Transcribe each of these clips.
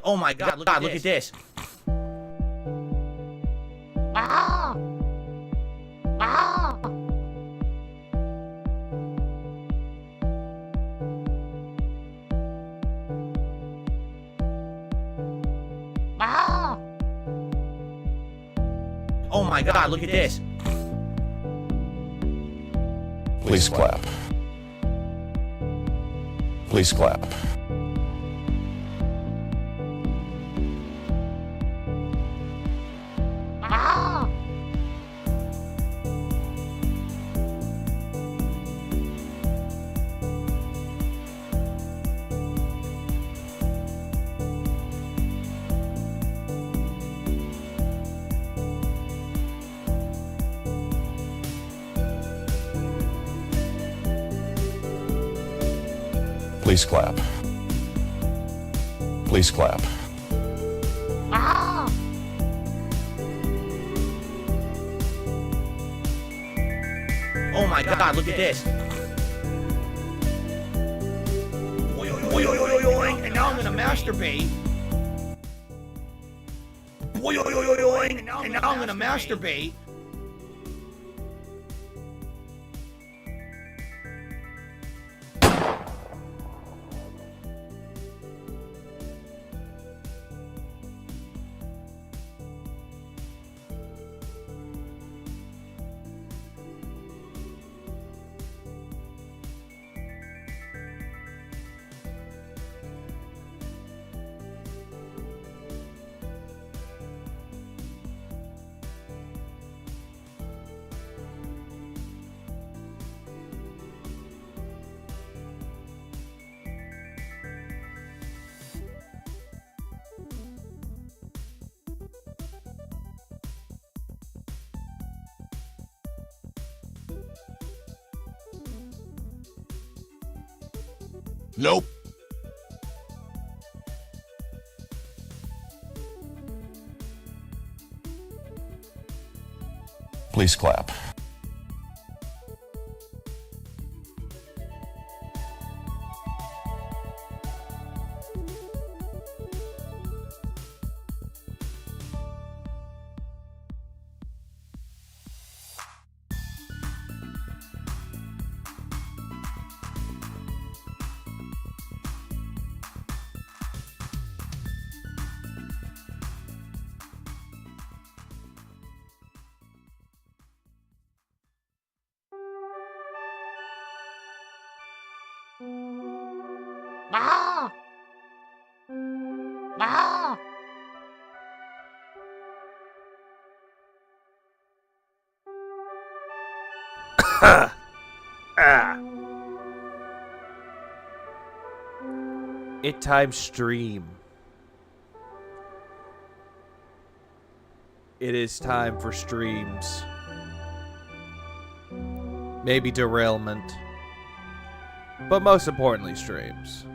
Oh my God, look at this. Ah! Ah! Ah! Oh my God, look at this. Please clap. Please clap. Ah! Please clap. Please clap. Ah! Oh my God, look at this. Oy, oy, oy, oy, oy, oy. And now I'm gonna masturbate. Oy, oy, oy, oy, oy. And now I'm gonna masturbate. Nope. Please clap. Ah! Ah! It time stream. It is time for streams. Maybe derailment. But most importantly, streams.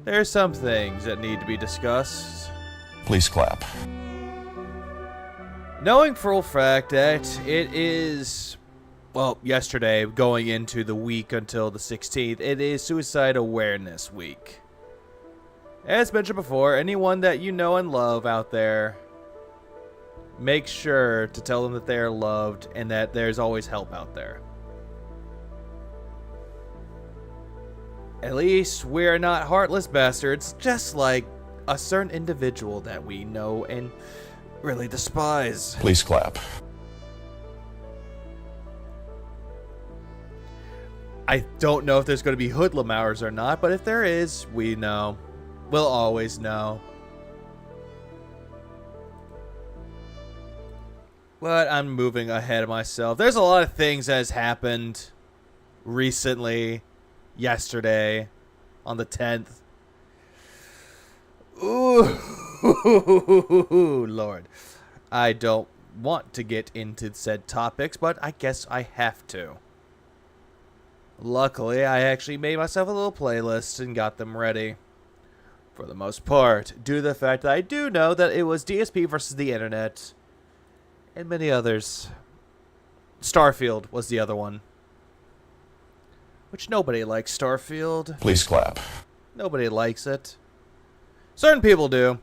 There are some things that need to be discussed. Please clap. Knowing for a fact that it is, well, yesterday, going into the week until the 16th, it is Suicide Awareness Week. As mentioned before, anyone that you know and love out there, make sure to tell them that they are loved and that there's always help out there. At least we're not heartless bastards, just like a certain individual that we know and really despise. Please clap. I don't know if there's going to be hoodlum hours or not, but if there is, we know. We'll always know. But I'm moving ahead of myself. There's a lot of things that has happened recently, yesterday, on the 10th. Ooh, Lord. I don't want to get into said topics, but I guess I have to. Luckily, I actually made myself a little playlist and got them ready. For the most part, due to the fact that I do know that it was DSP versus the internet, and many others. Starfield was the other one. which nobody likes Starfield. Please clap. Nobody likes it. Certain people do.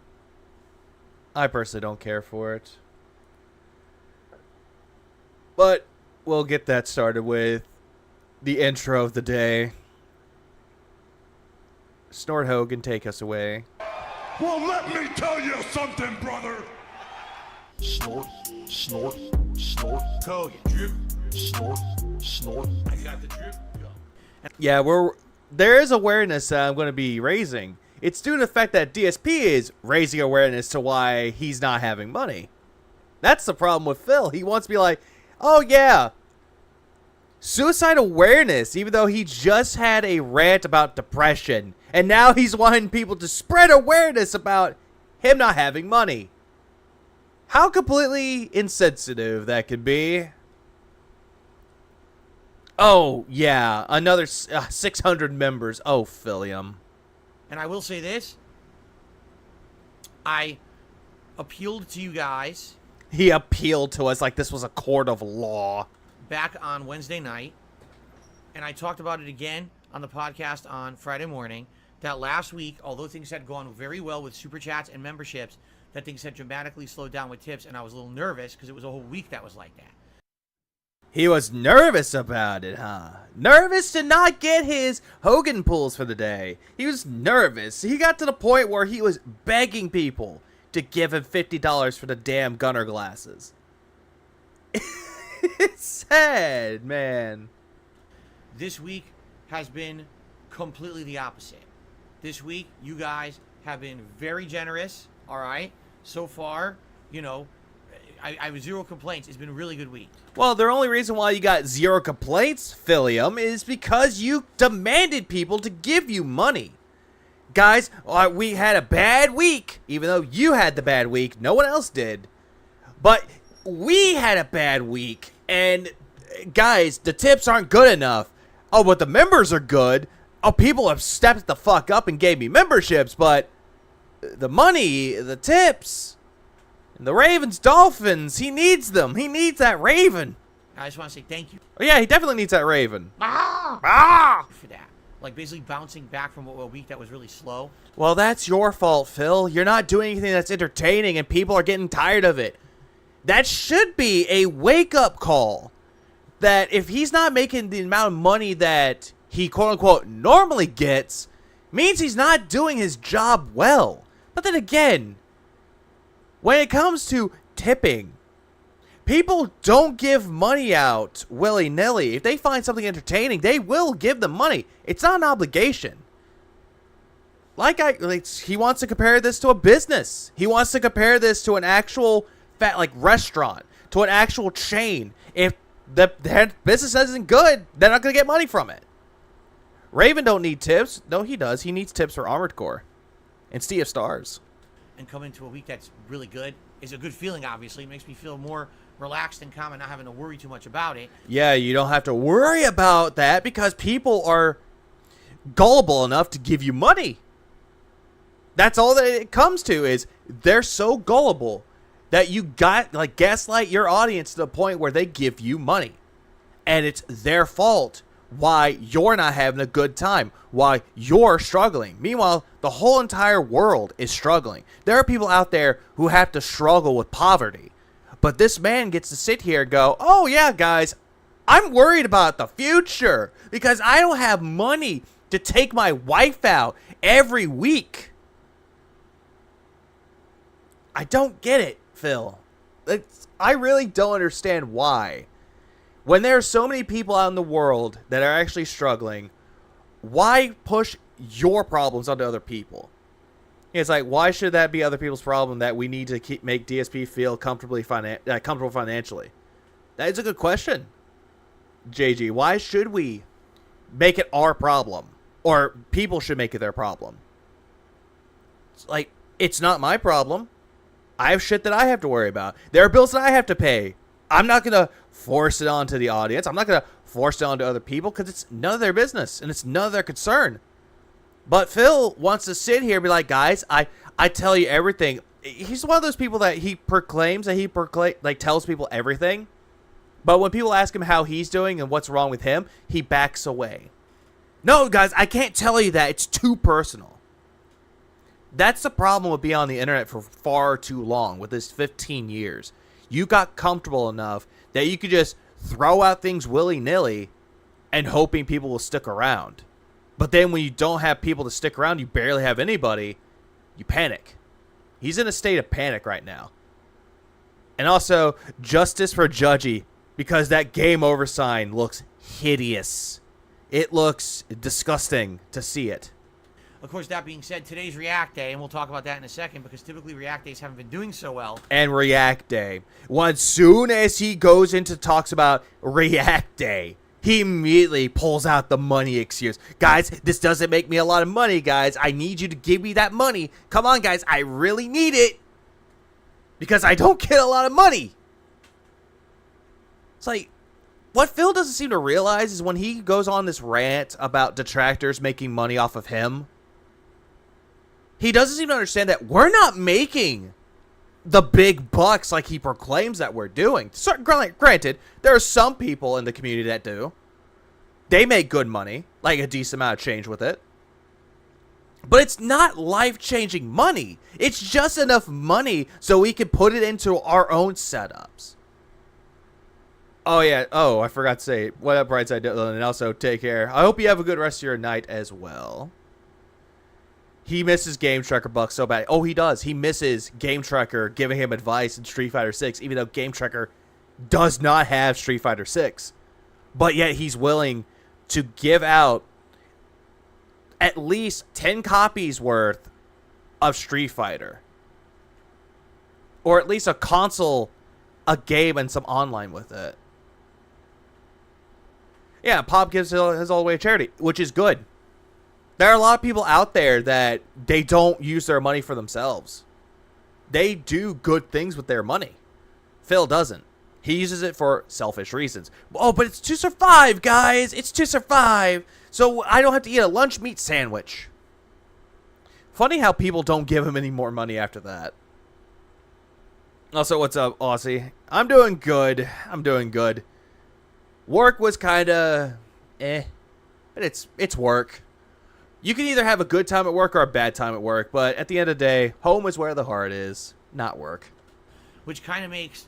I personally don't care for it. But we'll get that started with the intro of the day. Snort Hogan, take us away. Well, let me tell you something, brother. Snort, snort, snort. Hogan. Drip. Snort, snort. I got the drip. Yeah, there is awareness that I'm going to be raising. It's due to the fact that DSP is raising awareness to why he's not having money. That's the problem with Phil. He wants to be like, oh yeah, suicide awareness, even though he just had a rant about depression. And now he's wanting people to spread awareness about him not having money. How completely insensitive that could be. Oh, yeah, another 600 members. Oh, Philium. And I will say this. I appealed to you guys He appealed to us like this was a court of law. back on Wednesday night. And I talked about it again on the podcast on Friday morning. That last week, although things had gone very well with super chats and memberships, that things had dramatically slowed down with tips. And I was a little nervous because it was a whole week that was like that. He was nervous about it, huh? Nervous to not get his Hogan pulls for the day. He was nervous. He got to the point where he was begging people to give him $50 for the damn gunner glasses. It's sad, man. This week has been completely the opposite. This week, you guys have been very generous, all right? So far, you know, I have zero complaints. It's been a really good week. Well, the only reason why you got zero complaints, Philium, is because you demanded people to give you money. Guys, we had a bad week, even though you had the bad week. No one else did. But we had a bad week, and guys, the tips aren't good enough. Oh, but the members are good. Oh, people have stepped the fuck up and gave me memberships, but the money, the tips, and the Ravens, Dolphins, he needs them. He needs that Raven. I just want to say thank you Oh, yeah, he definitely needs that Raven. for that. Like, basically bouncing back from a week that was really slow. Well, that's your fault, Phil. You're not doing anything that's entertaining, and people are getting tired of it. That should be a wake-up call. That if he's not making the amount of money that he quote-unquote normally gets, means he's not doing his job well. But then again, when it comes to tipping, people don't give money out willy-nilly. If they find something entertaining, they will give them money. It's not an obligation. He wants to compare this to a business. He wants to compare this to an actual restaurant, to an actual chain. If their business isn't good, they're not going to get money from it. Raven don't need tips. No, he does. He needs tips for Armored Core and Sea of Stars. And come into a week that's really good is a good feeling, obviously. It makes me feel more relaxed and calm and not having to worry too much about it. Yeah, you don't have to worry about that because people are gullible enough to give you money. That's all that it comes to, is they're so gullible that you gaslight your audience to the point where they give you money. And it's their fault why you're not having a good time, why you're struggling. Meanwhile, the whole entire world is struggling. There are people out there who have to struggle with poverty. But this man gets to sit here and go, oh yeah, guys, I'm worried about the future because I don't have money to take my wife out every week. I don't get it, Phil. I really don't understand why. When there are so many people out in the world that are actually struggling, why push your problems onto other people? It's like, why should that be other people's problem that we need to make DSP feel comfortable financially? That is a good question, JG. Why should we make it our problem? Or people should make it their problem? It's like, it's not my problem. I have shit that I have to worry about. There are bills that I have to pay. I'm not going to force it onto the audience. I'm not going to force it onto other people because it's none of their business and it's none of their concern. But Phil wants to sit here and be like, guys, I tell you everything. He's one of those people that tells people everything. But when people ask him how he's doing and what's wrong with him, he backs away. No, guys, I can't tell you that. It's too personal. That's the problem with being on the internet for far too long, with this 15 years. You got comfortable enough that you could just throw out things willy-nilly and hoping people will stick around. But then when you don't have people to stick around, you barely have anybody, you panic. He's in a state of panic right now. And also, justice for Judgy, because that game over sign looks hideous. It looks disgusting to see it. Of course, that being said, today's React Day, and we'll talk about that in a second, because typically React Days haven't been doing so well. And React Day. Well, as soon as he goes into talks about React Day, he immediately pulls out the money excuse. Guys, this doesn't make me a lot of money, guys. I need you to give me that money. Come on, guys. I really need it. Because I don't get a lot of money. It's like, what Phil doesn't seem to realize is when he goes on this rant about detractors making money off of him, he doesn't seem to understand that we're not making the big bucks like he proclaims that we're doing. So, granted, there are some people in the community that do. They make good money, like a decent amount of change with it. But it's not life-changing money. It's just enough money so we can put it into our own setups. Oh, yeah. Oh, I forgot to say, what up, Brightside Dylan, and also take care. I hope you have a good rest of your night as well. He misses Game Tracker Buck so bad. Oh, he does. He misses Game Tracker giving him advice in Street Fighter 6, even though Game Tracker does not have Street Fighter 6. But yet he's willing to give out at least 10 copies worth of Street Fighter. Or at least a console, a game, and some online with it. Yeah, Pop gives his all the way to charity, which is good. There are a lot of people out there that they don't use their money for themselves. They do good things with their money. Phil doesn't. He uses it for selfish reasons. Oh, but it's to survive, guys. It's to survive. So I don't have to eat a lunch meat sandwich. Funny how people don't give him any more money after that. Also, what's up, Aussie? I'm doing good. I'm doing good. Work was kind of but it's work. You can either have a good time at work or a bad time at work, but at the end of the day, home is where the heart is, not work. Which kind of makes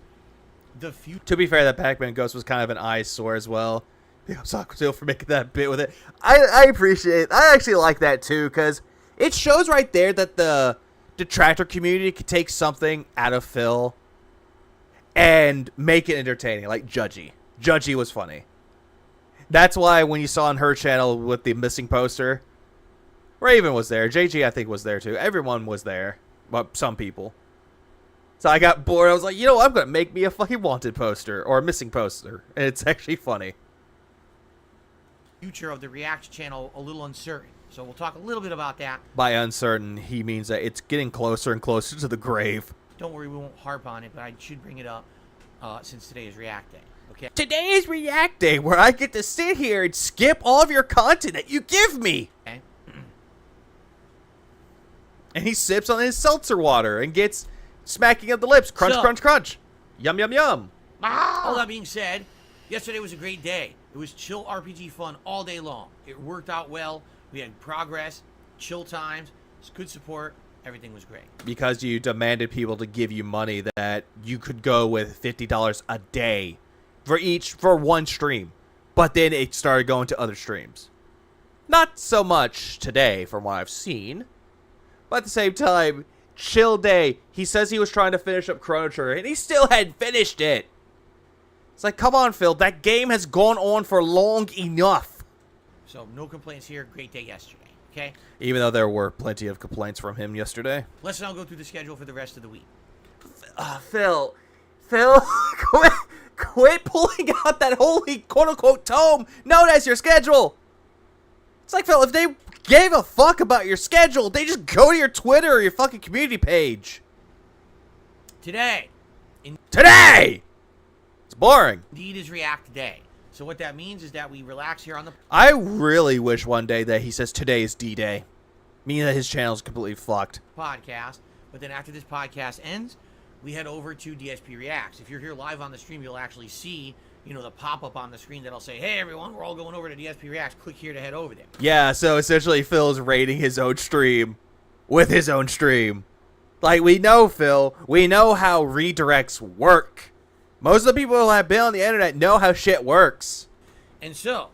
the future... To be fair, that Pac-Man Ghost was kind of an eyesore as well. I'm sorry for making that bit with it. I appreciate it. I actually like that too, because it shows right there that the detractor community could take something out of Phil and make it entertaining, like Judgy. Judgy was funny. That's why when you saw on her channel with the missing poster... Raven was there. JG, I think, was there, too. Everyone was there. Well, some people. So I got bored. I was like, you know what? I'm going to make me a fucking wanted poster. Or a missing poster. And it's actually funny. Future of the React channel a little uncertain. So we'll talk a little bit about that. By uncertain, he means that it's getting closer and closer to the grave. Don't worry, we won't harp on it, but I should bring it up since today is React Day. Okay. Today is React Day, where I get to sit here and skip all of your content that you give me. Okay. And he sips on his seltzer water and gets smacking of the lips. Crunch, crunch, crunch. Yum, yum, yum. All that being said, yesterday was a great day. It was chill RPG fun all day long. It worked out well. We had progress, chill times, good support. Everything was great. Because you demanded people to give you money that you could go with $50 a day for one stream. But then it started going to other streams. Not so much today from what I've seen. But at the same time, chill day. He says he was trying to finish up Chrono Trigger, and he still hadn't finished it. It's like, come on, Phil. That game has gone on for long enough. So, no complaints here. Great day yesterday, okay? Even though there were plenty of complaints from him yesterday. Let's now go through the schedule for the rest of the week. Phil, quit pulling out that holy quote-unquote tome known as your schedule. It's like, Phil, if they gave a fuck about your schedule, they just go to your Twitter or your fucking community page. Today. It's boring. Indeed is React Day. So what that means is that we relax here on the I really wish one day that he says today is D-Day. Meaning that his channel's completely fucked. podcast. But then after this podcast ends, we head over to DSP Reacts. If you're here live on the stream, you'll actually see the pop-up on the screen that'll say, hey, everyone, we're all going over to DSP Reacts. Click here to head over there. Yeah, so essentially Phil's rating his own stream with his own stream. Like, we know, Phil, we know how redirects work. Most of the people who have been on the internet know how shit works. And so,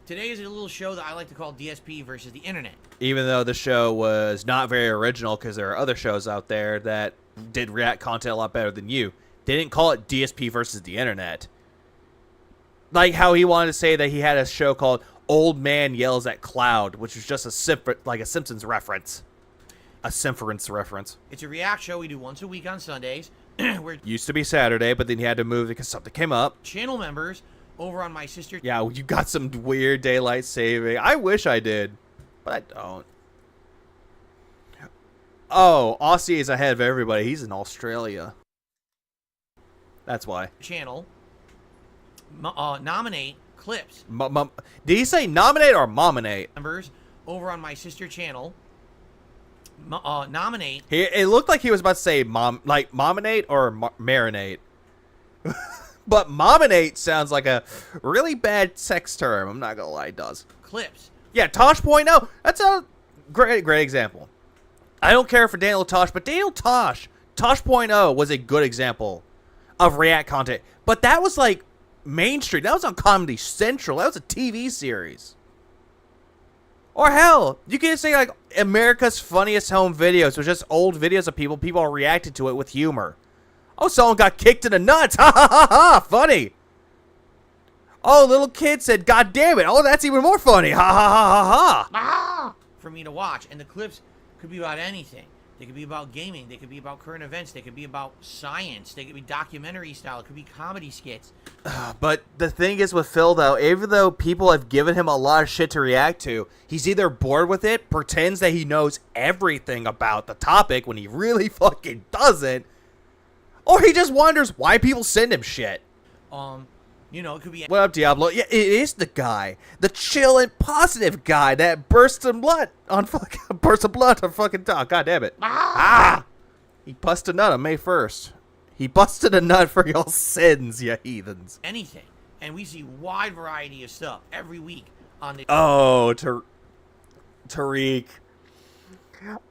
today is a little show that I like to call DSP versus the internet. Even though the show was not very original, because there are other shows out there that did React content a lot better than you. They didn't call it DSP versus the internet. Like how he wanted to say that he had a show called Old Man Yells at Cloud, which was just a Simpsons reference. A Simpsons reference. It's a React show we do once a week on Sundays. Where Used to be Saturday, but then he had to move because something came up. channel members over on my sister... Yeah, you got some weird daylight saving. I wish I did, but I don't. Oh, Aussie is ahead of everybody. He's in Australia. That's why. channel nominate clips. Did he say nominate or mominate? Members over on my sister channel nominate... It looked like he was about to say mominate or marinate. But mominate sounds like a really bad sex term. I'm not gonna lie, it does. clips. Yeah, Tosh.0. That's a great example. I don't care for Daniel Tosh, but Daniel Tosh.0 was a good example of React content. But that was like mainstream. That was on Comedy Central. That was a TV series. Or hell, you can say like America's Funniest Home Videos, which was just old videos of people reacted to it with humor. Oh, someone got kicked in the nuts. Ha ha ha ha. Funny. Oh, little kid said, God damn it. Oh, that's even more funny. Ha ha ha ha ha. For me to watch. And the clips could be about anything. They could be about gaming. They could be about current events. They could be about science. They could be documentary style. It could be comedy skits. But the thing is with Phil, though, even though people have given him a lot of shit to react to, he's either bored with it, pretends that he knows everything about the topic when he really fucking doesn't, or he just wonders why people send him shit. It could be... What up, Diablo? Yeah, it is the guy. The chill and positive guy that bursts of blood on fucking top. God damn it. He busted a nut on May 1st. He busted a nut for your sins, you heathens. anything. And we see wide variety of stuff every week on the... Oh, Tariq.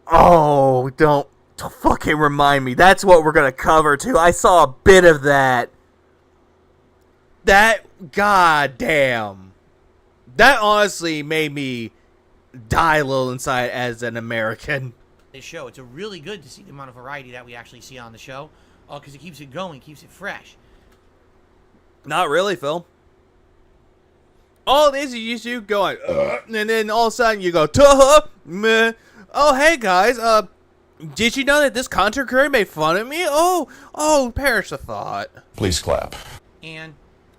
Oh, don't fucking remind me. That's what we're going to cover, too. I saw a bit of that. Goddamn. That honestly made me die a little inside as an American. this show. It's a really good to see the amount of variety that we actually see on the show, because it keeps it going, keeps it fresh. Not really, Phil. All this is just you going, and then all of a sudden you go, meh. Oh, hey guys, did you know that this content creator made fun of me? Oh, perish the thought. Please clap. And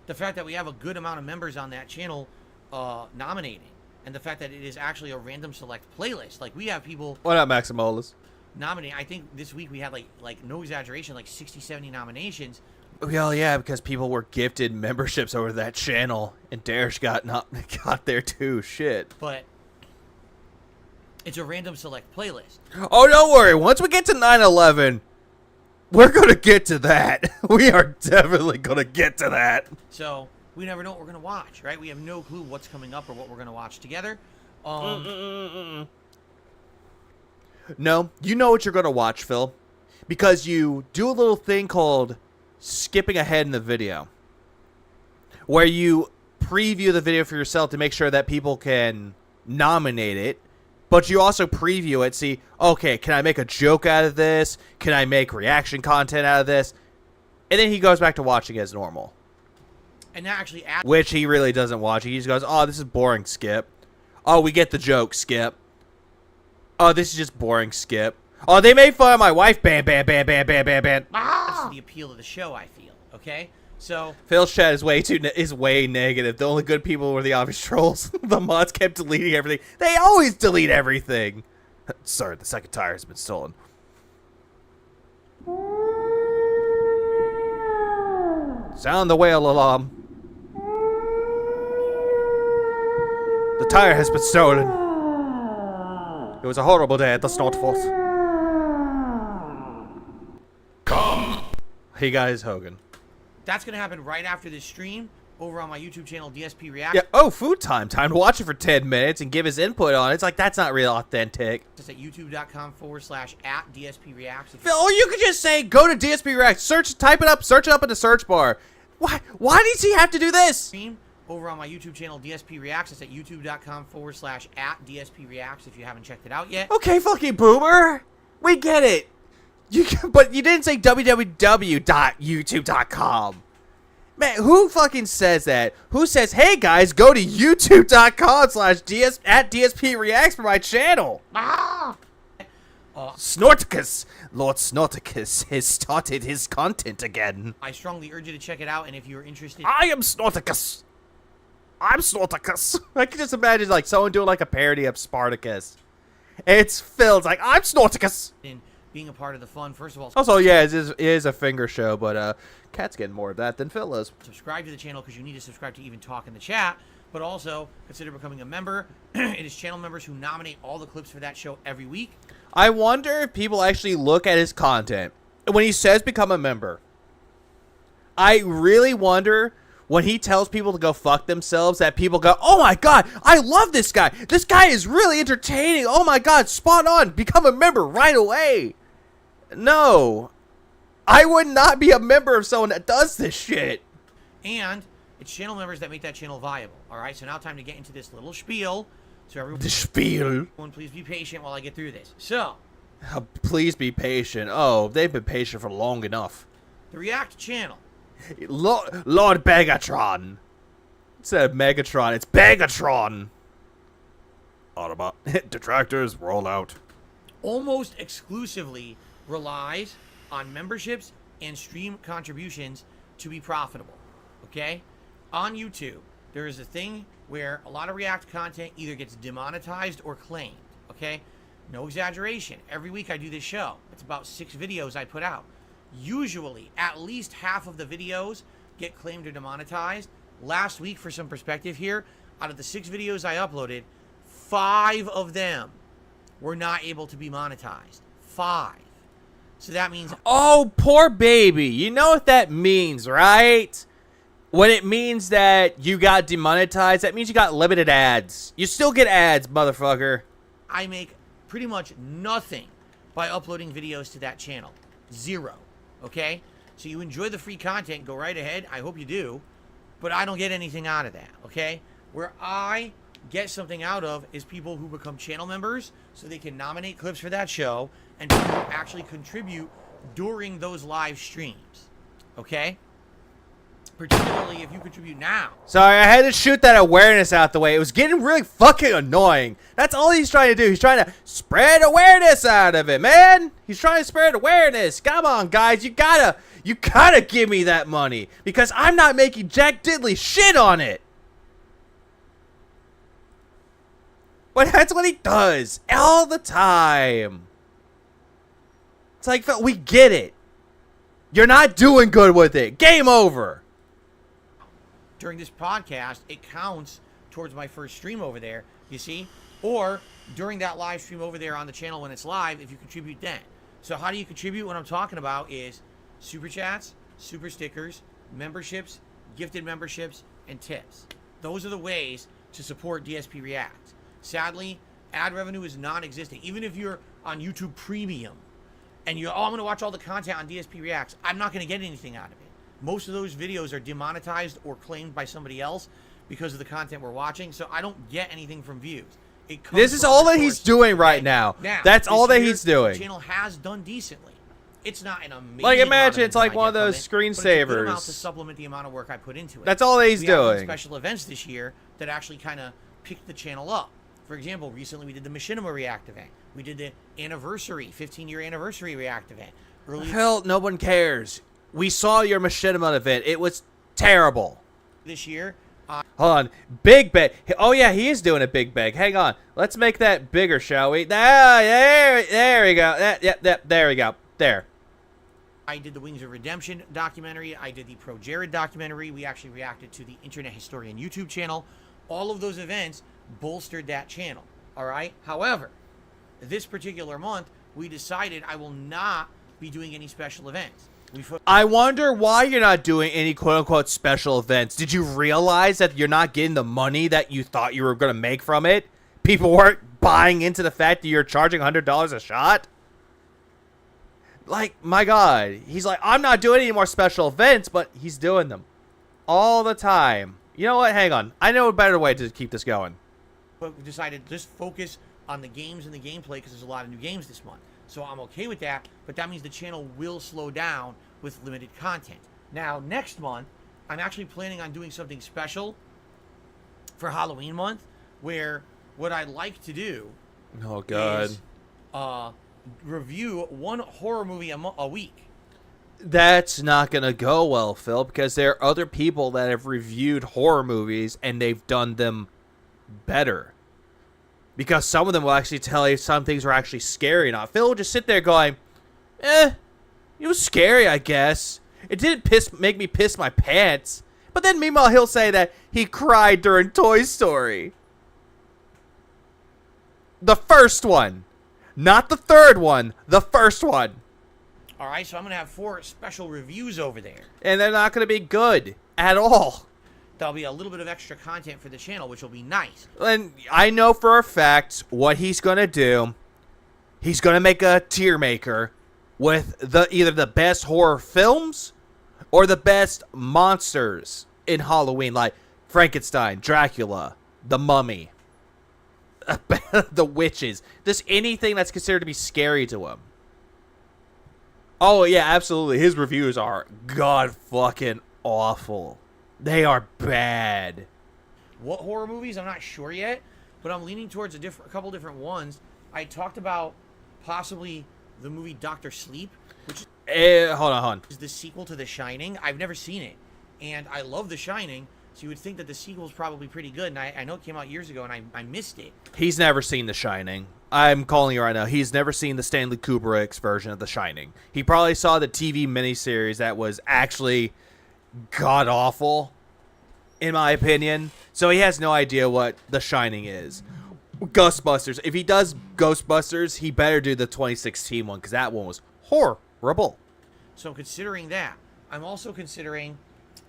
the fact that we have a good amount of members on that channel nominating, and the fact that it is actually a random select playlist. Like, we have people What up, Maximolas? nominating. I think this week we had like no exaggeration, like 60, 70 nominations. Well, yeah, because people were gifted memberships over that channel, and Darish got there too. Shit. But it's a random select playlist. Oh, don't worry. Once we get to 9/11, we're gonna get to that. We are definitely gonna get to that. So we never know what we're gonna watch, right? We have no clue what's coming up or what we're gonna watch together. No, you know what you're gonna watch, Phil, because you do a little thing called skipping ahead in the video, where you preview the video for yourself to make sure that people can nominate it, but you also preview it, see, okay, can I make a joke out of this? Can I make reaction content out of this? And then he goes back to watching as normal. And that actually adds... Which he really doesn't watch. He just goes, oh, this is boring, skip. Oh, we get the joke, skip. Oh, this is just boring, skip. Oh, they made fun of my wife, ban. That's the appeal of the show, I feel, okay? So... Phil's chat is way negative. The only good people were the obvious trolls. The mods kept deleting everything. They always delete everything. Sorry, the second tire has been stolen. Sound the whale alarm. The tire has been stolen. It was a horrible day at the Snortforce. Come. Hey guys, Hogan. that's going to happen right after this stream. over on my YouTube channel, DSP Reacts. Yeah. Oh, food time. Time to watch it for 10 mintes and give his input on it. It's like, that's not real authentic. It's at youtube.com/@DSP Reacts. Or you could just say, go to DSP Reacts, search, type it up, search it up in the search bar. Why does he have to do this? Stream over on my YouTube channel, DSP Reacts. It's at youtube.com/@DSP Reacts if you haven't checked it out yet. Okay, fucking boomer. We get it. But you didn't say www.youtube.com. Man, who fucking says that? Who says, hey guys, go to youtube.com/@DSP Reacts for my channel? Ah! Snorticus. Lord Snorticus has started his content again. I strongly urge you to check it out, and if you're interested I am Snorticus. I'm Snorticus. I can just imagine like someone doing like a parody of Spartacus. It's Phil. It's like, I'm Snorticus. in being a part of the fun, first of all, Also, yeah, it is a finger show, but Cat's getting more of that than Phil is. subscribe to the channel because you need to subscribe to even talk in the chat, but also consider becoming a member. It is channel members who nominate all the clips for that show every week. I wonder if people actually look at his content. When he says become a member, I really wonder when he tells people to go fuck themselves that people go, oh my god, I love this guy. This guy is really entertaining. Oh my god, spot on. Become a member right away. No. I would not be a member of someone that does this shit. And it's channel members that make that channel viable. All right, so now time to get into this little spiel. So everyone, The spiel. please be patient while I get through this. So, Please be patient. Oh, they've been patient for long enough. the React channel. Lord Begatron. Instead of Megatron, it's Begatron. Autobot. Detractors, roll out. Almost exclusively relies on memberships and stream contributions to be profitable. Okay? On YouTube, there is a thing where a lot of React content either gets demonetized or claimed. Okay? No exaggeration. Every week I do this show. It's about 6 videos I put out. Usually, at least half of the videos get claimed or demonetized. Last week, for some perspective here, out of the 6 videos I uploaded, 5 of them were not able to be monetized. 5. So that means... Oh, poor baby. You know what that means, right? When it means that you got demonetized, that means you got limited ads. You still get ads, motherfucker. I make pretty much nothing by uploading videos to that channel. 0. Okay? So you enjoy the free content, go right ahead. I hope you do. But I don't get anything out of that. Okay? Where I get something out of is people who become channel members so they can nominate clips for that show and people who actually contribute during those live streams. Okay? Particularly if you contribute now. Sorry, I had to shoot that awareness out the way. It was getting really fucking annoying. That's all he's trying to do. He's trying to spread awareness out of it, man. He's trying to spread awareness. Come on, guys. You gotta give me that money because I'm not making jack diddly shit on it. But that's what he does all the time. It's like, we get it. You're not doing good with it. Game over. During this podcast, it counts towards my first stream over there, you see? Or during that live stream over there on the channel when it's live, if you contribute then. So how do you contribute? What I'm talking about is super chats, super stickers, memberships, gifted memberships, and tips. Those are the ways to support DSP Reacts. Sadly, ad revenue is non-existent. Even if you're on YouTube Premium and you're, I'm going to watch all the content on DSP Reacts, I'm not going to get anything out of it. Most of those videos are demonetized or claimed by somebody else because of the content we're watching, so I don't get anything from views. It comes This is from all the that he's source. doing right now. That's all that he's doing. The channel has done decently. It's not an amazing Like, imagine amount it's like I one of get from those it, but it's a good amount screensavers. to supplement the amount of work I put into it. That's all that he's We have done doing. special events this year that actually kind of picked the channel up. For example, recently we did the Machinima React event. We did the anniversary, 15-year anniversary React event. Earlier Hell, no one cares. We saw your Machinima event. It was terrible. this year, Hold on. Big bag. Oh, yeah, he is doing a big bag. Hang on. Let's make that bigger, shall we? There we go. There we go. There. I did the Wings of Redemption documentary. I did the Pro Jared documentary. We actually reacted to the Internet Historian YouTube channel. All of those events bolstered that channel. All right. However, this particular month, we decided I will not be doing any special events. I wonder why you're not doing any quote-unquote special events. Did you realize that you're not getting the money that you thought you were going to make from it? People weren't buying into the fact that you're charging $100 a shot? Like, my God. He's like, I'm not doing any more special events, but he's doing them all the time. You know what? Hang on. I know a better way to keep this going. we decided to just focus on the games and the gameplay because there's a lot of new games this month. So I'm okay with that, but that means the channel will slow down with limited content. Now, next month, I'm actually planning on doing something special for Halloween month, where what I'd like to do is review one horror movie a week. That's not going to go well, Phil, because there are other people that have reviewed horror movies and they've done them better. Because some of them will actually tell you some things were actually scary or not. Phil will just sit there going, it was scary, I guess. It didn't make me piss my pants. But then meanwhile, he'll say that he cried during Toy Story. The first one. Not the third one. The first one. All right, so I'm going to have 4 special reviews over there. And they're not going to be good at all. There'll be a little bit of extra content for the channel, which will be nice. And I know for a fact what he's going to do. He's going to make a tier maker with either the best horror films or the best monsters in Halloween, like Frankenstein, Dracula, The Mummy, the witches. Just anything that's considered to be scary to him. Oh, yeah, absolutely. His reviews are god fucking awful. They are bad. What horror movies? I'm not sure yet, but I'm leaning towards a couple different ones. I talked about possibly the movie Dr. Sleep, which Hold on. is the sequel to The Shining. I've never seen it, and I love The Shining, so you would think that the sequel is probably pretty good, and I know it came out years ago, and I missed it. He's never seen The Shining. I'm calling you right now. He's never seen the Stanley Kubrick's version of The Shining. He probably saw the TV miniseries that was actually god-awful, in my opinion. So he has no idea what The Shining is. Ghostbusters. If he does Ghostbusters, he better do the 2016 one, because that one was horrible. So I'm considering that. I'm also considering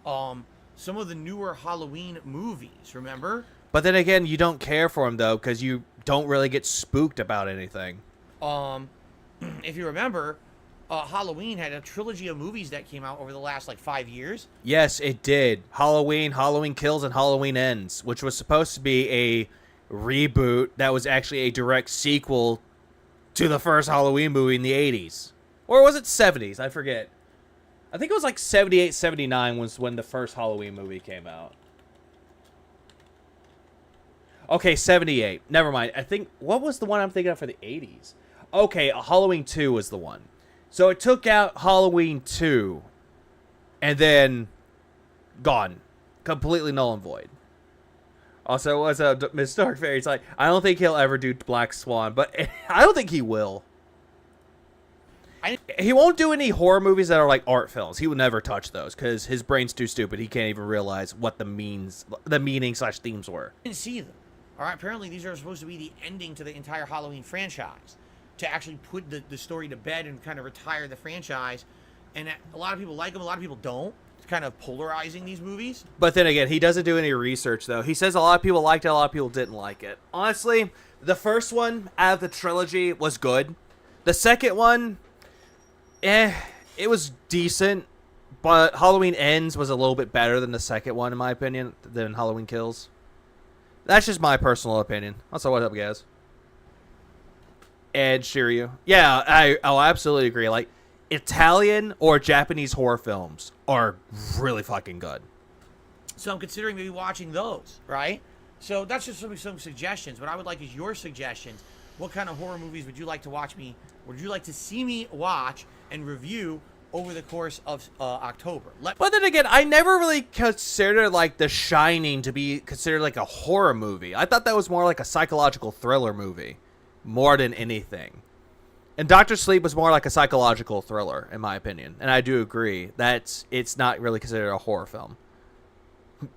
some of the newer Halloween movies, remember? But then again, you don't care for him, though, because you don't really get spooked about anything. If you remember, Halloween had a trilogy of movies that came out over the last, 5 years. Yes, it did. Halloween, Halloween Kills, and Halloween Ends, which was supposed to be a reboot that was actually a direct sequel to the first Halloween movie in the 80s. Or was it 70s? I forget. I think it was 78, 79 was when the first Halloween movie came out. Okay, 78. Never mind. I think, what was the one I'm thinking of for the 80s? Okay, Halloween 2 was the one. So it took out Halloween 2, and then gone. Completely null and void. Also, what's up, Miss Starkfairy? It's like, I don't think he'll ever do Black Swan, but I don't think he will. He won't do any horror movies that are like art films. He will never touch those, because his brain's too stupid. He can't even realize what the meaning/themes were. I didn't see them. All right, apparently these are supposed to be the ending to the entire Halloween franchise, to actually put the story to bed and kind of retire the franchise. And a lot of people like them, a lot of people don't. It's kind of polarizing, these movies. But then again, he doesn't do any research, though. He says a lot of people liked it, a lot of people didn't like it. Honestly, the first one out of the trilogy was good. The second one, it was decent. But Halloween Ends was a little bit better than the second one, in my opinion, than Halloween Kills. That's just my personal opinion. Also, what's up, guys? Ed Shiryu. Yeah, I'll absolutely agree. Like, Italian or Japanese horror films are really fucking good. So I'm considering maybe watching those, right? So that's just some suggestions. What I would like is your suggestions. What kind of horror movies would you like to watch me, or would you like to see me watch and review over the course of October? But then again, I never really considered The Shining to be considered like a horror movie. I thought that was more like a psychological thriller movie, more than anything. And Dr. Sleep was more like a psychological thriller, in my opinion. And I do agree that it's not really considered a horror film.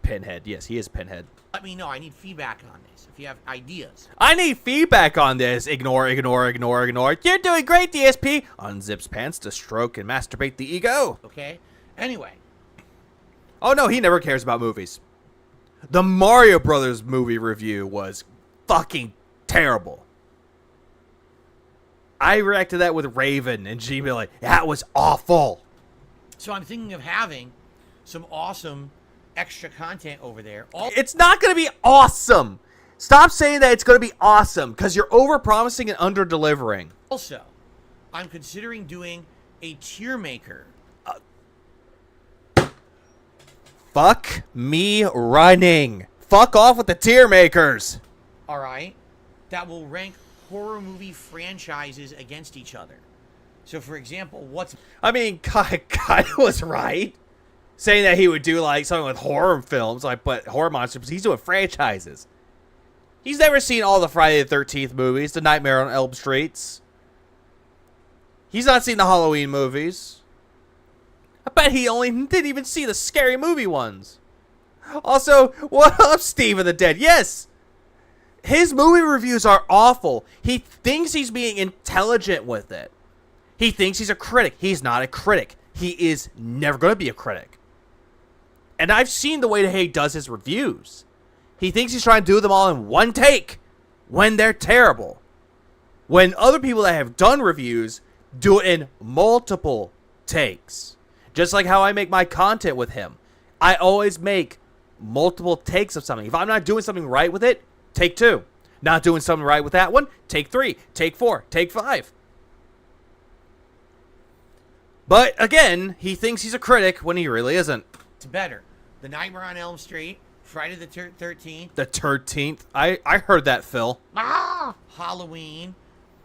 Pinhead. Yes, he is Pinhead. Let me know. I need feedback on this. If you have ideas. I need feedback on this. Ignore. You're doing great, DSP. Unzips pants to stroke and masturbate the ego. Okay? Anyway. Oh, no, he never cares about movies. The Mario Brothers movie review was fucking terrible. I reacted to that with Raven, and she'd be like, that was awful. So I'm thinking of having some awesome extra content over there. It's not going to be awesome. Stop saying that it's going to be awesome, because you're over-promising and under-delivering. Also, I'm considering doing a tier maker. Fuck me running. Fuck off with the tier makers. Alright? That will rank horror movie franchises against each other. So, for example, I mean, Kai was right. Saying that he would do, like, something with horror films, like, but horror monsters, he's doing franchises. He's never seen all the Friday the 13th movies, the Nightmare on Elm Streets. He's not seen the Halloween movies. I bet he only didn't even see the Scary Movie ones. Also, what up, Steve of the Dead? Yes! His movie reviews are awful. He thinks he's being intelligent with it. He thinks he's a critic. He's not a critic. He is never going to be a critic. And I've seen the way that he does his reviews. He thinks he's trying to do them all in one take when they're terrible. When other people that have done reviews do it in multiple takes. Just like how I make my content with him. I always make multiple takes of something. If I'm not doing something right with it, take 2. Not doing something right with that one, take 3, take 4, take 5. But again, he thinks he's a critic when he really isn't. it's better? The Nightmare on Elm Street, Friday the 13th, The 13th. I heard that, Phil. Ah! Halloween,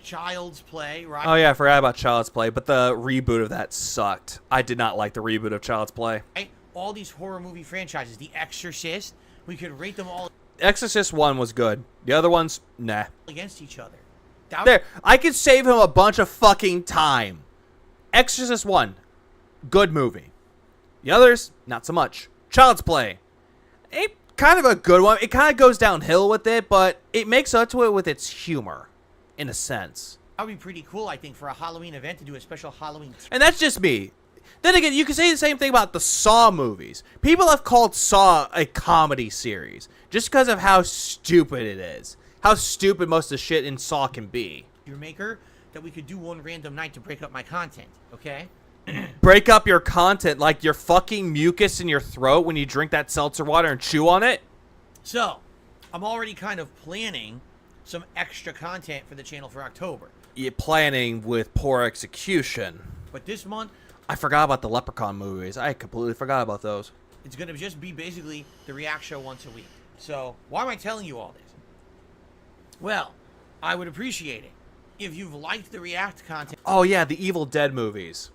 Child's Play, right? Oh yeah, I forgot about Child's Play, but the reboot of that sucked. I did not like the reboot of Child's Play. Right? All these horror movie franchises, The Exorcist, we could rate them all Exorcist 1 was good. The other ones, nah. against each other. That There, I could save him a bunch of fucking time. Exorcist 1, good movie. The others, not so much. Child's Play, kind of a good one. It kind of goes downhill with it, but it makes up to it with its humor, in a sense. would be pretty cool, I think, for a Halloween event to do a special Halloween. And that's just me. Then again, you can say the same thing about the Saw movies. People have called Saw a comedy series just because of how stupid it is. How stupid most of the shit in Saw can be. Your maker that we could do one random night to break up my content, okay? Break up your content like your fucking mucus in your throat when you drink that seltzer water and chew on it? So, I'm already kind of planning some extra content for the channel for October. You're planning with poor execution. But this month, I forgot about the Leprechaun movies. I completely forgot about those. it's going to just be basically the React Show once a week. So, why am I telling you all this? Well, I would appreciate it if you've liked the React content. Oh yeah, the Evil Dead movies.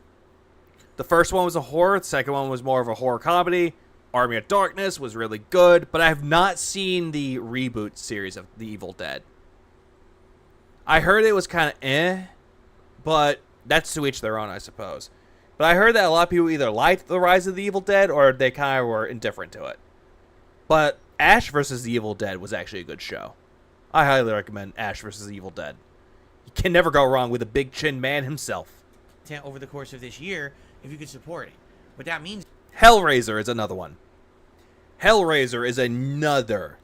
The first one was a horror. The second one was more of a horror comedy. Army of Darkness was really good, but I have not seen the reboot series of The Evil Dead. I heard it was kind of but that's to each their own, I suppose. But I heard that a lot of people either liked The Rise of the Evil Dead or they kind of were indifferent to it. But Ash vs. the Evil Dead was actually a good show. I highly recommend Ash vs. the Evil Dead. You can never go wrong with a big chin man himself. Over the course of this year, if you could support it. What that means Hellraiser is another one. Hellraiser is another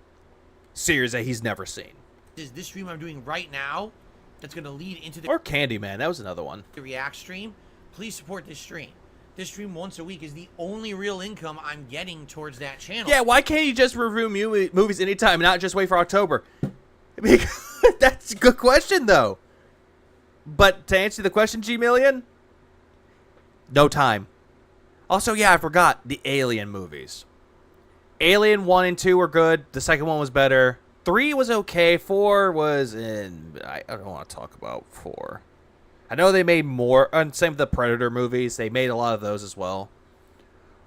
series that he's never seen. is this stream I'm doing right now that's going to lead into the Or Candyman, that was another one. React stream. Please support this stream. This stream once a week is the only real income I'm getting towards that channel. Yeah, why can't you just review movies anytime and not just wait for October? Because that's a good question, though. But to answer the question, G-Million, no time. Also, yeah, I forgot the Alien movies. Alien 1 and 2 were good. The second one was better. 3 was okay. 4 was in... I don't want to talk about 4. I know they made more. And same with the Predator movies. They made a lot of those as well.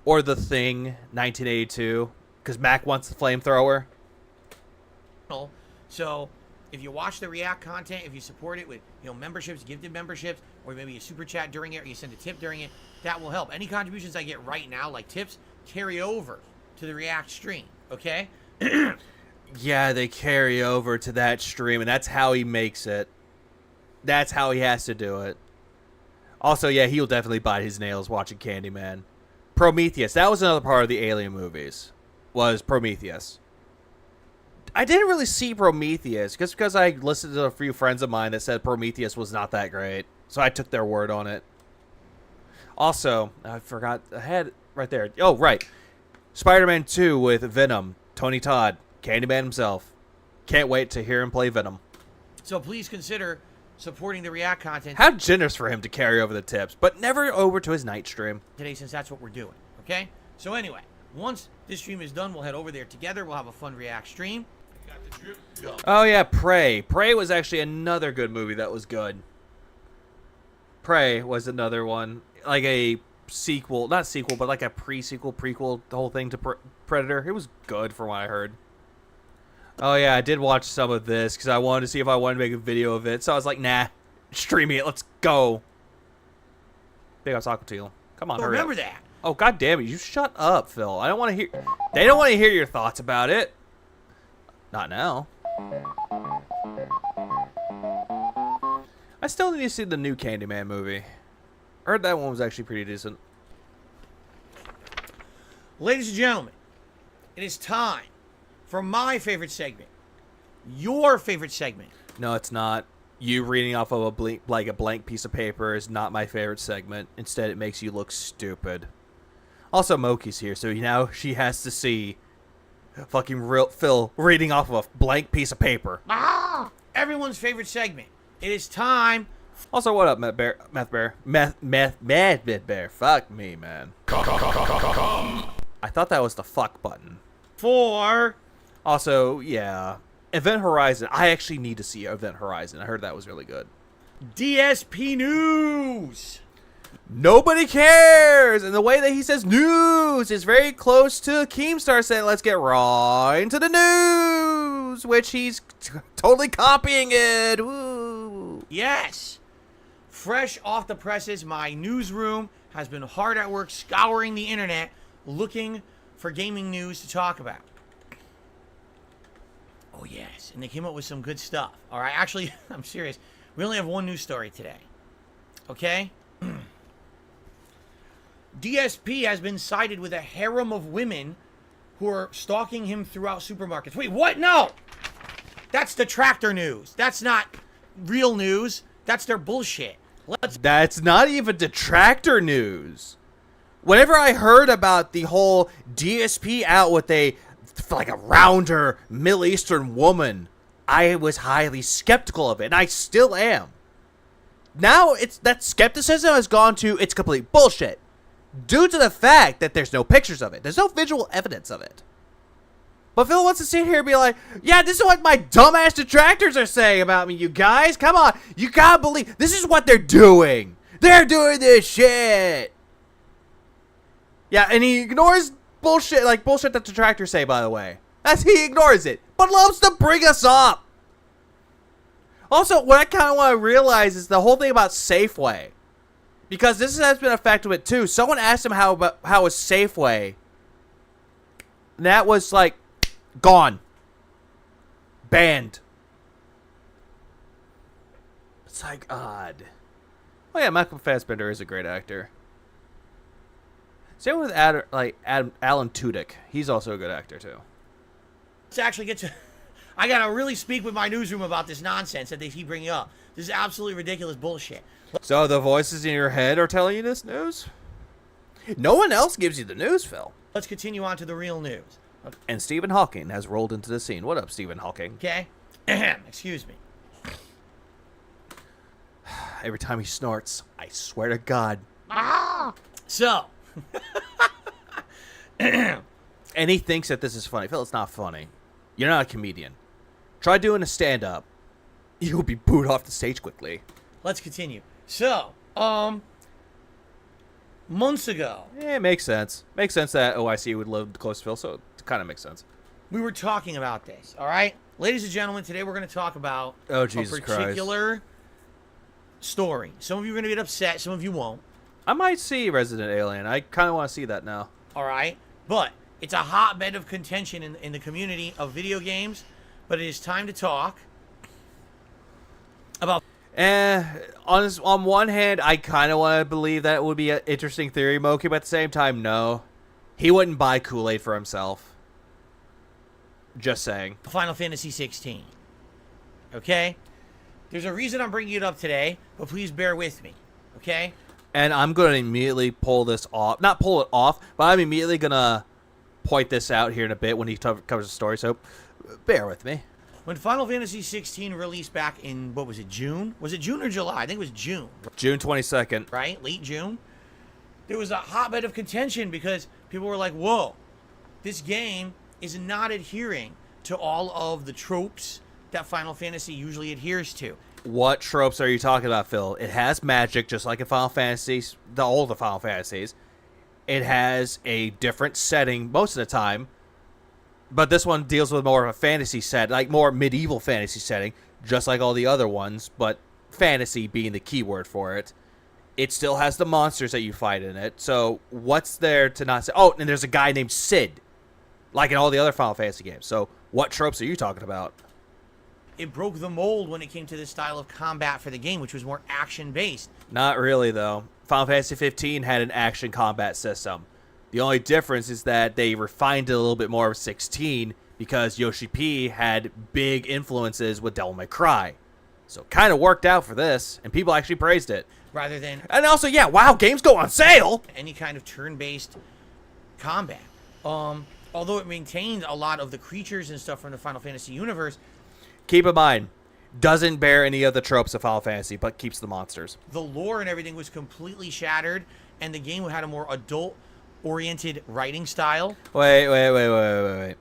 Or The Thing, 1982. Because Mac wants the flamethrower. So, if you watch the React content, if you support it with memberships, gifted memberships, or maybe a super chat during it, or you send a tip during it, that will help. Any contributions I get right now, like tips, carry over to the React stream, okay? Yeah, they carry over to that stream, and that's how he makes it. That's how he has to do it. Also, yeah, he'll definitely bite his nails watching Candyman. Prometheus, that was another part of the Alien movies, was Prometheus. I didn't really see Prometheus, just because I listened to a few friends of mine that said Prometheus was not that great. So I took their word on it. Also, I forgot, I had right there. Oh, right. Spider-Man 2 with Venom, Tony Todd, Candyman himself. Can't wait to hear him play Venom. So please consider supporting the React content How generous for him to carry over the tips, but never over to his night stream. today, since that's what we're doing, okay? So anyway, once this stream is done, we'll head over there together. We'll have a fun React stream. Oh yeah, Prey. Prey was actually another good movie that was good. Prey was another one. Like a sequel, not sequel, but like a pre-sequel, prequel, the whole thing to Predator. It was good from what I heard. Oh yeah, I did watch some of this because I wanted to see if I wanted to make a video of it. So I was like, nah, streaming it. Let's go. Big old soccer teal. Come on, So hurry remember up. that. Oh god damn it! You shut up, Phil. I don't want to hear. They don't want to hear your thoughts about it. Not now. I still need to see the new Candyman movie. I heard that one was actually pretty decent. Ladies and gentlemen, it is time for my favorite segment. Your favorite segment. No, it's not. You reading off of a blank piece of paper is not my favorite segment. Instead, it makes you look stupid. Also, Moki's here, so now she has to see fucking real Phil reading off of a blank piece of paper. Ah! Everyone's favorite segment. It is time. Also, what up, Meth Bear? Meth Bear. Fuck me, man. I thought that was the fuck button. For Also, yeah. Event Horizon. I actually need to see Event Horizon. I heard that was really good. DSP News. Nobody cares! And the way that he says news is very close to Keemstar saying, let's get right into the news! Which he's totally copying it. Woo. Yes. Fresh off the presses, my newsroom has been hard at work scouring the internet looking for gaming news to talk about. Oh, yes. And they came up with some good stuff. All right. Actually, I'm serious. We only have one news story today. Okay? DSP has been cited with a harem of women who are stalking him throughout supermarkets. Wait, what? No! That's detractor news. That's not real news. That's their bullshit. That's not even detractor news. Whenever I heard about the whole DSP out with a rounder Middle Eastern woman, I was highly skeptical of it, and I still am. Now it's that skepticism has gone to it's complete bullshit, due to the fact that there's no pictures of it. There's no visual evidence of it. But Phil wants to sit here and be like, yeah, this is what my dumbass detractors are saying about me, you guys. Come on. You gotta believe. This is what they're doing. They're doing this shit. Yeah, and he ignores bullshit, like bullshit that detractors say, by the way. He ignores it, but loves to bring us up. Also, what I kind of want to realize is the whole thing about Safeway. Because this has been a factor of it, too. Someone asked him how was Safeway. And that was, like, gone. Banned. It's like, odd. Oh, yeah, Michael Fassbender is a great actor. Same with Alan Tudyk. He's also a good actor, too. Let's actually get to... I gotta really speak with my newsroom about this nonsense that they keep bringing up. This is absolutely ridiculous bullshit. So the voices in your head are telling you this news? No one else gives you the news, Phil. Let's continue on to the real news. And Stephen Hawking has rolled into the scene. What up, Stephen Hawking? Okay? Excuse me. Every time he snorts, I swear to God. Ah! So... And he thinks that this is funny. Phil, it's not funny. You're not a comedian. Try doing a stand-up. You'll be booed off the stage quickly. Let's continue. So, months ago, Yeah, it makes sense. Makes sense that OIC would live close to Phil, so it kind of makes sense. we were talking about this, all right? Ladies and gentlemen, today we're going to talk about Oh, Jesus a Christ. particular story. Some of you are going to get upset, some of you won't, I might see Resident Alien. I kind of want to see that now. all right? But It's a hotbed of contention in the community of video games, but it is time to talk about... On one hand, I kind of want to believe that it would be an interesting theory, Moki, but at the same time, no. He wouldn't buy Kool-Aid for himself. Just saying. Final Fantasy 16. Okay? There's a reason I'm bringing it up today, but please bear with me. Okay? And I'm going to immediately pull this off. Not pull it off, but I'm immediately going to point this out here in a bit when he covers the story, so bear with me. When Final Fantasy 16 released back in, what was it, June? Was it June or July? I think it was June. June 22nd. Right? Late June. There was a hotbed of contention because people were like, whoa, this game is not adhering to all of the tropes that Final Fantasy usually adheres to. What tropes are you talking about, Phil? It has magic, just like in Final Fantasies, the older Final Fantasies. It has a different setting most of the time, but this one deals with more of a fantasy set, like more medieval fantasy setting, just like all the other ones, but fantasy being the key word for it. It still has the monsters that you fight in it, so what's there to not say? Oh, and there's a guy named Sid, like in all the other Final Fantasy games. So what tropes are you talking about? It broke the mold when it came to this style of combat for the game, which was more action-based. Not really, though. Final Fantasy 15 had an action combat system. The only difference is that they refined it a little bit more with 16 because Yoshi P had big influences with Devil May Cry. So it kind of worked out for this, and people actually praised it. Rather than... And also, yeah, wow, games go on sale! Any kind of turn-based combat. Although it maintained a lot of the creatures and stuff from the Final Fantasy universe... Keep in mind, doesn't bear any of the tropes of Final Fantasy, but keeps the monsters. The lore and everything was completely shattered, and the game had a more adult-oriented writing style. Wait.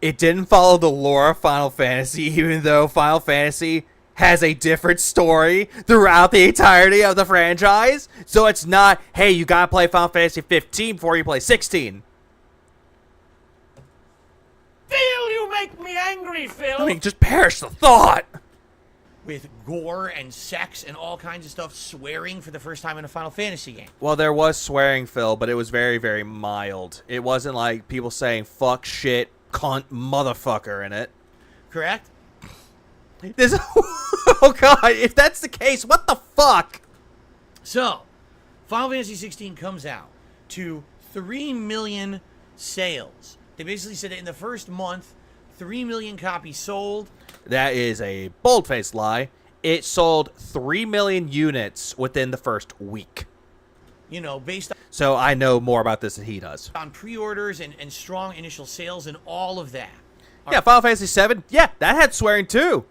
It didn't follow the lore of Final Fantasy, even though Final Fantasy has a different story throughout the entirety of the franchise. So it's not, hey, you gotta play Final Fantasy 15 before you play 16. Phil, you make me angry, Phil! I mean, just perish the thought! With gore and sex and all kinds of stuff, swearing for the first time in a Final Fantasy game. Well, there was swearing, Phil, but it was very, very mild. It wasn't like people saying fuck, shit, cunt, motherfucker in it. Correct? This, oh god, if that's the case, what the fuck? So, Final Fantasy 16 comes out to 3 million sales. They basically said that in the first month, 3 million copies sold. That is a bold-faced lie. It sold 3 million units within the first week. You know, based So I know more about this than he does. on pre-orders and strong initial sales and all of that. Yeah, Final Fantasy 7, yeah, that had swearing too.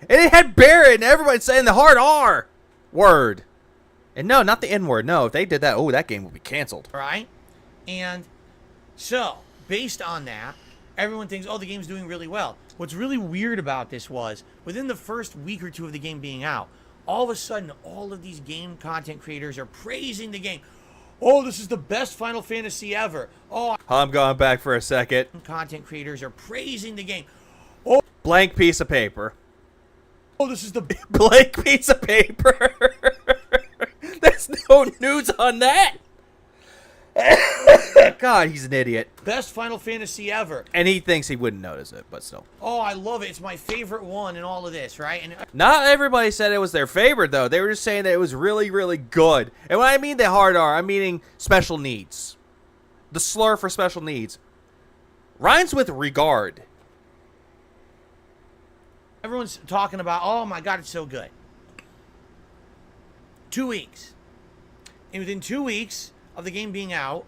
And it had Barrett and everybody saying the hard R word. And no, not the N word. No, if they did that, oh, that game would be canceled. Right? And so, based on that, everyone thinks, oh, the game's doing really well. What's really weird about this was, within the first week or two of the game being out, all of a sudden, all of these game content creators are praising the game. Oh, this is the best Final Fantasy ever. Oh, I'm going back for a second. content creators are praising the game. Blank piece of paper. Oh, this is the Blank piece of paper. There's no news on that. God, he's an idiot. best Final Fantasy ever. And he thinks he wouldn't notice it, but still. Oh, I love it. It's my favorite one in all of this, right? And Not everybody said it was their favorite, though. They were just saying that it was really, really good. And when I mean the hard R, I'm meaning special needs. The slur for special needs rhymes with regard. everyone's talking about, oh my god, it's so good. 2 weeks. And within 2 weeks of the game being out,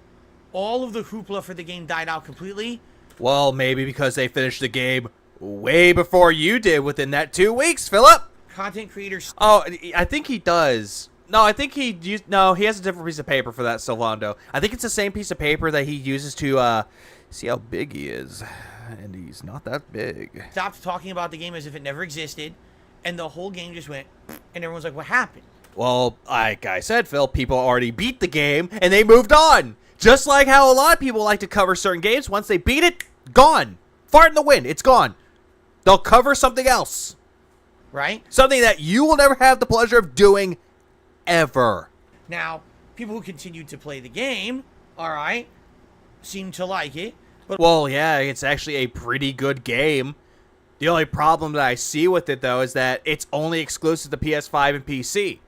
all of the hoopla for the game died out completely. Well, maybe because they finished the game way before you did within that 2 weeks, Philip. Content creators. Oh, I think he does. No, I think he used. No, he has a different piece of paper for that, Silvando. I think it's the same piece of paper that he uses to see how big he is, and he's not that big. Stopped talking about the game as if it never existed, and the whole game just went, and everyone's like, what happened? Well, like I said, Phil, people already beat the game, and they moved on. Just like how a lot of people like to cover certain games. Once they beat it, gone. Fart in the wind, it's gone. They'll cover something else. Right? Something that you will never have the pleasure of doing ever. Now, people who continued to play the game, all right, seem to like it. But Well, yeah, it's actually a pretty good game. The only problem that I see with it, though, is that it's only exclusive to PS5 and PC.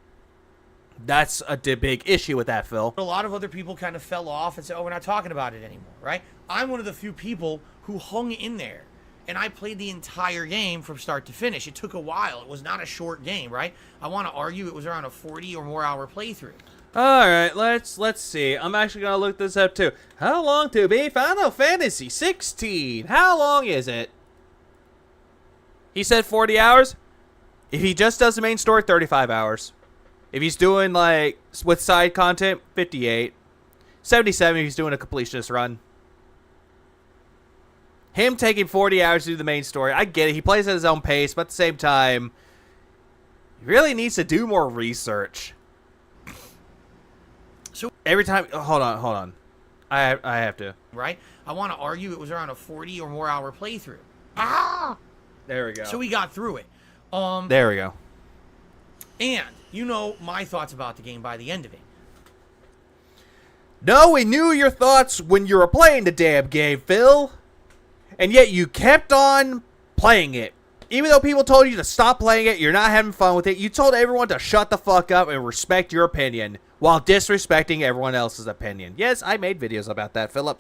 That's a big issue with that, Phil. a lot of other people kind of fell off and said, oh, we're not talking about it anymore, right? I'm one of the few people who hung in there. And I played the entire game from start to finish. It took a while. It was not a short game, right? I want to argue it was around a 40 or more hour playthrough. All right, let's see. I'm actually gonna look this up too. How long to beat Final Fantasy 16? How long is it? He said 40 hours. If he just does the main story, 35 hours. If he's doing like with side content, 58. 77 if he's doing a completionist run. Him taking 40 hours to do the main story, I get it. He plays at his own pace, but at the same time, he really needs to do more research. So Every time, hold on. I have to. right? I want to argue it was around a 40 or more hour playthrough. Ah! There we go. So we got through it. There we go. And you know my thoughts about the game by the end of it. No, we knew your thoughts when you were playing the damn game, Phil. And yet you kept on playing it. Even though people told you to stop playing it, you're not having fun with it, you told everyone to shut the fuck up and respect your opinion while disrespecting everyone else's opinion. Yes, I made videos about that, Philip.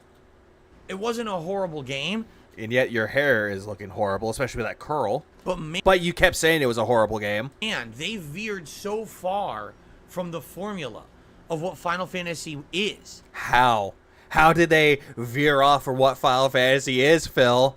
It wasn't a horrible game, And yet your hair is looking horrible, especially with that curl. but man, But you kept saying it was a horrible game. they veered so far from the formula of what Final Fantasy is. How? How did they veer off from what Final Fantasy is, Phil?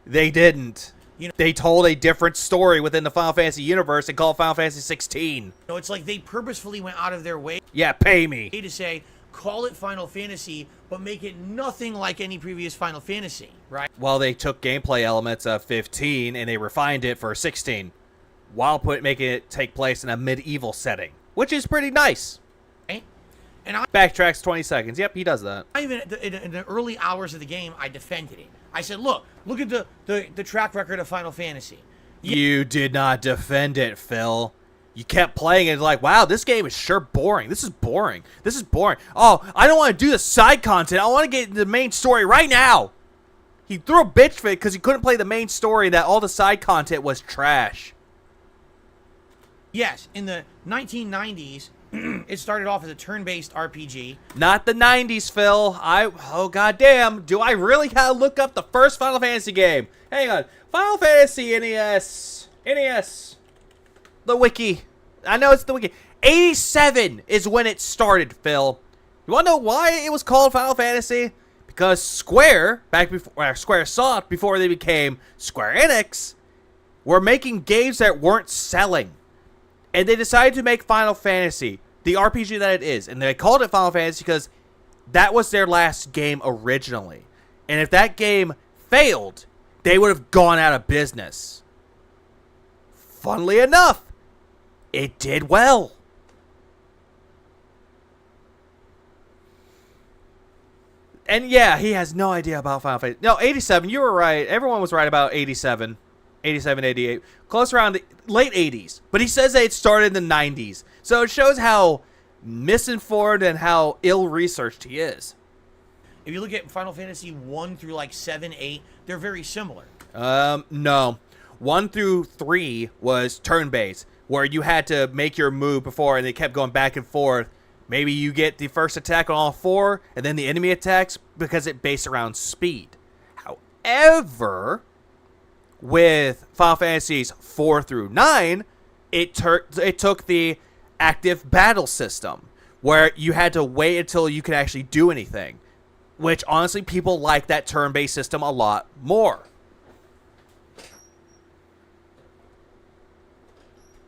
They didn't. You know- They told a different story within the Final Fantasy universe and called Final Fantasy 16. You know, it's like they purposefully went out of their way Yeah, pay me. to say, call it Final Fantasy, but make it nothing like any previous Final Fantasy, right? Well, they took gameplay elements of 15 and they refined it for 16, while making it take place in a medieval setting, which is pretty nice. Right? And I Backtracks 20 seconds. Yep, he does that. even in the early hours of the game, I defended it. I said, look at the track record of Final Fantasy. You did not defend it, Phil. You kept playing it like, wow, this game is sure boring. This is boring. This is boring. Oh, I don't want to do the side content. I want to get into the main story right now. He threw a bitch fit because he couldn't play the main story, that all the side content was trash. Yes, in the 1990s, it started off as a turn-based RPG. Not the 90s, Phil. Oh, goddamn. Do I really gotta look up the first Final Fantasy game? Hang on. Final Fantasy NES. NES. The wiki. I know it's the wiki. 87 is when it started, Phil. You wanna know why it was called Final Fantasy? Because Square, back before Squaresoft, before they became Square Enix, were making games that weren't selling. And they decided to make Final Fantasy the RPG that it is. And they called it Final Fantasy because that was their last game originally. And if that game failed, they would have gone out of business. Funnily enough, it did well. And yeah, he has no idea about Final Fantasy. No, 87, you were right. Everyone was right about 87. 87, 88. Close around the late 80s. But he says that it started in the 90s. So it shows how misinformed and how ill-researched he is. If you look at Final Fantasy 1 through like 7, 8, they're very similar. No. 1 through 3 was turn-based, where you had to make your move before, and they kept going back and forth. Maybe you get the first attack on all 4, and then the enemy attacks, because it based around speed. However, with Final Fantasies 4 through 9, it took the active battle system, where you had to wait until you could actually do anything. Which, honestly, people like that turn-based system a lot more.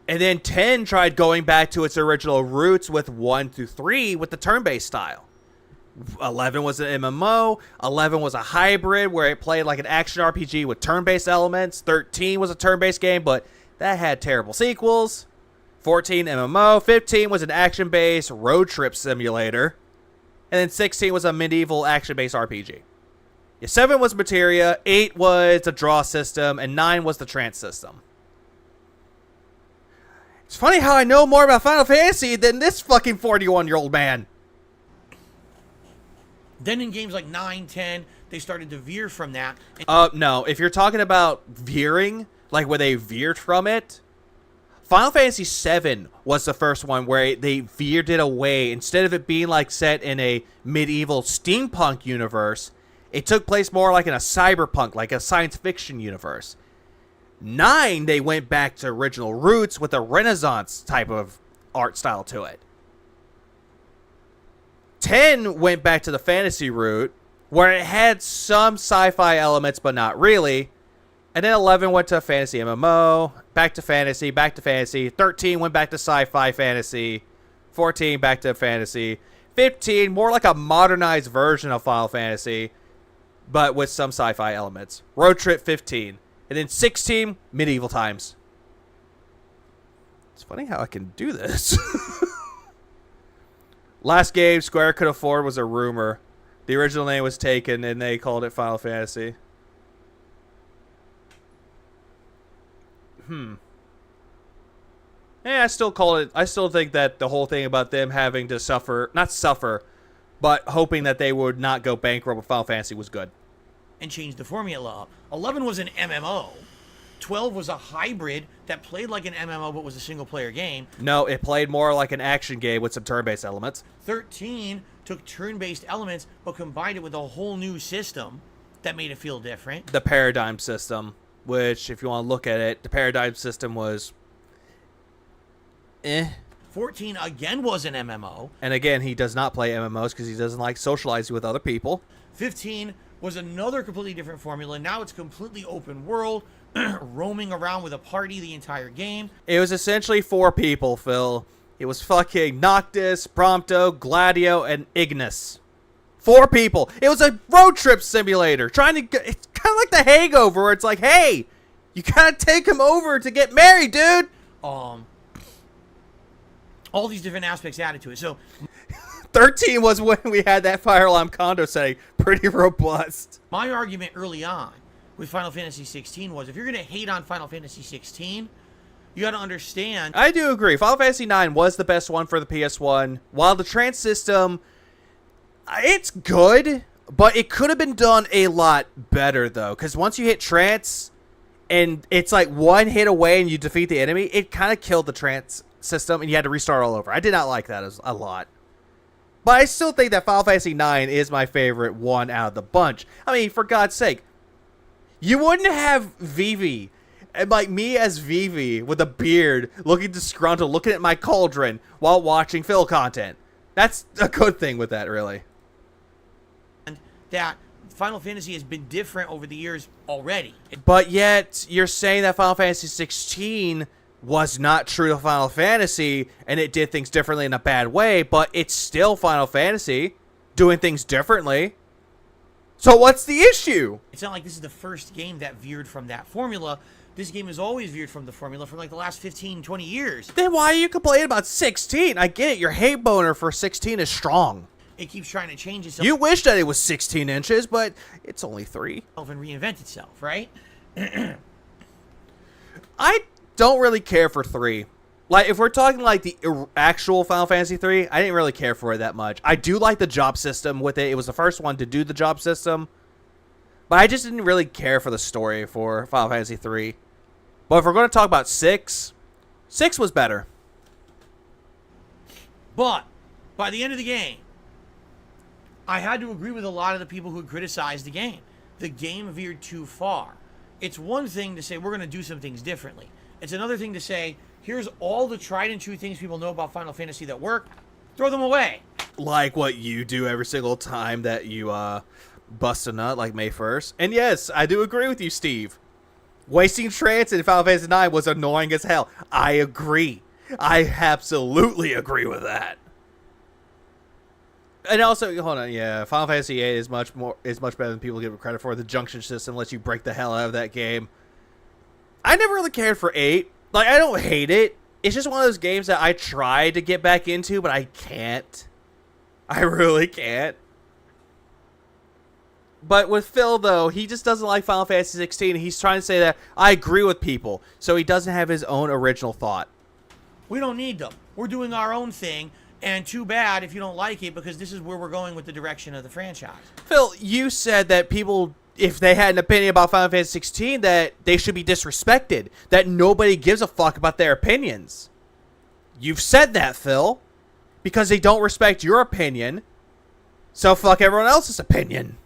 And then 10 tried going back to its original roots with 1 through 3 with the turn-based style. 11 was an MMO. 11 was a hybrid where it played like an action RPG with turn-based elements. 13 was a turn-based game, but that had terrible sequels. 14 MMO. 15 was an action-based road trip simulator. And then 16 was a medieval action-based RPG. Yeah, 7 was Materia. 8 was the draw system. And 9 was the trance system. It's funny how I know more about Final Fantasy than this fucking 41-year-old man. Then in games like 9, 10, they started to veer from that. And No, if you're talking about veering, like where they veered from it, Final Fantasy VII was the first one where they veered it away. Instead of it being like set in a medieval steampunk universe, it took place more like in a cyberpunk, like a science fiction universe. 9, they went back to original roots with a Renaissance type of art style to it. 10 went back to the fantasy route, where it had some sci-fi elements, but not really. And then 11 went to fantasy MMO, back to fantasy, back to fantasy. 13 went back to sci-fi fantasy. 14 back to fantasy. 15, more like a modernized version of Final Fantasy, but with some sci-fi elements. Road Trip 15. And then 16, medieval times. It's funny how I can do this. Last game Square could afford was a rumor. The original name was taken and they called it Final Fantasy. Yeah, I still think that the whole thing about them having to not suffer, but hoping that they would not go bankrupt with Final Fantasy was good. and changed the formula up. 11 was an MMO. 12 was a hybrid that played like an MMO but was a single-player game. No, it played more like an action game with some turn-based elements. 13 took turn-based elements but combined it with a whole new system that made it feel different. The paradigm system, which, if you want to look at it, the paradigm system was... 14 again was an MMO. And again, he does not play MMOs because he doesn't like socializing with other people. 15 was another completely different formula. Now it's completely open world, roaming around with a party the entire game. It was essentially 4 people, Phil. It was fucking Noctis, Prompto, Gladio, and Ignis. 4 people. It was a road trip simulator. It's kind of like The Hangover, where it's like, hey, you gotta take him over to get married, dude. All these different aspects added to it. So 13 was when we had that fire alarm condo setting. Pretty robust. my argument early on with Final Fantasy 16 was, if you're going to hate on Final Fantasy 16, you got to understand. I do agree. Final Fantasy 9 was the best one for the PS1. While the trance system, it's good, but it could have been done a lot better, though. Because once you hit trance, and it's like one hit away and you defeat the enemy, it kind of killed the trance system, and you had to restart all over. I did not like that a lot. But I still think that Final Fantasy 9 is my favorite one out of the bunch. I mean, for God's sake, you wouldn't have Vivi, and like me as Vivi with a beard, looking disgruntled, looking at my cauldron while watching Phil content. That's a good thing with that, really. And that Final Fantasy has been different over the years already. But yet, you're saying that Final Fantasy 16 was not true to Final Fantasy, and it did things differently in a bad way, but it's still Final Fantasy, doing things differently. So what's the issue? It's not like this is the first game that veered from that formula. This game has always veered from the formula for like the last 15, 20 years. Then why are you complaining about 16? I get it, your hate boner for 16 is strong. It keeps trying to change itself. You wish that it was 16 inches, but it's only 3. And reinvent itself, right? I don't really care for 3. Like, if we're talking like the actual Final Fantasy 3, I didn't really care for it that much. I do like the job system with it. It was the first one to do the job system. But I just didn't really care for the story for Final Fantasy 3. But if we're going to talk about 6, 6 was better. But by the end of the game, I had to agree with a lot of the people who criticized the game. The game veered too far. It's one thing to say we're going to do some things differently. It's another thing to say, here's all the tried and true things people know about Final Fantasy that work. Throw them away. Like what you do every single time that you bust a nut, like May 1st. And yes, I do agree with you, Steve. Wasting trance in Final Fantasy 9 was annoying as hell. I agree. I absolutely agree with that. And also, hold on, yeah, Final Fantasy VIII is much better than people give it credit for. The junction system lets you break the hell out of that game. I never really cared for 8. Like, I don't hate it. It's just one of those games that I try to get back into, but I can't. I really can't. But with Phil, though, he just doesn't like Final Fantasy 16. He's trying to say that I agree with people, so he doesn't have his own original thought. We don't need them. We're doing our own thing. And too bad if you don't like it, because this is where we're going with the direction of the franchise. Phil, you said that people, if they had an opinion about Final Fantasy 16, that they should be disrespected, that nobody gives a fuck about their opinions. You've said that, Phil, because they don't respect your opinion, so fuck everyone else's opinion.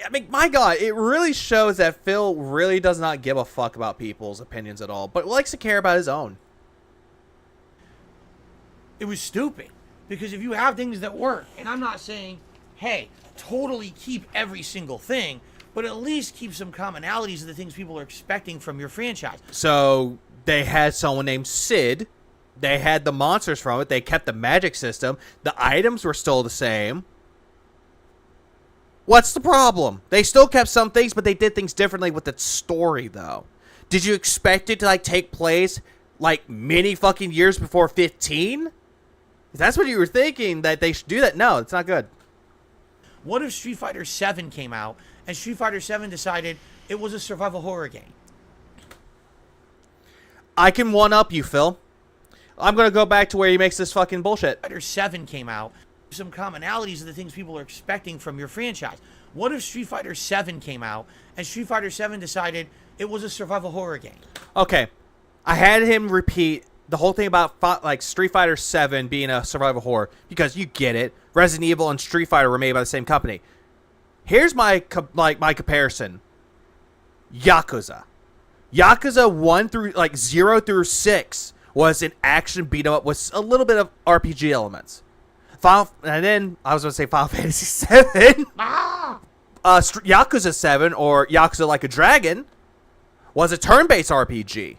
I mean, my God, it really shows that Phil really does not give a fuck about people's opinions at all, but likes to care about his own. It was stupid, because if you have things that work, and I'm not saying, hey, totally keep every single thing, but at least keep some commonalities of the things people are expecting from your franchise. So they had someone named Sid. They had the monsters from it. They kept the magic system. The items were still the same. What's the problem? They still kept some things, but they did things differently with the story, though. Did you expect it to, like, take place, like, many fucking years before 15? If that's what you were thinking, that they should do that, no, it's not good. What if Street Fighter 7 came out, and Street Fighter 7 decided it was a survival horror game? I can one-up you, Phil. I'm going to go back to where he makes this fucking bullshit. Fighter 7 came out, some commonalities of the things people are expecting from your franchise. What if Street Fighter 7 came out, and Street Fighter 7 decided it was a survival horror game? Okay, I had him repeat the whole thing about like Street Fighter 7 being a survival horror because you get it. Resident Evil and Street Fighter were made by the same company. Here's my comparison. Yakuza. Yakuza 1 through 0 through 6 was an action beat 'em up with a little bit of RPG elements. And then I was going to say Final Fantasy 7. Yakuza 7 or Yakuza Like a Dragon was a turn-based RPG.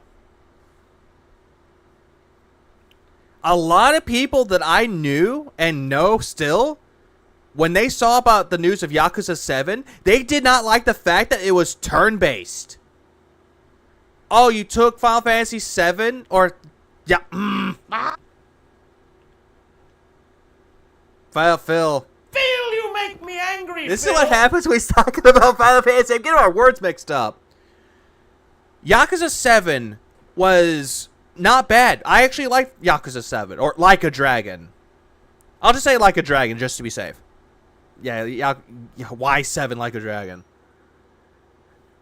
A lot of people that I knew and know still, when they saw about the news of Yakuza 7, they did not like the fact that it was turn-based. Oh, you took Final Fantasy 7 or Phil. Phil, you make me angry. This Phil. is what happens when he's talking about Final Fantasy. I'm getting our words mixed up. Yakuza 7 was not bad. I actually liked Yakuza 7, or Like a Dragon. I'll just say Like a Dragon, just to be safe. Yeah, why 7 Like a Dragon?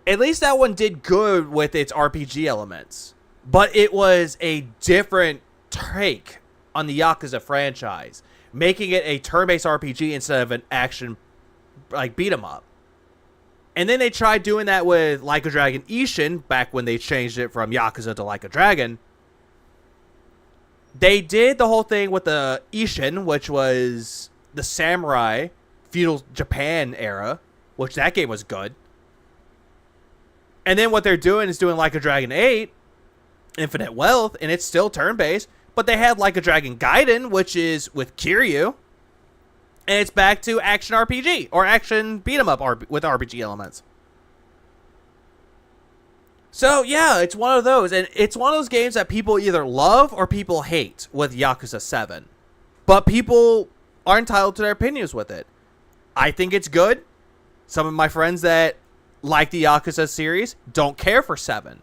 At least that one did good with its RPG elements. But it was a different take on the Yakuza franchise, making it a turn-based RPG instead of an action, beat 'em up. And then they tried doing that with Like a Dragon Ishin, back when they changed it from Yakuza to Like a Dragon. They did the whole thing with the Ishin, which was the samurai, feudal Japan era, which that game was good. And then what they're doing is doing Like a Dragon 8, Infinite Wealth, and it's still turn-based, but they had Like a Dragon Gaiden, which is with Kiryu, and it's back to action RPG, or action beat-em-up with RPG elements. So, yeah, it's one of those, and it's one of those games that people either love or people hate with Yakuza 7. But people are entitled to their opinions with it. I think it's good. Some of my friends that like the Yakuza series don't care for 7.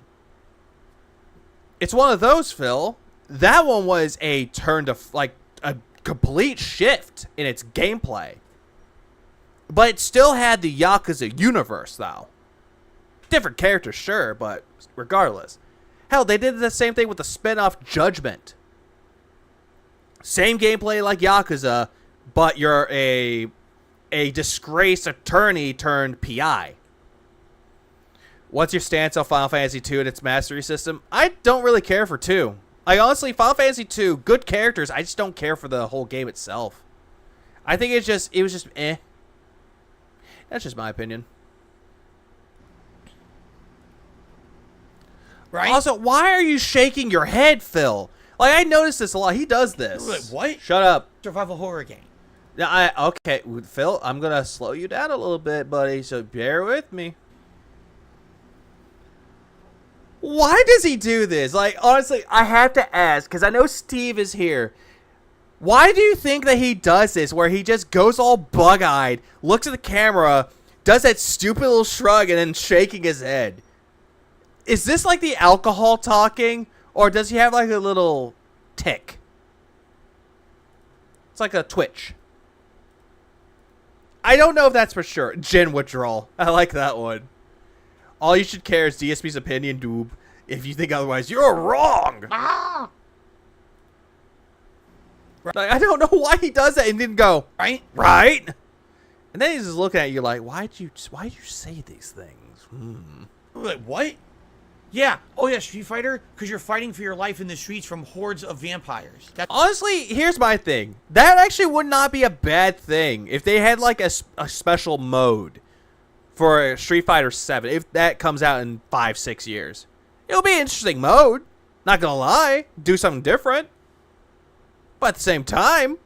It's one of those, Phil. That one was a turn to, a complete shift in its gameplay. But it still had the Yakuza universe, though. Different characters, sure, but regardless. Hell, they did the same thing with the spin-off Judgment. Same gameplay like Yakuza, but you're a disgraced attorney turned PI. What's your stance on Final Fantasy 2 and its mastery system? I don't really care for 2. Honestly, Final Fantasy 2, good characters, I just don't care for the whole game itself. I think it was just eh. That's just my opinion. Right? Also, why are you shaking your head, Phil? I noticed this a lot. He does this. Wait, what? Shut up. Survival horror game. Okay, Phil, I'm going to slow you down a little bit, buddy, so bear with me. Why does he do this? Honestly, I have to ask, because I know Steve is here. Why do you think that he does this, where he just goes all bug-eyed, looks at the camera, does that stupid little shrug, and then shaking his head? Is this like the alcohol talking, or does he have a little tick? It's like a twitch. I don't know if that's for sure. Gin withdrawal. I like that one. All you should care is DSP's opinion, doob. If you think otherwise, you're wrong. Ah! Like, I don't know why he does that and didn't go Right? right. And then he's just looking at you like, why'd you say these things? We're like, what? Yeah. Oh, yeah, Street Fighter? Because you're fighting for your life in the streets from hordes of vampires. That's Honestly, here's my thing. That actually would not be a bad thing if they had like a special mode for Street Fighter 7. If that comes out in 5-6 years, it'll be an interesting mode. Not gonna lie, do something different. But at the same time,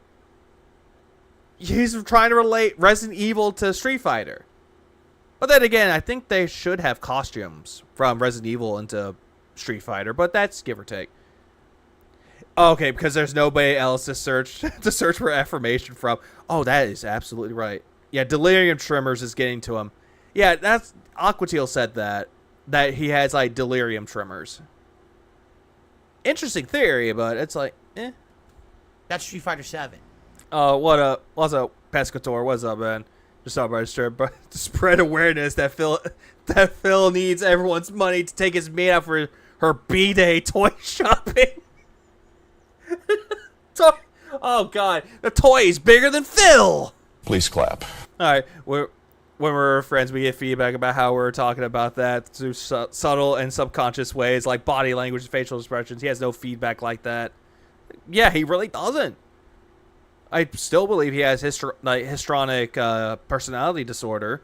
he's trying to relate Resident Evil to Street Fighter. But then again, I think they should have costumes from Resident Evil into Street Fighter, but that's give or take. Okay, because there's nobody else to search for affirmation from. Oh, that is absolutely right. Yeah, delirium tremors is getting to him. Yeah, that's Aquatil said that he has like delirium tremors. Interesting theory, but it's like, eh. That's Street Fighter 7. Oh, what up? What's up, Pescator? What's up, man? Just thought about to spread awareness that Phil needs everyone's money to take his maid out for her B-Day toy shopping. Oh God, the toy is bigger than Phil. Please clap. All right, when we're friends, we get feedback about how we're talking about that through subtle and subconscious ways, like body language and facial expressions. He has no feedback like that. Yeah, he really doesn't. I still believe he has histrionic personality disorder,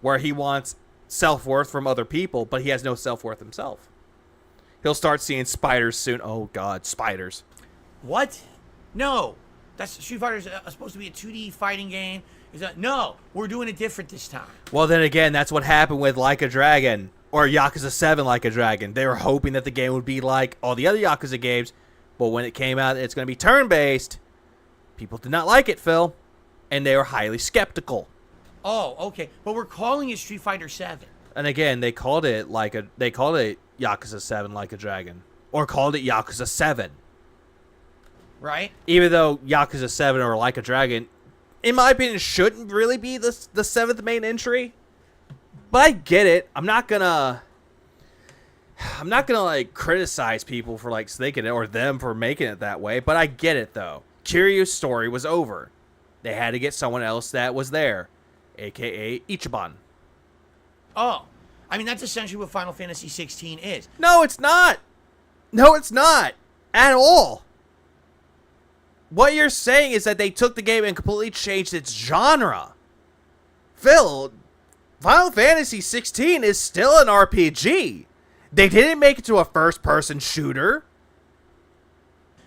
where he wants self-worth from other people, but he has no self-worth himself. He'll start seeing spiders soon. Oh God, spiders. What? No. That's Street Fighter's supposed to be a 2D fighting game. No, we're doing it different this time. Well, then again, that's what happened with Like a Dragon or Yakuza 7 Like a Dragon. They were hoping that the game would be like all the other Yakuza games, but when it came out, it's going to be turn-based. People did not like it, Phil, and they were highly skeptical. Oh, okay. But we're calling it Street Fighter 7. And again, they called it Yakuza 7 Like a Dragon, or called it Yakuza 7. Right? Even though Yakuza 7 or Like a Dragon, in my opinion, shouldn't really be the seventh main entry. But I get it. I'm not gonna like criticize people for like snaking it or them for making it that way. But I get it though. Kiryu's story was over. They had to get someone else that was there, aka Ichiban. Oh. I mean, that's essentially what Final Fantasy 16 is. No, it's not. No, it's not. At all. What you're saying is that they took the game and completely changed its genre. Phil, Final Fantasy 16 is still an RPG. They didn't make it to a first-person shooter.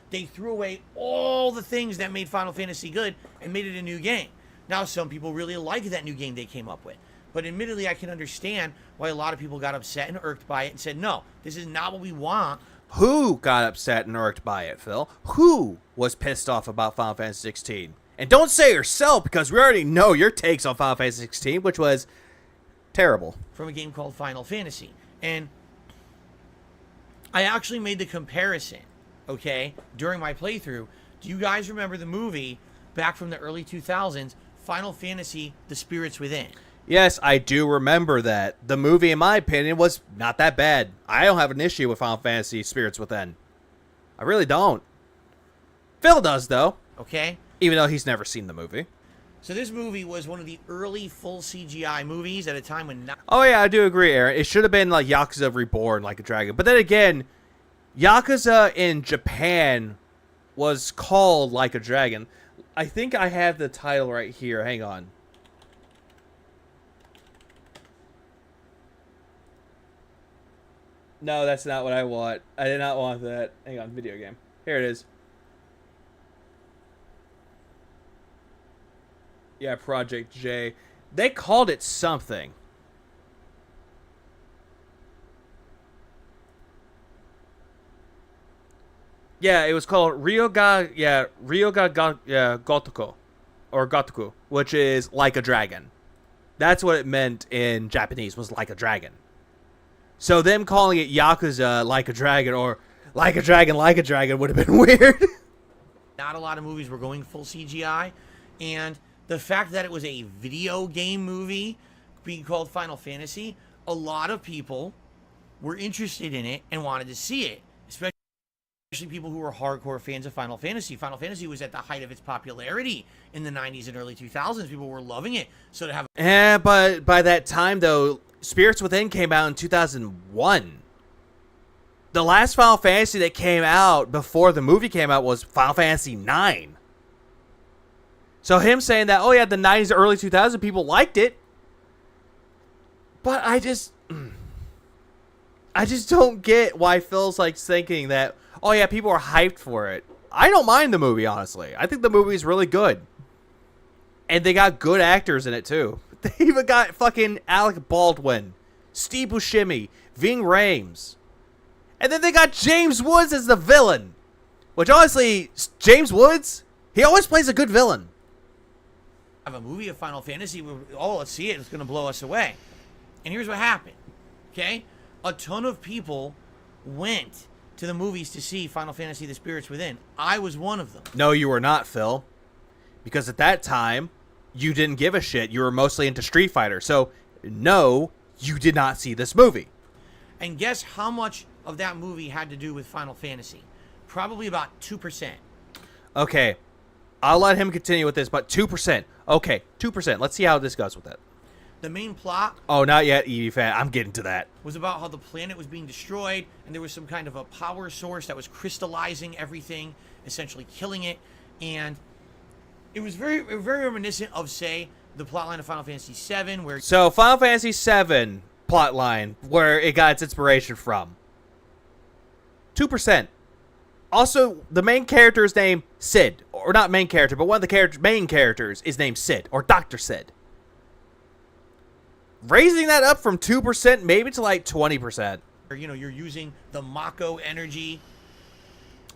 They threw away all the things that made Final Fantasy good and made it a new game. Now, some people really like that new game they came up with. But admittedly, I can understand why a lot of people got upset and irked by it and said, no, this is not what we want. Who got upset and irked by it, Phil? Who was pissed off about Final Fantasy 16? And don't say yourself, because we already know your takes on Final Fantasy 16, which was terrible. From a game called Final Fantasy. And I actually made the comparison, okay, during my playthrough. Do you guys remember the movie back from the early 2000s, Final Fantasy: The Spirits Within? Yes, I do remember that. The movie, in my opinion, was not that bad. I don't have an issue with Final Fantasy Spirits Within. I really don't. Phil does, though. Okay? Even though he's never seen the movie. So this movie was one of the early full CGI movies at a time when... Oh, yeah, I do agree, Aaron. It should have been like Yakuza Reborn, Like a Dragon. But then again, Yakuza in Japan was called Like a Dragon. I think I have the title right here. Hang on. No, that's not what I want. I did not want that. Hang on, video game. Here it is. Yeah, Project J. They called it something. Yeah, it was called Ryoga Gotoku. Or Gotoku, which is like a dragon. That's what it meant in Japanese, was like a dragon. So them calling it Yakuza Like a Dragon or Like a Dragon would have been weird. not a lot of movies were going full CGI, and the fact that it was a video game movie being called Final Fantasy, a lot of people were interested in it and wanted to see it, especially people who were hardcore fans of Final Fantasy. Final Fantasy was at the height of its popularity in the 90s and early 2000s. People were loving it. So to have... But by that time, though, Spirits Within came out in 2001. The last Final Fantasy that came out before the movie came out was Final Fantasy IX. So him saying that, oh yeah, the 90s, early 2000s, people liked it. But I just don't get why Phil's like thinking that, oh yeah, people are hyped for it. I don't mind the movie, honestly. I think the movie is really good. And they got good actors in it, too. They even got fucking Alec Baldwin, Steve Buscemi, Ving Rhames. And then they got James Woods as the villain. Which, honestly, James Woods, he always plays a good villain. Have a movie of Final Fantasy, oh, let's see it, it's going to blow us away. And here's what happened, okay? A ton of people went to the movies to see Final Fantasy The Spirits Within. I was one of them. No, you were not, Phil. Because at that time, you didn't give a shit. You were mostly into Street Fighter. So, no, you did not see this movie. And guess how much of that movie had to do with Final Fantasy? Probably about 2%. Okay, I'll let him continue with this, but 2%. Okay, 2%. Let's see how this goes with it. The main plot... Oh, not yet, Eevee fan. I'm getting to that. ...was about how the planet was being destroyed, and there was some kind of a power source that was crystallizing everything, essentially killing it, and it was very reminiscent of, say, the plotline of Final Fantasy VII, where... So, Final Fantasy VII plotline, where it got its inspiration from. 2%. Also, the main character is named Sid. Or not main character, but one of the main characters is named Sid, or Dr. Sid. Raising that up from 2% maybe to like 20%. You know, you're using the Mako energy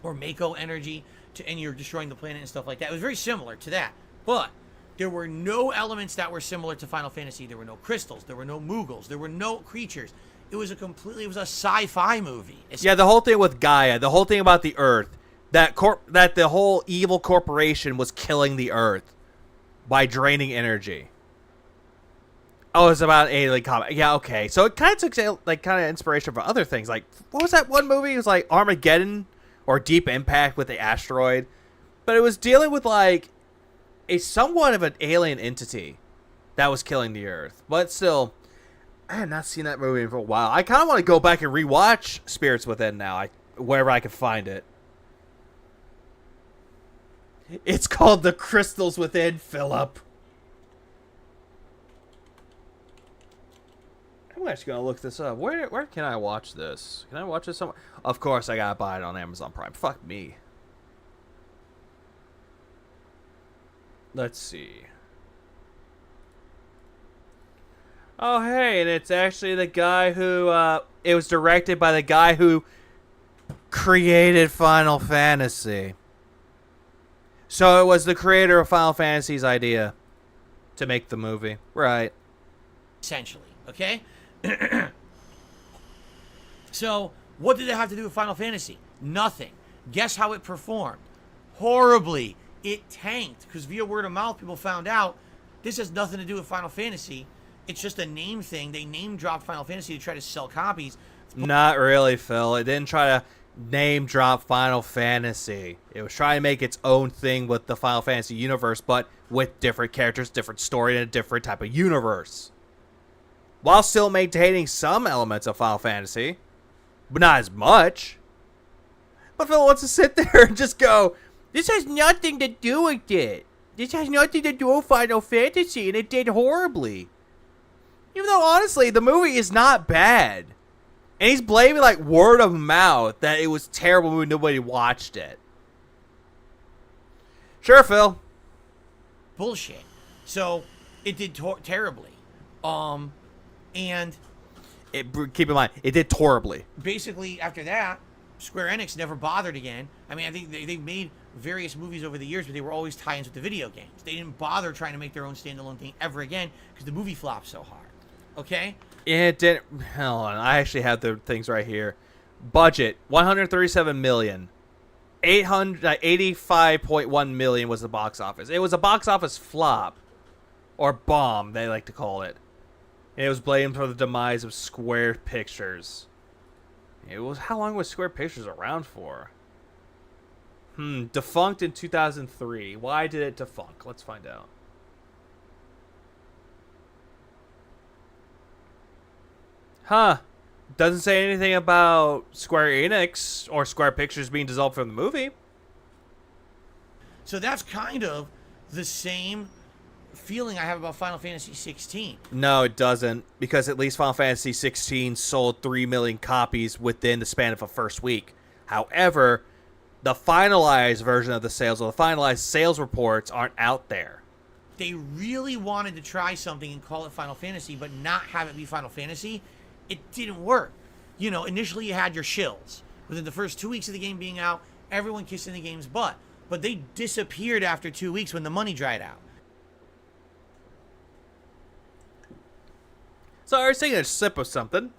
or Mako energy and you're destroying the planet and stuff like that. It was very similar to that. But there were no elements that were similar to Final Fantasy. There were no crystals. There were no Moogles. There were no creatures. It was a sci-fi movie. Yeah, the whole thing with Gaia, the whole thing about the Earth, that the whole evil corporation was killing the Earth by draining energy. Oh, it's about alien combat. Yeah, okay. So it kind of took like kind of inspiration from other things. Like, what was that one movie? It was like Armageddon or Deep Impact with the asteroid. But it was dealing with like a somewhat of an alien entity that was killing the Earth. But still, I have not seen that movie for a while. I kind of want to go back and rewatch Spirits Within now, wherever I can find it. It's called The Crystals Within, Philip. I'm actually gonna look this up. Where can I watch this? Can I watch this somewhere? Of course, I gotta buy it on Amazon Prime. Fuck me. Let's see. Oh, hey, and it's actually the guy who, it was directed by the guy who created Final Fantasy. So it was the creator of Final Fantasy's idea to make the movie. Right. Essentially, okay? So, what did it have to do with Final Fantasy? Nothing. Guess how it performed? Horribly. It tanked, because via word of mouth, people found out this has nothing to do with Final Fantasy. It's just a name thing. They name dropped Final Fantasy to try to sell copies. Not really, Phil. It didn't try to name drop Final Fantasy. It was trying to make its own thing with the Final Fantasy universe, but with different characters, different story, and a different type of universe. While still maintaining some elements of Final Fantasy, but not as much. But Phil wants to sit there and just go, this has nothing to do with it. This has nothing to do with Final Fantasy, and it did horribly. Even though, honestly, the movie is not bad. And he's blaming, like, word of mouth that it was terrible when nobody watched it. Sure, Phil. Bullshit. So, it did terribly. And keep in mind, it did horribly. Basically, after that, Square Enix never bothered again. I mean, I think they've made various movies over the years, but they were always tie-ins with the video games. They didn't bother trying to make their own standalone thing ever again because the movie flopped so hard. Okay? It didn't. Hold on, I actually have the things right here. Budget $137 million. 85.1 million was the box office. It was a box office flop, or bomb, they like to call it. And it was blamed for the demise of Square Pictures. How long was Square Pictures around for? Defunct in 2003. Why did it defunct? Let's find out. Doesn't say anything about Square Enix or Square Pictures being dissolved from the movie. So that's kind of the same feeling I have about Final Fantasy 16. No, it doesn't, because at least Final Fantasy 16 sold 3 million copies within the span of a first week. However, the finalized version of the sales, or the finalized sales reports, aren't out there. They really wanted to try something and call it Final Fantasy, but not have it be Final Fantasy. It didn't work. You know, initially you had your shills. Within the first 2 weeks of the game being out, everyone kissing the game's butt. But they disappeared after 2 weeks when the money dried out. So I was taking a sip of something.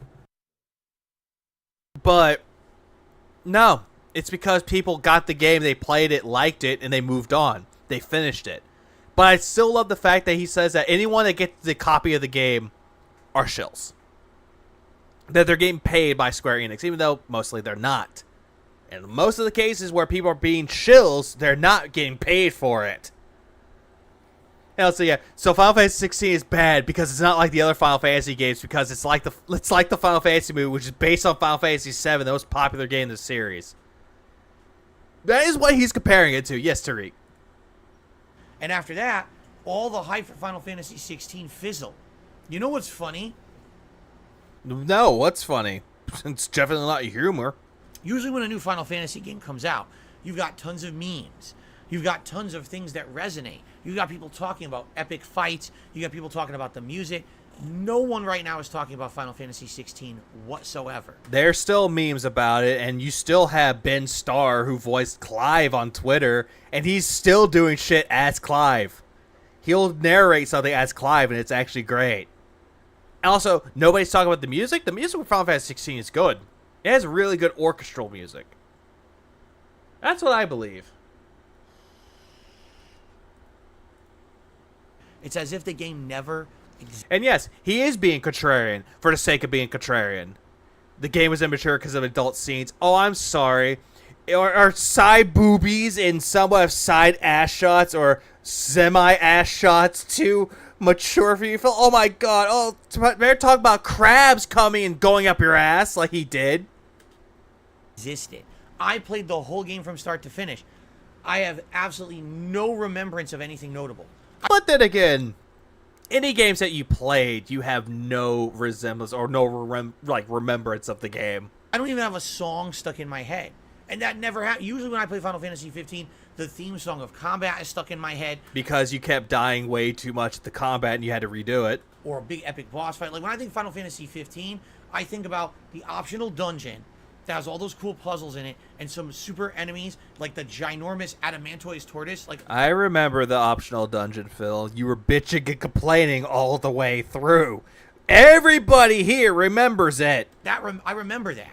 But, no. It's because people got the game, they played it, liked it, and they moved on. They finished it. But I still love the fact that he says that anyone that gets the copy of the game are shills. That they're getting paid by Square Enix, even though mostly they're not. And most of the cases where people are being shills, they're not getting paid for it. And so yeah, so Final Fantasy 16 is bad because it's not like the other Final Fantasy games, because it's like the Final Fantasy movie, which is based on Final Fantasy 7, the most popular game in the series. That is what he's comparing it to. Yes, Tariq. And after that, all the hype for Final Fantasy 16 fizzled. You know what's funny? No, what's funny? It's definitely not humor. Usually when a new Final Fantasy game comes out, you've got tons of memes. You've got tons of things that resonate. You've got people talking about epic fights. You got people talking about the music. No one right now is talking about Final Fantasy 16 whatsoever. There's still memes about it, and you still have Ben Starr, who voiced Clive on Twitter, and he's still doing shit as Clive. He'll narrate something as Clive, and it's actually great. And also, nobody's talking about the music. The music for Final Fantasy 16 is good. It has really good orchestral music. That's what I believe. It's as if the game never And yes, he is being contrarian for the sake of being contrarian. The game is immature because of adult scenes. Oh, I'm sorry. Are side boobies and somewhat of side ass shots or semi-ass shots too mature for you, Phil? Oh my god. Oh, they're talking about crabs coming and going up your ass like he did. existed. I played the whole game from start to finish. I have absolutely no remembrance of anything notable. But then again, any games that you played, you have no resemblance or no remembrance of the game. I don't even have a song stuck in my head. And that never happened. Usually when I play Final Fantasy 15, the theme song of combat is stuck in my head. Because you kept dying way too much at the combat and you had to redo it. Or a big epic boss fight. Like when I think Final Fantasy 15, I think about the optional dungeon that has all those cool puzzles in it and some super enemies like the ginormous Adamantoise tortoise. Like I remember the optional dungeon, Phil. You were bitching and complaining all the way through. Everybody here remembers it. I remember that.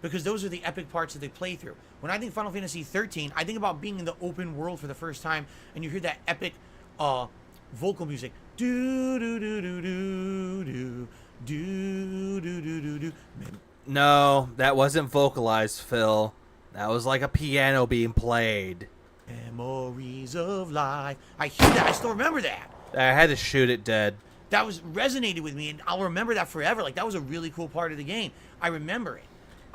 Because those are the epic parts of the playthrough. When I think Final Fantasy 13, I think about being in the open world for the first time, and you hear that epic vocal music. Do do do do do do do do do do do. No, that wasn't vocalized, Phil. That was like a piano being played. Memories of life. I hear that. I still remember that. I had to shoot it dead. That was resonated with me, and I'll remember that forever. Like that was a really cool part of the game. I remember it.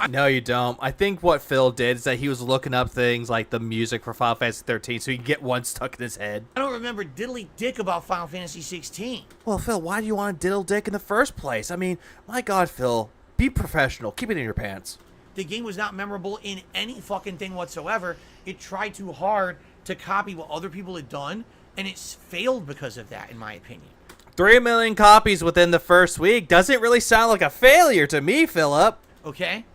No, you don't. I think what Phil did is that he was looking up things like the music for Final Fantasy 13 so he could get one stuck in his head. I don't remember diddly dick about Final Fantasy 16. Well, Phil, why do you want to diddle dick in the first place? I mean, my God, Phil, be professional. Keep it in your pants. The game was not memorable in any fucking thing whatsoever. It tried too hard to copy what other people had done, and it's failed because of that, in my opinion. 3 million copies within the first week doesn't really sound like a failure to me, Philip. Okay?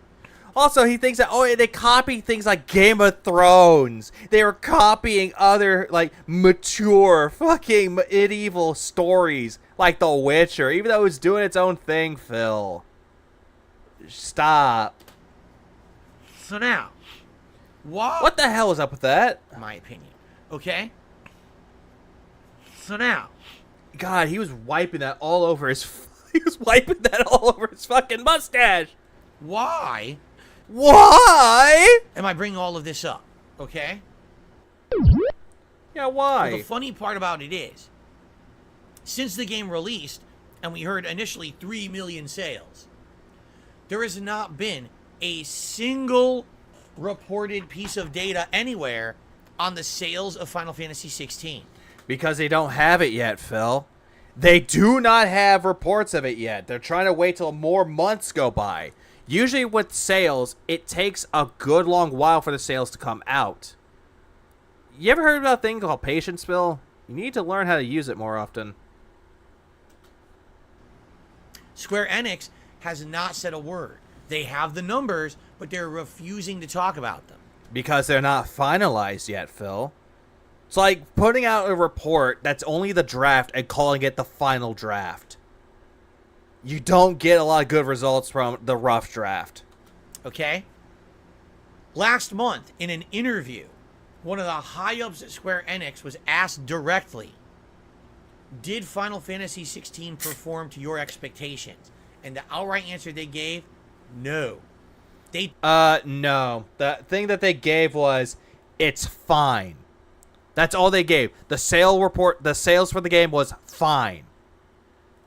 Also, he thinks that, they copied things like Game of Thrones. They were copying other, mature fucking medieval stories, like The Witcher, even though it was doing its own thing, Phil. Stop. So now, Why? What the hell is up with that? My opinion. Okay? So now, God, he was wiping that all over his... He was wiping that all over his fucking mustache. why Why? am I bringing all of this up? Okay? Yeah, why? Well, the funny part about it is, since the game released, and we heard initially 3 million sales, there has not been a single reported piece of data anywhere on the sales of Final Fantasy 16. Because they don't have it yet, Phil. They do not have reports of it yet. They're trying to wait till more months go by. Usually with sales, it takes a good long while for the sales to come out. You ever heard about a thing called patience, Phil? You need to learn how to use it more often. Square Enix has not said a word. They have the numbers, but they're refusing to talk about them. Because they're not finalized yet, Phil. It's like putting out a report that's only the draft and calling it the final draft. You don't get a lot of good results from the rough draft. Okay? Last month, in an interview, one of the high-ups at Square Enix was asked directly, did Final Fantasy 16 perform to your expectations? And the outright answer they gave, no. No. The thing that they gave was, it's fine. That's all they gave. The sales for the game was fine.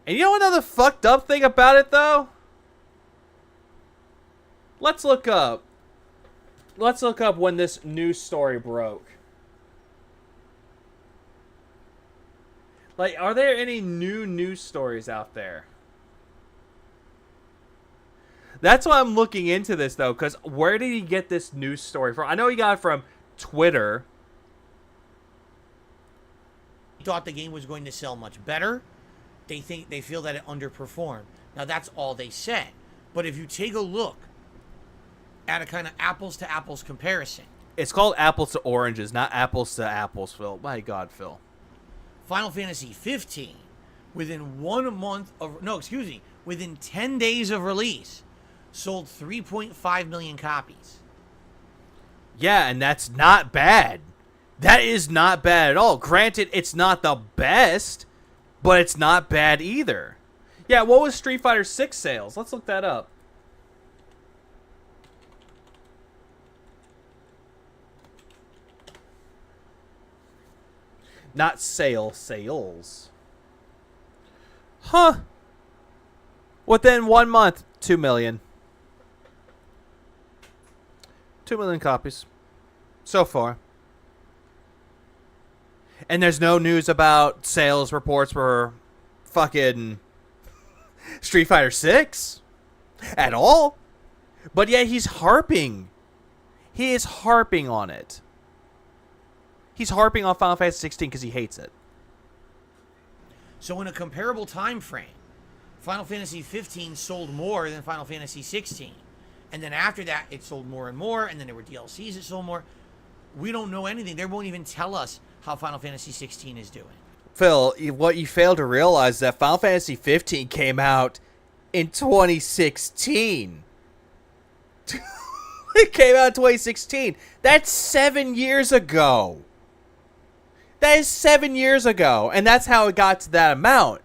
And you know another fucked up thing about it, though? Let's look up when this news story broke. Like, are there any new news stories out there? That's why I'm looking into this, though, because where did he get this news story from? I know he got it from Twitter. Thought the game was going to sell much better. They feel that it underperformed. Now that's all they said. But if you take a look at a kind of apples to apples comparison, It's called apples to oranges, not apples to apples, Phil. My God, Phil. Final Fantasy 15, within within 10 days of release, sold 3.5 million copies. Yeah, and that's not bad. That is not bad at all. Granted, it's not the best, but it's not bad either. Yeah, what was Street Fighter 6 sales? Let's look that up. Not sales. Huh. Within 1 month, 2 million. 2 million copies. So far. And there's no news about sales reports for fucking Street Fighter 6 at all. But yet he's harping. He is harping on it. He's harping on Final Fantasy 16 because he hates it. So in a comparable time frame, Final Fantasy 15 sold more than Final Fantasy 16. And then after that, it sold more and more, and then there were DLCs that sold more. We don't know anything. They won't even tell us how Final Fantasy 16 is doing. Phil, what you fail to realize is that Final Fantasy 15 came out in 2016. It came out in 2016. That's 7 years ago. That is 7 years ago, and that's how it got to that amount.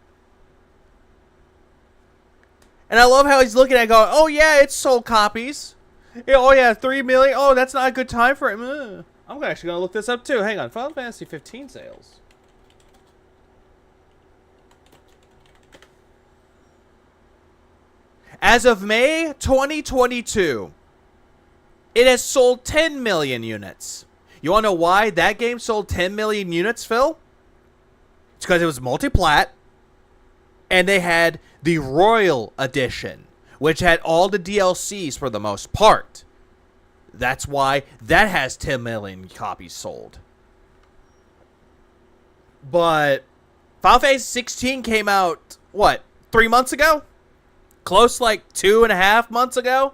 And I love how he's looking at it going, oh yeah, it's sold copies. Yeah, oh yeah, 3 million. Oh, that's not a good time for him. I'm actually going to look this up too. Hang on. Final Fantasy 15 sales. As of May 2022, it has sold 10 million units. You want to know why that game sold 10 million units, Phil? It's because it was multi-plat, and they had the Royal Edition, which had all the DLCs for the most part. That's why that has 10 million copies sold. But Final Fantasy 16 came out, what, 3 months ago? Close, like 2.5 months ago?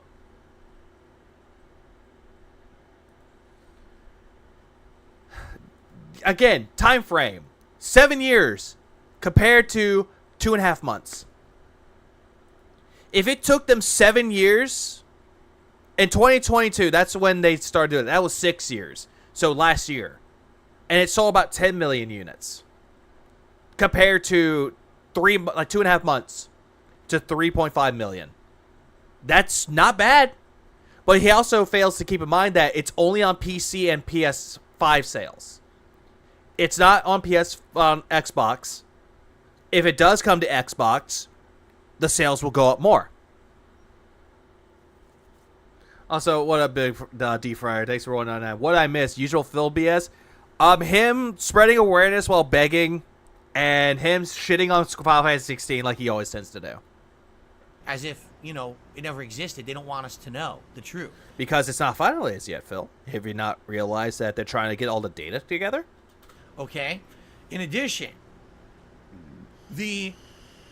Again, time frame. 7 years compared to 2.5 months. If it took them 7 years In 2022, that's when they started doing it. That was 6 years. So last year. And it sold about 10 million units. Compared to 2.5 months to 3.5 million. That's not bad. But he also fails to keep in mind that it's only on PC and PS5 sales. It's not on Xbox. If it does come to Xbox, the sales will go up more. Also, what up, Big D Fryer? Thanks for 199. What I missed? Usual Phil BS. Him spreading awareness while begging, and him shitting on Final Fantasy 16 like he always tends to do. As if, it never existed. They don't want us to know the truth. Because it's not finalized yet, Phil. Have you not realized that they're trying to get all the data together? Okay. In addition, the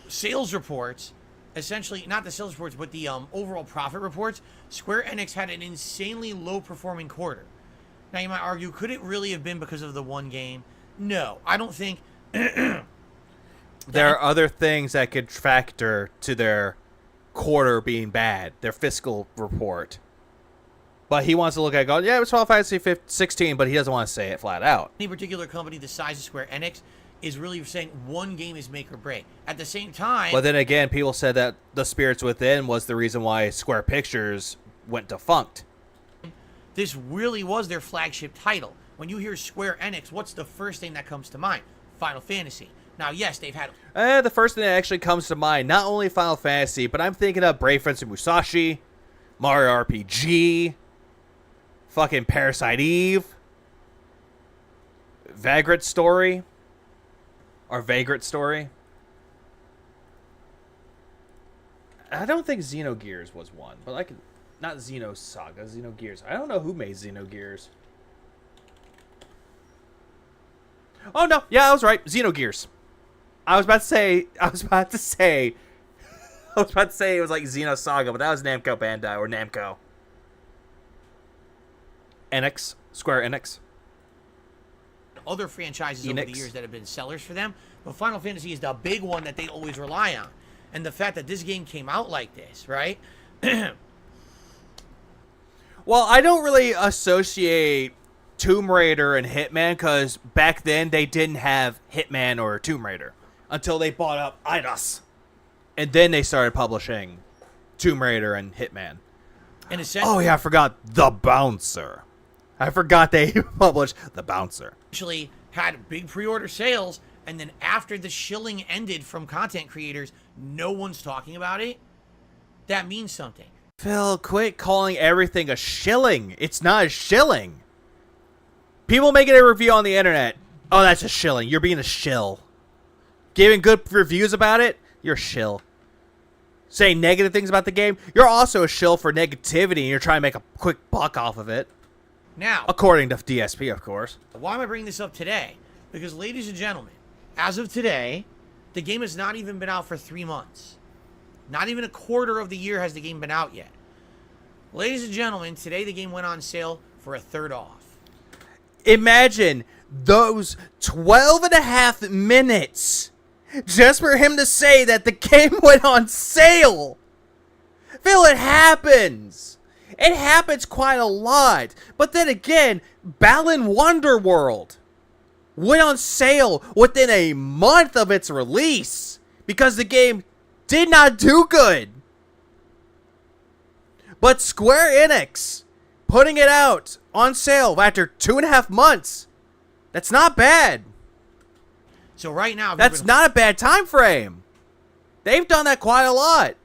sales reports, essentially, not the sales reports, but the overall profit reports, Square Enix had an insanely low-performing quarter. Now, you might argue, could it really have been because of the one game? No, I don't think... There are other things that could factor to their quarter being bad, their fiscal report. But he wants to look at it and go, yeah, it was Final Fantasy 16, but he doesn't want to say it flat out. Any particular company the size of Square Enix is really saying one game is make or break. At the same time... But then again, people said that The Spirits Within was the reason why Square Pictures went defunct. This really was their flagship title. When you hear Square Enix, what's the first thing that comes to mind? Final Fantasy. Now, yes, they've had... The first thing that actually comes to mind, not only Final Fantasy, but I'm thinking of Brave Fencer Musashi, Mario RPG, fucking Parasite Eve, Vagrant Story, or Vagrant Story. I don't think Xenogears was one, but like, not Xeno Saga, Xenogears. I don't know who made Xenogears. Oh no, yeah, I was right. Xenogears. I was about to say it was like Xeno Saga, but that was Namco Bandai or Namco. Enix, Square Enix. Other franchises Enix. over the years that have been sellers for them, but Final Fantasy is the big one that they always rely on. And the fact that this game came out like this, right? Well, I don't really associate Tomb Raider and Hitman because back then they didn't have Hitman or Tomb Raider until they bought up Eidos. And then they started publishing Tomb Raider and Hitman. And essentially, Oh yeah, I forgot The Bouncer. I forgot they published The Bouncer. actually had big pre-order sales, and then after the shilling ended from content creators, no one's talking about it. That means something. Phil, quit calling everything a shilling. It's not a shilling. People making a review on the internet. Oh, that's a shilling. You're being a shill. Giving good reviews about it. You're a shill. Saying negative things about the game. You're also a shill for negativity and you're trying to make a quick buck off of it. Now, According to DSP, of course. why am I bringing this up today? Because, ladies and gentlemen, as of today, the game has not even been out for 3 months. Not even a quarter of the year has the game been out yet. Ladies and gentlemen, today the game went on sale for a third off. Imagine those 12.5 minutes just for him to say that the game went on sale. Phil, it happens. It happens quite a lot. But then again, Balan Wonderworld went on sale within a month of its release because the game did not do good. But Square Enix putting it out on sale after 2.5 months, that's not bad. So right now, if That's you've been not a bad time frame. They've done that quite a lot.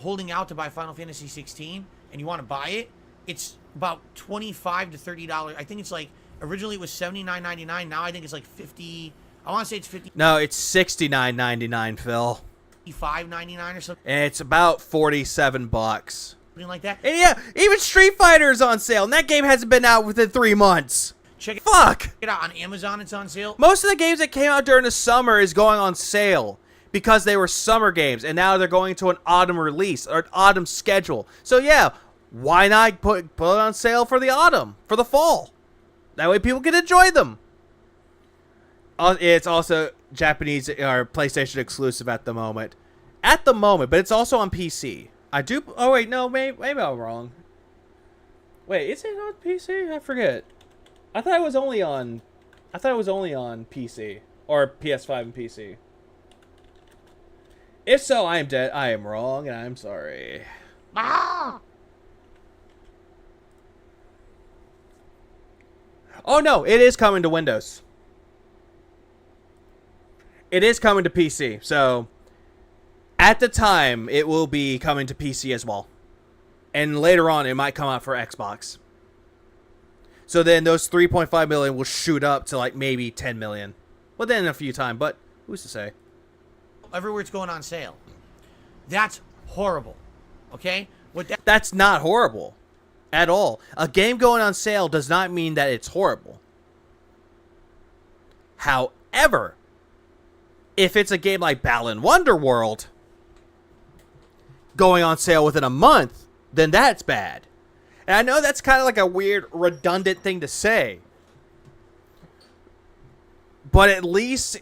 holding out to buy Final Fantasy 16 and you want to buy it, it's about $25 to $30. I think it's like, originally it was $79.99. Now I think it's like 50. I want to say it's 50. No, it's $69.99, Phil. $55.99 or something And it's about $47. like that. And yeah, even Street Fighter is on sale, and that game hasn't been out within 3 months. Check it, Fuck! it out on Amazon. It's on sale. Most of the games that came out during the summer is going on sale because they were summer games, and now they're going to an autumn release or an autumn schedule. So yeah, why not put it on sale for the autumn, for the fall? That way people can enjoy them. It's also Japanese or PlayStation exclusive at the moment. At the moment, but it's also on PC. I do. Oh wait, no, maybe I'm wrong. Wait, is it on PC? I forget. I thought it was only on PC or PS5 and PC. If so, I am dead. I am wrong, and I'm sorry. Ah! Oh no, it is coming to Windows. It is coming to PC. So, at the time, it will be coming to PC as well. And later on, it might come out for Xbox. So then those 3.5 million will shoot up to like maybe 10 million. Within a few times, but who's to say? Everywhere it's going on sale. That's horrible. Okay? That's not horrible at all. A game going on sale does not mean that it's horrible. However, if it's a game like Balan Wonderworld going on sale within a month, then that's bad. And I know that's kind of like a weird, redundant thing to say. But at least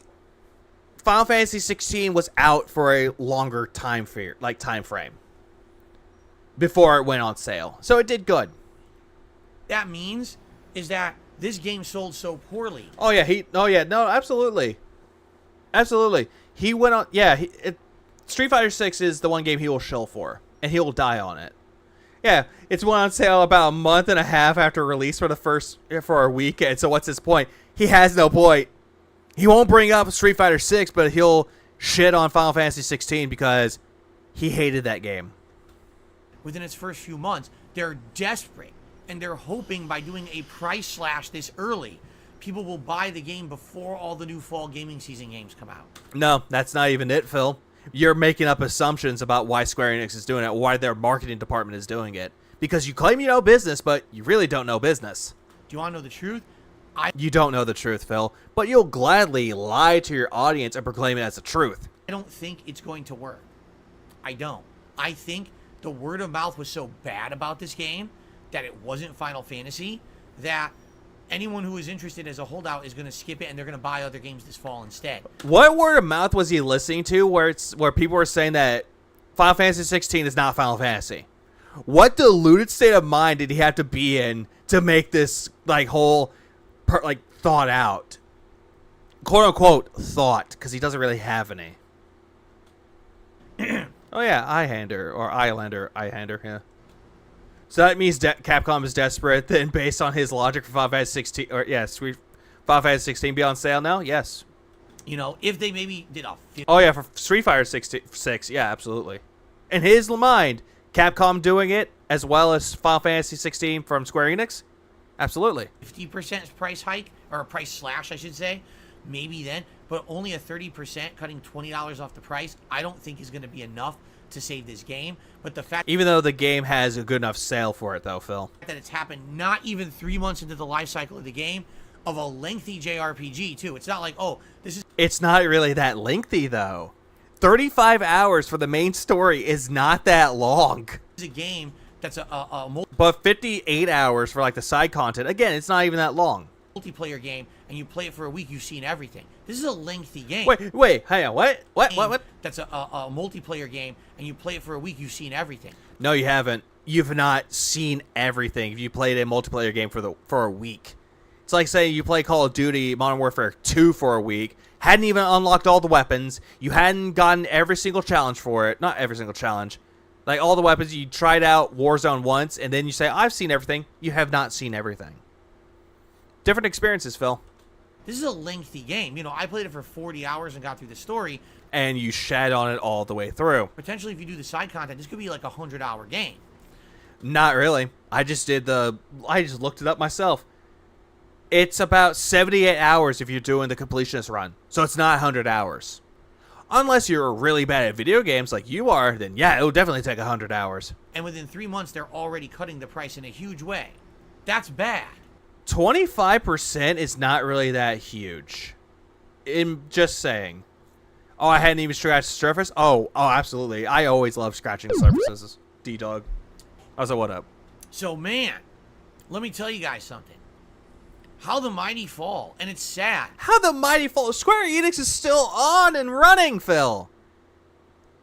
Final Fantasy 16 was out for a longer time frame before it went on sale. So it did good. That means is that this game sold so poorly. Oh yeah, no, absolutely. Absolutely. He went on Street Fighter 6 is the one game he will shill for, and he will die on it. Yeah, it's went on sale about a month and a half after release for a weekend. So what's his point? He has no point. He won't bring up Street Fighter 6, but he'll shit on Final Fantasy 16 because he hated that game. Within its first few months, they're desperate, and they're hoping by doing a price slash this early, people will buy the game before all the new fall gaming season games come out. No, that's not even it, Phil. You're making up assumptions about why Square Enix is doing it, why their marketing department is doing it. Because you claim you know business, but you really don't know business. Do you want to know the truth? You don't know the truth, Phil, but you'll gladly lie to your audience and proclaim it as the truth. I don't think it's going to work. I don't. I think the word of mouth was so bad about this game that it wasn't Final Fantasy that anyone who is interested as a holdout is going to skip it and they're going to buy other games this fall instead. What word of mouth was he listening to where people were saying that Final Fantasy 16 is not Final Fantasy? What deluded state of mind did he have to be in to make this whole thought out, quote unquote thought, because he doesn't really have any. Oh yeah, Islander, yeah. So that means Capcom is desperate. Then, based on his logic for Final Fantasy 16, Final Fantasy 16 be on sale now? Yes. You know, if they maybe did a. Oh yeah, for Street Fighter 6, yeah, absolutely. In his mind, Capcom doing it as well as Final Fantasy 16 from Square Enix, absolutely. 50% price hike, or a price slash, I should say, maybe then, but only a 30% cutting $20 off the price, I don't think is going to be enough to save this game. But the fact, even though the game has a good enough sale for it, though, Phil, that it's happened not even 3 months into the life cycle of the game, of a lengthy JRPG too. It's not like, oh, this is. It's not really that lengthy though. 35 hours for the main story is not that long. It's a game that's but 58 hours for the side content. Again, it's not even that long. Multiplayer game, and you play it for a week, you've seen everything. This is a lengthy game. Wait, hang on, what? That's a multiplayer game, and you play it for a week, you've seen everything. No, you haven't. You've not seen everything if you played a multiplayer game for a week. It's like saying you play Call of Duty Modern Warfare 2 for a week, hadn't even unlocked all the weapons, you hadn't gotten every single challenge for it. Not every single challenge. All the weapons, you tried out Warzone once, and then you say, I've seen everything. You have not seen everything. Different experiences, Phil. This is a lengthy game. You know, I played it for 40 hours and got through the story. And you shat on it all the way through. Potentially, if you do the side content, this could be like a 100-hour game. Not really. I just looked it up myself. It's about 78 hours if you're doing the completionist run. So it's not 100 hours. Unless you're really bad at video games like you are, then yeah, it'll definitely take 100 hours. And within 3 months, they're already cutting the price in a huge way. That's bad. 25% is not really that huge. I'm just saying. Oh, I hadn't even scratched the surface? Oh, absolutely. I always love scratching the surfaces. D-Dog. I was like, what up? So, man, let me tell you guys something. How the mighty fall, and it's sad. How the mighty fall? Square Enix is still on and running, Phil.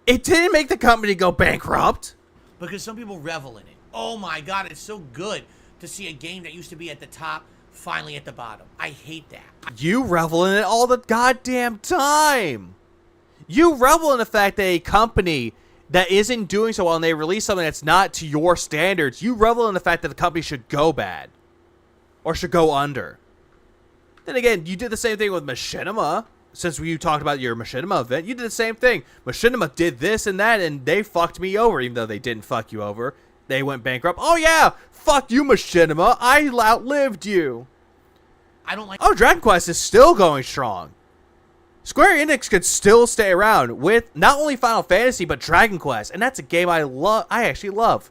It didn't make the company go bankrupt. Because some people revel in it. Oh my god, it's so good. to see a game that used to be at the top finally at the bottom. I hate that. You revel in it all the goddamn time. You revel in the fact that a company that isn't doing so well and they release something that's not to your standards, you revel in the fact that the company should go bad or should go under. Then again, you did the same thing with Machinima. Since you talked about your Machinima event, you did the same thing. Machinima did this and that, and they fucked me over, even though they didn't fuck you over. They went bankrupt. Oh yeah, fuck you, Machinima. I outlived you. I don't like. Oh, Dragon Quest is still going strong. Square Enix could still stay around with not only Final Fantasy, but Dragon Quest. And that's a game I love. I actually love.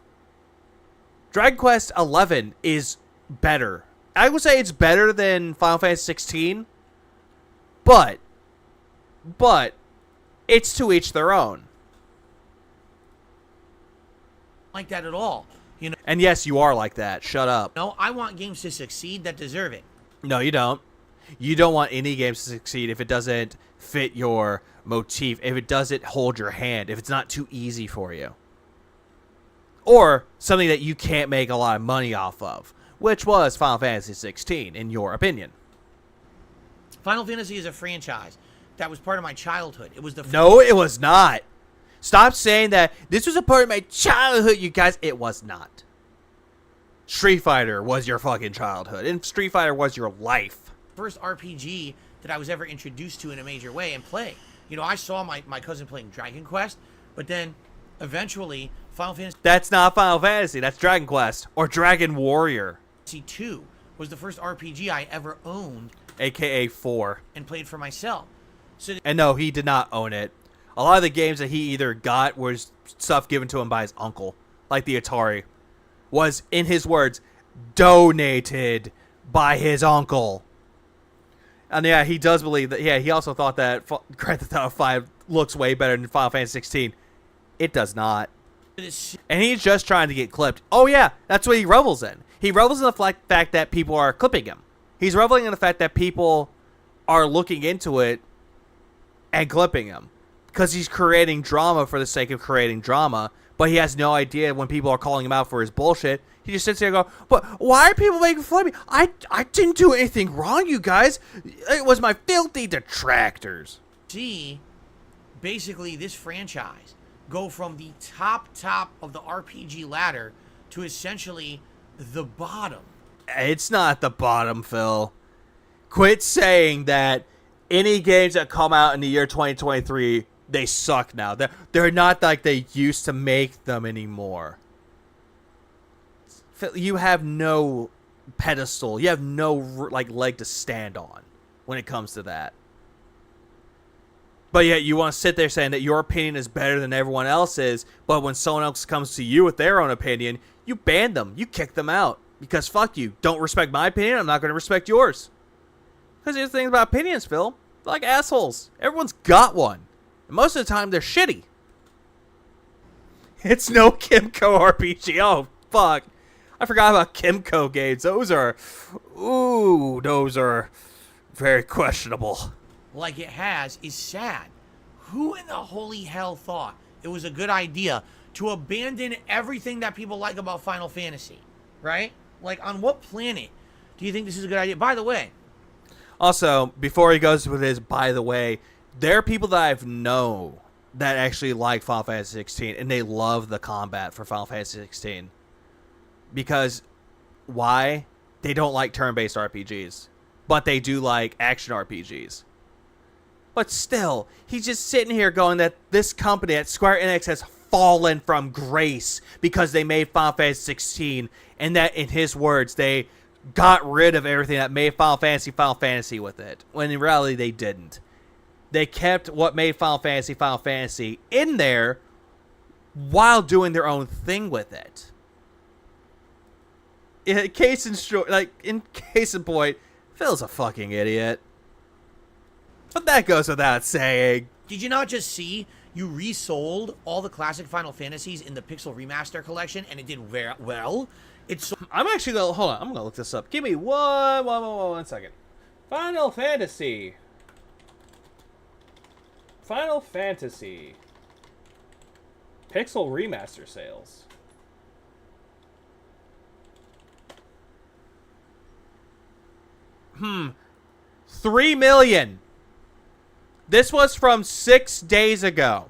Dragon Quest 11 is better. I would say it's better than Final Fantasy 16. But it's to each their own. Like that at all. You know. And yes, you are like that. Shut up. No, I want games to succeed that deserve it. No, you don't. You don't want any games to succeed if it doesn't fit your motif, if it doesn't hold your hand, if it's not too easy for you. Or something that you can't make a lot of money off of, which was Final Fantasy 16, in your opinion. Final Fantasy is a franchise that was part of my childhood. It was the No, it was not. Stop saying that this was a part of my childhood, you guys. It was not. Street Fighter was your fucking childhood, and Street Fighter was your life. first RPG that I was ever introduced to in a major way and play. You know, I saw my cousin playing Dragon Quest, but then eventually Final Fantasy That's not Final Fantasy. That's Dragon Quest or Dragon Warrior, 2 was the first RPG I ever owned aka 4. and played for myself. So And no, he did not own it. A lot of the games that he either got was stuff given to him by his uncle, like the Atari, was, in his words, donated by his uncle. And yeah, he does believe that. Yeah, he also thought that Grand Theft Auto 5 looks way better than Final Fantasy 16. It does not. And he's just trying to get clipped. Oh yeah, that's what he revels in. He revels in the fact that people are clipping him. He's reveling in the fact that people are looking into it and clipping him. Because he's creating drama for the sake of creating drama. But he has no idea when people are calling him out for his bullshit. He just sits there and goes, but why are people making fun of me? I didn't do anything wrong, you guys. It was my filthy detractors. see basically this franchise go from the top of the RPG ladder to essentially the bottom. It's not the bottom, Phil. Quit saying that any games that come out in the year 2023, they suck now. They're not like they used to make them anymore. Phil, you have no pedestal. You have no leg to stand on when it comes to that. But yet you want to sit there saying that your opinion is better than everyone else's, but when someone else comes to you with their own opinion, you ban them. You kick them out. Because fuck you. Don't respect my opinion, I'm not going to respect yours. Because here's the thing about opinions, Phil. They're like assholes. Everyone's got one. And most of the time, they're shitty. It's no Kimco RPG. Oh, fuck. I forgot about Kimco games. Those are very questionable. Like it has is sad. Who in the holy hell thought it was a good idea to abandon everything that people like about Final Fantasy? Right? Like, on what planet do you think this is a good idea? By the way. Also, before he goes with his by the way, there are people that I've known that actually like Final Fantasy 16, and they love the combat for Final Fantasy 16. Because, why? They don't like turn-based RPGs. But they do like action RPGs. But still, he's just sitting here going that this company at Square Enix has fallen from grace because they made Final Fantasy 16, and that, in his words, they got rid of everything that made Final Fantasy with it, when in reality they didn't. They kept what made Final Fantasy in there while doing their own thing with it. In case in point, Phil's a fucking idiot. But that goes without saying. Did you not just see you resold all the classic Final Fantasies in the Pixel Remaster collection and it did very well? It's I'm actually going to... Hold on. I'm going to look this up. Give me one second. Final Fantasy. Pixel Remaster sales. 3 million. This was from 6 days ago.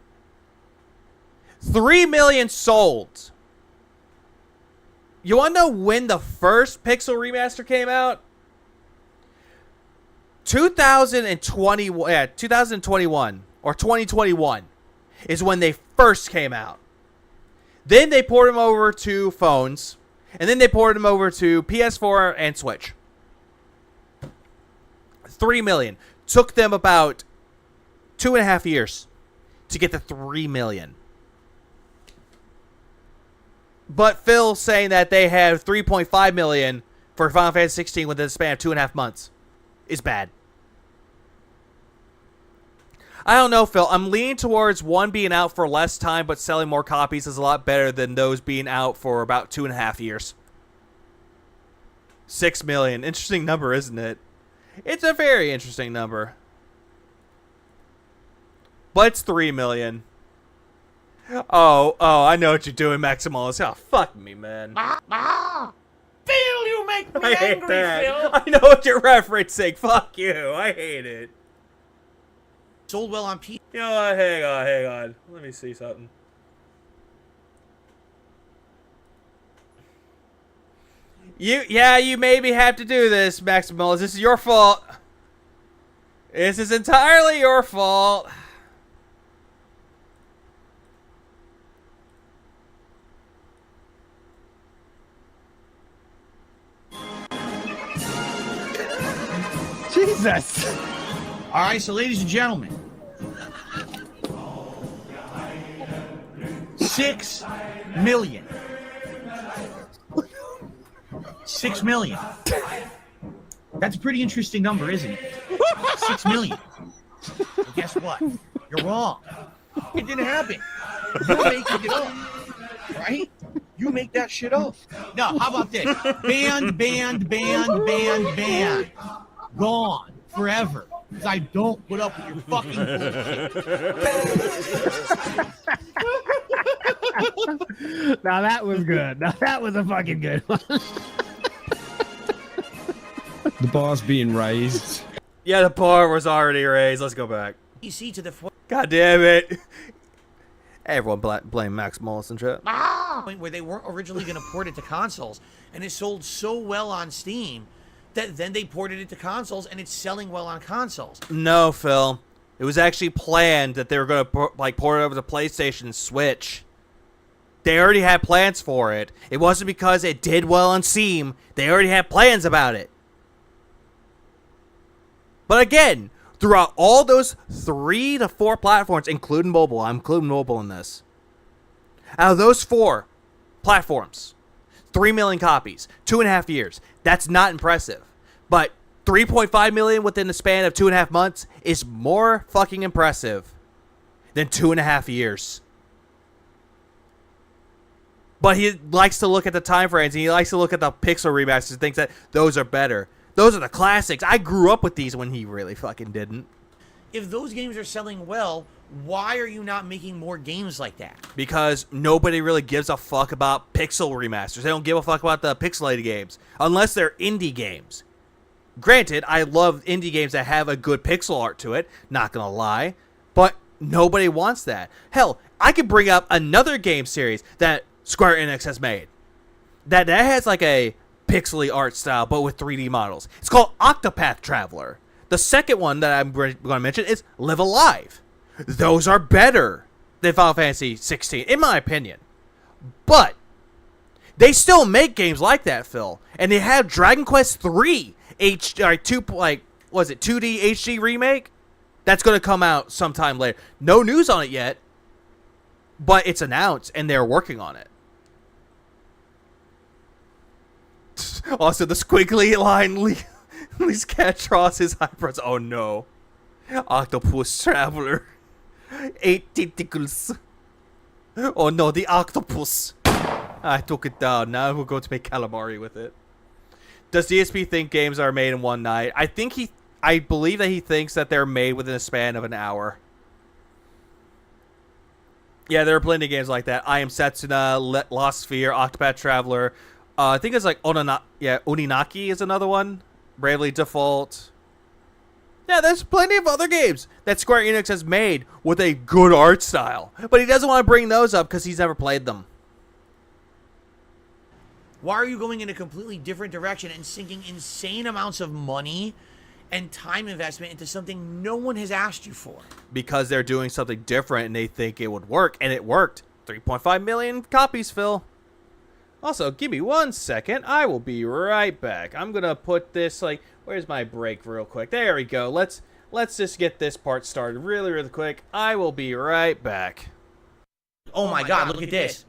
3 million sold. You want to know when the first Pixel remaster came out? 2021 or 2021 is when they first came out. Then they ported them over to phones, and then they ported them over to PS4 and Switch. 3 million. Took them about 2.5 years to get to 3 million. But Phil saying that they had 3.5 million for Final Fantasy 16 within a span of 2.5 months is bad. I don't know, Phil. I'm leaning towards one being out for less time but selling more copies is a lot better than those being out for about 2.5 years. 6 million. Interesting number, isn't it? It's a very interesting number. But it's 3 million. Oh, I know what you're doing, Maximalus. Oh, fuck me, man. Phil, you make me I hate angry, that. Phil. I know what you're referencing. Fuck you. I hate it. Sold well on PC. You know what? Hang on. Let me see something. You maybe have to do this, Maximalus. This is your fault. This is entirely your fault. Jesus. All right, so ladies and gentlemen, 6 million. 6 million. That's a pretty interesting number, isn't it? 6 million. Well, guess what? You're wrong. It didn't happen. You're making it up, right? You make that shit up. No, how about this? Banned. Gone forever. Because I don't put up with your fucking bullshit. Now that was good. Now that was a fucking good one. The bar's being raised. Yeah, the bar was already raised. Let's go back. PC to the God damn it. Everyone blame Max Mullis and shit. point where they weren't originally going to port it to consoles, and it sold so well on Steam that then they ported it to consoles, and it's selling well on consoles. No, Phil. It was actually planned that they were going to port it over to PlayStation and Switch. They already had plans for it. It wasn't because it did well on Steam. They already had plans about it. But again, throughout all those 3 to 4 platforms, including mobile, I'm including mobile in this. Out of those 4 platforms, 3 million copies, 2.5 years. That's not impressive. But 3.5 million within the span of 2.5 months is more fucking impressive than 2.5 years. But he likes to look at the time frames, and he likes to look at the pixel remasters and thinks that those are better. Those are the classics. I grew up with these when he really fucking didn't. If those games are selling well, why are you not making more games like that? Because nobody really gives a fuck about pixel remasters. They don't give a fuck about the pixelated games. Unless they're indie games. Granted, I love indie games that have a good pixel art to it. Not gonna lie. But nobody wants that. Hell, I could bring up another game series that Square Enix has made. That has like a pixely art style, but with 3D models. It's called Octopath Traveler. The second one that I'm going to mention is Live Alive. Those are better than Final Fantasy 16, in my opinion. But they still make games like that, Phil. And they have Dragon Quest 3 2D HD remake that's going to come out sometime later. No news on it yet, but it's announced and they're working on it. Also, the squiggly line leaves Catros his eyebrows. Oh no. Octopus Traveler. 8 tentacles. Oh no, the octopus. I took it down. Now we're going to make calamari with it. Does DSP think games are made in one night? I believe that he thinks that they're made within a span of an hour. Yeah, there are plenty of games like that. I Am Setsuna, Lost Sphere, Octopath Traveler. I think it's like Oninaki is another one. Bravely Default. Yeah, there's plenty of other games that Square Enix has made with a good art style. But he doesn't want to bring those up because he's never played them. Why are you going in a completely different direction and sinking insane amounts of money and time investment into something no one has asked you for? Because they're doing something different and they think it would work. And it worked. 3.5 million copies, Phil. Also, give me 1 second. I will be right back. I'm going to put this, like, where's my break real quick? There we go. Let's just get this part started really, really quick. I will be right back. Oh my God, look at this.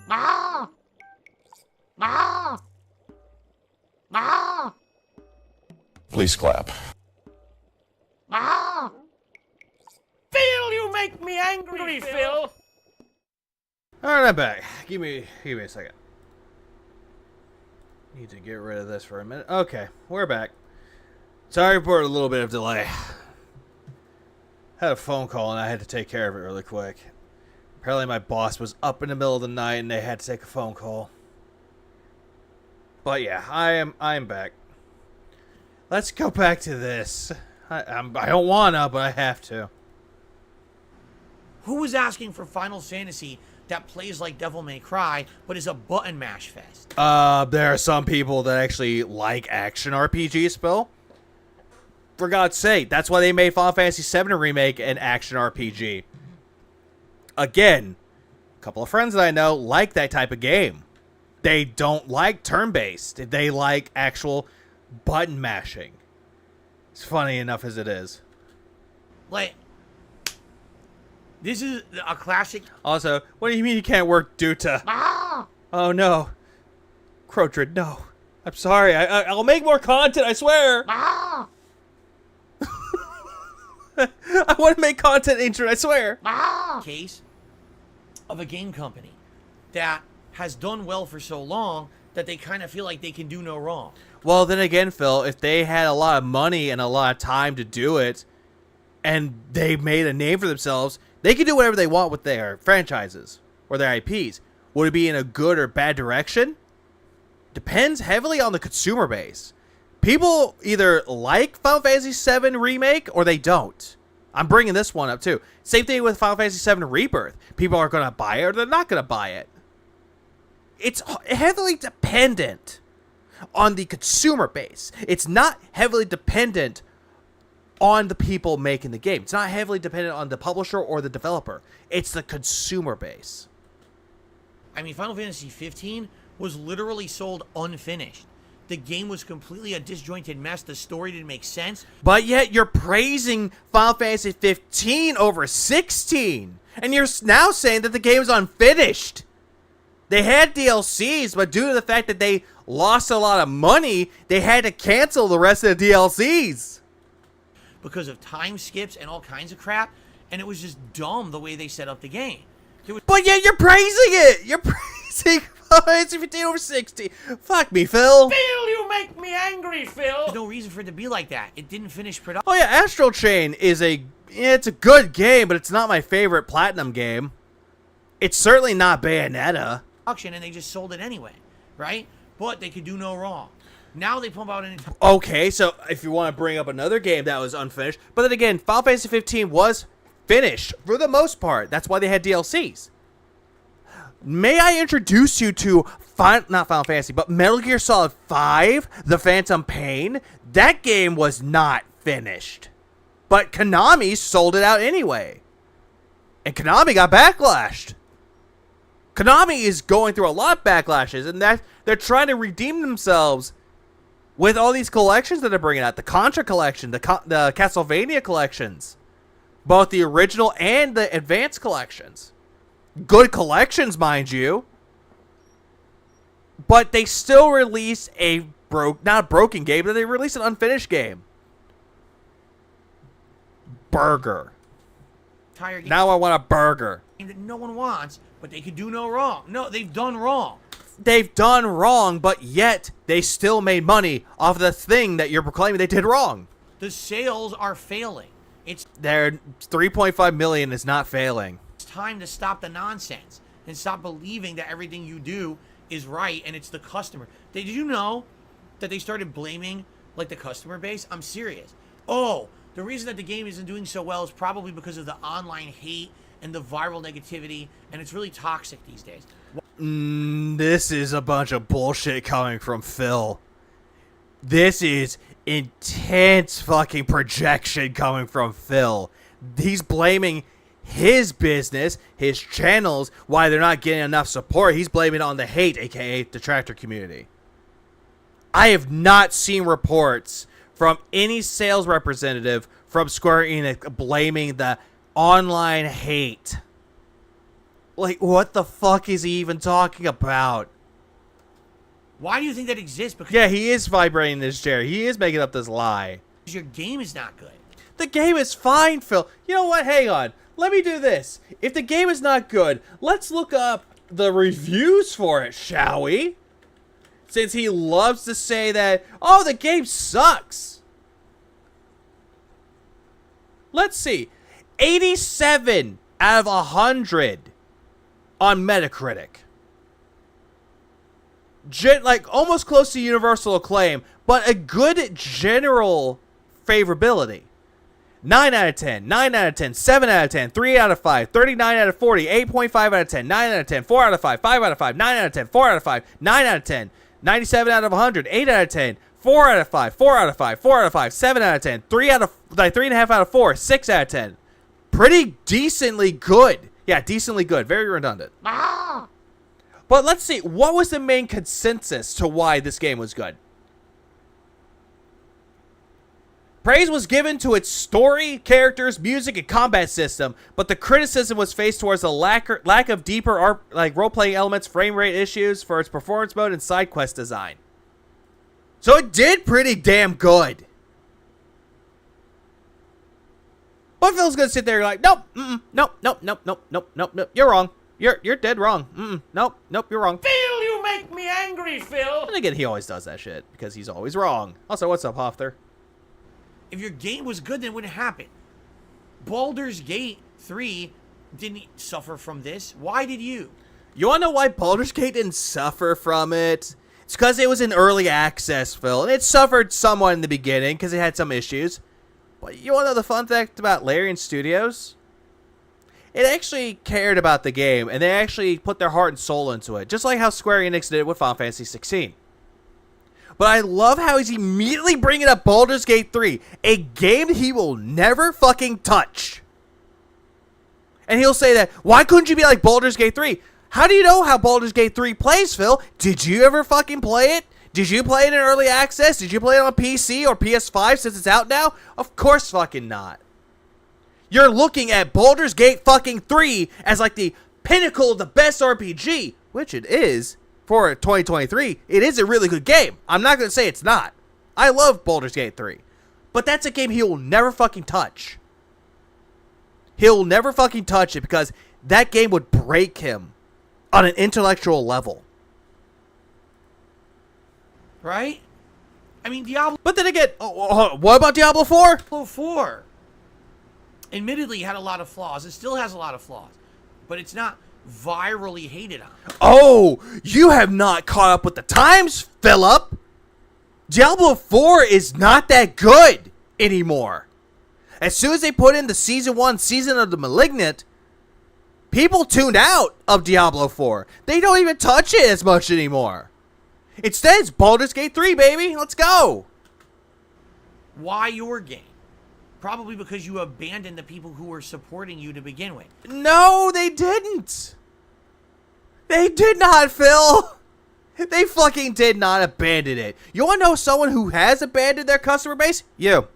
Ma! Ma! Ma! Please clap. Ma! Phil, you make me angry, Phil. Alright, I'm back. Give me a second. Need to get rid of this for a minute. Okay, we're back. Sorry for a little bit of delay. Had a phone call and I had to take care of it really quick. Apparently my boss was up in the middle of the night and they had to take a phone call. But yeah, I'm back. Let's go back to this. I don't wanna, but I have to. Who was asking for Final Fantasy that plays like Devil May Cry, but is a button mash fest? There are some people that actually like action RPGs, Bill. For God's sake, that's why they made Final Fantasy VII Remake an action RPG. Again, a couple of friends that I know like that type of game. They don't like turn-based. They like actual button mashing. It's funny enough as it is. Like, this is a classic. Also, what do you mean you can't work due to... Ah! Oh, no. Crotrid, no. I'm sorry. I'll make more content, I swear. Ah! I want to make content, Ancient, I swear. Ah! Case of a game company that has done well for so long that they kind of feel like they can do no wrong. Well, then again, Phil, if they had a lot of money and a lot of time to do it, and they made a name for themselves, they can do whatever they want with their franchises or their IPs. Would it be in a good or bad direction? Depends heavily on the consumer base. People either like Final Fantasy VII Remake or they don't. I'm bringing this one up too. Same thing with Final Fantasy VII Rebirth. People are going to buy it or they're not going to buy it. It's heavily dependent on the consumer base. It's not heavily dependent on the people making the game. It's not heavily dependent on the publisher or the developer. It's the consumer base. I mean, Final Fantasy 15 was literally sold unfinished. The game was completely a disjointed mess. The story didn't make sense. But yet you're praising Final Fantasy 15 over 16. And you're now saying that the game is unfinished. They had DLCs, but due to the fact that they lost a lot of money, they had to cancel the rest of the DLCs. Because of time skips and all kinds of crap. And it was just dumb the way they set up the game. But yet you're praising it! You're praising Final Fantasy 15 over 16. Fuck me, Phil. Phil, you make me angry, Phil. There's no reason for it to be like that. It didn't finish production. Oh yeah, Astral Chain is it's a good game, but it's not my favorite Platinum game. It's certainly not Bayonetta. And they just sold it anyway, right? But they could do no wrong. Now they pump out an entire... Okay, so if you want to bring up another game that was unfinished, but then again, Final Fantasy 15 was finished for the most part. That's why they had DLCs. May I introduce you to not Final Fantasy, but Metal Gear Solid 5, The Phantom Pain? That game was not finished. But Konami sold it out anyway. And Konami got backlashed. Konami is going through a lot of backlashes, and that they're trying to redeem themselves with all these collections that they're bringing out. The Contra collection, the Castlevania collections. Both the original and the advanced collections. Good collections, mind you. But they still release not a broken game, but they release an unfinished game. Burger. entire game. Now I want a burger. That no one wants, but they could do no wrong. No, they've done wrong. They've done wrong, but yet they still made money off of the thing that you're proclaiming they did wrong. The sales are failing. It's Their 3.5 million is not failing. time to stop the nonsense and stop believing that everything you do is right and it's the customer. Did you know that they started blaming like the customer base? I'm serious. Oh, the reason that the game isn't doing so well is probably because of the online hate and the viral negativity, and it's really toxic these days. This is a bunch of bullshit coming from Phil. This is intense fucking projection coming from Phil. He's blaming his business, his channels, why they're not getting enough support. He's blaming it on the hate, aka detractor community. I have not seen reports from any sales representative from Square Enix blaming the online hate. Like, what the fuck is he even talking about? Why do you think that exists? Because Yeah, he is vibrating in his chair. He is making up this lie. your game is not good. The game is fine, Phil. You know what? Hang on. Let me do this. If the game is not good, let's look up the reviews for it, shall we? Since he loves to say that, oh, the game sucks. Let's see. 87 out of 100 on Metacritic. Like, almost close to universal acclaim, but a good general favorability. 9 out of 10, 9 out of 10, 7 out of 10, 3 out of 5, 39 out of 40, 8.5 out of 10, 9 out of 10, 4 out of 5, 5 out of 5, 9 out of 10, 4 out of 5, 9 out of 10, 97 out of 100, 8 out of 10, 4 out of 5, 4 out of 5, 4 out of 5, 7 out of 10, 3.5 out of 4, 6 out of 10. Pretty decently good. Yeah, decently good. Very redundant. But let's see, what was the main consensus to why this game was good? Praise was given to its story, characters, music, and combat system, but the criticism was faced towards the lack of deeper role-playing elements, frame rate issues for its performance mode, and side quest design. So it did pretty damn good. But Phil's gonna sit there like, nope, nope, you're wrong. You're dead wrong. Nope, you're wrong. Phil, you make me angry, Phil. And again, he always does that shit because he's always wrong. Also, what's up, Hofter? If your game was good, then it wouldn't happen. Baldur's Gate 3 didn't suffer from this. Why did you? You wanna know why Baldur's Gate didn't suffer from it? It's because it was in early access, Phil, and it suffered somewhat in the beginning because it had some issues. But you wanna know the fun fact about Larian Studios? It actually cared about the game, and they actually put their heart and soul into it, just like how Square Enix did with Final Fantasy 16. But I love how he's immediately bringing up Baldur's Gate 3, a game he will never fucking touch. And he'll say that, why couldn't you be like Baldur's Gate 3? How do you know how Baldur's Gate 3 plays, Phil? Did you ever fucking play it? Did you play it in early access? Did you play it on PC or PS5 since it's out now? Of course fucking not. You're looking at Baldur's Gate fucking 3 as like the pinnacle of the best RPG, which it is. For 2023, it is a really good game. I'm not going to say it's not. I love Baldur's Gate 3. But that's a game he will never fucking touch. He'll never fucking touch it because that game would break him on an intellectual level. Right? I mean, Diablo But then again, what about Diablo 4? 4 admittedly had a lot of flaws. It still has a lot of flaws. But it's not virally hated on. Oh, you have not caught up with the times, Philip. Diablo 4 is not that good anymore. As soon as they put in the Season 1 Season of the Malignant, people tuned out of Diablo 4. They don't even touch it as much anymore. Instead, it's Baldur's Gate 3, baby. Let's go. Why your game? Probably because you abandoned the people who were supporting you to begin with. No, they didn't. They did not, Phil. They fucking did not abandon it. You want to know someone who has abandoned their customer base? You.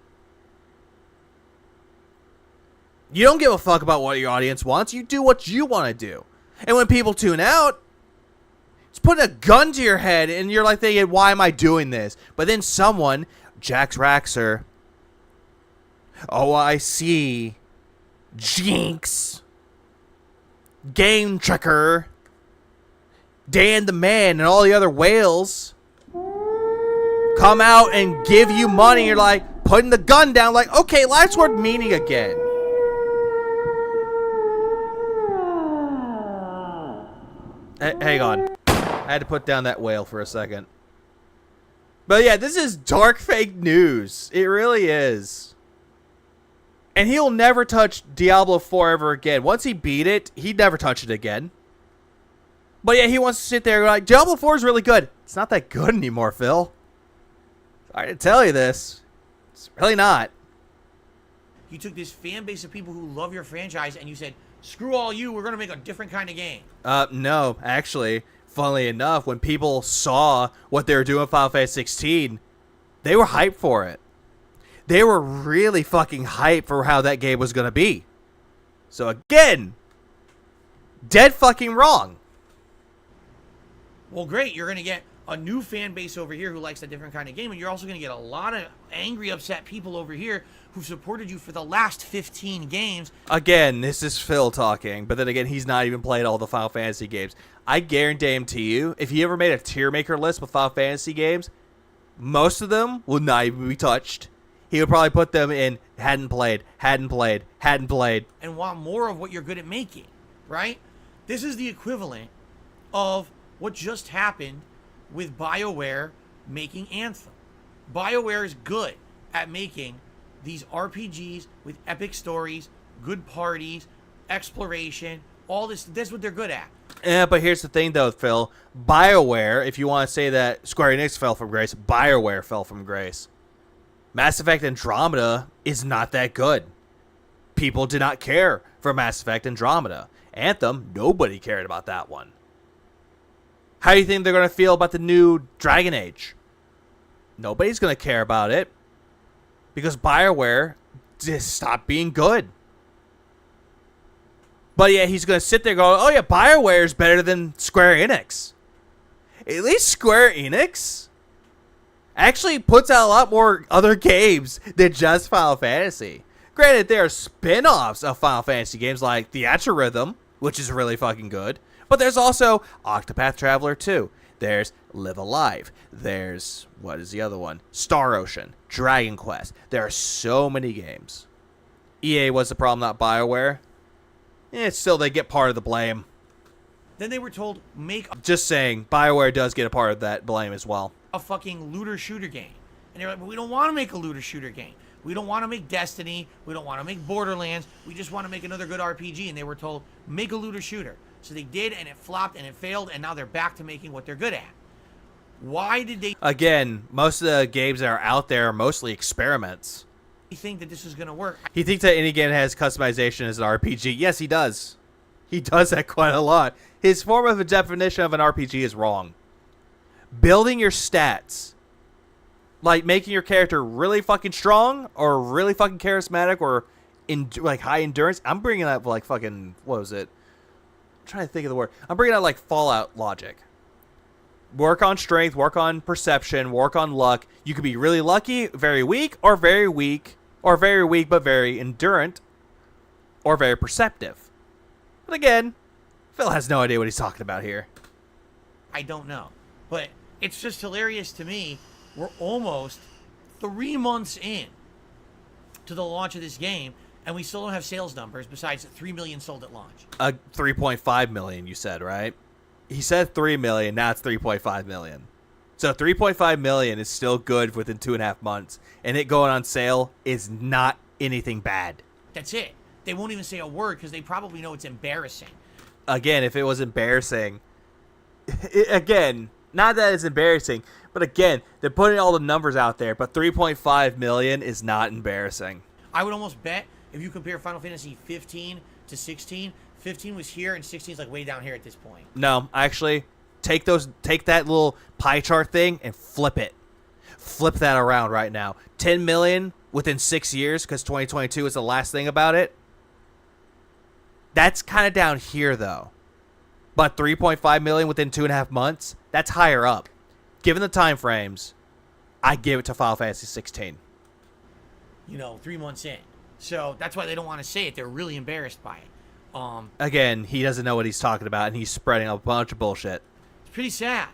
You don't give a fuck about what your audience wants. You do what you want to do. And when people tune out, it's putting a gun to your head and you're like thinking, why am I doing this? But then someone, Jax Raxer, oh, I see, Jinx, Game Tricker, Dan the Man, and all the other whales come out and give you money. You're like, putting the gun down, like, okay, life's worth meaning again. Hang on. I had to put down that whale for a second. But yeah, this is dark fake news. It really is. And he'll never touch Diablo 4 ever again. Once he beat it, he'd never touch it again. But yeah, he wants to sit there like, Diablo 4 is really good. It's not that good anymore, Phil. Sorry to tell you this. It's really not. You took this fan base of people who love your franchise and you said, screw all you, we're going to make a different kind of game. No, actually, funnily enough, when people saw what they were doing in Final Fantasy 16, they were hyped for it. They were really fucking hyped for how that game was going to be. So again, dead fucking wrong. Well, great. You're going to get a new fan base over here who likes a different kind of game, and you're also going to get a lot of angry, upset people over here who've supported you for the last 15 games. Again, this is Phil talking, but then again, he's not even played all the Final Fantasy games. I guarantee you, if he ever made a tier maker list with Final Fantasy games, most of them will not even be touched. He would probably put them in hadn't played, and want more of what you're good at making, right? This is the equivalent of what just happened with BioWare making Anthem. BioWare is good at making these RPGs with epic stories, good parties, exploration, all this. That's what they're good at. But here's the thing, though, Phil. BioWare, if you want to say that Square Enix fell from grace, BioWare fell from grace. Mass Effect Andromeda is not that good. People did not care for Mass Effect Andromeda. Anthem, nobody cared about that one. How do you think they're going to feel about the new Dragon Age? Nobody's going to care about it. Because BioWare just stopped being good. But yeah, he's going to sit there going, oh yeah, BioWare is better than Square Enix. At least Square Enix actually puts out a lot more other games than just Final Fantasy. Granted, there are spin-offs of Final Fantasy games like Theatrhythm, which is really fucking good. But there's also Octopath Traveler 2. There's Live Alive. There's, what is the other one? Star Ocean. Dragon Quest. There are so many games. EA was the problem, not BioWare. Still, they get part of the blame. Then they were told, make Just saying, BioWare does get a part of that blame as well. a fucking looter shooter game. And they're like, but we don't want to make a looter shooter game. We don't want to make Destiny. We don't want to make Borderlands. We just want to make another good RPG. And they were told, make a looter shooter. So they did, and it flopped, and it failed, and now they're back to making what they're good at. Why did they Again, most of the games that are out there are mostly experiments. think that this is going to work? He thinks that any game has customization as an RPG. Yes, he does. He does that quite a lot. His form of a definition of an RPG is wrong. Building your stats, like making your character really fucking strong or really fucking charismatic or like high endurance. I'm bringing up like fucking, what was it? I'm trying to think of the word. I'm bringing out like Fallout logic. Work on strength, work on perception, work on luck. You could be really lucky, very weak, or very weak but very endurant, or very perceptive. But again, Phil has no idea what he's talking about here. I don't know. But it's just hilarious to me. We're almost 3 months in to the launch of this game, and we still don't have sales numbers besides 3 million sold at launch. 3.5 million, you said, right? He said 3 million, now it's 3.5 million. So 3.5 million is still good within 2.5 months, and it going on sale is not anything bad. That's it. They won't even say a word because they probably know it's embarrassing. Again, if it was embarrassing, again, not that it's embarrassing, but again, they're putting all the numbers out there, but 3.5 million is not embarrassing. I would almost bet if you compare Final Fantasy 15 to 16, 15 was here and 16 is like way down here at this point. No, actually, take that little pie chart thing and flip it. Flip that around right now. 10 million within 6 years, because 2022 is the last thing about it. That's kind of down here, though. But 3.5 million within 2.5 months, that's higher up. Given the time frames, I give it to Final Fantasy 16. 3 months in. So that's why they don't want to say it. They're really embarrassed by it. Again, he doesn't know what he's talking about, and he's spreading a bunch of bullshit. It's pretty sad.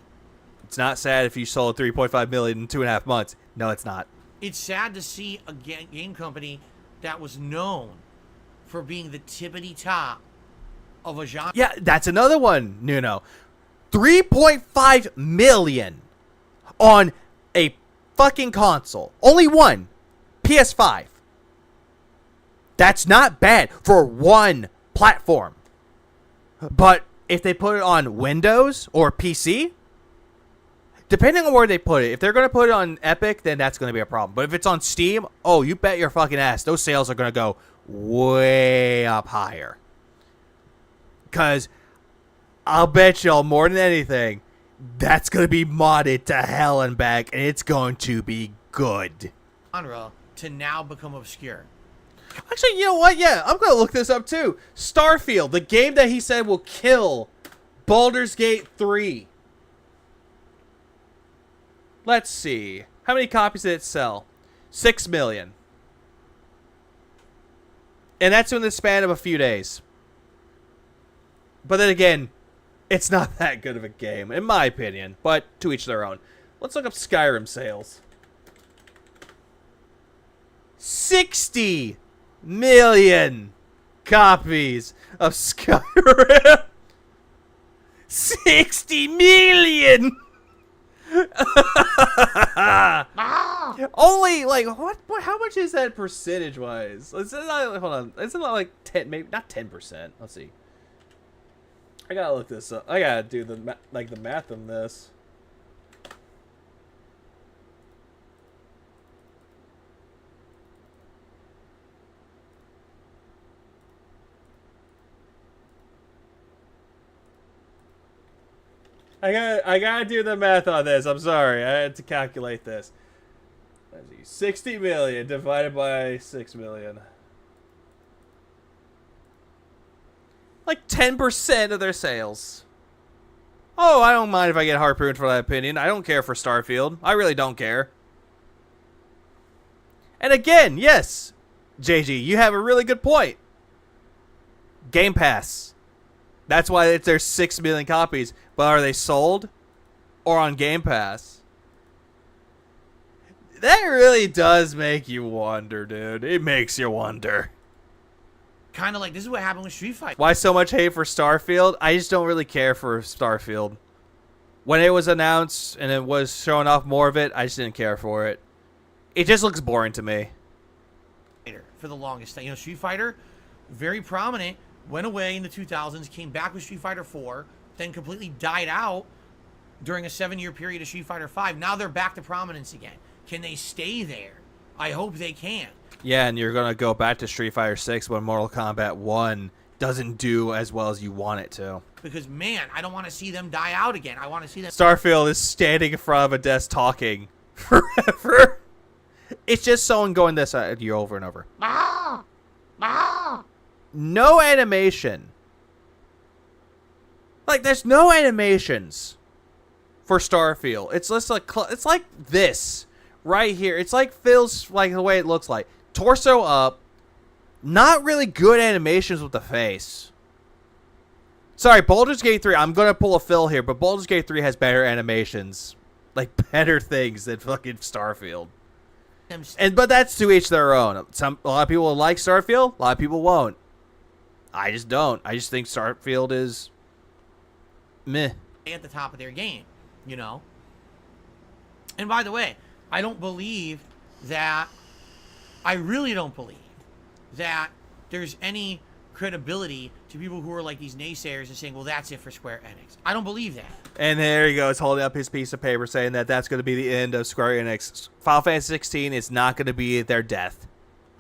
It's not sad if you sold 3.5 million in 2.5 months. No, it's not. It's sad to see a game company that was known for being the tippity top of a genre. Yeah, that's another one, Nuno. 3.5 million on a fucking console. Only one. PS5. That's not bad for one platform. But if they put it on Windows or PC, depending on where they put it, if they're going to put it on Epic, then that's going to be a problem. But if it's on Steam, oh, you bet your fucking ass, those sales are going to go way up higher. Because I'll bet y'all more than anything, that's going to be modded to hell and back, and it's going to be good. Genre to now become obscure. Actually, you know what? Yeah, I'm going to look this up too. Starfield, the game that he said will kill Baldur's Gate 3. Let's see. How many copies did it sell? 6 million. And that's in the span of a few days. But then again, it's not that good of a game, in my opinion. But to each their own. Let's look up Skyrim sales. 60 million copies of Skyrim. 60 million! Only like what? How much is that percentage wise? Is it not, hold on. Isn't that like 10? Maybe not 10%. Let's see. I gotta look this up. I gotta do the the math on this. I gotta do the math on this. I'm sorry. I had to calculate this. 60 million divided by 6 million. Like 10% of their sales. Oh, I don't mind if I get harpooned for that opinion. I don't care for Starfield. I really don't care. And again, yes, JG, you have a really good point. Game Pass. That's why there's 6 million copies. But are they sold or on Game Pass? That really does make you wonder, dude. It makes you wonder. Kind of like this is what happened with Street Fighter. Why so much hate for Starfield? I just don't really care for Starfield. When it was announced and it was showing off more of it, I just didn't care for it. It just looks boring to me. For the longest time, Street Fighter, very prominent, went away in the 2000s, came back with Street Fighter 4, then completely died out during a 7-year period of Street Fighter 5. Now they're back to prominence again. Can they stay there? I hope they can. Yeah, and you're going to go back to Street Fighter 6 when Mortal Kombat 1 doesn't do as well as you want it to. Because, man, I don't want to see them die out again. I want to see them... Starfield is standing in front of a desk talking forever. It's just someone going this at you over and over. No animation. Like, there's no animations for Starfield. It's just like this right here. It's like Phil's, like, the way it looks like. Torso up. Not really good animations with the face. Sorry, Baldur's Gate 3. I'm going to pull a Phil here, but Baldur's Gate 3 has better animations. Like, better things than fucking Starfield. But that's to each their own. A lot of people will like Starfield. A lot of people won't. I just don't. I just think Starfield is meh. At the top of their game, And by the way, I don't believe that... I really don't believe that there's any credibility to people who are like these naysayers and saying, well, that's it for Square Enix. I don't believe that. And there he goes, holding up his piece of paper saying that that's going to be the end of Square Enix. Final Fantasy 16 is not going to be their death.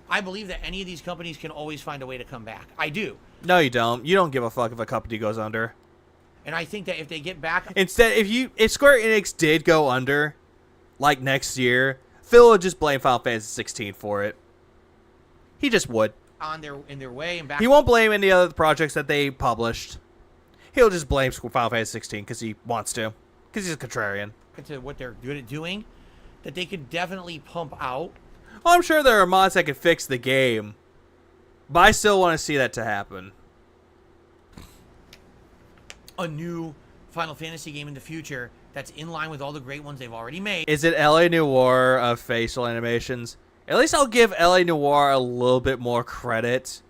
I believe that any of these companies can always find a way to come back. I do. No, you don't. You don't give a fuck if a company goes under. And I think that if they get back... Instead, if Square Enix did go under, like next year, Phil would just blame Final Fantasy 16 for it. He just would. In their way and back... He won't blame any other projects that they published. He'll just blame Final Fantasy 16 because he wants to. Because he's a contrarian. To what they're good at doing, that they could definitely pump out. Well, I'm sure there are mods that could fix the game. But I still want to see that to happen. A new Final Fantasy game in the future that's in line with all the great ones they've already made. Is it LA Noire of facial animations? At least I'll give LA Noire a little bit more credit.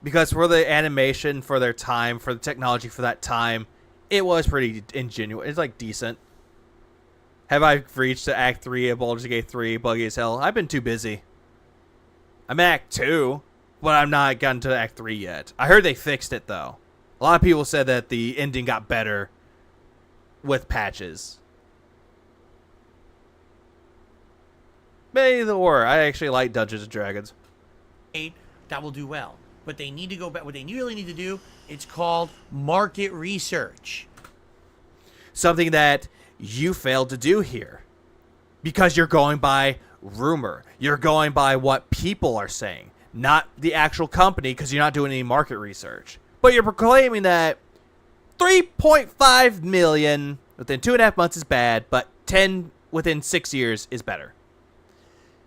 Because for the animation, for their time, for the technology for that time, it was pretty ingenuous. It's like decent. Have I reached to Act 3 of Baldur's Gate 3, buggy as hell? I've been too busy. I'm at Act 2, but I'm not gotten to Act 3 yet. I heard they fixed it, though. A lot of people said that the ending got better with patches. But either or, I actually like Dungeons & Dragons. That will do well. But they need to go back. What they really need to do, it's called market research. Something that you failed to do here. Because you're going by rumor. You're going by what people are saying. Not the actual company, because you're not doing any market research. But you're proclaiming that 3.5 million within 2.5 months is bad, but 10 within 6 years is better.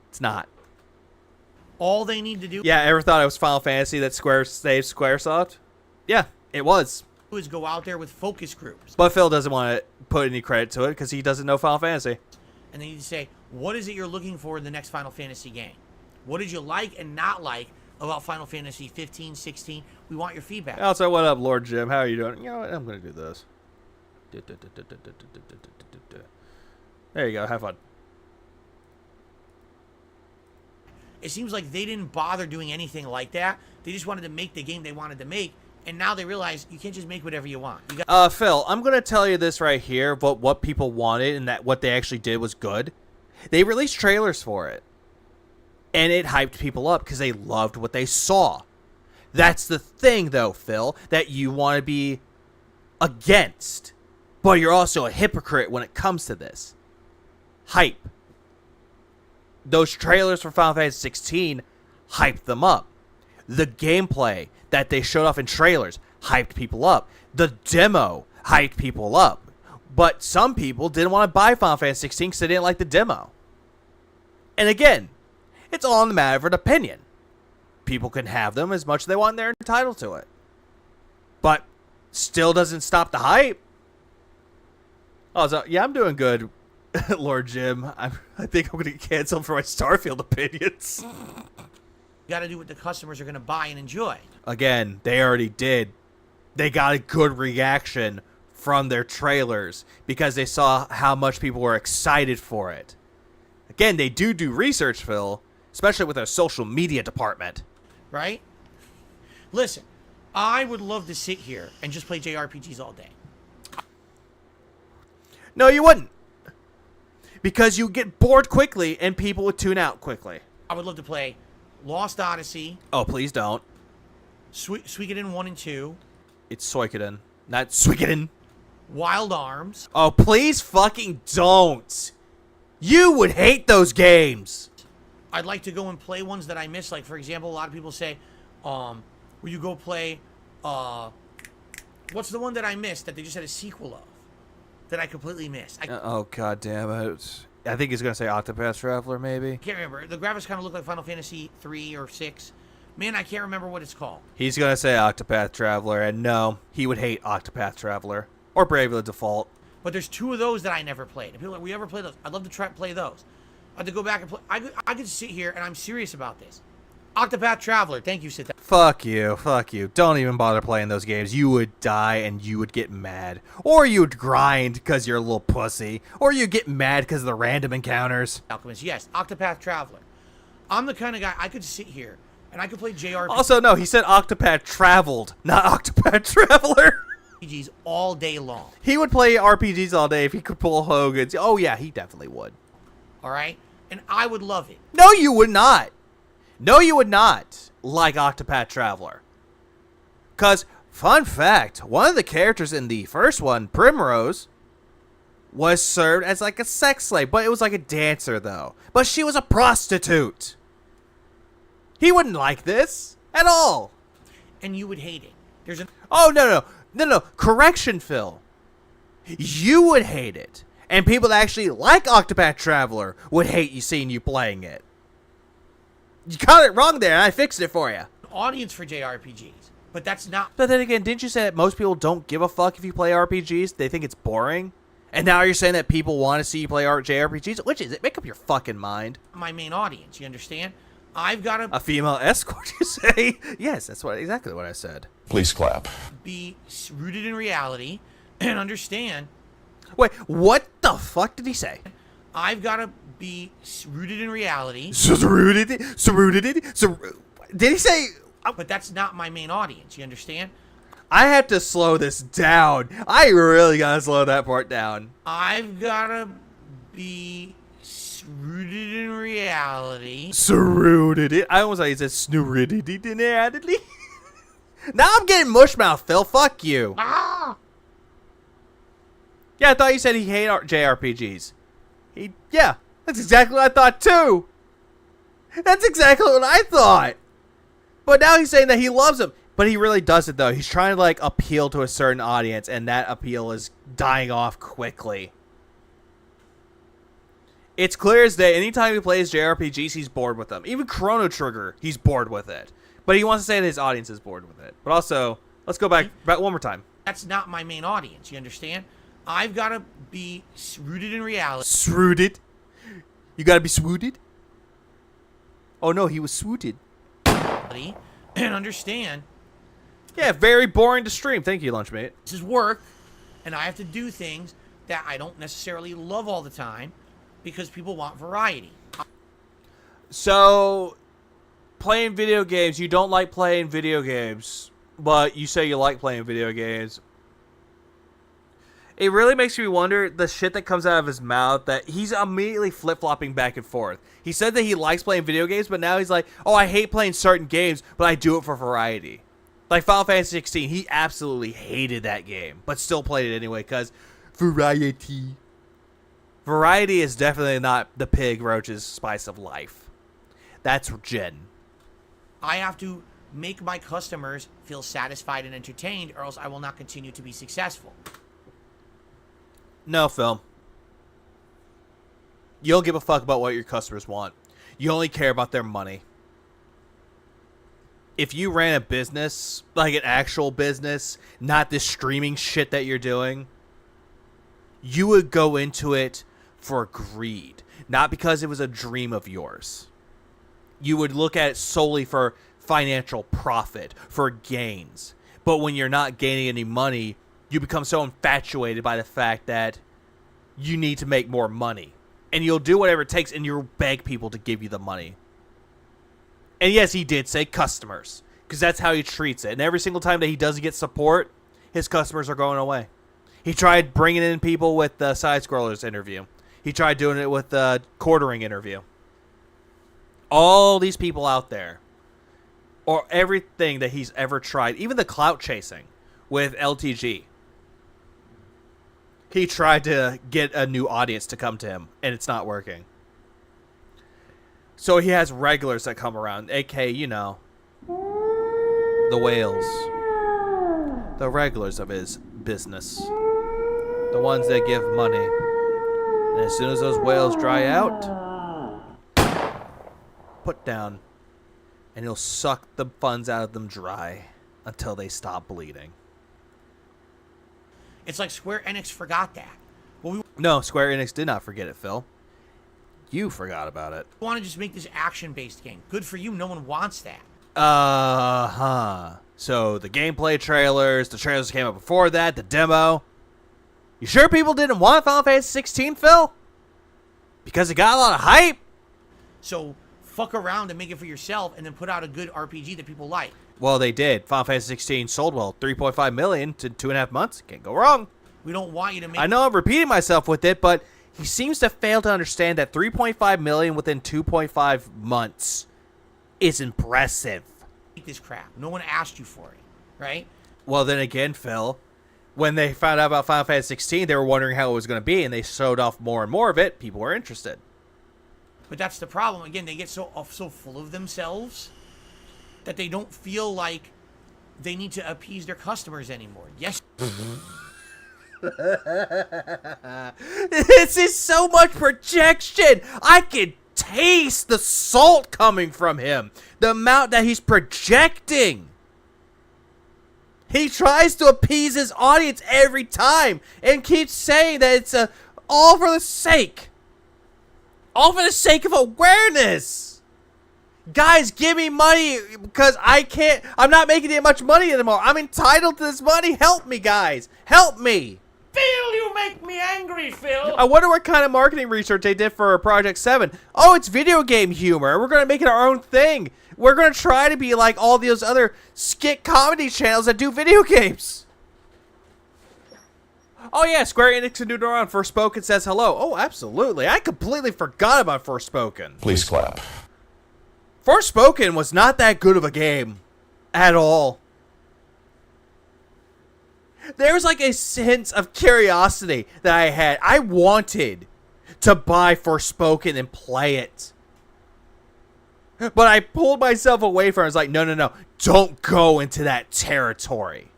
It's not. All they need to do... Yeah, ever thought it was Final Fantasy that Square saved Squaresoft? Yeah, it was. ...is go out there with focus groups. But Phil doesn't want to put any credit to it because he doesn't know Final Fantasy. And they need to say, what is it you're looking for in the next Final Fantasy game? What did you like and not like about Final Fantasy 15, 16? We want your feedback. Also, what up, Lord Jim? How are you doing? You know what? I'm going to do this. There you go. Have fun. It seems like they didn't bother doing anything like that. They just wanted to make the game they wanted to make, And now they realize you can't just make whatever you want. You got Phil, I'm gonna tell you this right here, what people wanted and that what they actually did was good. They released trailers for it. And it hyped people up because they loved what they saw. That's the thing, though, Phil, that you want to be against. But you're also a hypocrite when it comes to this. Hype. Those trailers for Final Fantasy 16 hyped them up. The gameplay that they showed off in trailers hyped people up. The demo hyped people up. But some people didn't want to buy Final Fantasy 16 because they didn't like the demo. And again, it's all in the matter of an opinion. People can have them as much as they want and they're entitled to it. But still doesn't stop the hype. Oh, so, yeah, I'm doing good, Lord Jim. I think I'm going to get canceled for my Starfield opinions. to do what the customers are going to buy and enjoy. Again, they already did. They got a good reaction from their trailers because they saw how much people were excited for it. Again, they do research, Phil, especially with our social media department. Right? Listen, I would love to sit here and just play JRPGs all day. No, you wouldn't. Because you get bored quickly and people would tune out quickly. I would love to play Lost Odyssey, Oh, please don't. Suikoden 1 and 2, It's Suikoden, not Suikoden. Wild Arms. Oh, please fucking don't. You would hate those games. I'd like to go and play ones that I miss. Like, for example, a lot of people say, will you go play, what's the one that I missed that they just had a sequel of? That I completely missed. I Oh, god damn it. I think he's going to say Octopath Traveler, maybe. can't remember. The graphics kind of look like Final Fantasy 3 or 6. Man, I can't remember what it's called. He's going to say Octopath Traveler, and no, he would hate Octopath Traveler. Or Bravely Default. But there's two of those that I never played. And people are like, we ever play those? I'd love to try play those. I had to go back and play. I could sit here, and I'm serious about this. Octopath Traveler. Thank you, sit down. Fuck you, fuck you. Don't even bother playing those games. You would die and you would get mad. Or you'd grind because you're a little pussy. Or you'd get mad because of the random encounters. Alchemist. Yes, Octopath Traveler. I'm the kind of guy, I could sit here, and I could play JRPGs Also, no, he said Octopath Traveled, not Octopath Traveler. all day long. He would play RPGs all day if he could pull Hogan's. Oh, yeah, he definitely would. All right? And I would love it. No, you would not. No, you would not like Octopath Traveler. Because, fun fact, one of the characters in the first one, Primrose, was served as like a sex slave. But it was like a dancer, though. But she was a prostitute. He wouldn't like this at all. And you would hate it. There's an Oh, no. Correction, Phil. You would hate it. And people that actually like Octopath Traveler would hate you seeing you playing it. You got it wrong there, and I fixed it for you. audience for JRPGs. But that's not... But then again, didn't you say that most people don't give a fuck if you play RPGs? They think it's boring? And now you're saying that people want to see you play JRPGs? Which is it? Make up your fucking mind. my main audience, you understand? I've got to A female escort, you say? Yes, that's exactly what I said. Please clap. be rooted in reality and understand... Wait, what the fuck did he say? I've got to be rooted in reality. Did he say... But that's not my main audience, you understand? I have to slow this down. I really gotta slow that part down. I've got to be rooted in reality. Surrounded it. I almost like he said snooridity. Now I'm getting mushmouth, Phil. Fuck you. Ah! Yeah, I thought you said he hated JRPGs. Yeah, that's exactly what I thought too. That's exactly what I thought. But now he's saying that he loves them. But he really doesn't, though. He's trying to, like, appeal to a certain audience, and that appeal is dying off quickly. It's clear as day, anytime he plays JRPGs, he's bored with them. Even Chrono Trigger, he's bored with it. But he wants to say that his audience is bored with it. But also, let's go back one more time. That's not my main audience, you understand? I've got to be rooted in reality. Swooted? You gotta be swooted? Oh, no, he was swooted. And understand Yeah, very boring to stream. Thank you, Lunchmate. this is work, and I have to do things that I don't necessarily love all the time because people want variety. So, playing video games, you don't like playing video games. but you say you like playing video games. It really makes me wonder the shit that comes out of his mouth, that he's immediately flip-flopping back and forth. He said that he likes playing video games, but now he's like, oh, I hate playing certain games, but I do it for variety. Like Final Fantasy 16, he absolutely hated that game, but still played it anyway, because variety. Variety is definitely not the pig roach's spice of life. That's Jen. I have to make my customers feel satisfied and entertained, or else I will not continue to be successful. No, Phil. You don't give a fuck about what your customers want. You only care about their money. If you ran a business, like an actual business, not this streaming shit that you're doing, you would go into it for greed, not because it was a dream of yours. You would look at it solely for financial profit, for gains. But when you're not gaining any money, you become so infatuated by the fact that you need to make more money. And you'll do whatever it takes, and you'll beg people to give you the money. And yes, he did say customers, because that's how he treats it. And every single time that he doesn't get support, his customers are going away. He tried bringing in people with the side-scrollers interview. He tried doing it with the quartering interview. All these people out there, or everything that he's ever tried, even the clout chasing with LTG. He tried to get a new audience to come to him, and it's not working. So he has regulars that come around, aka, you know, the whales. The regulars of his business. The ones that give money. And as soon as those whales dry out, put down. And he'll suck the funds out of them dry until they stop bleeding. It's like Square Enix forgot that. Well, we No, Square Enix did not forget it, Phil. You forgot about it. want to just make this action-based game. Good for you. No one wants that. Uh-huh. So the gameplay trailers, the trailers came out before that, the demo. You sure people didn't want Final Fantasy 16, Phil? Because it got a lot of hype? So fuck around and make it for yourself, and then put out a good RPG that people like. Well, they did. Final Fantasy 16 sold well. 3.5 million to 2.5 months. Can't go wrong. We don't want you to make. I know I'm repeating myself with it, but he seems to fail to understand that 3.5 million within 2.5 months is impressive. This crap. No one asked you for it, right? Well, then again, Phil, when they found out about Final Fantasy 16, they were wondering how it was going to be, and they showed off more and more of it. People were interested. But that's the problem. Again, they get so full of themselves that they don't feel like they need to appease their customers anymore. Yes. This is so much projection. I can taste the salt coming from him. The amount that he's projecting. He tries to appease his audience every time and keeps saying that it's all for the sake. All for the sake of awareness. Guys, give me money because I'm not making that much money anymore. I'm entitled to this money. Help me, guys. Help me. Phil, you make me angry, Phil. I wonder what kind of marketing research they did for Project 7. Oh, it's video game humor. We're going to make it our own thing. We're going to try to be like all those other skit comedy channels that do video games. Oh, yeah, Square Enix and New Neuron Forspoken says hello. Oh, absolutely. I completely forgot about Forspoken. Please clap. Forspoken was not that good of a game at all. There was like a sense of curiosity that I had. I wanted to buy Forspoken and play it. But I pulled myself away from it. I was like, no. Don't go into that territory.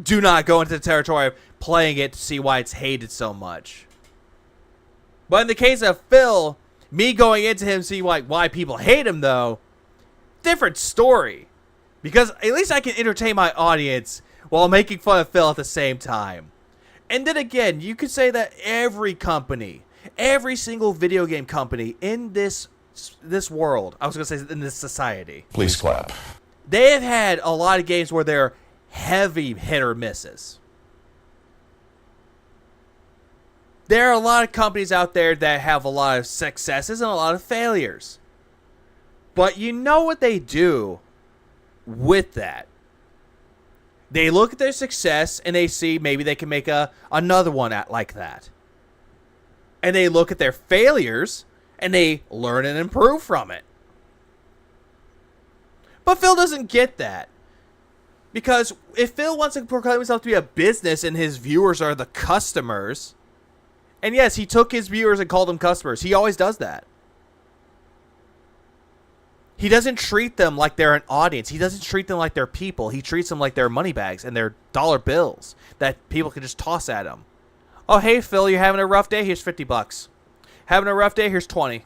Do not go into the territory of playing it to see why it's hated so much. But in the case of Phil, me going into him to see why people hate him, though, different story. Because at least I can entertain my audience while making fun of Phil at the same time. And then again, you could say that every company, every single video game company in this world, I was going to say in this society, Please clap. they have had a lot of games where they're heavy hit or misses. There are a lot of companies out there that have a lot of successes and a lot of failures. But you know what they do with that? They look at their success and they see maybe they can make another one like that. And they look at their failures and they learn and improve from it. But Phil doesn't get that. Because if Phil wants to proclaim himself to be a business and his viewers are the customers, and yes, he took his viewers and called them customers. He always does that. He doesn't treat them like they're an audience. He doesn't treat them like they're people. He treats them like they're money bags and they're dollar bills that people can just toss at him. Oh, hey, Phil, you're having a rough day? Here's $50. Having a rough day? Here's 20.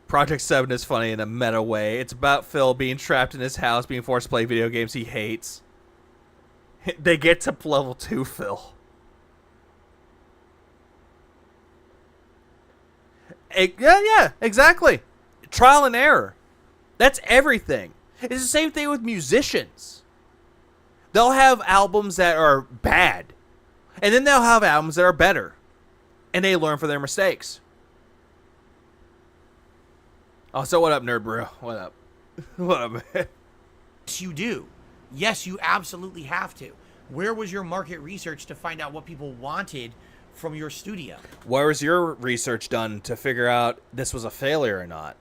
Project 7 is funny in a meta way. It's about Phil being trapped in his house, being forced to play video games he hates. They get to level 2, Phil. Yeah, exactly. Trial and error. That's everything. It's the same thing with musicians. They'll have albums that are bad, and then they'll have albums that are better, and they learn from their mistakes. Oh, so what up, Nerd Bro? What up? What up, man? Yes, you do. Yes, you absolutely have to. Where was your market research to find out what people wanted from your studio? Where was your research done to figure out this was a failure or not?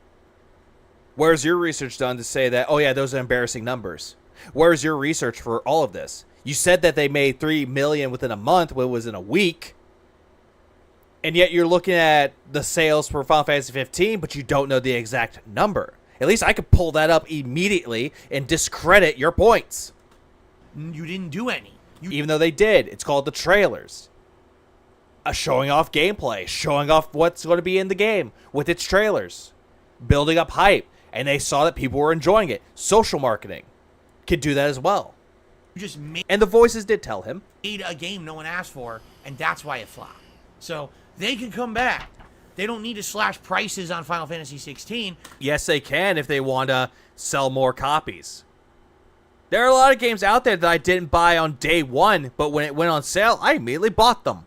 Where's your research done to say that, oh yeah, those are embarrassing numbers? Where's your research for all of this? You said that they made $3 million within a month when it was in a week. And yet you're looking at the sales for Final Fantasy 15, but you don't know the exact number. At least I could pull that up immediately and discredit your points. You didn't do any. Even though they did. It's called the trailers. Showing off gameplay. Showing off what's going to be in the game with its trailers. Building up hype. And they saw that people were enjoying it. Social marketing could do that as well. You just and the voices did tell him. Made a game no one asked for, and that's why it flopped. So they can come back. They don't need to slash prices on Final Fantasy 16. Yes, they can if they want to sell more copies. There are a lot of games out there that I didn't buy on day one, but when it went on sale, I immediately bought them.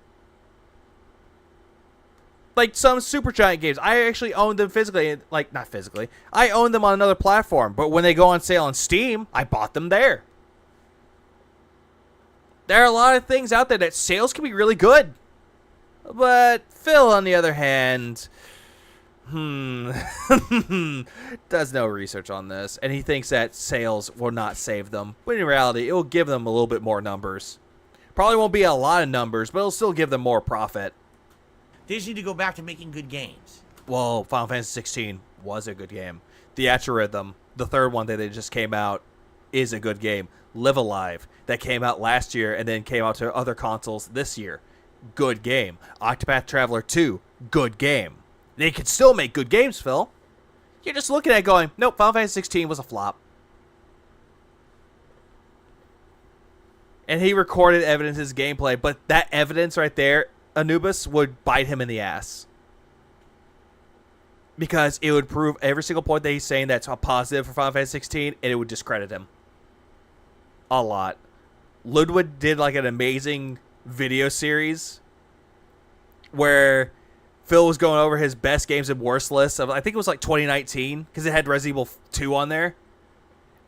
Like some Supergiant games, I actually owned them physically. Like, not physically. I owned them on another platform, but when they go on sale on Steam, I bought them there. There are a lot of things out there that sales can be really good. But Phil, on the other hand, does no research on this, and he thinks that sales will not save them. But in reality, it will give them a little bit more numbers. Probably won't be a lot of numbers, but it'll still give them more profit. They just need to go back to making good games. Well, Final Fantasy 16 was a good game. The Theatrhythm, the third one that they just came out, is a good game. Live Alive, that came out last year and then came out to other consoles this year. Good game. Octopath Traveler 2, good game. They could still make good games, Phil. You're just looking at it going, nope, Final Fantasy 16 was a flop. And he recorded evidence of his gameplay, but that evidence right there, Anubis, would bite him in the ass. Because it would prove every single point that he's saying that's a positive for Final Fantasy 16, and it would discredit him. A lot. Ludwig did like an amazing video series where Phil was going over his best games and worst lists of, I think it was like 2019, because it had Resident Evil 2 on there.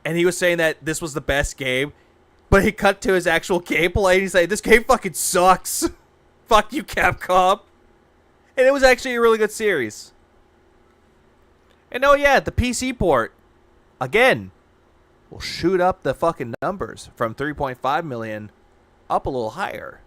And he was saying that this was the best game, but he cut to his actual gameplay and he's like, this game fucking sucks. Fuck you, Capcom. And it was actually a really good series. And oh yeah, the PC port, again, will shoot up the fucking numbers from 3.5 million up a little higher.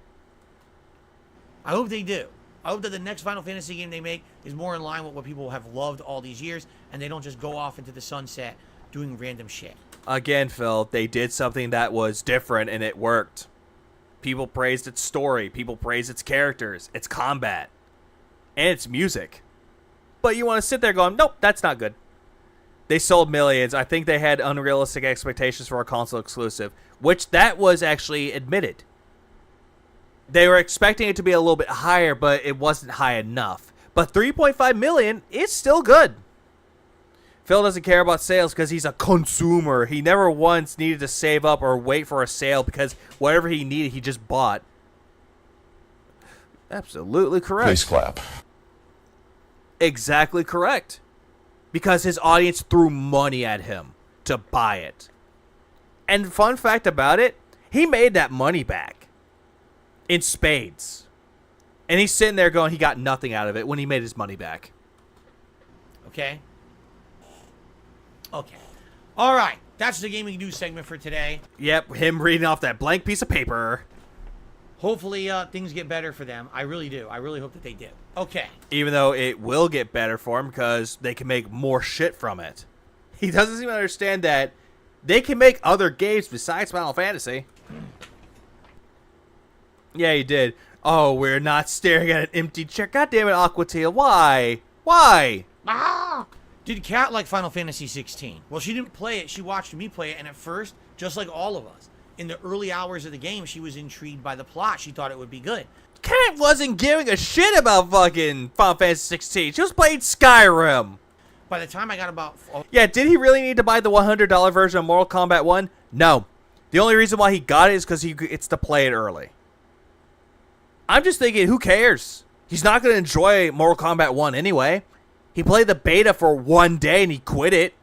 I hope they do. I hope that the next Final Fantasy game they make is more in line with what people have loved all these years, and they don't just go off into the sunset doing random shit. Again, Phil, they did something that was different and it worked. People praised its story. People praised its characters, its combat, and its music. But you want to sit there going, nope, that's not good. They sold millions. I think they had unrealistic expectations for a console exclusive, which that was actually admitted. They were expecting it to be a little bit higher, but it wasn't high enough. But 3.5 million is still good. Phil doesn't care about sales because he's a consumer. He never once needed to save up or wait for a sale because whatever he needed, he just bought. Absolutely correct. Please clap. Exactly correct. Because his audience threw money at him to buy it. And fun fact about it, he made that money back in spades. And he's sitting there going he got nothing out of it when he made his money back. Okay? Okay. All right. That's the gaming news segment for today. Yep, him reading off that blank piece of paper. Hopefully, things get better for them. I really do. I really hope that they do. Okay. Even though it will get better for him because they can make more shit from it. He doesn't seem to understand that they can make other games besides Final Fantasy. Yeah, he did. Oh, we're not staring at an empty chair. God damn it, Aquateal. Why? Why? Did Kat like Final Fantasy 16? Well, she didn't play it. She watched me play it, and at first, just like all of us, in the early hours of the game, she was intrigued by the plot. She thought it would be good. Kat wasn't giving a shit about fucking Final Fantasy 16. She was playing Skyrim. By the time I got about... Yeah, did he really need to buy the $100 version of Mortal Kombat 1? No. The only reason why he got it is because he gets to play it early. I'm just thinking, who cares? He's not going to enjoy Mortal Kombat 1 anyway. He played the beta for 1 day and he quit it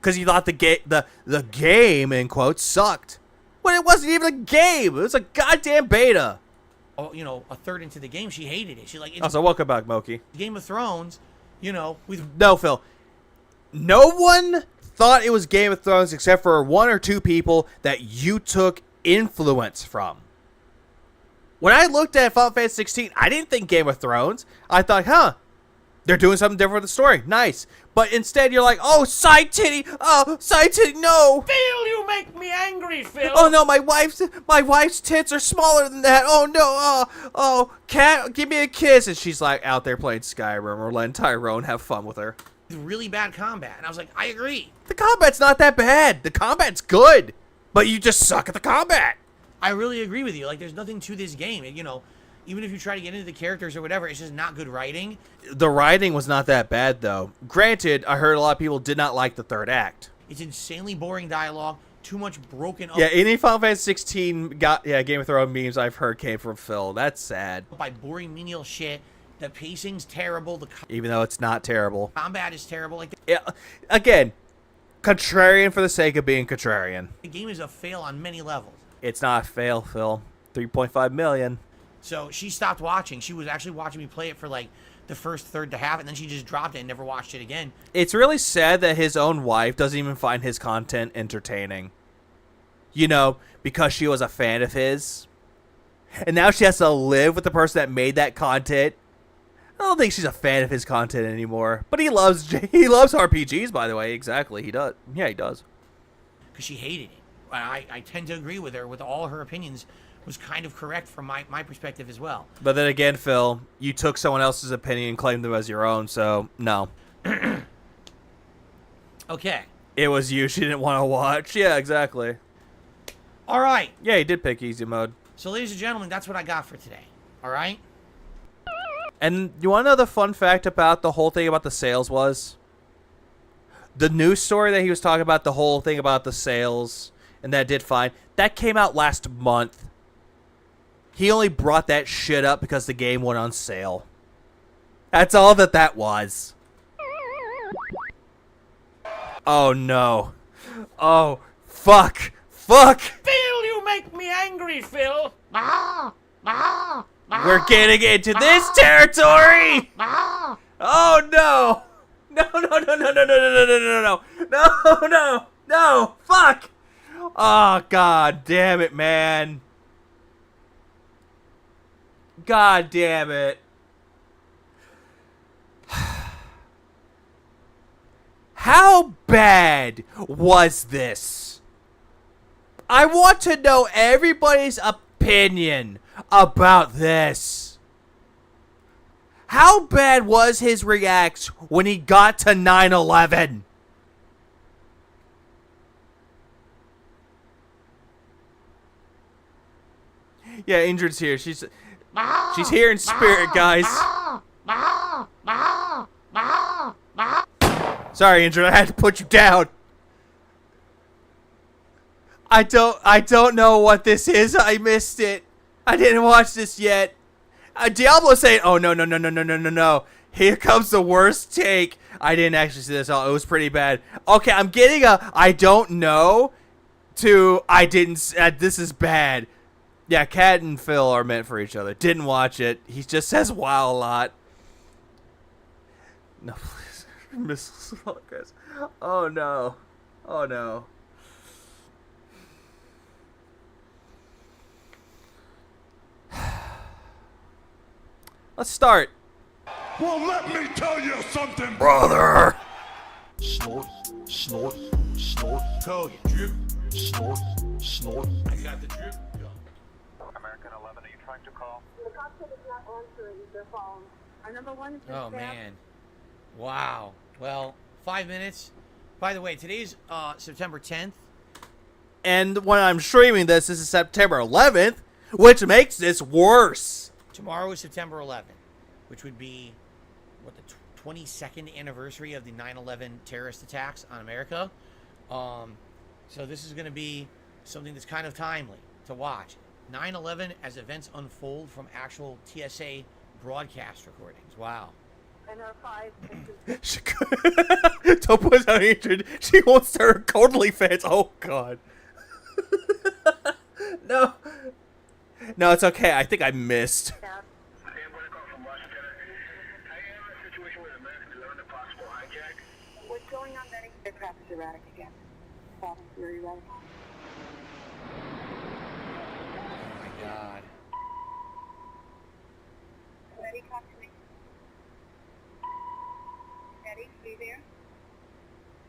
because he thought the game, in quotes, sucked. When it wasn't even a game. It was a goddamn beta. Oh, you know, a third into the game, she hated it. She like... Oh, so welcome back, Moki. Game of Thrones, you know, with... No, Phil. No one thought it was Game of Thrones except for 1 or 2 people that you took influence from. When I looked at Final Fantasy 16, I didn't think Game of Thrones. I thought, they're doing something different with the story. Nice. But instead, you're like, oh, side titty. Oh, side titty, no. Phil, you make me angry, Phil. Oh, no, my wife's tits are smaller than that. Oh, no. Oh, Cat, give me a kiss. And she's like out there playing Skyrim or letting Tyrone have fun with her. really bad combat. And I was like, I agree. The combat's not that bad. The combat's good. But you just suck at the combat. I really agree with you. Like, there's nothing to this game. You know, even if you try to get into the characters or whatever, it's just not good writing. The writing was not that bad, though. Granted, I heard a lot of people did not like the third act. It's insanely boring dialogue. Too much broken up. Yeah, any Final Fantasy 16 Game of Thrones memes I've heard came from Phil. That's sad. By boring menial shit. The pacing's terrible. Even though it's not terrible. Combat is terrible. Like, yeah, again, contrarian for the sake of being contrarian. the game is a fail on many levels. It's not a fail, Phil. 3.5 million. So she stopped watching. She was actually watching me play it for like the first third to half, and then she just dropped it and never watched it again. It's really sad that his own wife doesn't even find his content entertaining. You know, because she was a fan of his. And now she has to live with the person that made that content. I don't think she's a fan of his content anymore. But he loves RPGs, by the way. Exactly, he does. Yeah, he does. Because she hated it. I tend to agree with her. With all her opinions was kind of correct from my perspective as well. But then again, Phil, you took someone else's opinion and claimed them as your own, so no. Okay. It was you she didn't want to watch. Yeah, exactly. All right. Yeah, he did pick easy mode. So, ladies and gentlemen, that's what I got for today. All right? And you want to know the fun fact about the whole thing about the sales was? The news story that he was talking about, the whole thing about the sales, and that did fine, that came out last month. He only brought that shit up because the game went on sale. That's all that was. Oh, no. Oh, fuck. Fuck! Phil, you make me angry, Phil. We're getting into this territory! Oh, no! No! Fuck! Oh, god damn it, man. God damn it. How bad was this? I want to know everybody's opinion about this. How bad was his react when he got to 9/11? Yeah, Ingrid's here. She's here in spirit, guys. Sorry, Ingrid, I had to put you down. I don't know what this is. I missed it. I didn't watch this yet. Diablo's saying, "Oh no. Here comes the worst take." I didn't actually see this all. It was pretty bad. Okay, I'm getting a I don't know, to I didn't. This is bad. Yeah, Cat and Phil are meant for each other. Didn't watch it. He just says wow a lot. No, please. Missiles focus. Oh no. Oh no. Let's start. Well, let me tell you something, Brother. Snort, snort, snort. Tell you, drip. Snort, snort. I got the drip. American 11, are you trying to call? The cockpit is not answering their phone. Our number one is Oh man. Wow. Well, 5 minutes. By the way, today's September 10th. And when I'm streaming this is September 11th, which makes this worse. Tomorrow is September 11th, which would be what the 22nd anniversary of the 9/11 terrorist attacks on America. So this is going to be something that's kind of timely to watch. 9/11 as events unfold from actual TSA broadcast recordings. Wow. and our 5 Topo's not injured. She wants to her Coldly fans. Oh god. No. No, it's okay. I think I missed. What's going on, Betty? Their craft is erratic again. Problems very erratic. Oh my god. Betty, talk to me. Betty, are you there?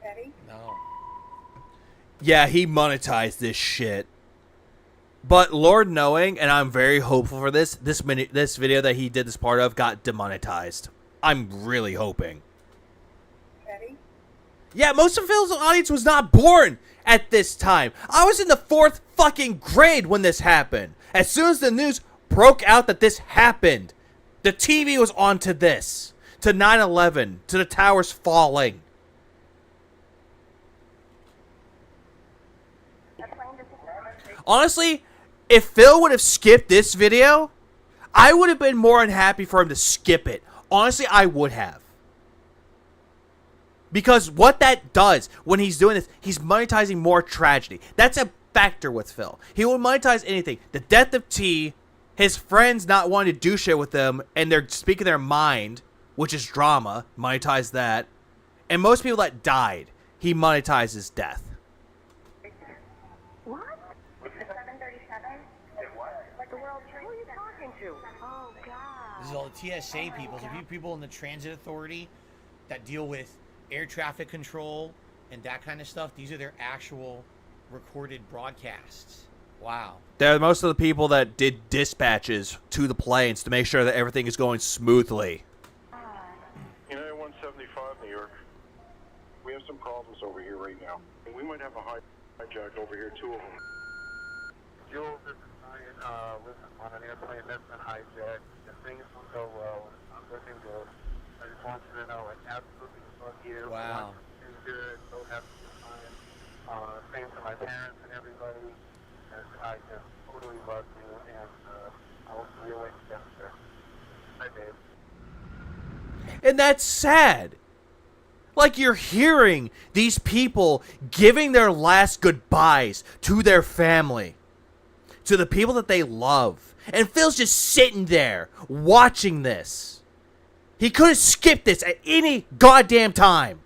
Betty? No. Yeah, he monetized this shit. But Lord knowing, and I'm very hopeful for this video that he did this part of got demonetized. I'm really hoping. Betty? Yeah, most of Phil's audience was not born at this time. I was in the 4th fucking grade when this happened. As soon as the news broke out that this happened, the TV was on to this. To 9/11. To the towers falling. Honestly, if Phil would have skipped this video, I would have been more unhappy for him to skip it. Honestly, I would have. Because what that does when he's doing this, he's monetizing more tragedy. That's a factor with Phil. He will monetize anything. The death of T, his friends not wanting to do shit with them, and they're speaking their mind, which is drama, monetize that. And most people that died, he monetizes death. What? It's 737? Like the World Trade. Who are you talking to? Oh, God. This is all the TSA people, the people in the transit authority that deal with air traffic control and that kind of stuff. These are their actual recorded broadcasts. Wow. They're most of the people that did dispatches to the planes to make sure that everything is going smoothly. United 175, New York. We have some problems over here right now. We might have a hijack over here, 2 of them. Joel, this is Ryan. Listen, on an airplane that's been hijacked. If things will go well, I'm looking good. I just want you to know I absolutely love you. Wow. Do good. So happy to find. Same to my parents and everybody. And I just totally love you, and I will see you later. Bye, babe. And that's sad. Like you're hearing these people giving their last goodbyes to their family, to the people that they love. And Phil's just sitting there watching this. He could have skipped this at any goddamn time.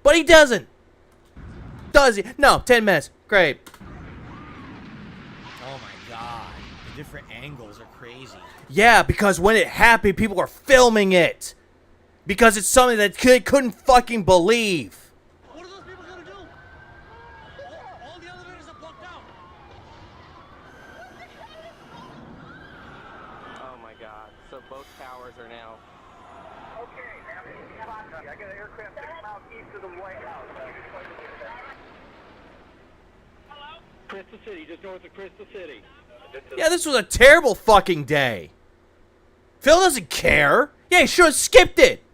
But he doesn't. Does he? No, 10 minutes. Great. Oh my god. The different angles are crazy. Yeah, because when it happened, people were filming it. Because it's something that they couldn't fucking believe. What are those people gonna do? All the elevators are blocked out. Oh my god. So both towers are now. Okay, I got an aircraft 6 miles east of the White House. Crystal City, just north of Crystal City. Yeah, this was a terrible fucking day. Phil doesn't care. Yeah, he should have skipped it.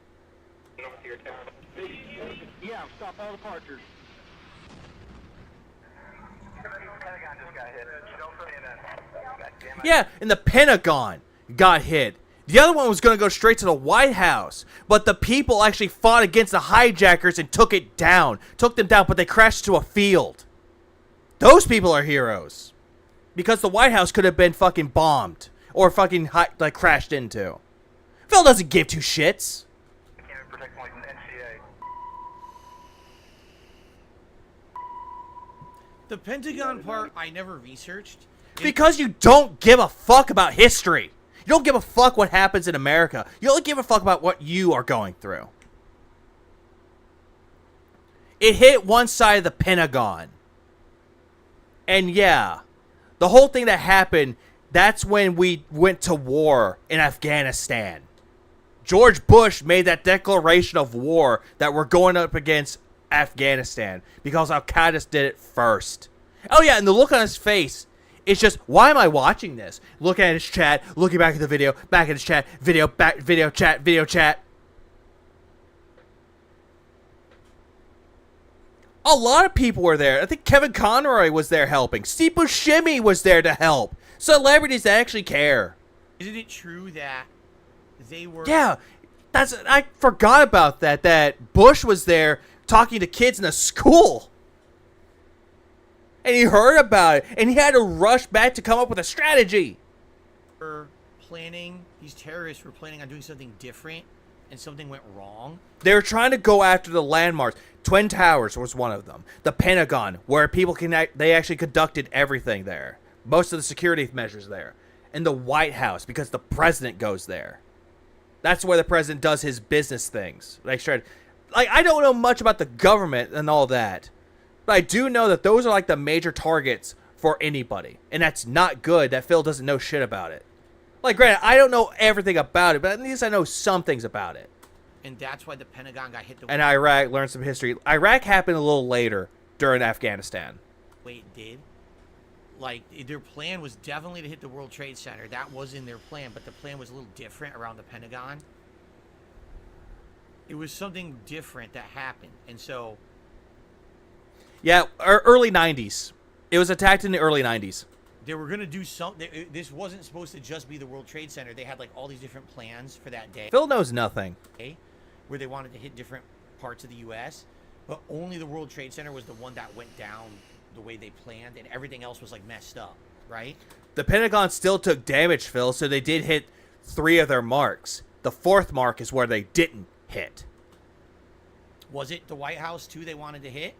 Yeah, stop all departures. Yeah, and the Pentagon got hit. The other one was going to go straight to the White House, but the people actually fought against the hijackers and took them down, but they crashed to a field. Those people are heroes. Because the White House could have been fucking bombed or fucking crashed into. Phil doesn't give two shits. The Pentagon part, I never researched. Because you don't give a fuck about history. You don't give a fuck what happens in America. You only give a fuck about what you are going through. It hit one side of the Pentagon. And yeah, the whole thing that happened, that's when we went to war in Afghanistan. George Bush made that declaration of war that we're going up against Afghanistan because Al-Qaeda did it first. Oh yeah, and the look on his face, it's just, why am I watching this? Looking at his chat, looking back at the video, back at his chat, video, back, video, chat, video, chat. A lot of people were there. I think Kevin Conroy was there helping. Steve Buscemi was there to help. Celebrities that actually care. Isn't it true that they were... Yeah, I forgot about that, that Bush was there talking to kids in a school. And he heard about it, and he had to rush back to come up with a strategy. These terrorists were planning on doing something different, and something went wrong. They were trying to go after the landmarks. Twin Towers was one of them. The Pentagon, where people they actually conducted everything there. Most of the security measures there. And the White House, because the president goes there. That's where the president does his business things. I don't know much about the government and all that. But I do know that those are like the major targets for anybody. And that's not good that Phil doesn't know shit about it. Like, granted, I don't know everything about it, but at least I know some things about it. And that's why the Pentagon got hit and Iraq, learned some history. Iraq happened a little later during Afghanistan. Wait, it did? Like, their plan was definitely to hit the World Trade Center. That was in their plan, but the plan was a little different around the Pentagon. It was something different that happened, and so... Yeah, early 90s. It was attacked in the early 90s. They were going to do something. This wasn't supposed to just be the World Trade Center. They had, like, all these different plans for that day. Phil knows nothing. Where they wanted to hit different parts of the U.S., but only the World Trade Center was the one that went down the way they planned, and everything else was, like, messed up, right? The Pentagon still took damage, Phil, so they did hit 3 of their marks. The 4th mark is where they didn't hit. Was it the White House, too, they wanted to hit?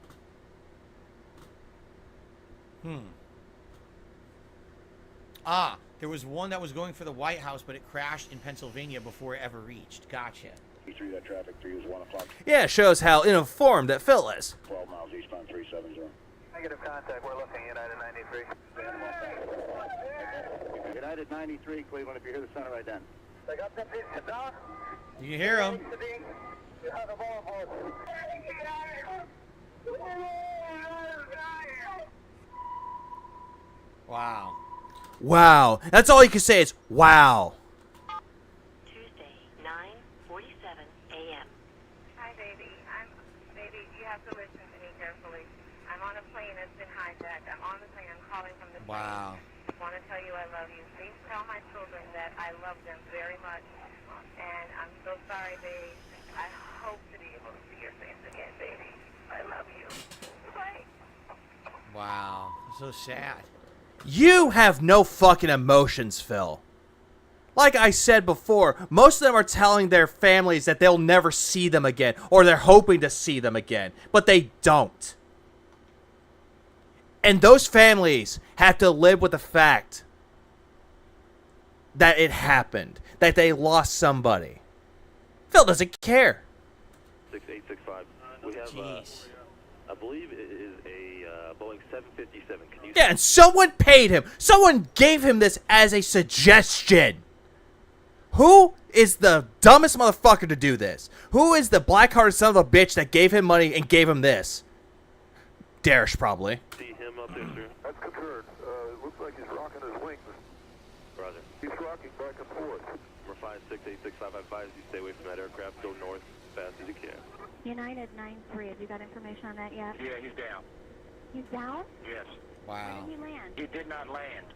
There was one that was going for the White House, but it crashed in Pennsylvania before it ever reached. Gotcha. That traffic 3 is 1 o'clock. Yeah, it shows how informed that Phil is. 12 miles eastbound 370. Negative contact, we're looking United 93. United 93, Cleveland, if you hear the center right then. They got that piece of down. You can hear him. You have the ball board. Wow. Wow. That's all you can say is, wow. Tuesday, 9:47 a.m. Hi, baby. Baby, you have to listen to me carefully. I'm on a plane that's been hijacked. I'm on the plane. I'm calling from the plane. Wow. I want to tell you I love you. Please tell my children that I love them very much. And I'm so sorry, babe. I hope to be able to see your face again, baby. I love you. Bye. Wow. So sad. You have no fucking emotions, Phil. Like I said before, most of them are telling their families that they'll never see them again, or they're hoping to see them again, but they don't. And those families have to live with the fact that it happened, that they lost somebody. Phil doesn't care. 6865. We have, I believe it is a Boeing 757. Can you... Yeah, and someone paid him. Someone gave him this as a suggestion. Who is the dumbest motherfucker to do this? Who is the black-hearted son of a bitch that gave him money and gave him this? Darish, probably. See him up there, sir? That's confirmed. Looks like he's rocking his wings. Roger. He's rocking back and forth. Number 56865, I advise you stay away from that aircraft. Go north as fast as you can. United 93, have you got information on that yet? Yeah, he's down. He's down? Yes. Where Wow. did he land? He did not land.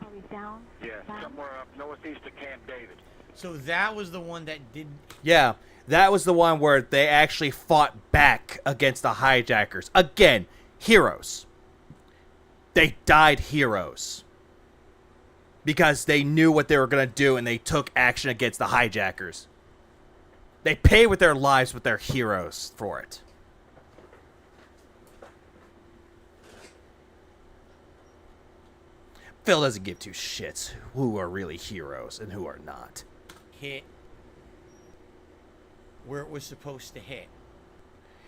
Oh, he's down? Yes, Down? somewhere up northeast of Camp David. So that was the one that did. Yeah, that was the one where they actually fought back against the hijackers. Again, heroes. They died heroes. Because they knew what they were going to do and they took action against the hijackers. They paid with their lives, but they're heroes for it. Phil doesn't give two shits who are really heroes and who are not. Hit where it was supposed to hit.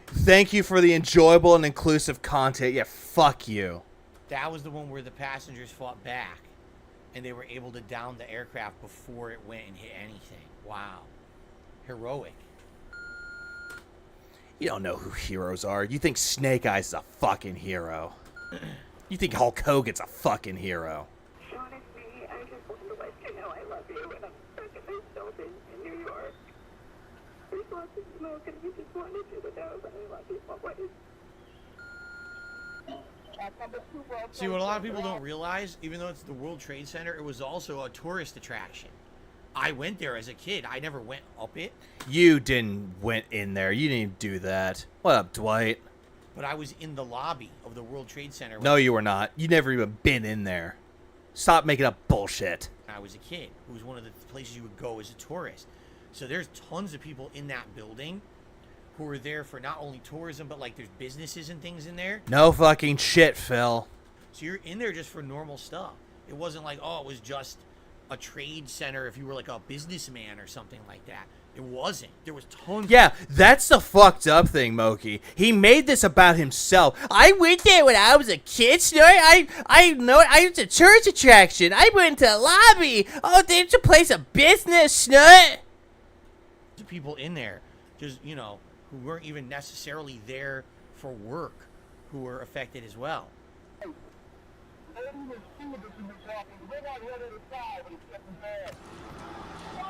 Thank you for the enjoyable and inclusive content. Yeah, fuck you. That was the one where the passengers fought back and they were able to down the aircraft before it went and hit anything. Wow. Heroic. You don't know who heroes are. You think Snake Eyes is a fucking hero. You think Hulk Hogan's a fucking hero. Sean, it's me. I just wanted to let you know I love you, and I'm stuck in this building in New York. There's lots of smoke, and we just wanted you to know that I love you always. See, what a lot of people don't realize, even though it's the World Trade Center, it was also a tourist attraction. I went there as a kid. I never went up it. You didn't went in there. You didn't do that. What up, Dwight? But I was in the lobby of the World Trade Center. No, you were not. You never even been in there. Stop making up bullshit. I was a kid. It was one of the places you would go as a tourist. So there's tons of people in that building who are there for not only tourism, but like there's businesses and things in there. No fucking shit, Phil. So you're in there just for normal stuff. It wasn't like, oh, it was just a trade center if you were like a businessman or something like that. It wasn't. There was tons. Yeah, that's the fucked up thing, Moki. He made this about himself. I went there when I was a kid, Snort. I know I was a tourist attraction. I went to the lobby. Oh, there's a place of business, Snort. People in there, just, you know, who weren't even necessarily there for work, who were affected as well.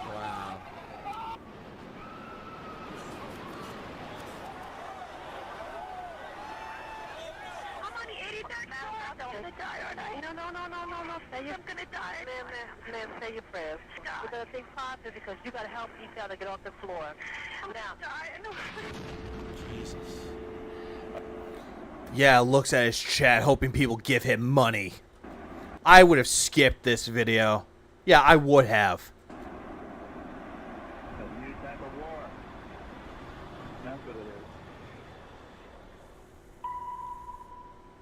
Wow. I'm on the 83rd floor. I'm gonna die, aren't I? No. I'm gonna die. Ma'am, say your prayers. We're gonna think positive because you gotta help each other get off the floor. I'm gonna die. Jesus. Yeah, looks at his chat, hoping people give him money. I would have skipped this video. Yeah, I would have.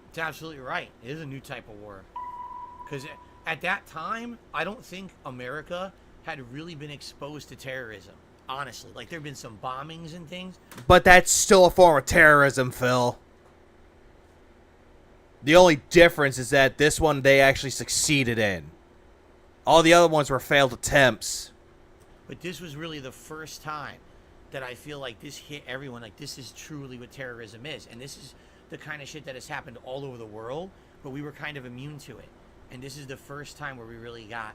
It's absolutely right. It is a new type of war. Because at that time, I don't think America had really been exposed to terrorism. Honestly. Like, there have been some bombings and things. But that's still a form of terrorism, Phil. The only difference is that this one they actually succeeded in. All the other ones were failed attempts. But this was really the first time that I feel like this hit everyone. Like, this is truly what terrorism is. And this is the kind of shit that has happened all over the world, but we were kind of immune to it. And this is the first time where we really got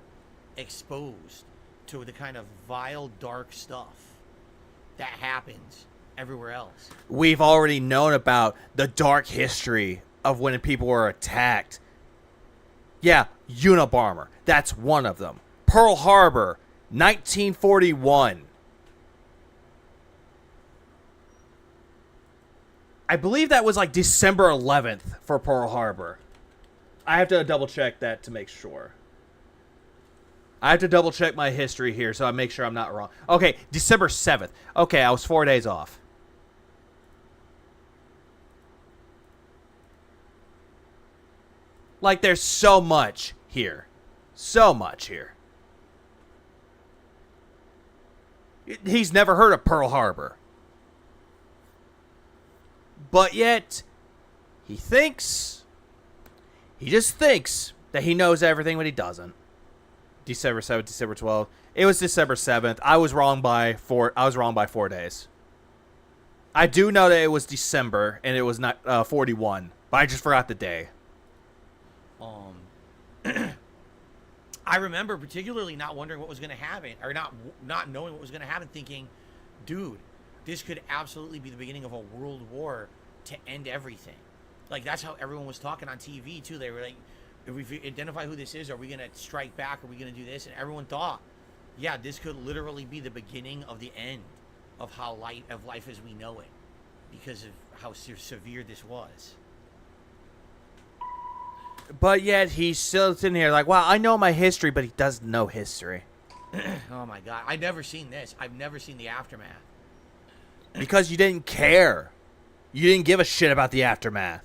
exposed to the kind of vile, dark stuff that happens everywhere else. We've already known about the dark history of when people were attacked. Yeah, Unabomber. That's one of them. Pearl Harbor, 1941. I believe that was like December 11th for Pearl Harbor. I have to double check that to make sure. I have to double check my history here so I make sure I'm not wrong. Okay, December 7th. Okay, I was 4 days off. Like, there's so much here. So much here. He's never heard of Pearl Harbor. But yet, he just thinks that he knows everything when he doesn't. December 7th, December 12th. It was December 7th. I was wrong by 4 days. I do know that it was December and it was not 41, but I just forgot the day. I remember particularly not wondering what was going to happen, or not knowing what was going to happen, thinking, dude, this could absolutely be the beginning of a world war to end everything. Like, that's how everyone was talking on TV, too. They were like, if we identify who this is, are we going to strike back? Are we going to do this? And everyone thought yeah, this could literally be the beginning of the end of life as we know it, because of how severe this was. But yet he's still sitting here like, wow, I know my history, but he doesn't know history. Oh my god, I've never seen this. I've never seen the aftermath. Because you didn't care. You didn't give a shit about the aftermath.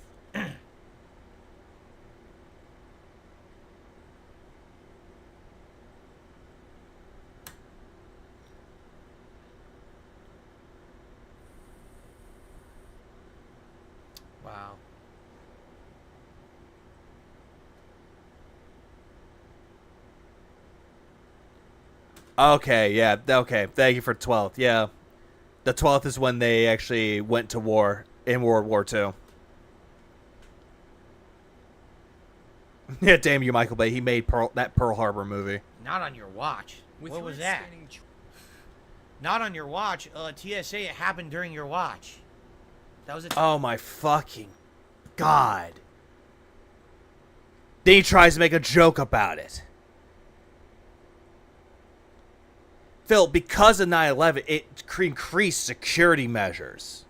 Wow. Okay, yeah, okay. Thank you for 12th. Yeah. The 12th is when they actually went to war in World War II. Yeah, damn you, Michael Bay. He made that Pearl Harbor movie. Not on your watch. What was that? Not on your watch. TSA, it happened during your watch. That was Oh my fucking god. Then he tries to make a joke about it. Phil, because of 9/11, it increased security measures.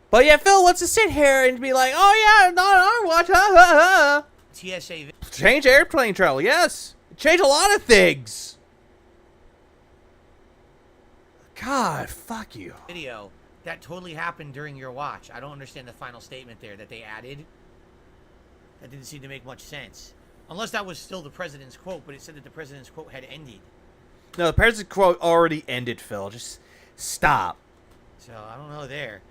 But yeah, Phil wants to sit here and be like, oh yeah, not on our watch, ha ha ha. TSA. Change airplane travel, yes. Change a lot of things. God, fuck you. Video that totally happened during your watch. I don't understand the final statement there that they added. That didn't seem to make much sense. Unless that was still the president's quote, but it said that the president's quote had ended. No, the president's quote already ended, Phil. Just stop. So, I don't know there.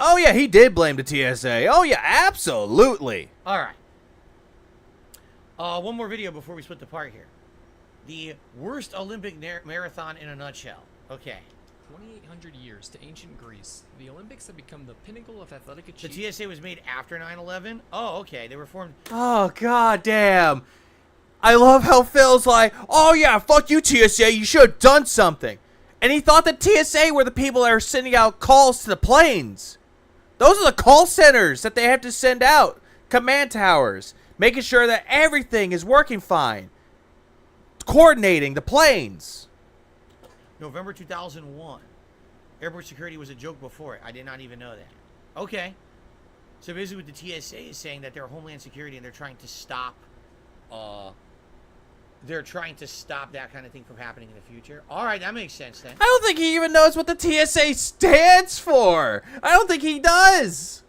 Oh, yeah, he did blame the TSA. Oh, yeah, absolutely. All right. One more video before we split the part here. The worst Olympic marathon in a nutshell. Okay. 2,800 years to ancient Greece, the Olympics have become the pinnacle of athletic The achievement. TSA was made after 9/11? Oh, okay. They were formed... Oh, god damn. I love how Phil's like, oh, yeah, fuck you, TSA. You should have done something. And he thought that TSA were the people that are sending out calls to the planes. Those are the call centers that they have to send out. Command towers. Making sure that everything is working fine. Coordinating the planes. November 2001. Airport security was a joke before it. I did not even know that. Okay. So basically what the TSA is saying that they're Homeland Security and they're trying to stop that kind of thing from happening in the future. All right, that makes sense then. I don't think he even knows what the TSA stands for. I don't think he does.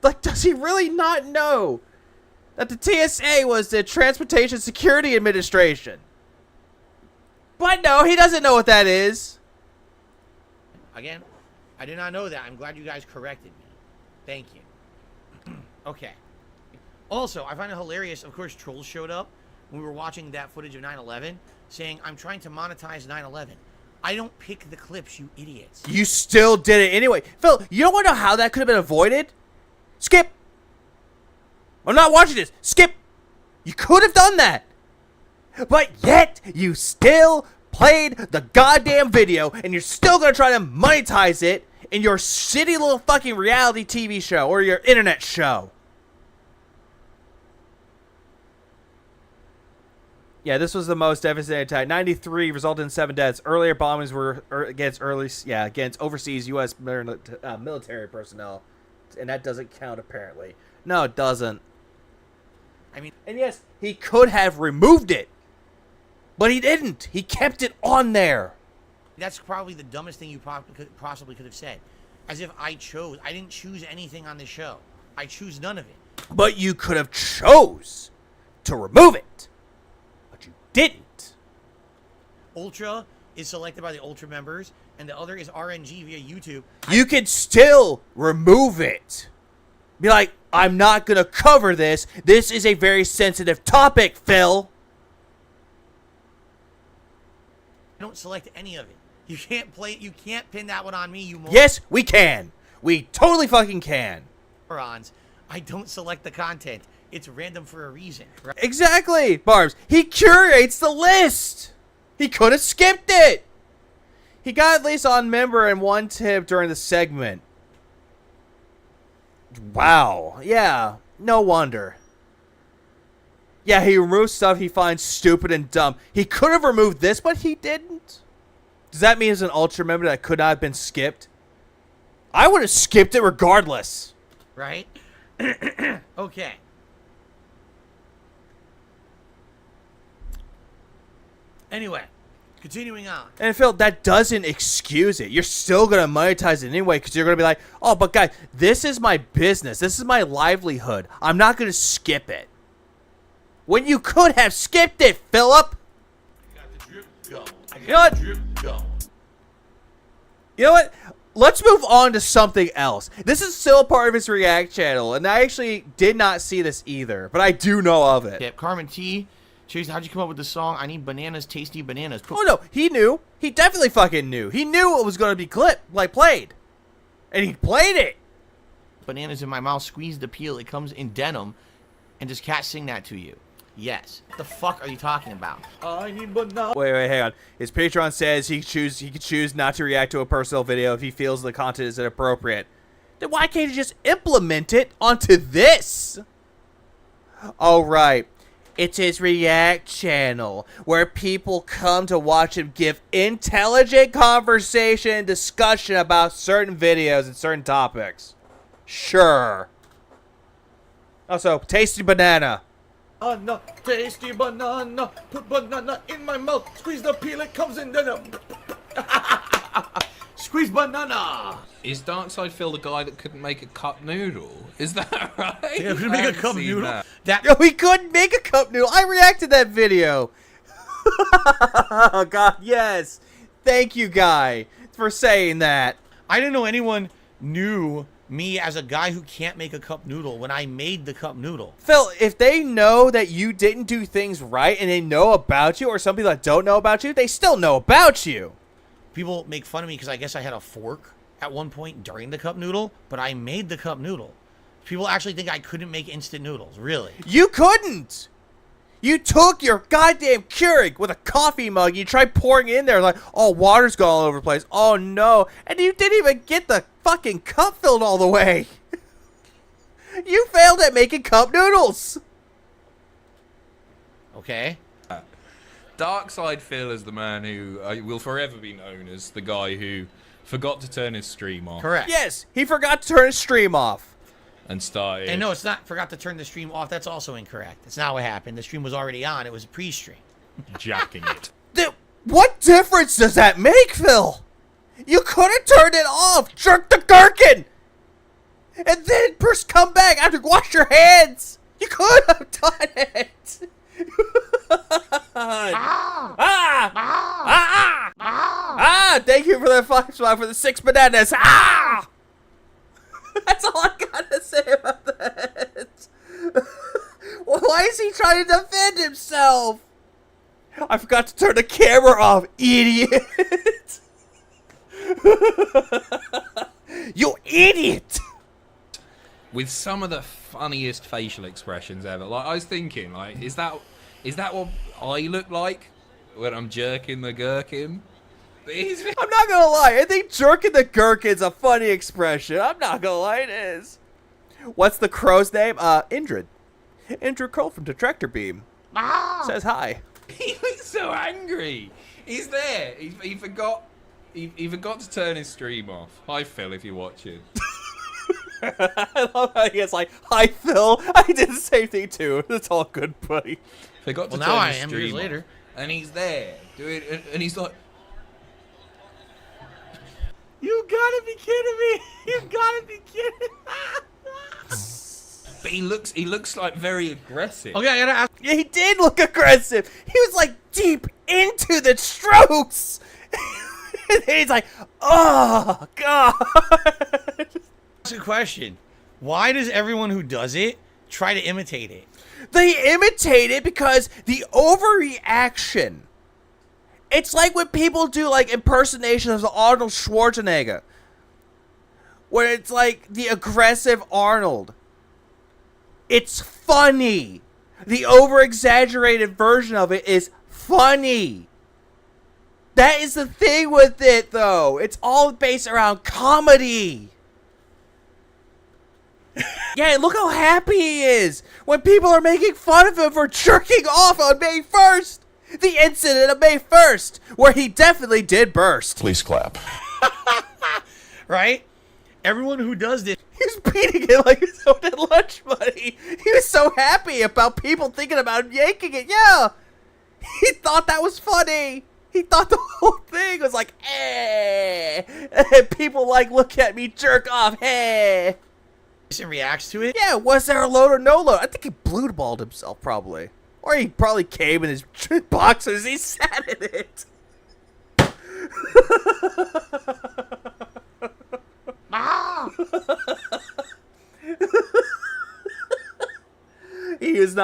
Like, does he really not know that the TSA was the Transportation Security Administration? But no, he doesn't know what that is. Again, I did not know that. I'm glad you guys corrected me. Thank you. Okay. Also, I find it hilarious. Of course, trolls showed up when we were watching that footage of 9/11, saying, I'm trying to monetize 9/11. I don't pick the clips, you idiots. You still did it anyway. Phil, you don't want to know how that could have been avoided? Skip. I'm not watching this. Skip. You could have done that. But yet, you still played the goddamn video, and you're still going to try to monetize it in your shitty little fucking reality TV show or your internet show. Yeah, this was the most devastating attack. 93 resulted in 7 deaths. Earlier bombings were against overseas U.S. military personnel, and that doesn't count apparently. No, it doesn't. I mean, and yes, he could have removed it, but he didn't. He kept it on there. That's probably the dumbest thing you possibly could have said. As if I didn't choose anything on the show. I choose none of it. But you could have chose to remove it. But you didn't. Ultra is selected by the Ultra members, and the other is RNG via YouTube. You can still remove it. Be like, I'm not going to cover this. This is a very sensitive topic, Phil. I don't select any of it. You can't pin that one on me, you morons. Yes, we can. We totally fucking can. Morons. I don't select the content. It's random for a reason. Right? Exactly, Barbs. He curates the list. He could have skipped it. He got at least on member and one tip during the segment. Wow. Yeah, no wonder. Yeah, he removes stuff he finds stupid and dumb. He could have removed this, but he didn't. Does that mean as an Ultra member that could not have been skipped? I would have skipped it regardless. Right? Okay. Anyway, continuing on. And Phil, that doesn't excuse it. You're still going to monetize it anyway because you're going to be like, oh, but guys, this is my business. This is my livelihood. I'm not going to skip it. When you could have skipped it, Philip. You know what? You know what? Let's move on to something else. This is still a part of his React channel, and I actually did not see this either, but I do know of it. Yep, Carmen T. Chase, how'd you come up with the song, I Need Bananas, Tasty Bananas? Oh, no, he knew. He definitely fucking knew. He knew it was going to be played. And he played it. Bananas in my mouth, squeeze the peel, it comes in denim. And does Cat sing that to you? Yes. What the fuck are you talking about? I need banana. Wait, hang on. His Patreon says he could choose not to react to a personal video if he feels the content is inappropriate. Then why can't he just implement it onto this? All right. It's his React channel where people come to watch him give intelligent conversation and discussion about certain videos and certain topics. Sure. Also, tasty banana. Banana, tasty banana, put banana in my mouth, squeeze the peel, it comes in denim. Squeeze banana. Is Darkside Phil the guy that couldn't make a cup noodle? Is that right? Yeah, couldn't make a cup noodle. Yo, he couldn't make a cup noodle. I reacted to that video. Oh, God, yes. Thank you, Guy, for saying that. I didn't know anyone knew me as a guy who can't make a cup noodle when I made the cup noodle. Phil, if they know that you didn't do things right and they know about you, or some people that don't know about you, they still know about you. People make fun of me because I guess I had a fork at one point during the cup noodle, but I made the cup noodle. People actually think I couldn't make instant noodles. Really? You couldn't. You took your goddamn Keurig with a coffee mug. You tried pouring it in there like, oh, water's gone all over the place. Oh, no. And you didn't even get the fucking cup filled all the way. You failed at making cup noodles. Okay. Darkside Phil is the man who will forever be known as the guy who forgot to turn his stream off. Correct. Yes, he forgot to turn his stream off. And started. And no, it's not forgot to turn the stream off. That's also incorrect. That's not what happened. The stream was already on. It was a pre-stream. Jacking it. What difference does that make, Phil? You could have turned it off. Jerk the gherkin. And then first come back after wash your hands. You could have done it. Thank you for the 5 spot for the 6 bananas. That's all I gotta say about that. Why is he trying to defend himself? I forgot to turn the camera off, idiot. You idiot. With some of the funniest facial expressions ever. Like, I was thinking, like, is that what I look like when I'm jerking the gherkin? I'm not gonna lie, I think jerking the gherkin's a funny expression. I'm not gonna lie, it is. What's the crow's name? Indrid. Indrid Cole from Detractor Beam. Says hi. He looks so angry. He's there. He forgot to turn his stream off. Hi, Phil, if you're watching. I love how he gets like, hi, Phil. I did the same thing too. It's all good, buddy. Forgot to now turn I his am stream years off. later. And he's there doing, and he's like, You gotta be kidding me! You gotta be kidding! but he looks like very aggressive. Okay, I gotta ask. Yeah, he did look aggressive. He was like deep into the strokes. And he's like, oh God. Ask a question. Why does everyone who does it try to imitate it? They imitate it because the overreaction. It's like when people do like impersonations of Arnold Schwarzenegger. Where it's like the aggressive Arnold. It's funny. The over-exaggerated version of it is funny. That is the thing with it, though. It's all based around comedy. Yeah, look how happy he is when people are making fun of him for jerking off on May 1st. The incident of May 1st, where he definitely did burst. Please clap. Right? Everyone who does this. He's beating it like his own lunch money. He was so happy about people thinking about him yanking it. Yeah. He thought that was funny. He thought the whole thing was like, eh. And people like, look at me jerk off, hey. And reacts to it. Yeah, was there a load or no load? I think he blue-balled himself, probably. Or he probably came in his boxers. He sat in it. Ah! He is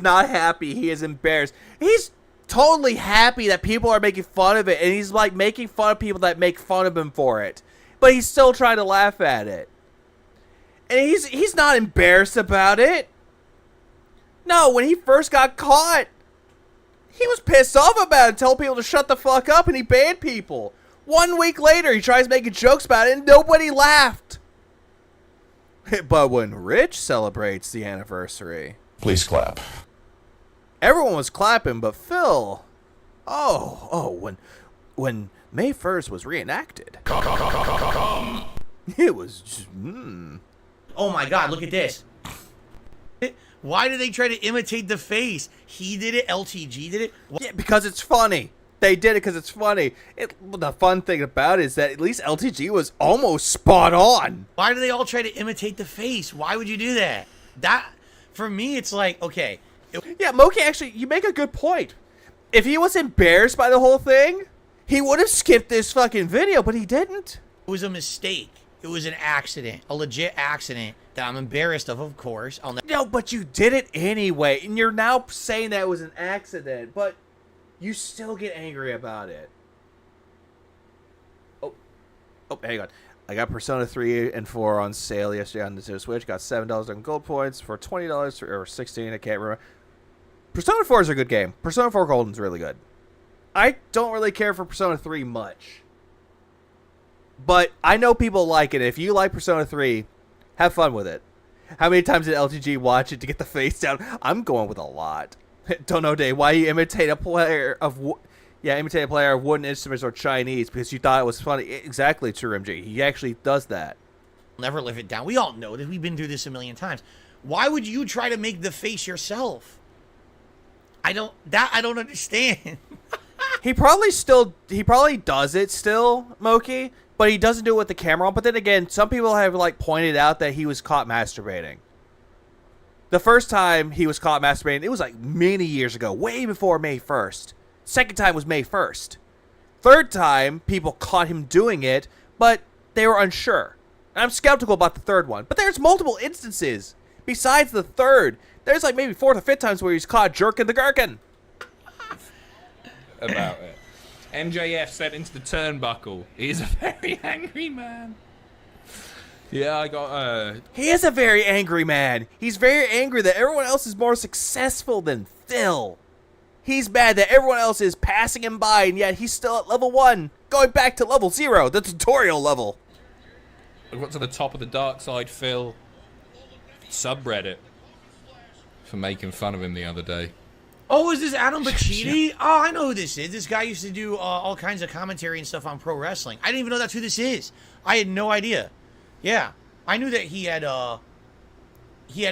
not happy. He is embarrassed. He's totally happy that people are making fun of it, and he's like making fun of people that make fun of him for it. But he's still trying to laugh at it. And he's not embarrassed about it. No, when he first got caught, he was pissed off about it, told people to shut the fuck up, and he banned people. 1 week later, he tries making jokes about it, and nobody laughed. But when Rich celebrates the anniversary... Please clap. Everyone was clapping, but Phil... When May 1st was reenacted... It was just... Oh my god, look at this. Why did they try to imitate the face? He did it, LTG did it. Yeah, because it's funny. They did it because it's funny. The fun thing about it is that at least LTG was almost spot on. Why do they all try to imitate the face? Why would you do that? That, for me, it's like, okay. Yeah, Moki, actually, you make a good point. If he was embarrassed by the whole thing, he would have skipped this fucking video, but he didn't. It was a mistake. It was an accident. A legit accident that I'm embarrassed of course. No, but you did it anyway, and you're now saying that it was an accident, but you still get angry about it. Oh, hang on. I got Persona 3 and 4 on sale yesterday on the Nintendo Switch. Got $7 on gold points for $20 or $16. I can't remember. Persona 4 is a good game. Persona 4 Golden's really good. I don't really care for Persona 3 much. But I know people like it. If you like Persona 3, have fun with it. How many times did LTG watch it to get the face down? I'm going with a lot. Don't know, Dave, why you imitate a player of wooden instruments or Chinese because you thought it was funny. Exactly, true, MG. He actually does that. Never live it down. We all know that. We've been through this a million times. Why would you try to make the face yourself? I don't understand. He probably does it still, Moki, but he doesn't do it with the camera on. But then again, some people have like pointed out that he was caught masturbating. The first time he was caught masturbating, it was like many years ago, way before May 1st. Second time was May 1st. Third time, people caught him doing it, but they were unsure. And I'm skeptical about the third one. But there's multiple instances. Besides the third, there's like maybe fourth or fifth times where he's caught jerking the gherkin. About it. MJF said into the turnbuckle, he's a very angry man. Yeah, I got, He is a very angry man. He's very angry that everyone else is more successful than Phil. He's mad that everyone else is passing him by, and yet he's still at level 1, going back to level 0, the tutorial level. I got to the top of the Dark Side Phil subreddit for making fun of him the other day. Oh, is this Adam Bacchini? Oh, I know who this is. This guy used to do all kinds of commentary and stuff on pro wrestling. I didn't even know that's who this is. I had no idea. Yeah, I knew that he had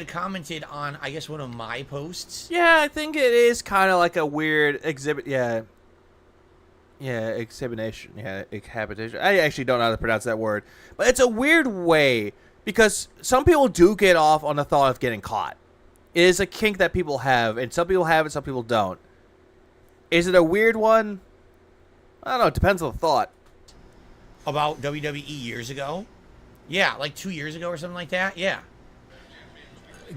commented on, I guess, one of my posts. Yeah, I think it is kind of like a weird exhibit. Yeah, exhibition. Yeah, exhabitation. I actually don't know how to pronounce that word, but it's a weird way because some people do get off on the thought of getting caught. It is a kink that people have, and some people have it, some people don't. Is it a weird one? I don't know. It depends on the thought. About WWE years ago? Yeah, like 2 years ago or something like that? Yeah.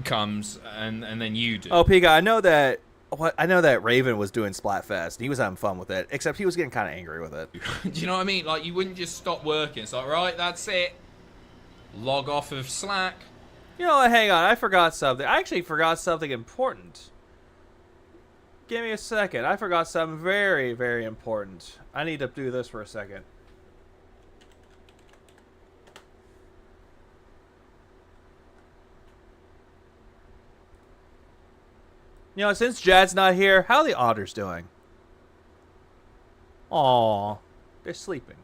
Comes, and then you do. Oh, Pika, I know that Raven was doing Splatfest. He was having fun with it, except he was getting kind of angry with it. Do you know what I mean? Like, you wouldn't just stop working. It's like, right, that's it. Log off of Slack. You know what? Hang on. I forgot something. I actually forgot something important. Give me a second. I forgot something very, very important. I need to do this for a second. You know, since Jad's not here, how are the otters doing? Aw, they're sleeping.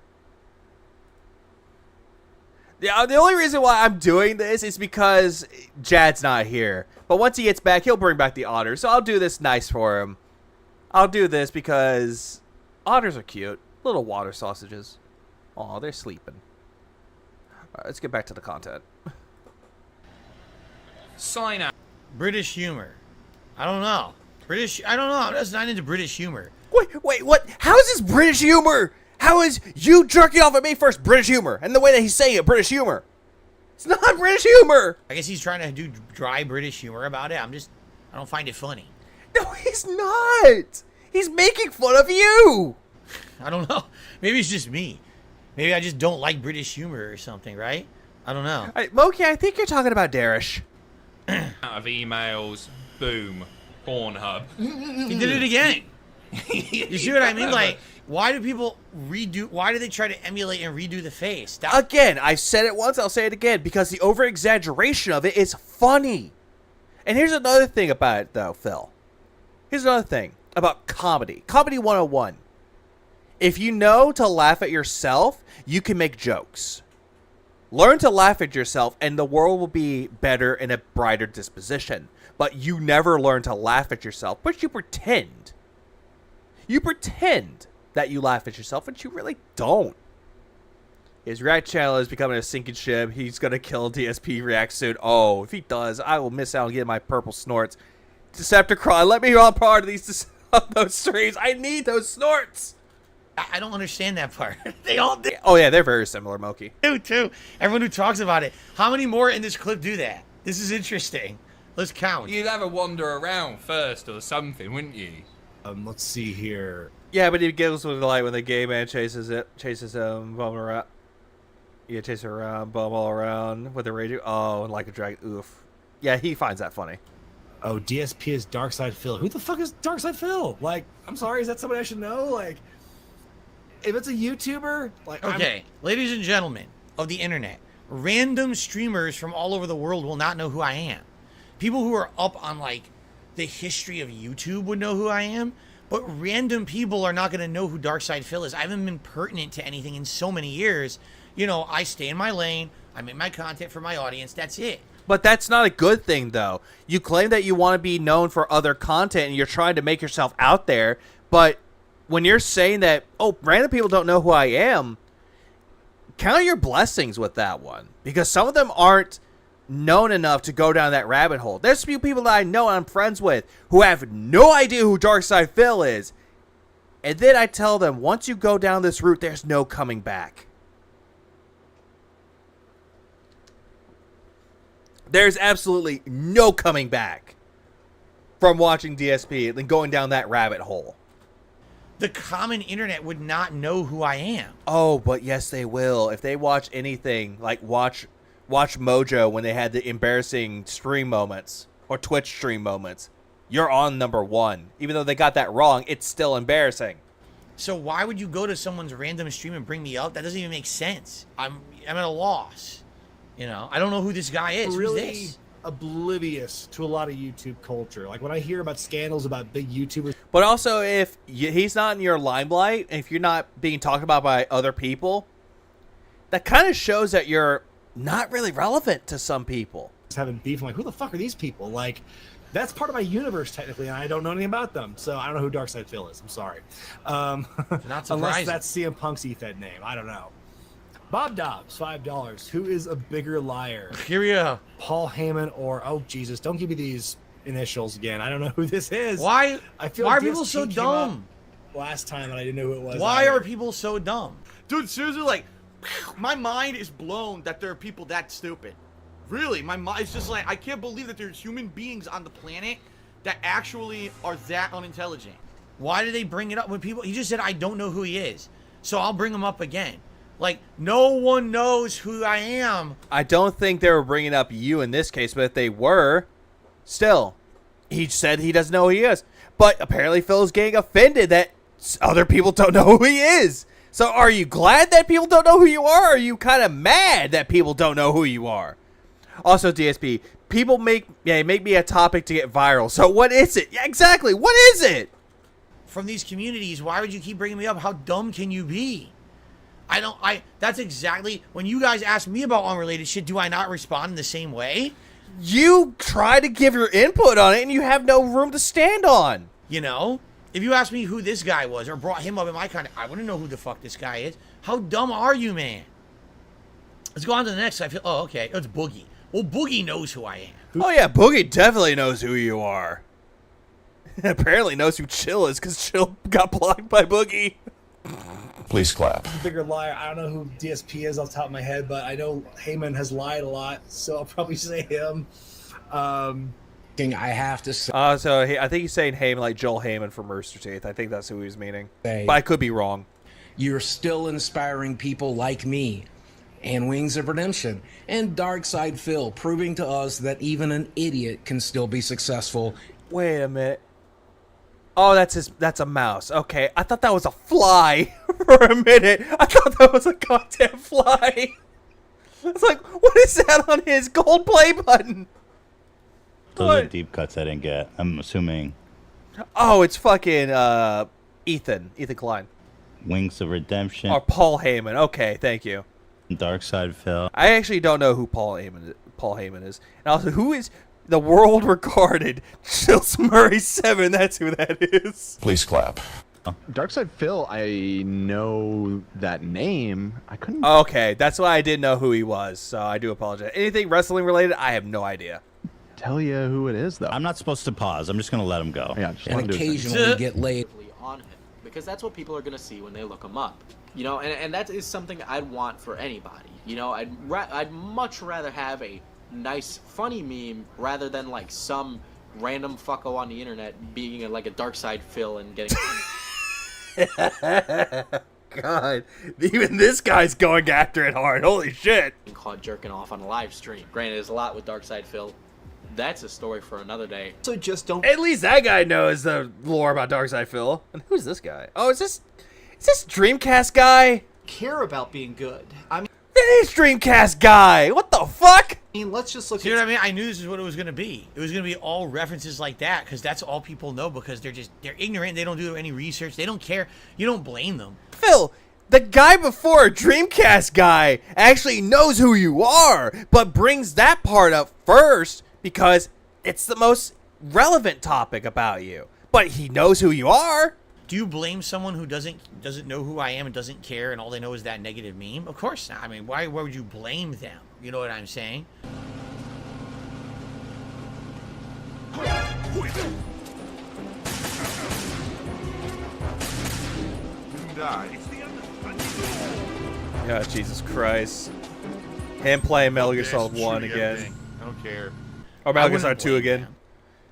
The only reason why I'm doing this is because Jad's not here. But once he gets back, he'll bring back the otters. So I'll do this nice for him. I'll do this because otters are cute. Little water sausages. Aw, they're sleeping. Alright, let's get back to the content. Sign out. British humor. I don't know. I don't know. I'm just not into British humor. Wait, what? How is this British humor? How is you jerking off at me first British humor? And the way that he's saying it, British humor. It's not British humor. I guess he's trying to do dry British humor about it. I don't find it funny. No, he's not. He's making fun of you. I don't know. Maybe it's just me. Maybe I just don't like British humor or something, right? I don't know. Moki, I think you're talking about Darish. Out of emails. Boom. Pornhub. He did it again. You see what I mean? Like, why do people why do they try to emulate and redo the face? Again, I've said it once, I'll say it again, because the over-exaggeration of it is funny. And here's another thing about it, though, Phil. Here's another thing about comedy. Comedy 101. If you know to laugh at yourself, you can make jokes. Learn to laugh at yourself, and the world will be better in a brighter disposition. But you never learn to laugh at yourself, but you pretend. You pretend that you laugh at yourself, but you really don't. His React channel is becoming a sinking ship. He's going to kill DSP React soon. Oh, if he does, I will miss out on getting my purple snorts. Decepticron, let me on part of those streams. I need those snorts. I don't understand that part. They all do. Oh, yeah, they're very similar, Moki. Too. Everyone who talks about it. How many more in this clip do that? This is interesting. Let's count. You'd have a wander around first or something, wouldn't you? Let's see here. Yeah, but he giggles with delight when the gay man chases him, bumming around. Yeah, chase her around, bum all around with the radio. Oh, and like a drag. Oof. Yeah, he finds that funny. Oh, DSP is Darkside Phil. Who the fuck is Darkside Phil? Like, I'm sorry, is that somebody I should know? Like, if it's a YouTuber, like, okay, ladies and gentlemen of the internet, random streamers from all over the world will not know who I am. People who are up on like the history of YouTube would know who I am, but random people are not going to know who Darkside Phil is. I haven't been pertinent to anything in so many years. You know, I stay in my lane. I make my content for my audience. That's it. But that's not a good thing, though. You claim that you want to be known for other content and you're trying to make yourself out there, but when you're saying that, oh, random people don't know who I am, count your blessings with that one. Because some of them aren't known enough to go down that rabbit hole. There's a few people that I know I'm friends with who have no idea who Darkside Phil is. And then I tell them, once you go down this route, there's no coming back. There's absolutely no coming back from watching DSP and going down that rabbit hole. The common internet would not know who I am. Oh, but yes, they will. If they watch anything, like watch Mojo when they had the embarrassing stream moments or Twitch stream moments, you're on number one. Even though they got that wrong, it's still embarrassing. So why would you go to someone's random stream and bring me up? That doesn't even make sense. I'm at a loss. You know, I don't know who this guy is. Really Who's this? Oblivious to a lot of YouTube culture. Like when I hear about scandals about big YouTubers. But also, if he's not in your limelight, if you're not being talked about by other people, that kind of shows that you're not really relevant to some people. Having beef, I'm like, who the fuck are these people? Like, that's part of my universe technically, and I don't know anything about them, so I don't know who Darkside Phil is. I'm sorry. Not surprising. Unless that's CM Punk's Ethed name. I don't know. Bob Dobbs, $5. Who is a bigger liar? Here we go. Paul Heyman or, oh Jesus, don't give me these initials again. I don't know who this is. Why I feel why like are people DSP so came dumb? up last time and I didn't know who it was. Why either. are people so dumb? Dude, seriously, like, my mind is blown that there are people that stupid. Really, my mind is just like, I can't believe that there's human beings on the planet that actually are that unintelligent. Why do they bring it up when people... He just said, I don't know who he is. So I'll bring him up again. Like, no one knows who I am. I don't think they were bringing up you in this case, but if they were, still, he said he doesn't know who he is. But apparently Phil's getting offended that other people don't know who he is. So are you glad that people don't know who you are, or are you kind of mad that people don't know who you are? Also, DSP, people make me a topic to get viral. So what is it? Yeah, exactly. What is it? From these communities, why would you keep bringing me up? How dumb can you be? That's exactly, when you guys ask me about unrelated shit, do I not respond in the same way? You try to give your input on it, and you have no room to stand on. You know? If you asked me who this guy was, or brought him up in my content, I wouldn't know who the fuck this guy is. How dumb are you, man? Let's go on to the next. Oh, okay. It's Boogie. Well, Boogie knows who I am. Oh, yeah, Boogie definitely knows who you are. Apparently knows who Chill is, because Chill got blocked by Boogie. Please clap. Bigger liar. I don't know who DSP is off the top of my head, but I know Heyman has lied a lot, so I'll probably say him. I have to say. I think he's saying Heyman, like Joel Heyman from Rooster Teeth. I think that's who he was meaning. But I could be wrong. You're still inspiring people like me, and Wings of Redemption, and Darkside Phil, proving to us that even an idiot can still be successful. Wait a minute. Oh, that's a mouse. Okay, I thought that was a fly for a minute. I thought that was a goddamn fly. It's like, what is that on his gold play button? Those are deep cuts I didn't get. I'm assuming. Oh, it's fucking Ethan Klein. Wings of Redemption. Or Paul Heyman. Okay, thank you. Darkside Phil. I actually don't know who Paul Heyman is. And also, who is the world-regarded Chills Murray 7? That's who that is. Please clap. Darkside Phil, I know that name. I couldn't. Okay, that's why I didn't know who he was, so I do apologize. Anything wrestling related, I have no idea. Tell you who it is, though. I'm not supposed to pause. I'm just going to let him go. Yeah, just and occasionally get laid on him, because that's what people are going to see when they look him up. You know, and that is something I'd want for anybody. You know, I'd much rather have a nice, funny meme rather than like some random fucko on the internet being like a Darkside Phil and getting. God, even this guy's going after it hard. Holy shit! Caught jerking off on a live stream. Granted, there's a lot with Darkside Phil. That's a story for another day. So just don't. At least that guy knows the lore about Darkside Phil. And who's this guy? Oh, is this Dreamcast guy? Care about being good. I mean, that is Dreamcast guy. What the fuck? I mean, let's just look. See what I mean? I knew this is what it was gonna be. It was gonna be all references like that, because that's all people know, because they're ignorant. They don't do any research. They don't care. You don't blame them. Phil, the guy before, Dreamcast guy, actually knows who you are, but brings that part up first because it's the most relevant topic about you. But he knows who you are. Do you blame someone who doesn't know who I am and doesn't care, and all they know is that negative meme? Of course not. I mean, why would you blame them? You know what I'm saying? Yeah, Jesus Christ. Him playing Metal Gear Solid 1 again. I don't care. Or Metal Gear Solid 2 again.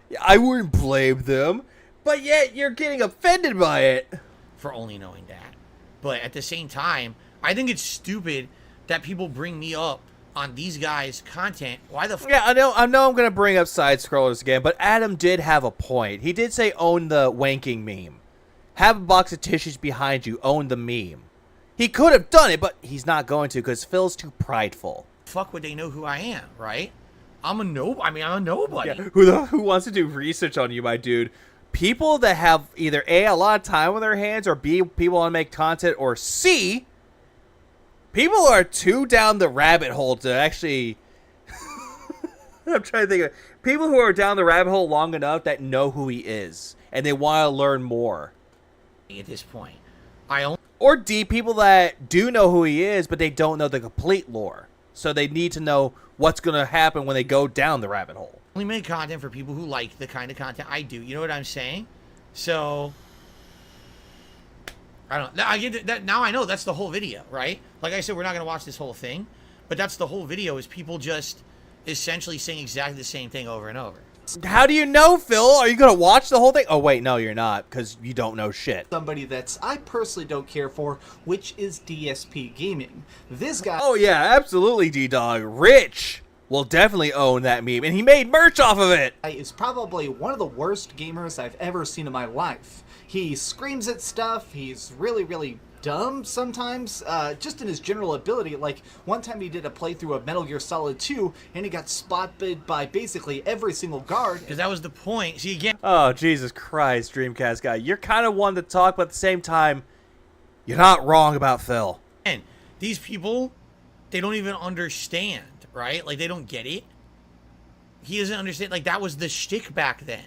Yeah, I wouldn't blame them, but yet you're getting offended by it. For only knowing that. But at the same time, I think it's stupid that people bring me up on these guys' content. Why the Yeah, I know I'm going to bring up side scrollers again, but Adam did have a point. He did say own the wanking meme. Have a box of tissues behind you, own the meme. He could have done it, but he's not going to because Phil's too prideful. Fuck would they know who I am, right? I'm a nobody. Yeah. Who wants to do research on you, my dude? People that have either A, a lot of time on their hands, or B, people want to make content, or C, people are too down the rabbit hole to actually... I'm trying to think of people who are down the rabbit hole long enough that know who he is, and they want to learn more. At this point. Or D, people that do know who he is, but they don't know the complete lore. So they need to know what's going to happen when they go down the rabbit hole. Only make content for people who like the kind of content I do. You know what I'm saying? So I don't. I get that now. I know that's the whole video, right? Like I said, we're not gonna watch this whole thing, but that's the whole video. Is people just essentially saying exactly the same thing over and over. How do you know, Phil? Are you gonna watch the whole thing? Oh wait, no, you're not, because you don't know shit. Somebody that's I personally don't care for, which is DSP Gaming. This guy. Oh yeah, absolutely, D-Dog. Rich will definitely own that meme, and he made merch off of it. Is probably one of the worst gamers I've ever seen in my life. He screams at stuff. He's really, really dumb sometimes, just in his general ability. Like, one time he did a playthrough of Metal Gear Solid 2, and he got spotted by basically every single guard. Because that was the point. See, again... Oh, Jesus Christ, Dreamcast guy. You're kind of one to talk, but at the same time, you're not wrong about Phil. And these people, they don't even understand, right? Like, they don't get it. He doesn't understand. Like, that was the shtick back then.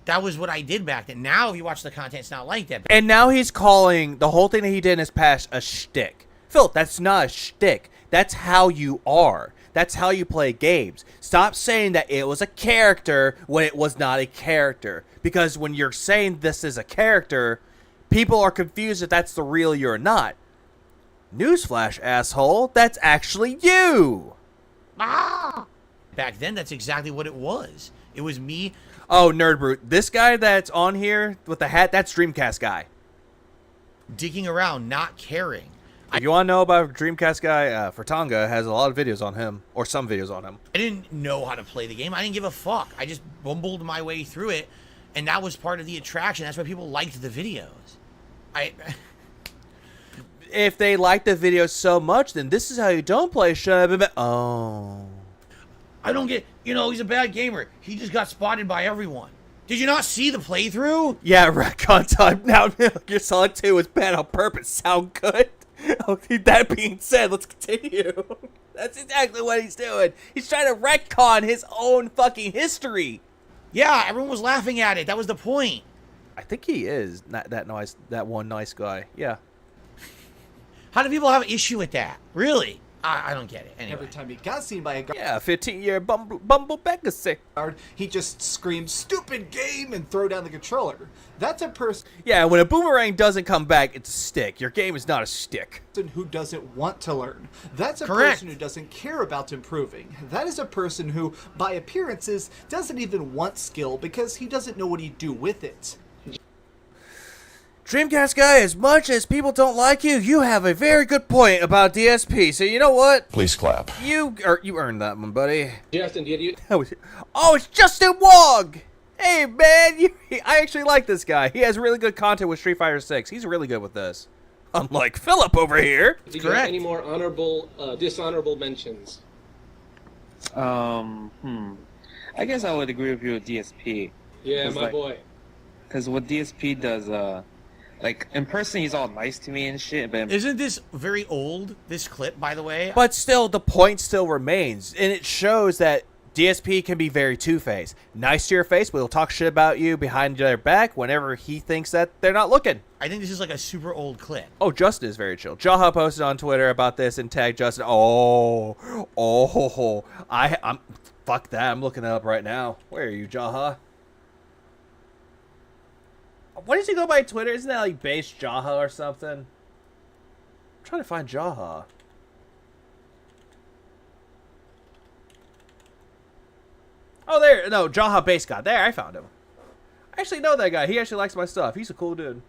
That was what I did back then. Now, if you watch the content, it's not like that. And now he's calling the whole thing that he did in his past a shtick. Phil, that's not a shtick. That's how you are. That's how you play games. Stop saying that it was a character when it was not a character. Because when you're saying this is a character, people are confused if that's the real you or not. Newsflash, asshole. That's actually you. Ah! Back then, that's exactly what it was. It was me... Oh, Nerd Brute. This guy that's on here with the hat, that's Dreamcast guy. Digging around, not caring. If you want to know about Dreamcast guy, Fertanga has a lot of videos on him, or some videos on him. I didn't know how to play the game. I didn't give a fuck. I just bumbled my way through it, and that was part of the attraction. That's why people liked the videos. If they like the videos so much, then this is how you don't play. Shut up. Oh. I don't get, he's a bad gamer. He just got spotted by everyone. Did you not see the playthrough? Yeah, retcon time. Now, Metal Gear Solid 2 was bad on purpose. Sound good? Okay, that being said, let's continue. That's exactly what he's doing. He's trying to retcon his own fucking history. Yeah, everyone was laughing at it. That was the point. I think he is not that nice. That one nice guy. Yeah. How do people have an issue with that? Really? I don't get it. Anyway. Every time he got seen by a guard, yeah, 15-year Bumble Pegasus, he just screams, "Stupid game!" and throw down the controller. That's a person. Yeah, when a boomerang doesn't come back, it's a stick. Your game is not a stick. Who doesn't want to learn. That's a Correct. person who doesn't care about improving. That is a person who, by appearances, doesn't even want skill because he doesn't know what he'd do with it. Dreamcast guy, as much as people don't like you, you have a very good point about DSP. So you know what? Please clap. You earned that one, buddy. Justin, did you? Oh, it's Justin Wog! Hey, man, I actually like this guy. He has really good content with Street Fighter 6. He's really good with this. Unlike Philip over here. Did you have any more dishonorable mentions? I guess I would agree with you with DSP. Yeah, my boy. Because what DSP does, like, in person, he's all nice to me and shit, but... Isn't this very old, this clip, by the way? But still, the point still remains. And it shows that DSP can be very two-faced. Nice to your face, but he'll talk shit about you behind their back whenever he thinks that they're not looking. I think this is like a super old clip. Oh, Justin is very chill. Jaha posted on Twitter about this and tagged Justin. I'm fuck that. I'm looking it up right now. Where are you, Jaha? What does he go by Twitter? Isn't that like base Jaha or something? I'm trying to find Jaha. Oh, there. No, Jaha Base God. There, I found him. I actually know that guy. He actually likes my stuff. He's a cool dude.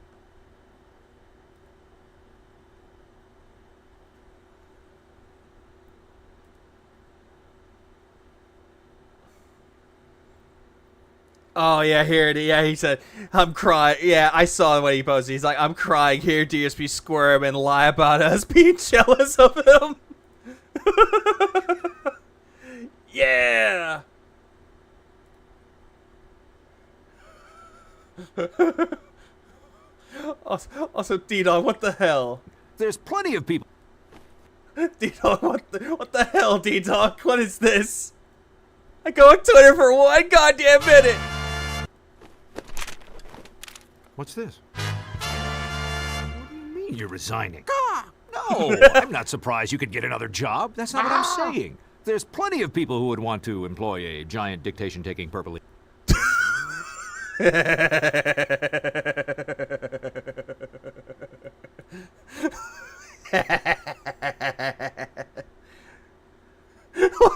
Oh, yeah, here it is. Yeah, he said, I'm crying. Yeah, I saw what he posted. He's like, I'm crying here, DSP squirm and lie about us being jealous of him. Yeah. Also, D-Dog, what the hell? There's plenty of people. D-Dog, what the hell, D-Dog? What is this? I go on Twitter for 1 goddamn minute. What's this? What do you mean you're resigning? No, I'm not surprised you could get another job. That's not what I'm saying. There's plenty of people who would want to employ a giant dictation-taking purple... What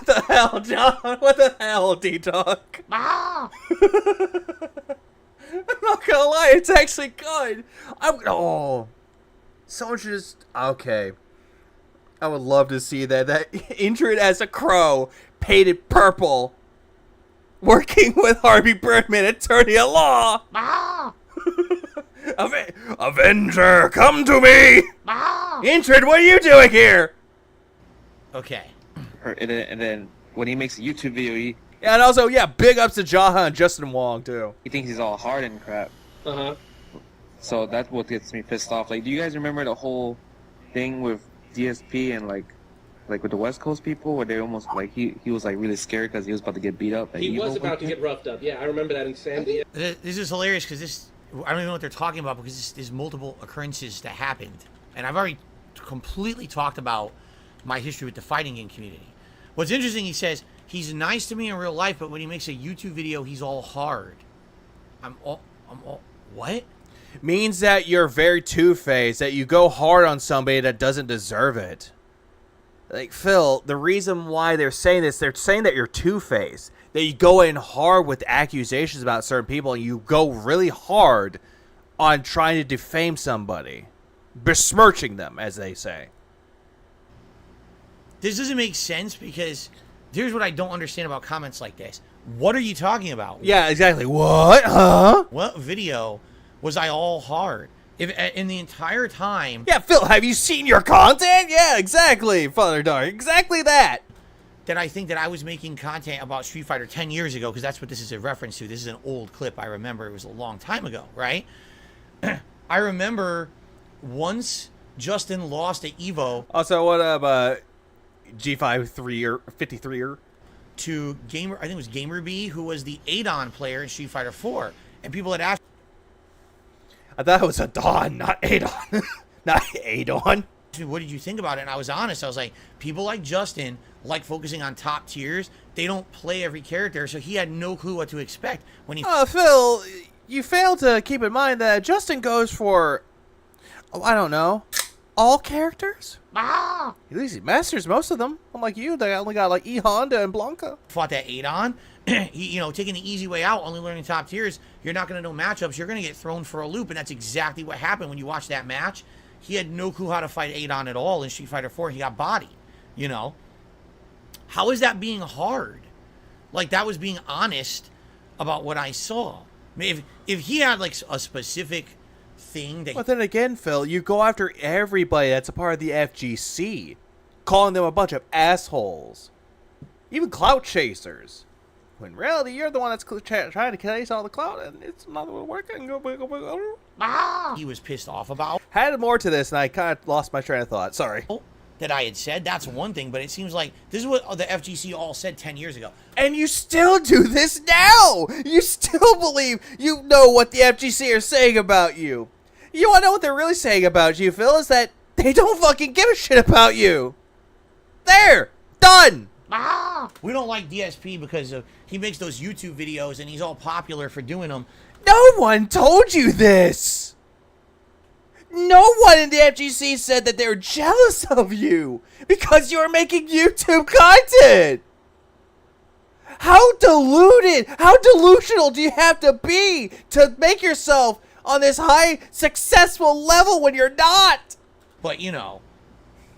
the hell, John? What the hell, D-Dog? I'm not gonna lie, it's actually good. Someone should just... Okay. I would love to see that injured as a crow, painted purple, working with Harvey Birdman, attorney at law. Avenger, come to me! Intrid, what are you doing here? Okay. And then when he makes a YouTube video, Yeah, and also, yeah, big ups to Jaha and Justin Wong, too. he thinks he's all hard and crap. Uh-huh. So that's what gets me pissed off. Like, do you guys remember the whole thing with DSP and like with the West Coast people, where they almost like he was like really scared because he was about to get beat up? He was about to get roughed up. Yeah, I remember that in Sandy. This is hilarious because I don't even know what they're talking about because there's multiple occurrences that happened. And I've already completely talked about my history with the fighting game community. What's interesting, he says, he's nice to me in real life, but when he makes a YouTube video, he's all hard. I'm all, what? Means that you're very two-faced, that you go hard on somebody that doesn't deserve it. Like, Phil, the reason why they're saying this, they're saying that you're two-faced. That you go in hard with accusations about certain people, and you go really hard on trying to defame somebody. Besmirching them, as they say. This doesn't make sense because here's what I don't understand about comments like this. What are you talking about? Yeah, exactly. What? Huh? What video was I all hard? If in the entire time... Yeah, Phil, have you seen your content? Yeah, exactly, Father Dark. Exactly that. That I think that I was making content about Street Fighter 10 years ago, because that's what this is a reference to. This is an old clip. I remember it was a long time ago, right? I remember once Justin lost at EVO. Also, what up, G53 or 53er? To Gamer, I think it was GamerB, who was the Adon player in Street Fighter 4. And people had asked... I thought it was Adon, not Adon. Not Adon. What did you think about it? And I was honest. I was like, people like Justin like focusing on top tiers. They don't play every character, so he had no clue what to expect when he... Phil, you fail to keep in mind that Justin goes for... Oh, I don't know. All characters? At least he masters most of them. Unlike you, they only got like E Honda and Blanca. Fought that Adon. You know, taking the easy way out, only learning top tiers, you're not going to know matchups. You're going to get thrown for a loop, and that's exactly what happened when you watch that match. He had no clue how to fight Adon at all in Street Fighter 4. He got bodied, you know? How is that being hard? Like, that was being honest about what I saw. I mean, if he had, like, a specific thing that... But then again, Phil, you go after everybody that's a part of the FGC, calling them a bunch of assholes. Even clout chasers. When in reality, you're the one that's trying to chase all the clout, and it's not working. He was pissed off about. Had more to this, and I kind of lost my train of thought. Sorry. That I had said, that's one thing, but it seems like this is what the FGC all said 10 years ago. And you still do this now! You still believe you know what the FGC are saying about you. You want to know what they're really saying about you, Phil, is that they don't fucking give a shit about you. There! Done! We don't like DSP because he makes those YouTube videos and he's all popular for doing them. No one told you this! No one in the FGC said that they were jealous of you because you were making YouTube content! How deluded, how delusional do you have to be to make yourself on this high successful level when you're not? But, you know,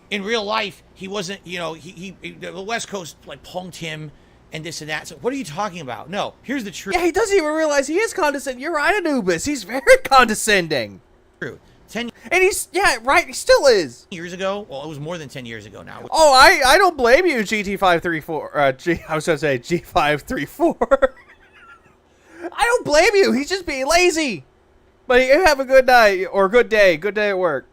in real life, he wasn't, you know, the West Coast, like, punked him and this and that. So what are you talking about? No, here's the truth. Yeah, he doesn't even realize he is condescending. You're right, Anubis. He's very condescending. True. And he's, yeah, right, he still is. Years ago? Well, it was more than 10 years ago now. Oh, I don't blame you, GT534. I was going to say G534. I don't blame you. He's just being lazy. But you have a good night or good day at work.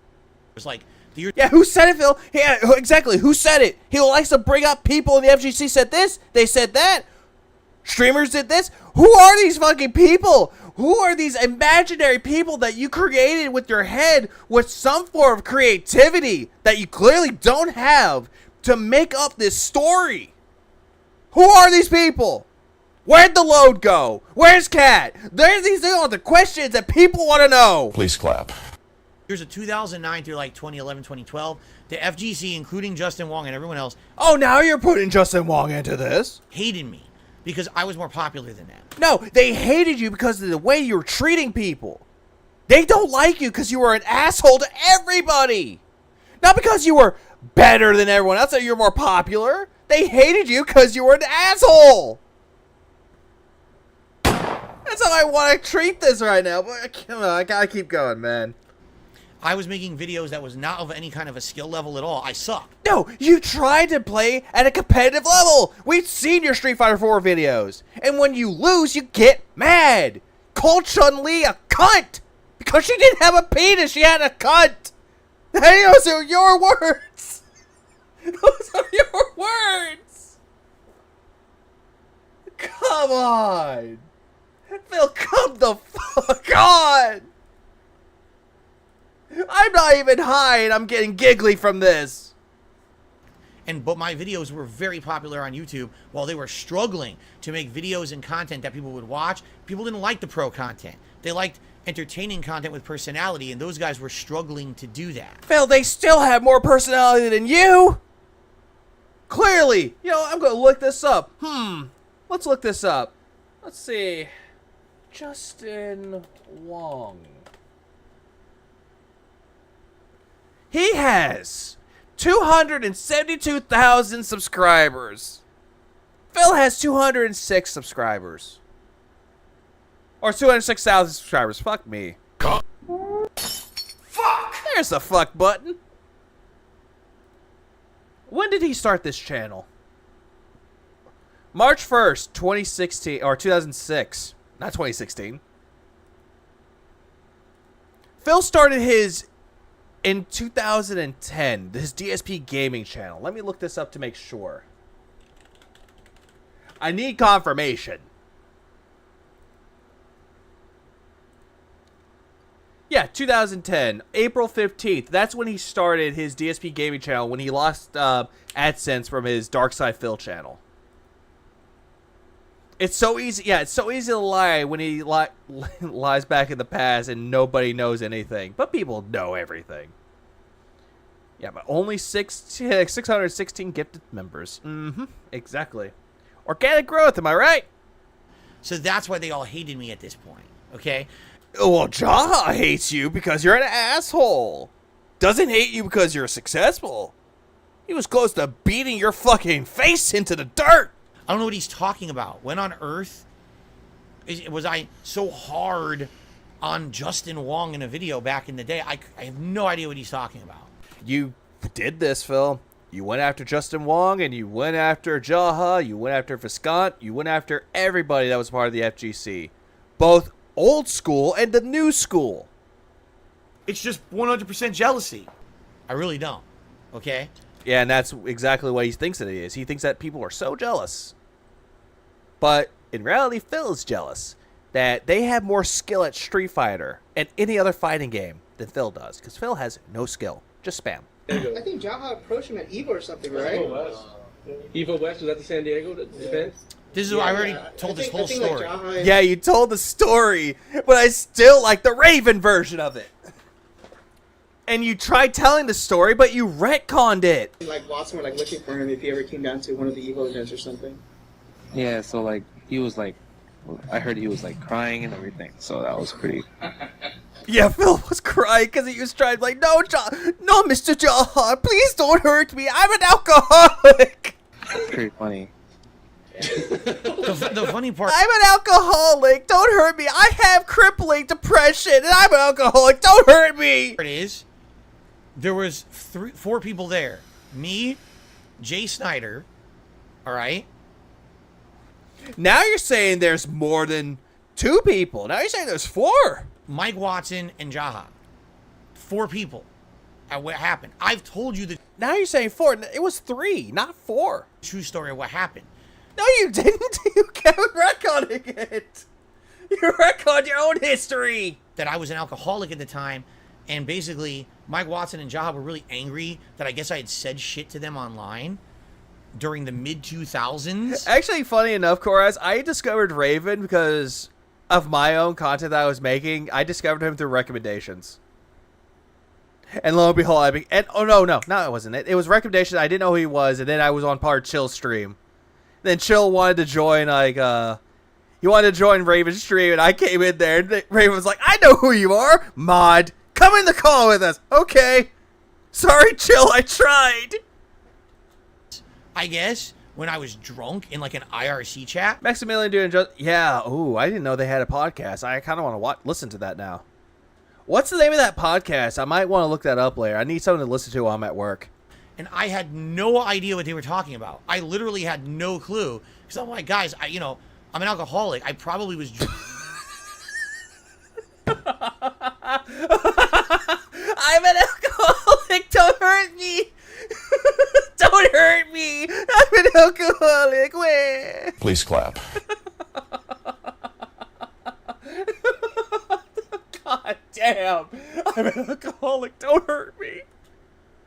It's like, yeah, who said it, Phil? Yeah, exactly. Who said it? He likes to bring up people in the FGC said this. They said that. Streamers did this. Who are these fucking people? Who are these imaginary people that you created with your head with some form of creativity that you clearly don't have to make up this story? Who are these people? Where'd the load go? Where's Cat? These are the questions that people want to know. Please clap. Here's a 2009 through like 2011, 2012. The FGC, including Justin Wong and everyone else. Oh, now you're putting Justin Wong into this? Hated me because I was more popular than them. No, they hated you because of the way you were treating people. They don't like you because you were an asshole to everybody. Not because you were better than everyone else, that you're more popular. They hated you because you were an asshole. That's how I want to treat this right now. But come on, I gotta keep going, man. I was making videos that was not of any kind of a skill level at all. I suck. No, you tried to play at a competitive level. We've seen your Street Fighter 4 videos. And when you lose, you get mad. Call Chun-Li a cunt. Because she didn't have a penis, she had a cunt. Those are your words. Those are your words. Come on. Phil, come the fuck on. I'm not even high and I'm getting giggly from this. But my videos were very popular on YouTube while they were struggling to make videos and content that people would watch. People didn't like the pro content. They liked entertaining content with personality, and those guys were struggling to do that. Phil, they still have more personality than you. Clearly. You know, I'm going to look this up. Let's look this up. Let's see. Justin Wong. He has 272,000 subscribers. Phil has 206 subscribers. Or 206,000 subscribers. Fuck me. Fuck! There's the fuck button. When did he start this channel? March 1st, 2016, or 2006. Not 2016. Phil started his in 2010, his DSP gaming channel. Let me look this up to make sure. I need confirmation. Yeah, 2010, April 15th. That's when he started his DSP gaming channel, when he lost AdSense from his Dark Side Phil channel. It's so easy. Yeah, it's so easy to lie when he lies back in the past and nobody knows anything. But people know everything. Yeah, but only 616 gifted members. Exactly. Organic growth, am I right? So that's why they all hated me at this point, okay? Well, Jaha hates you because you're an asshole. Doesn't hate you because you're successful. He was close to beating your fucking face into the dirt. I don't know what he's talking about. When on earth was I so hard on Justin Wong in a video back in the day? I have no idea what he's talking about. You did this, Phil. You went after Justin Wong, and you went after Jaha, you went after Viscant, you went after everybody that was part of the FGC. Both old school and the new school. It's just 100% jealousy. I really don't, okay? Yeah, and that's exactly what he thinks it is. He thinks that people are so jealous. But in reality, Phil is jealous that they have more skill at Street Fighter and any other fighting game than Phil does. Because Phil has no skill. Just spam. I think Jaha approached him at EVO or something, right? EVO West, was that the San Diego event? This is what I already told this whole story. Like yeah, you told the story, but I still like the Raven version of it. And you tried telling the story, but you retconned it. Like Watson were like looking for him if he ever came down to one of the EVO events or something. Yeah, so like he was like, I heard he was like crying and everything, so that was pretty. Yeah, Phil was crying because he was trying like, no, no, Mr. Jaha, please don't hurt me. I'm an alcoholic. That's pretty funny. The funny part, I'm an alcoholic. Don't hurt me. I have crippling depression, and I'm an alcoholic. Don't hurt me. It is. There was 4 people there. Me, Jay Snyder. All right. Now you're saying there's more than 2 people. Now you're saying there's 4. Mike Watson and Jaha. 4 people. And what happened? I've told you the. Now you're saying 4. It was 3, not 4. True story of what happened. No, you didn't. You kept retconning it. You retconned your own history. That I was an alcoholic at the time, and basically Mike Watson and Jaha were really angry that I guess I had said shit to them online during the mid-2000s. Actually, funny enough, Koraz, I discovered Raven because of my own content that I was making. I discovered him through recommendations. And lo and behold, no, it wasn't it. It was recommendations. I didn't know who he was, and then I was on part of Chill's stream. Then Chill wanted to join, like, he wanted to join Raven's stream, and I came in there, and Raven was like, I know who you are, mod. Come in the call with us. Okay. Sorry, Chill, I tried. I guess when I was drunk in like an IRC chat. Maximilian doing just yeah. Ooh, I didn't know they had a podcast. I kind of want to listen to that now. What's the name of that podcast? I might want to look that up later. I need something to listen to while I'm at work. And I had no idea what they were talking about. I literally had no clue. Because I'm like, guys, I'm an alcoholic. I probably was I'm an alcoholic. Don't hurt me. Don't hurt me. I'm an alcoholic. Where? Please clap. God damn. I'm an alcoholic. Don't hurt me.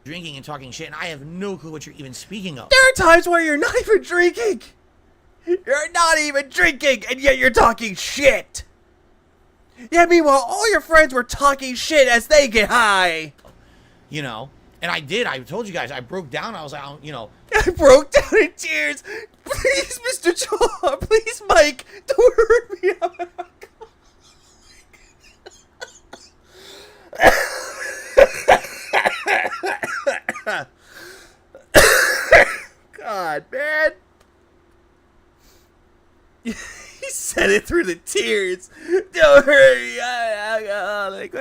drinking and talking shit, and I have no clue what you're even speaking of. There are times where you're not even drinking. You're not even drinking, and yet you're talking shit. Yeah, meanwhile, all your friends were talking shit as they get high. You know, and I did. I told you guys, I broke down. I was like, I broke down in tears. Please, Mr. Jaw. Please, Mike. Don't hurt me. I'm an God, man. He said it through the tears. Don't hurt me. I'm alcoholic.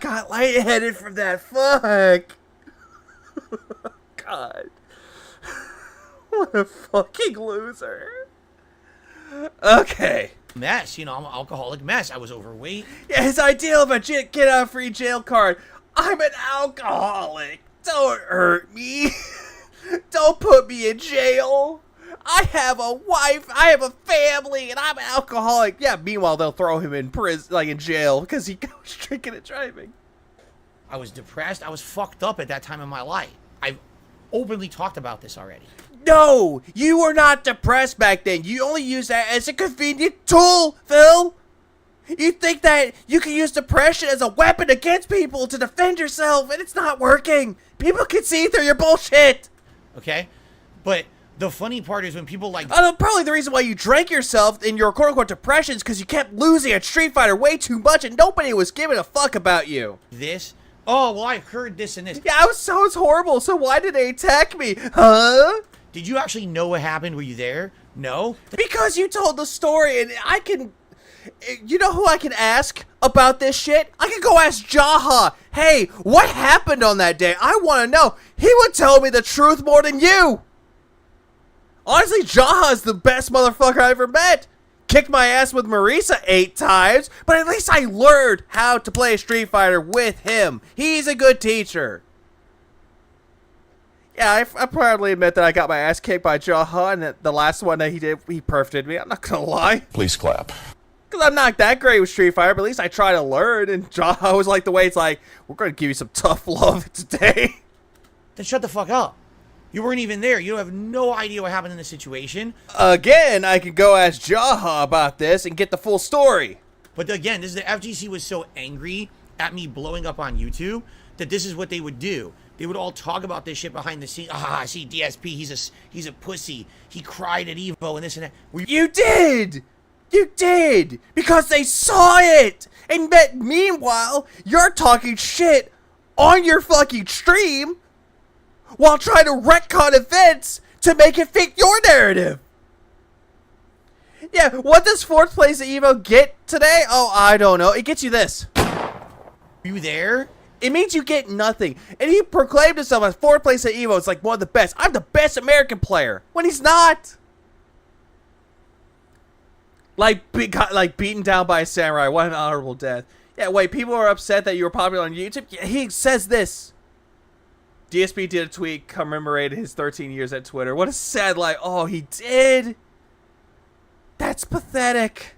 Got lightheaded from that. Fuck. God. What a fucking loser. Okay. Mess, I'm an alcoholic mess. I was overweight. Yeah, his ideal of a get out free jail card. I'm an alcoholic. Don't hurt me. Don't put me in jail. I have a wife, I have a family, and I'm an alcoholic. Yeah, meanwhile, they'll throw him in prison, like in jail, because he was drinking and driving. I was depressed. I was fucked up at that time in my life. I've openly talked about this already. No, you were not depressed back then. You only used that as a convenient tool, Phil. You think that you can use depression as a weapon against people to defend yourself, and it's not working. People can see through your bullshit. Okay? But the funny part is when people like... probably the reason why you drank yourself in your quote-unquote depression is because you kept losing at Street Fighter way too much and nobody was giving a fuck about you. This? Oh, well, I heard this and this. Yeah, it was horrible, so why did they attack me? Huh? Did you actually know what happened? Were you there? No? Because you told the story, and I can... You know who I can ask about this shit? I can go ask Jaha. Hey, what happened on that day? I want to know. He would tell me the truth more than you. Honestly, Jaha is the best motherfucker I ever met. Kicked my ass with Marisa 8 times, but at least I learned how to play Street Fighter with him. He's a good teacher. Yeah, I proudly admit that I got my ass kicked by Jaha, and the last one that he did, he perfected me. I'm not gonna lie. Please clap. Because I'm not that great with Street Fighter, but at least I try to learn, and Jaha was like the way it's like, we're gonna give you some tough love today. Then shut the fuck up. You weren't even there. You have no idea what happened in the situation. Again, I could go ask Jaha about this and get the full story. But again, the FGC was so angry at me blowing up on YouTube that this is what they would do. They would all talk about this shit behind the scenes. See, DSP, he's a pussy. He cried at Evo and this and that. You did! You did! Because they saw it! And meanwhile, you're talking shit on your fucking stream while trying to retcon events to make it fit your narrative. Yeah, what does 4th place at Evo get today? Oh, I don't know. It gets you this. You there? It means you get nothing. And he proclaimed himself as 4th place at Evo. It's like one of the best. I'm the best American player. When he's not. Like beaten down by a samurai. What an honorable death. Yeah, wait. People are upset that you were popular on YouTube. Yeah, he says this. DSP did a tweet commemorating his 13 years at Twitter. What a sad life. Oh, he did? That's pathetic.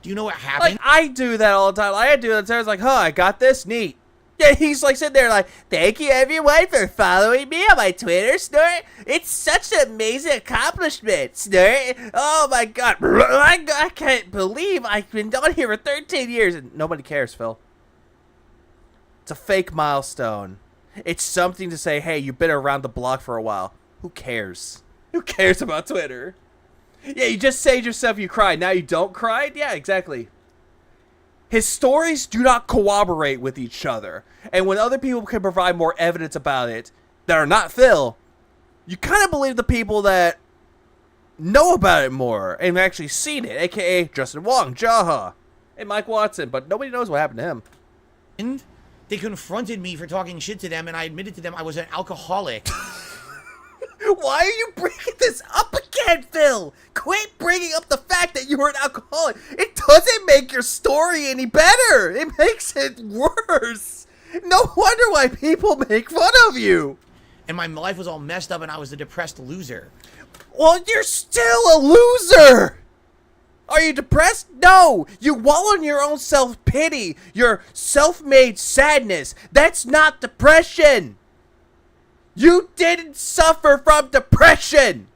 Do you know what happened? Like, I do that all the time. I do that. I was like, huh, I got this. Neat. Yeah, he's like sitting there like, thank you everyone for following me on my Twitter, Snort. It's such an amazing accomplishment, Snort. Oh my god. I can't believe I've been on here for 13 years and nobody cares, Phil. It's a fake milestone. It's something to say, hey, you've been around the block for a while. Who cares? Who cares about Twitter? Yeah, you just saved yourself, you cried. Now you don't cry? Yeah, exactly. His stories do not corroborate with each other. And when other people can provide more evidence about it, that are not Phil, you kind of believe the people that know about it more and have actually seen it, aka Justin Wong, Jaha, and Mike Watson, but nobody knows what happened to him. And they confronted me for talking shit to them, and I admitted to them I was an alcoholic. Why are you bringing this up again, Phil? Quit bringing up the fact that you were an alcoholic. It doesn't make your story any better. It makes it worse. No wonder why people make fun of you. And my life was all messed up, and I was a depressed loser. Well, you're still a loser. Are you depressed? No. You wallow in your own self-pity, your self-made sadness. That's not depression. You didn't suffer from depression.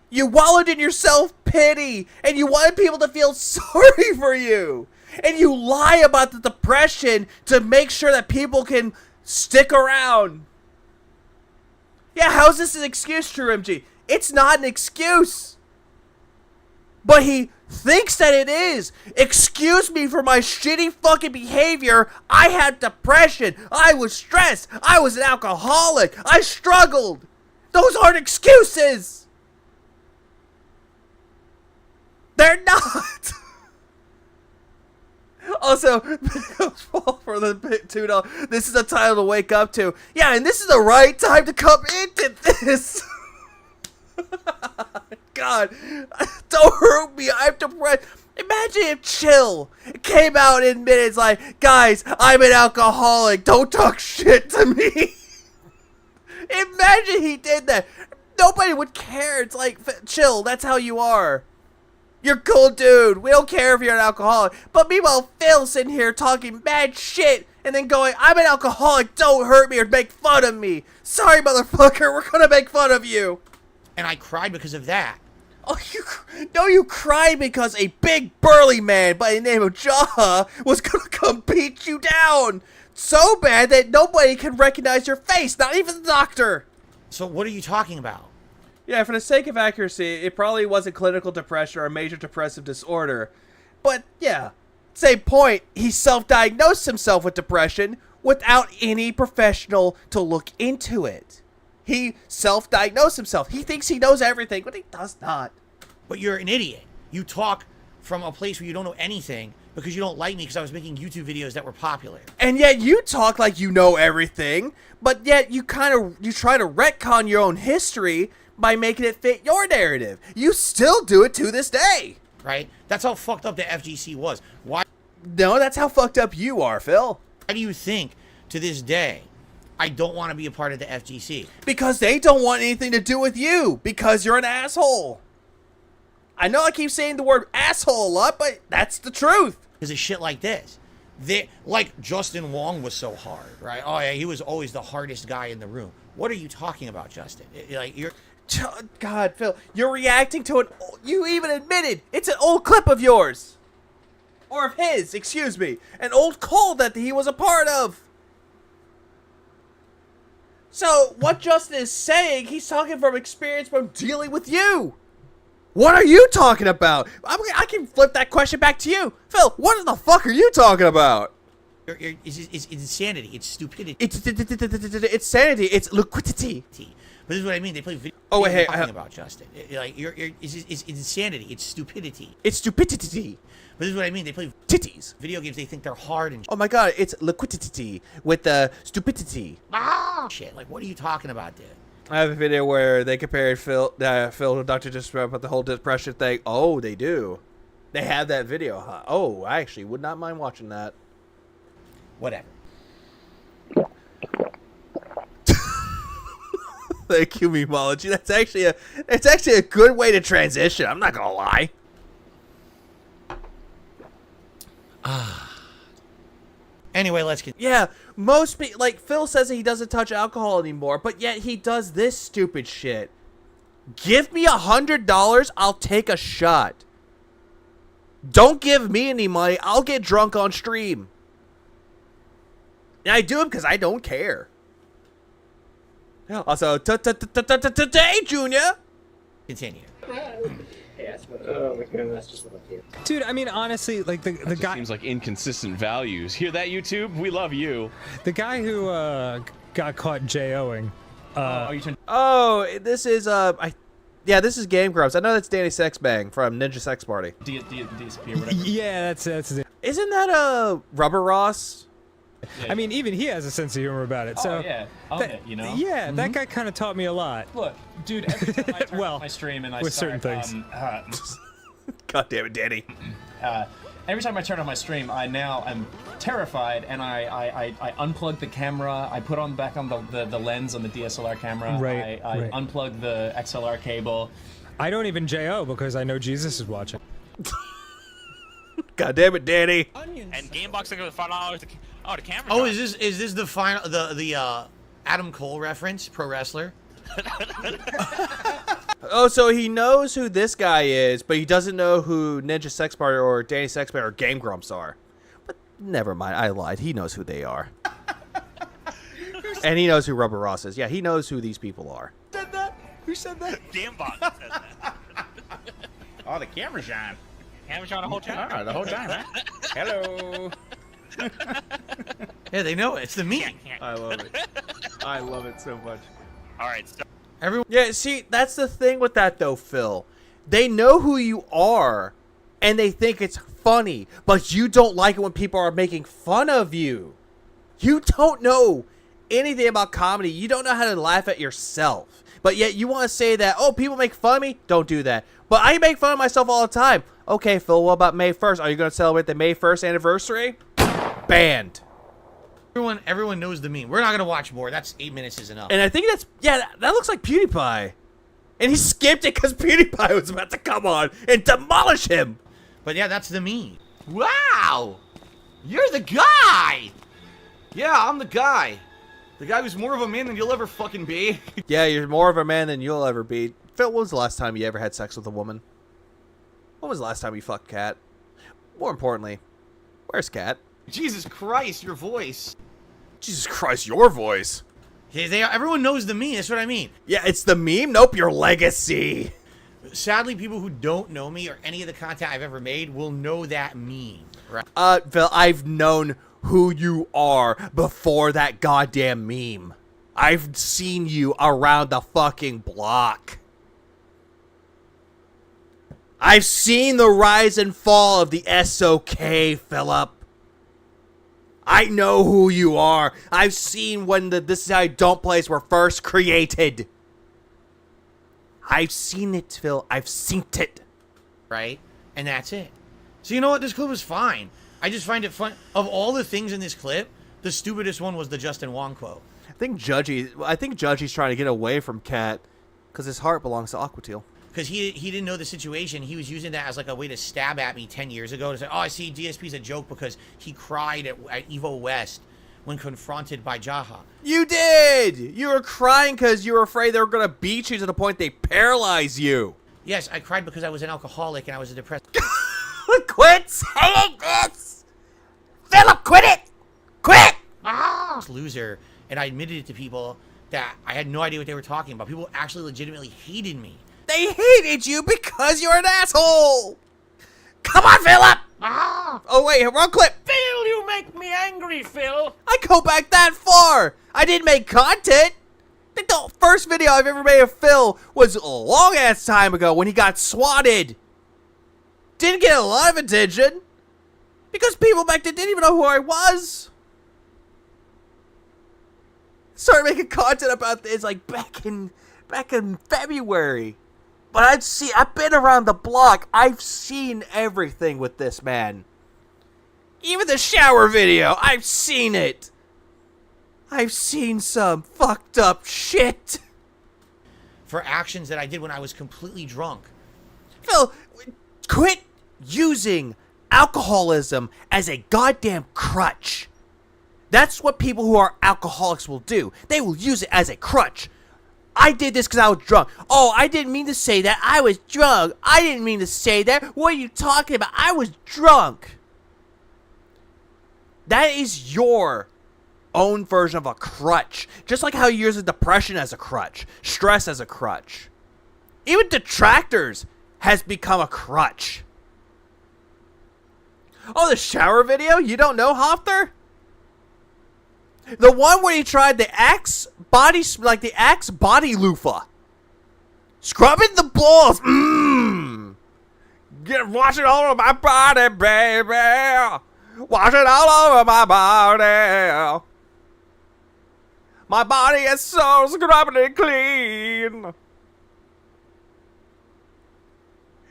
You wallowed in your self-pity, and you wanted people to feel sorry for you. And you lie about the depression to make sure that people can stick around. Yeah, how's this an excuse, True MG? It's not an excuse. But he thinks that it is. Excuse me for my shitty fucking behavior. I had depression. I was stressed. I was an alcoholic. I struggled. Those aren't excuses. They're not. Also, for the $2, this is a title to wake up to. Yeah, and this is the right time to come into this. God, don't hurt me. I'm depressed. Imagine if Chill came out in minutes like, guys, I'm an alcoholic. Don't talk shit to me. Imagine he did that. Nobody would care. It's like, Chill, that's how you are. You're cool, dude. We don't care if you're an alcoholic. But meanwhile, Phil's sitting here talking mad shit and then going, I'm an alcoholic. Don't hurt me or make fun of me. Sorry, motherfucker. We're going to make fun of you. And I cried because of that. Oh, you cried because a big burly man by the name of Jaha was going to come beat you down. So bad that nobody can recognize your face. Not even the doctor. So what are you talking about? Yeah, for the sake of accuracy, it probably wasn't clinical depression or a major depressive disorder. But, yeah, same point, he self-diagnosed himself with depression without any professional to look into it. He self-diagnosed himself. He thinks he knows everything, but he does not. But you're an idiot. You talk from a place where you don't know anything because you don't like me because I was making YouTube videos that were popular. And yet you talk like you know everything, but yet you try to retcon your own history by making it fit your narrative. You still do it to this day. Right? That's how fucked up the FGC was. Why? No, that's how fucked up you are, Phil. Why do you think, to this day, I don't want to be a part of the FGC? Because they don't want anything to do with you. Because you're an asshole. I know I keep saying the word asshole a lot, but that's the truth. Because of shit like this. Like Justin Wong was so hard, right? Oh yeah, he was always the hardest guy in the room. What are you talking about, Justin? Like, you're... God, Phil, you're reacting to it. You even admitted it's an old clip of yours. Or of his, excuse me. An old call that he was a part of. So, what Justin is saying, he's talking from experience from dealing with you. What are you talking about? I can flip that question back to you. Phil, what the fuck are you talking about? It's insanity. It's stupidity. It's sanity. It's liquidity. But this is what I mean. They play video. Oh, wait, hey, talking about Justin. It's insanity. It's stupidity. It's stupidity. But this is what I mean. They play titties. Video games. They think they're hard and. Oh my God! It's liquidity with the stupidity. Ah, shit! Like, what are you talking about, dude? I have a video where they compared Phil to Dr. Disrespect about the whole depression thing. Oh, they do. They have that video, huh? Oh, I actually would not mind watching that. Whatever. Thank you, Memology. That's actually a good way to transition. I'm not gonna lie. Anyway, let's get. Yeah, most people, like Phil says that he doesn't touch alcohol anymore, but yet he does this stupid shit. Give me $100, I'll take a shot. Don't give me any money, I'll get drunk on stream. And I do it because I don't care. Also, today, Junior. Continue. Oh my goodness, just love you. Dude, I mean, honestly, like the guy seems like inconsistent values. Hear that, YouTube? We love you. The guy who got caught J-O-ing. Oh, this is yeah, this is Game Grumps. I know that's Danny Sexbang from Ninja Sex Party. DSP or whatever. Yeah, that's it. Isn't that Rubber Ross? I mean, even he has a sense of humor about it. So yeah, own it, you know. Yeah, that guy kind of taught me a lot. Look, dude, every time I turn on my stream and I with start, certain things. God damn it, Danny. Every time I turn on my stream, I now am terrified, and I unplug the camera. I put back on the lens on the DSLR camera. Right, I right. unplug the XLR cable. I don't even J-O because I know Jesus is watching. God damn it, Danny. And game boxing goes $5. The camera. Oh, is this the final the Adam Cole reference, pro wrestler? Oh, so he knows who this guy is, but he doesn't know who Ninja Sex Party or Danny Sexbang or Game Grumps are. But never mind, I lied. He knows who they are. And he knows who Rubber Ross is. Yeah, he knows who these people are. Said that? Who said that? Gamebot said that. Oh, the camera's on. Camera's on the whole time. Ah, the whole time, huh? Hello. Yeah, they know it. It's the meme. I love it. I love it so much. All right. So everyone. Yeah, see, that's the thing with that though, Phil. They know who you are, and they think it's funny, but you don't like it when people are making fun of you. You don't know anything about comedy. You don't know how to laugh at yourself. But yet you want to say that, oh, people make fun of me? Don't do that. But I make fun of myself all the time. Okay, Phil, what about May 1st? Are you going to celebrate the May 1st anniversary? Banned. Everyone knows the meme. We're not going to watch more. That's 8 minutes is enough. And I think that's, yeah, that looks like PewDiePie. And he skipped it because PewDiePie was about to come on and demolish him. But yeah, that's the meme. Wow! You're the guy! Yeah, I'm the guy. The guy who's more of a man than you'll ever fucking be. Yeah, you're more of a man than you'll ever be. Phil, when was the last time you ever had sex with a woman? When was the last time you fucked Cat? More importantly, where's Cat? Jesus Christ, your voice. Jesus Christ, your voice. Yeah, everyone knows the meme. That's what I mean. Yeah, it's the meme? Nope, your legacy. Sadly, people who don't know me or any of the content I've ever made will know that meme. Right? Phil, I've known who you are before that goddamn meme. I've seen you around the fucking block. I've seen the rise and fall of the SOK, Philip. I know who you are. I've seen when the This Is How You Don't Plays were first created. I've seen it, Phil. I've seen it. Right? And that's it. So you know what? This clip was fine. I just find it fun. Of all the things in this clip, the stupidest one was the Justin Wong quote. I think Judgy's trying to get away from Cat because his heart belongs to Aquateal. Because he didn't know the situation. He was using that as like a way to stab at me 10 years ago to say, oh, I see DSP's a joke because he cried at Evo West when confronted by Jaha. You did! You were crying because you were afraid they were going to beat you to the point they paralyze you. Yes, I cried because I was an alcoholic and I was a depressed... Quit saying this! Philip, quit it! Quit! Loser. And I admitted it to people that I had no idea what they were talking about. People actually legitimately hated me. They hated you because you're an asshole! Come on, Philip! Oh, wait, wrong clip. Phil, you make me angry, Phil. I go back that far. I didn't make content. The first video I've ever made of Phil was a long-ass time ago when he got swatted. Didn't get a lot of attention because people back then didn't even know who I was. Started making content about this like back in February. But I've been around the block. I've seen everything with this man. Even the shower video, I've seen it. I've seen some fucked up shit. For actions that I did when I was completely drunk. Phil, quit using alcoholism as a goddamn crutch. That's what people who are alcoholics will do. They will use it as a crutch. I did this because I was drunk. Oh, I didn't mean to say that. I was drunk. I didn't mean to say that. What are you talking about? I was drunk. That is your own version of a crutch. Just like how you use depression as a crutch. Stress as a crutch. Even detractors has become a crutch. Oh, the shower video? You don't know, Hofter? The one where he tried the Axe body, like the Axe body loofah. Scrubbing the balls. Wash it all over my body, baby. Wash it all over my body. My body is so scrubbing clean.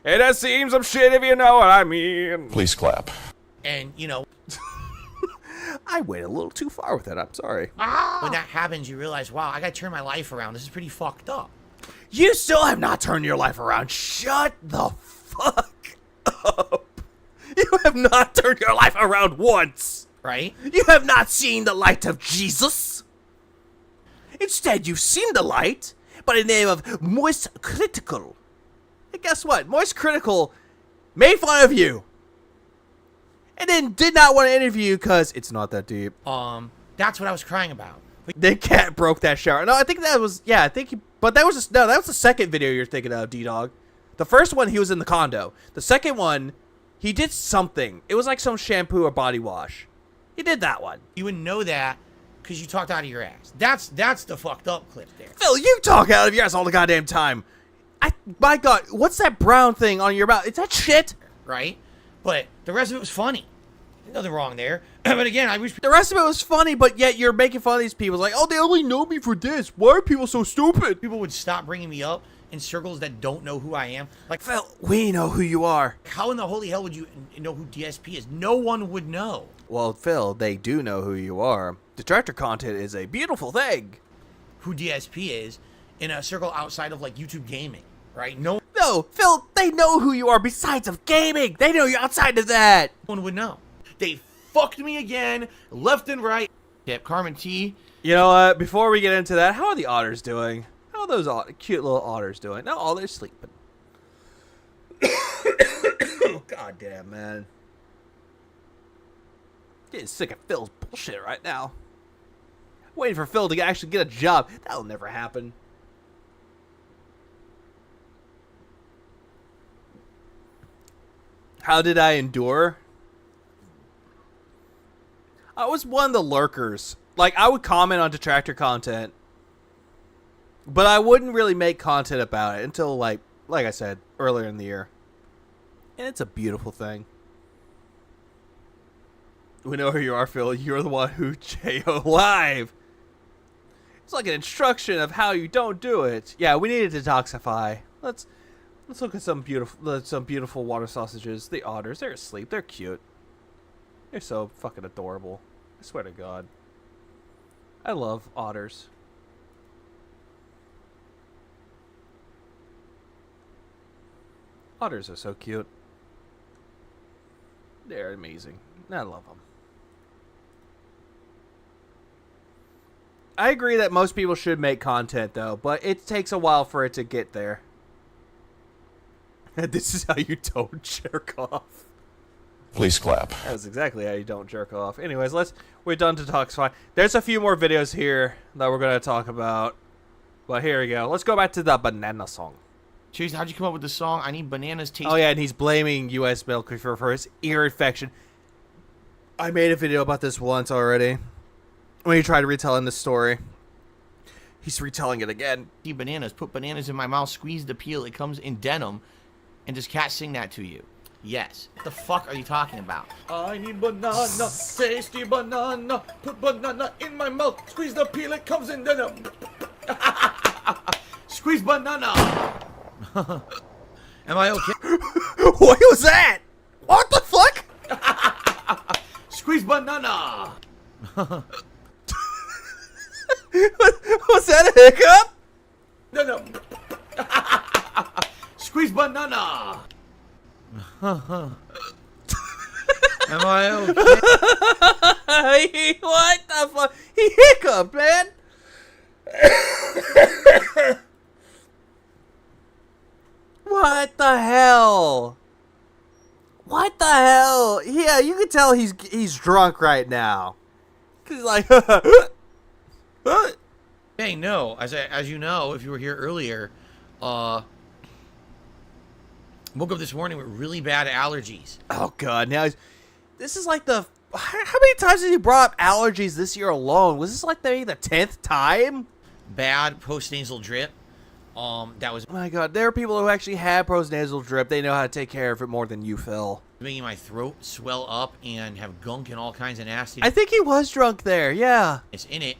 It has seen some shit if you know what I mean. Please clap. And, you know, I went a little too far with it. I'm sorry. when that happens, you realize, wow, I gotta turn my life around. This is pretty fucked up. You still have not turned your life around. Shut the fuck up. You have not turned your life around once. Right? You have not seen the light of Jesus. Instead, you've seen the light, but in the name of Moist Critical. And guess what? Moist Critical made fun of you. And then did not want to interview you because it's not that deep. That's what I was crying about. The cat broke that shower. No, I think that was, yeah, I think he, but that was just, no, that was the second video you're thinking of, D-Dog. The first one, he was in the condo. The second one, he did something. It was like some shampoo or body wash. He did that one. You wouldn't know that because you talked out of your ass. That's the fucked up clip there. Phil, you talk out of your ass all the goddamn time. My God, what's that brown thing on your mouth? Is that shit? Right? But the rest of it was funny. Nothing wrong there. But again, I wish the rest of it was funny, but yet you're making fun of these people. It's like, oh, they only know me for this. Why are people so stupid? People would stop bringing me up in circles that don't know who I am. Like, Phil, we know who you are. How in the holy hell would you know who DSP is? No one would know. Well, Phil, they do know who you are. Detractor content is a beautiful thing. Who DSP is in a circle outside of like YouTube gaming, right? No, Phil, they know who you are besides of gaming. They know you outside of that. No one would know. They fucked me again, left and right. Yep, Carmen T. You know what? Before we get into that, how are the otters doing? How are those cute little otters doing? No, oh, they're sleeping. Oh, God damn, man. Getting sick of Phil's bullshit right now. Waiting for Phil to actually get a job. That'll never happen. How did I endure? I was one of the lurkers. Like, I would comment on detractor content, but I wouldn't really make content about it until, like I said, earlier in the year. And it's a beautiful thing. We know who you are, Phil. You're the one who JO live. It's like an instruction of how you don't do it. Yeah, we need to detoxify. Let's look at some beautiful water sausages. The otters, they're asleep. They're cute. They're so fucking adorable. I swear to God. I love otters. Otters are so cute. They're amazing. I love them. I agree that most people should make content, though, but it takes a while for it to get there. This is how you don't jerk off. Please clap. That's exactly how you don't jerk off. Anyways, we're done to detoxify. There's a few more videos here that we're going to talk about. But here we go. Let's go back to the banana song. Chase, how'd you come up with the song? I need bananas taste. Oh, yeah, and he's blaming U.S. milk for his ear infection. I made a video about this once already. When he tried retelling this story. He's retelling it again. Eat bananas. Put bananas in my mouth. Squeeze the peel. It comes in denim. And does Cat sing that to you? Yes. What the fuck are you talking about? I need banana, tasty banana. Put banana in my mouth. Squeeze the peel, it comes in denim. Squeeze banana. Am I okay? What was that? What the fuck? Squeeze banana. Was that a hiccup? No. Squeeze banana. Am I okay? What the fuck? He hiccuped, man. What the hell? What the hell? Yeah, you can tell he's drunk right now. Cause he's like, Hey, no. As you know, if you were here earlier, woke up this morning with really bad allergies. Oh God! Now this is like the How many times has he brought up allergies this year alone? Was this like maybe the 10th time? Bad postnasal drip. That was. Oh my god, there are people who actually have postnasal drip. They know how to take care of it more than you, Phil. Making my throat swell up and have gunk and all kinds of nasty. I think he was drunk there, yeah. It's in it.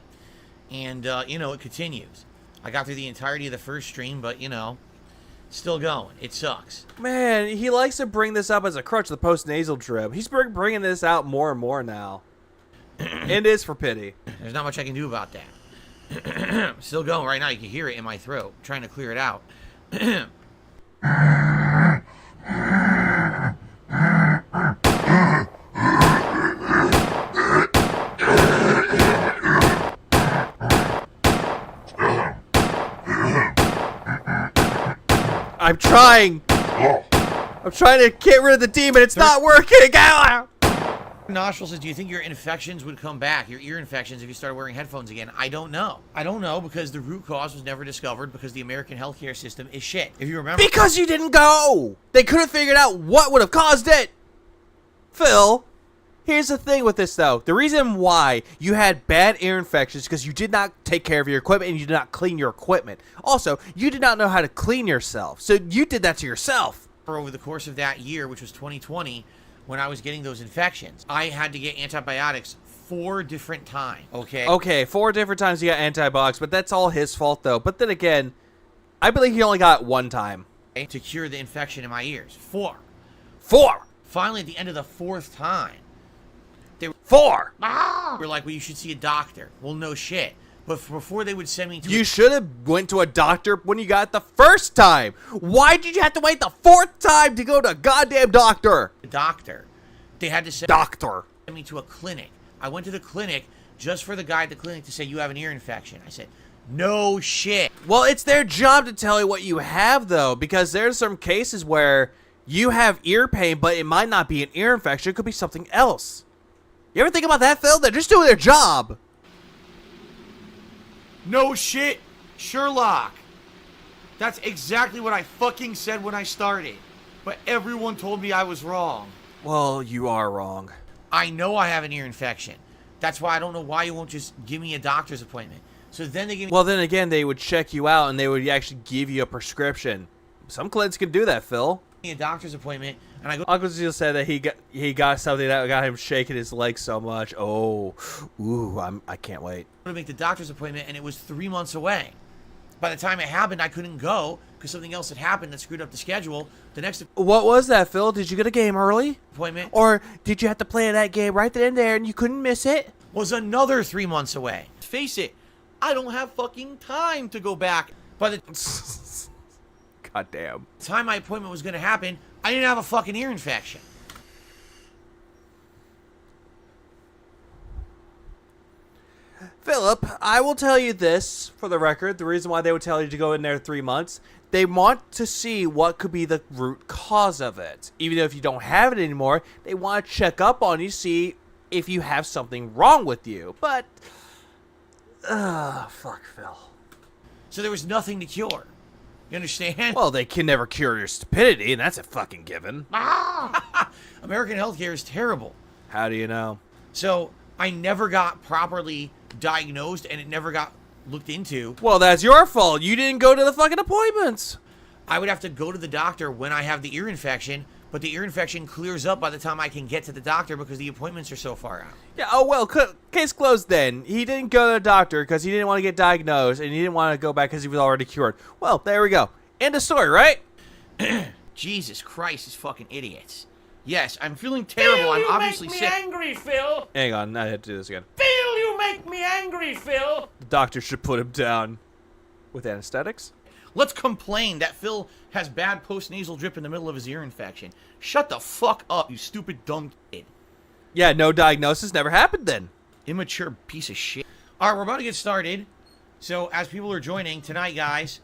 And, you know, it continues. I got through the entirety of the first stream, but, you know, still going. It sucks. Man, he likes to bring this up as a crutch, the post-nasal drip. He's bringing this out more and more now. It is for pity. There's not much I can do about that. Still going right now. You can hear it in my throat. I'm trying to clear it out. I'm trying. I'm trying to get rid of the demon. It's not working. Nostril says, do you think your infections would come back, your ear infections, if you started wearing headphones again? I don't know. I don't know because the root cause was never discovered because the American healthcare system is shit. If you remember. Because you didn't go. They couldn't figure out what would have caused it. Phil, here's the thing with this, though. The reason why you had bad ear infections is because you did not take care of your equipment and you did not clean your equipment. Also, you did not know how to clean yourself. So you did that to yourself. Over the course of that year, which was 2020, when I was getting those infections, I had to get antibiotics 4 different times. Okay? Okay, 4 different times you got antibiotics, but that's all his fault, though. But then again, I believe he only got 1 time. To cure the infection in my ears. 4. 4! Finally, at the end of the 4th time, they were 4! We're like, well, you should see a doctor. Well, no shit. But before they would send me to You should have went to a doctor when you got it the first time. Why did you have to wait the 4th time to go to a goddamn doctor? a doctor, they had to send me to a clinic. I went to the clinic just for the guy at the clinic to say, you have an ear infection. I said, no shit. Well, it's their job to tell you what you have, though, because there's some cases where you have ear pain, but it might not be an ear infection. It could be something else. You ever think about that, Phil? They're just doing their job. No shit, Sherlock. That's exactly what I fucking said when I started. But everyone told me I was wrong. Well, you are wrong. I know I have an ear infection. That's why I don't know why you won't just give me a doctor's appointment. So then they give me... Well, then again, they would check you out and they would actually give you a prescription. Some clinics can do that, Phil. A doctor's appointment, and I go... Uncle Zeel said that he got something that got him shaking his legs so much. Oh, ooh, I can't wait. To make the doctor's appointment, and it was 3 months away. By the time it happened, I couldn't go because something else had happened that screwed up the schedule. The next... What was that, Phil? Did you get a game early? Appointment. Or did you have to play that game right then and there and you couldn't miss it? Was another 3 months away. Face it, I don't have fucking time to go back. By the God damn. time my appointment was going to happen, I didn't have a fucking ear infection. Philip, I will tell you this, for the record, the reason why they would tell you to go in there 3 months, they want to see what could be the root cause of it. Even though if you don't have it anymore, they want to check up on you, see if you have something wrong with you. But, fuck, Phil. So there was nothing to cure. You understand? Well, they can never cure your stupidity, and that's a fucking given. American healthcare is terrible. How do you know? So I never got properly diagnosed, and it never got looked into. Well, that's your fault. You didn't go to the fucking appointments. I would have to go to the doctor when I have the ear infection, but the ear infection clears up by the time I can get to the doctor because the appointments are so far out. Yeah, oh, well, case closed then. He didn't go to the doctor because he didn't want to get diagnosed, and he didn't want to go back because he was already cured. Well, there we go. End of story, right? Jesus Christ, these fucking idiots. Yes, I'm feeling terrible. I'm obviously sick. You make me angry, Phil. Hang on, I had to do this again. Phil, you make me angry, Phil. The doctor should put him down with anesthetics. Let's complain that Phil has bad post-nasal drip in the middle of his ear infection. Shut the fuck up, you stupid dumb kid. Yeah, no diagnosis never happened then. Immature piece of shit. All right, we're about to get started. So as people are joining tonight, guys,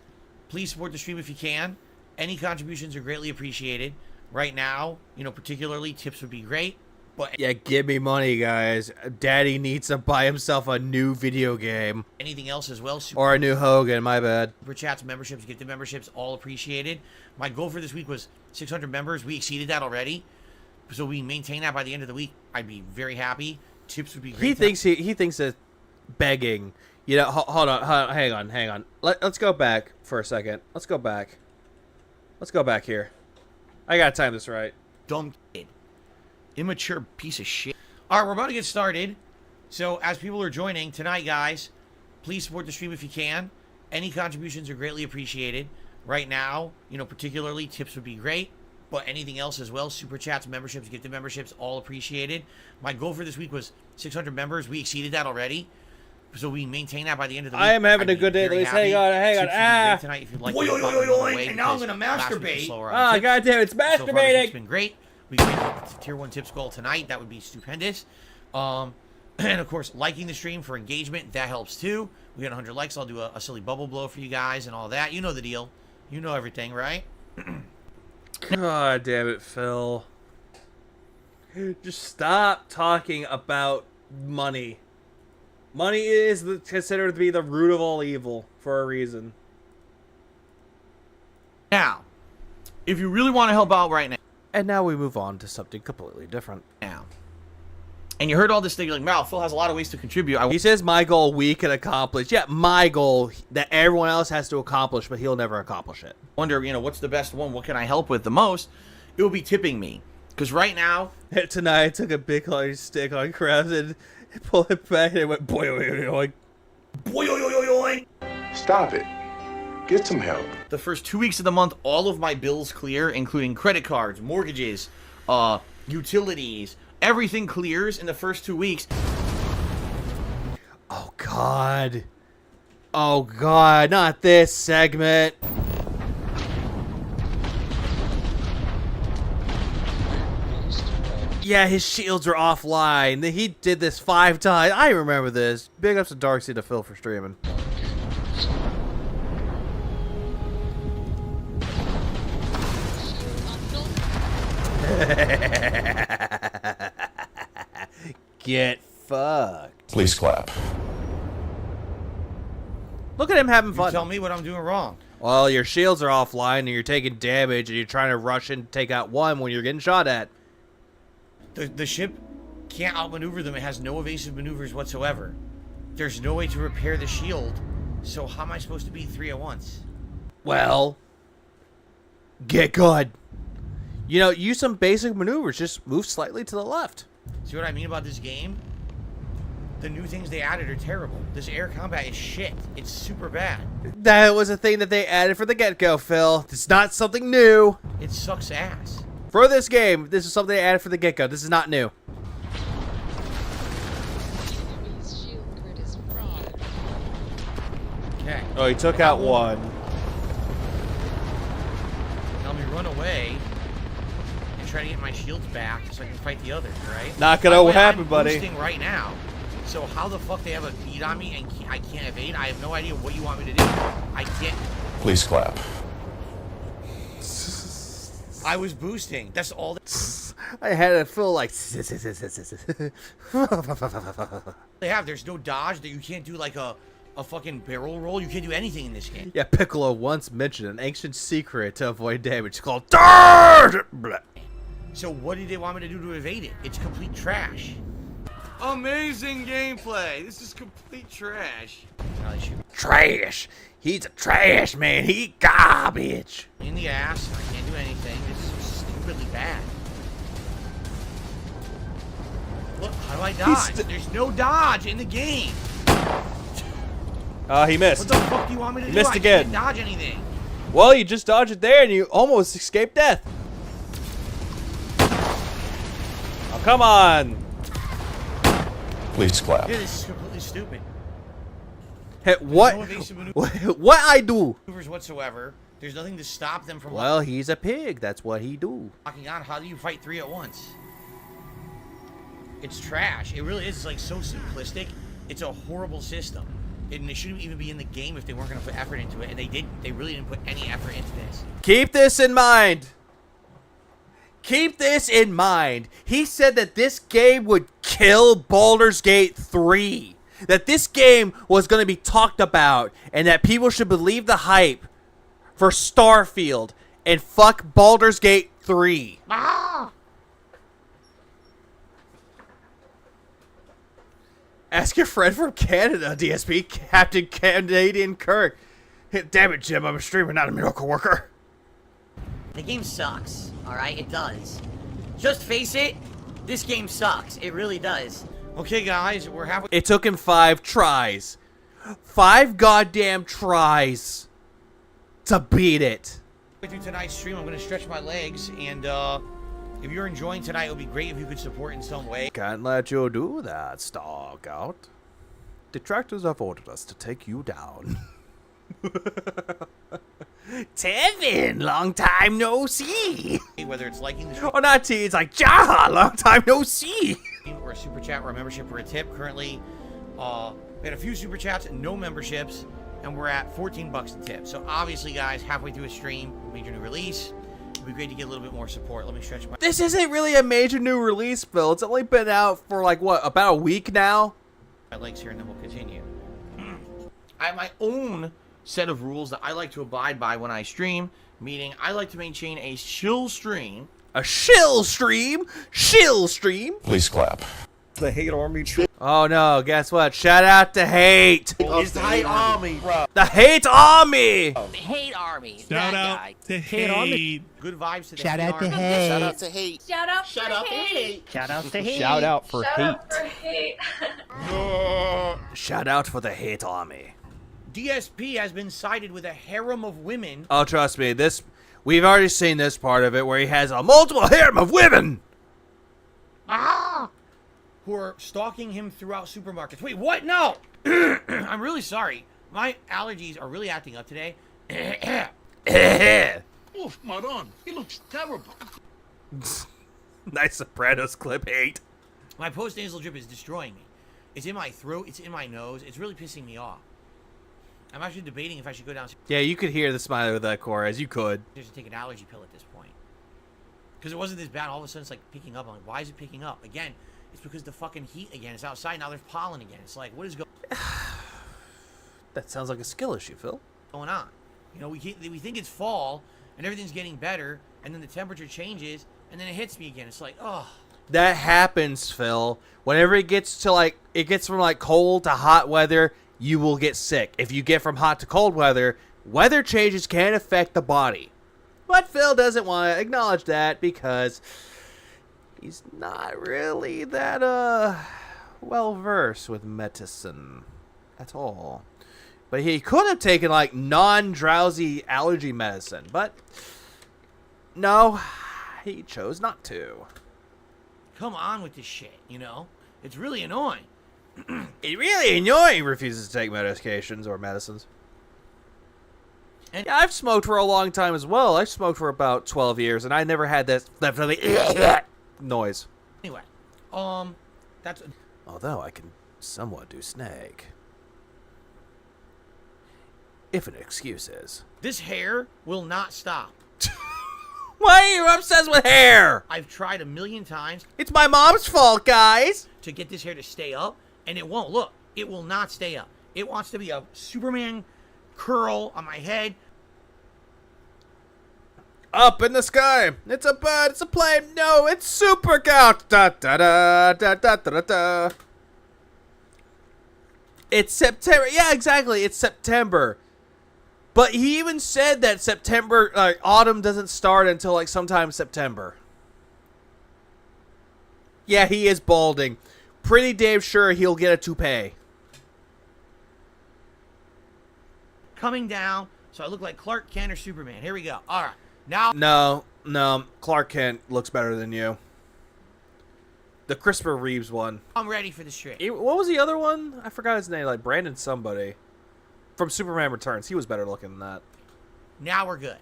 please support the stream if you can. Any contributions are greatly appreciated. Right now, you know, particularly tips would be great. But yeah, give me money, guys. Daddy needs to buy himself a new video game. Anything else as well. Or a new Hogan, my bad. Super chats, memberships, gifted memberships, all appreciated. My goal for this week was 600 members. We exceeded that already. So we maintain that by the end of the week. I'd be very happy. Tips would be great. He thinks that begging. You know, hold on, hang on. Let's go back for a second. Let's go back here. I gotta time this right. Dumb kid. Immature piece of shit. All right, we're about to get started. So as people are joining tonight, guys, please support the stream if you can. Any contributions are greatly appreciated. Right now, you know, particularly tips would be great, but anything else as well, super chats, memberships, gifted memberships, all appreciated. My goal for this week was 600 members. We exceeded that already. So we maintain that by the end of the week. I am having a good day, Luis. Hang on. Tonight, if you'd like and now I'm gonna masturbate. Goddamn, it's masturbating. So far, it's been great. We can hit the tier 1 tips goal tonight. That would be stupendous. And of course, liking the stream for engagement, that helps too. We got 100 likes. I'll do a silly bubble blow for you guys and all that. You know the deal. You know everything, right? God damn it, Phil. Just stop talking about money. Money is considered to be the root of all evil for a reason. Now, if you really want to help out right now. And now we move on to something completely different. Now. And you heard all this thing, you're like, wow, Phil has a lot of ways to contribute. He says my goal we can accomplish. Yeah, my goal that everyone else has to accomplish, but he'll never accomplish it. Wonder, you know, what's the best one? What can I help with the most? It will be tipping me. Because right now... Tonight I took a big long stick on crabs and pulled it back and it went boing. Boing. Stop it. Get some help. The first 2 weeks of the month, all of my bills clear, including credit cards, mortgages, utilities. Everything clears in the first 2 weeks. Oh, God. Oh, God. Not this segment. Yeah, his shields are offline. He did this 5 times. I remember this. Big ups to Darkseid to Phil for streaming. Get fucked. Please clap. Look at him having fun. You tell me what I'm doing wrong. Well, your shields are offline and you're taking damage and you're trying to rush in to take out one when you're getting shot at. The ship can't outmaneuver them. It has no evasive maneuvers whatsoever. There's no way to repair the shield. So how am I supposed to beat 3 at once? Well, get good. You know, use some basic maneuvers. Just move slightly to the left. See what I mean about this game? The new things they added are terrible. This air combat is shit. It's super bad. That was a thing that they added for the get-go, Phil. It's not something new. It sucks ass. For this game, this is something they added for the get-go. This is not new. Okay. Oh, he took out one. Now let me run away and try to get my shields back so I can fight the others, right? Not gonna happen, buddy. I'm boosting right now. So how the fuck they have a beat on me and I can't evade? I have no idea what you want me to do. I can't. Please clap. I was boosting. That's all. I had to feel like. They have. There's no dodge. That you can't do like a fucking barrel roll. You can't do anything in this game. Yeah, Piccolo once mentioned an ancient secret to avoid damage called Dirt! So what did they want me to do to evade it? It's complete trash. Amazing gameplay. This is complete trash. Trash. He's a trash man. He garbage. In the ass. I can't do anything. It's stupidly bad. Look, how do I dodge? There's no dodge in the game. He missed. What the fuck do you want me to do? Missed I again. can't dodge anything. Well, you just dodged it there and you almost escaped death. Oh, come on. Please clap. Yeah, this is completely stupid. Hey, what? What I do? Maneuvers whatsoever. There's nothing to stop them from. Well, he's a pig. That's what he do. Locking on. How do you fight 3 at once? It's trash. It really is. It's like so simplistic. It's a horrible system. And they shouldn't even be in the game if they weren't going to put effort into it. And they didn't. They really didn't put any effort into this. Keep this in mind. Keep this in mind. He said that this game would kill Baldur's Gate 3. That this game was going to be talked about. And that people should believe the hype for Starfield. And fuck Baldur's Gate 3. Ah! Ask your friend from Canada, DSP, Captain Canadian Kirk. Damn it, Jim, I'm a streamer, not a miracle worker. The game sucks, alright? It does. Just face it, this game sucks. It really does. Okay, guys, we're halfway. It took him 5 tries. 5 goddamn tries to beat it. Through tonight's stream, I'm going to stretch my legs, and if you're enjoying tonight, it would be great if you could support in some way. Can't let you do that, Stargout. Detractors have ordered us to take you down. Tevin, long time no see. Whether it's liking the stream, Oh, not T, it's like Jaha, long time no see. or a super chat, or a membership, or a tip. Currently, we had a few super chats and no memberships, and we're at 14 bucks a tip. So obviously, guys, halfway through a stream, major new release. It'd be great to get a little bit more support. Let me stretch my. This isn't really a major new release, Phil. It's only been out for like what, about a week now. My legs here, and then we'll continue. I have my own set of rules that I like to abide by when I stream, meaning I like to maintain a chill stream. A shill stream? Shill stream? Please clap. The hate army. Oh no, guess what? Shout out to Hate. It's the hate army, bro. The Hate Army. The Hate Army. Shout that out guy. to Hate. Good vibes to the Shout Hate out to Army. Hate. Shout out to Hate. Shout out Shout for out to hate. Hate. Shout out to Hate. Shout out for Shout hate. out for hate. Shout out for the Hate Army. DSP has been cited with a harem of women. Oh, trust me, we've already seen this part of it where he has a multiple harem of women. Who are stalking him throughout supermarkets. Wait, what? No! I'm really sorry. My allergies are really acting up today. Oof, Maron, he looks terrible. Nice Sopranos clip, Hate. My post-nasal drip is destroying me. It's in my throat, it's in my nose, it's really pissing me off. I'm actually debating if I should go down. Yeah, you could hear the smile of that chorus. You could. Just take an allergy pill at this point. Because it wasn't this bad. All of a sudden, it's like picking up. I'm like, why is it picking up? Again, it's because the fucking heat again. It's outside. Now there's pollen again. It's like, what is That sounds like a skill issue, Phil. going on? You know, we think it's fall, and everything's getting better, and then the temperature changes, and then it hits me again. It's like, oh. That happens, Phil. Whenever it gets to it gets from like cold to hot weather, you will get sick. If you get from hot to cold weather changes can affect the body. But Phil doesn't want to acknowledge that because he's not really that well versed with medicine at all. But he could have taken like non-drowsy allergy medicine, but no, he chose not to. Come on with this shit, you know? It's really annoying. It really annoying he refuses to take medications or medicines. And yeah, I've smoked for a long time as well. I've smoked for about 12 years, and I never had that definitely noise. Anyway, that's... Although I can somewhat do snag. If an excuse is. This hair will not stop. Why are you obsessed with hair? I've tried a million times. It's my mom's fault, guys. To get this hair to stay up, and it won't. Look, it will not stay up. It wants to be a Superman curl on my head. Up in the sky. It's a bird. It's a plane. No, it's Super Gout. Da da da da da da da. It's September. Yeah, exactly. It's September. But he even said that September, autumn doesn't start until like sometime September. Yeah, he is balding. Pretty damn sure he'll get a toupee. Coming down, so I look like Clark Kent or Superman. Here we go. All right, now. No. Clark Kent looks better than you. The Christopher Reeves one. I'm ready for the stream. What was the other one? I forgot his name. Like Brandon somebody. From Superman Returns. He was better looking than that. Now we're good.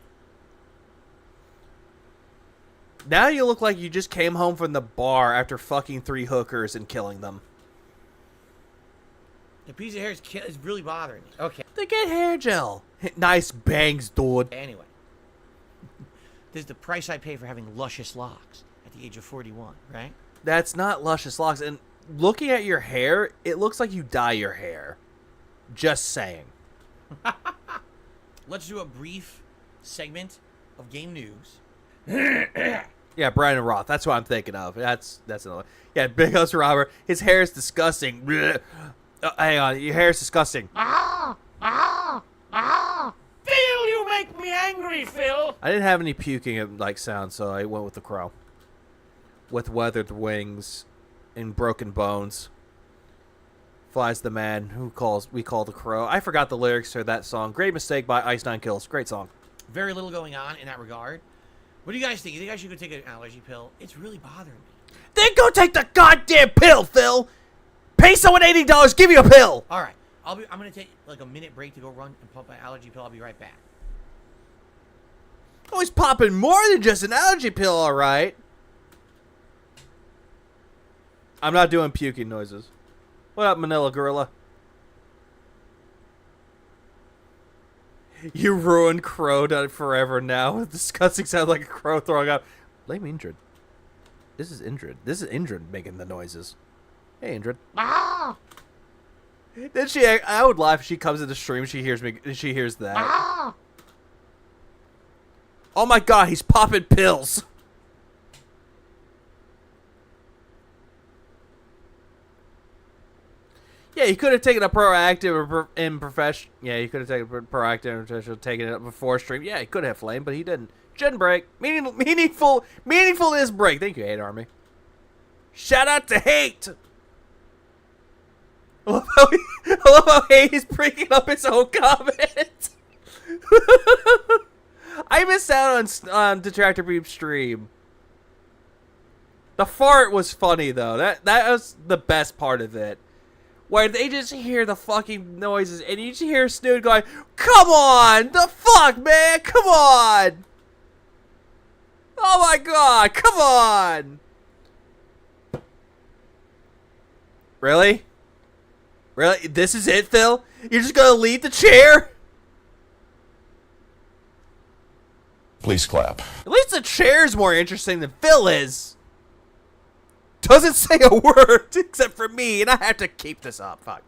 Now you look like you just came home from the bar after fucking 3 hookers and killing them. The piece of hair is really bothering me. Okay. They get hair gel. Nice bangs, dude. Anyway. This is the price I pay for having luscious locks at the age of 41, right? That's not luscious locks. And looking at your hair, it looks like you dye your hair. Just saying. Let's do a brief segment of game news. Yeah, Brandon Roth. That's what I'm thinking of. That's another. Yeah, Big House Robert. His hair is disgusting. Hang on, your hair is disgusting. Phil, you make me angry, Phil. I didn't have any puking like sound, so I went with the crow. With weathered wings and broken bones. Flies the man we call the crow. I forgot the lyrics to that song. Great Mistake by Ice Nine Kills. Great song. Very little going on in that regard. What do you guys think? You think I should go take an allergy pill? It's really bothering me. Then go take the goddamn pill, Phil. Pay someone $80, give you a pill. All right. I'm going to take like a minute break to go run and pump my allergy pill. I'll be right back. Oh, he's popping more than just an allergy pill, all right. I'm not doing puking noises. What up, Manila Gorilla? You ruined Crow forever now. Disgusting sound like a crow throwing up. Blame Indrid. This is Indrid making the noises. Hey, Indrid. Then I would laugh if she comes into stream. She hears me. She hears that. Oh my God, he's popping pills. Yeah, you could have taken a proactive and professional. Yeah, you could have taken a proactive and professional, taken it before stream. Yeah, he could have Flame, but he didn't. Shouldn't break. Meaningfulness break. Thank you, Hate Army. Shout out to Hate. I love how Hate is breaking up his own comment. I missed out on Detractor Beep's stream. The fart was funny though. That was the best part of it. Where they just hear the fucking noises and you just hear Snood going, "Come on! The fuck, man! Come on! Oh my God! Come on!" Really? Really? This is it, Phil? You're just gonna leave the chair? Please clap. At least the chair's more interesting than Phil is. Doesn't say a word except for me, and I have to keep this up. Fuck.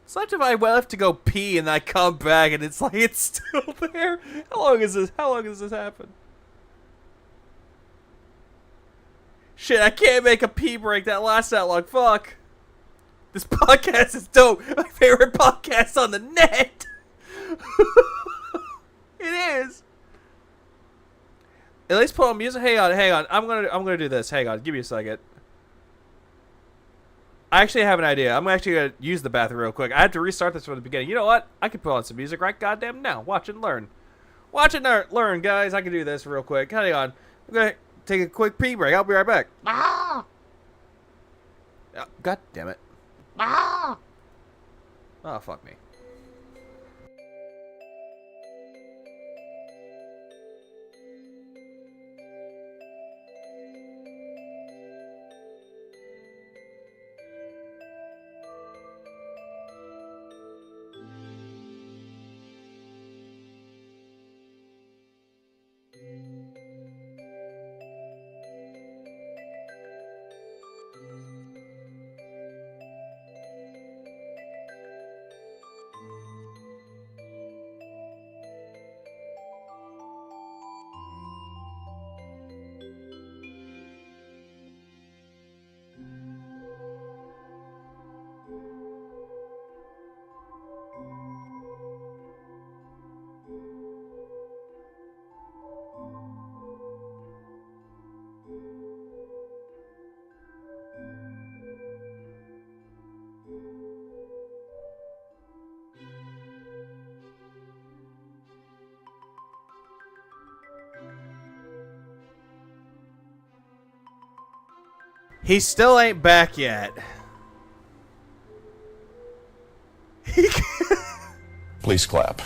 It's like if I left to go pee and I come back and it's like it's still there. How long does this happen? Shit, I can't make a pee break that lasts that long. Fuck. This podcast is dope. My favorite podcast on the net. It is. At least put on music. Hang on. I'm gonna do this. Hang on. Give me a second. I actually have an idea. I'm actually gonna use the bathroom real quick. I had to restart this from the beginning. You know what? I can put on some music right goddamn now. Watch and learn. Watch and learn, guys. I can do this real quick. Hang on. I'm gonna take a quick pee break. I'll be right back. Oh, God damn it. Oh, fuck me. He still ain't back yet. Please clap.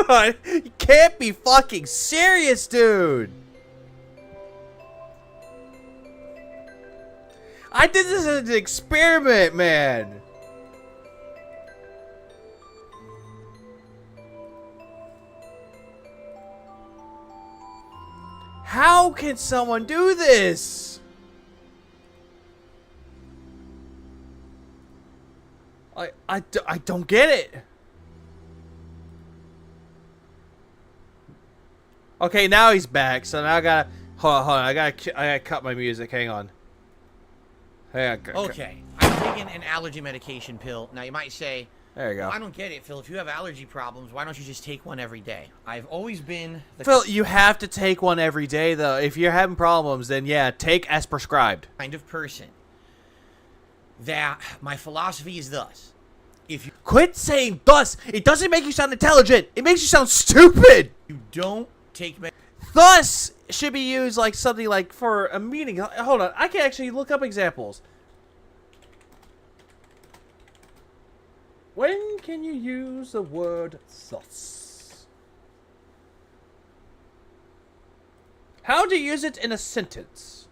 God, you can't be fucking serious, dude. I did this as an experiment, man. How can someone do this? I don't get it. Okay, now he's back. So now I gotta hold on. I gotta cut my music. Hang on. Okay, I'm taking an allergy medication pill. Now you might say, there you go. Well, I don't get it, Phil. If you have allergy problems, why don't you just take one every day? I've always been the Phil, you have to take one every day, though. If you're having problems, then yeah, take as prescribed. Kind of person that my philosophy is thus. If you quit saying thus, it doesn't make you sound intelligent. It makes you sound stupid. You don't take thus should be used like something like for a meaning. Hold on, I can actually look up examples. When can you use the word thus? How to use it in a sentence?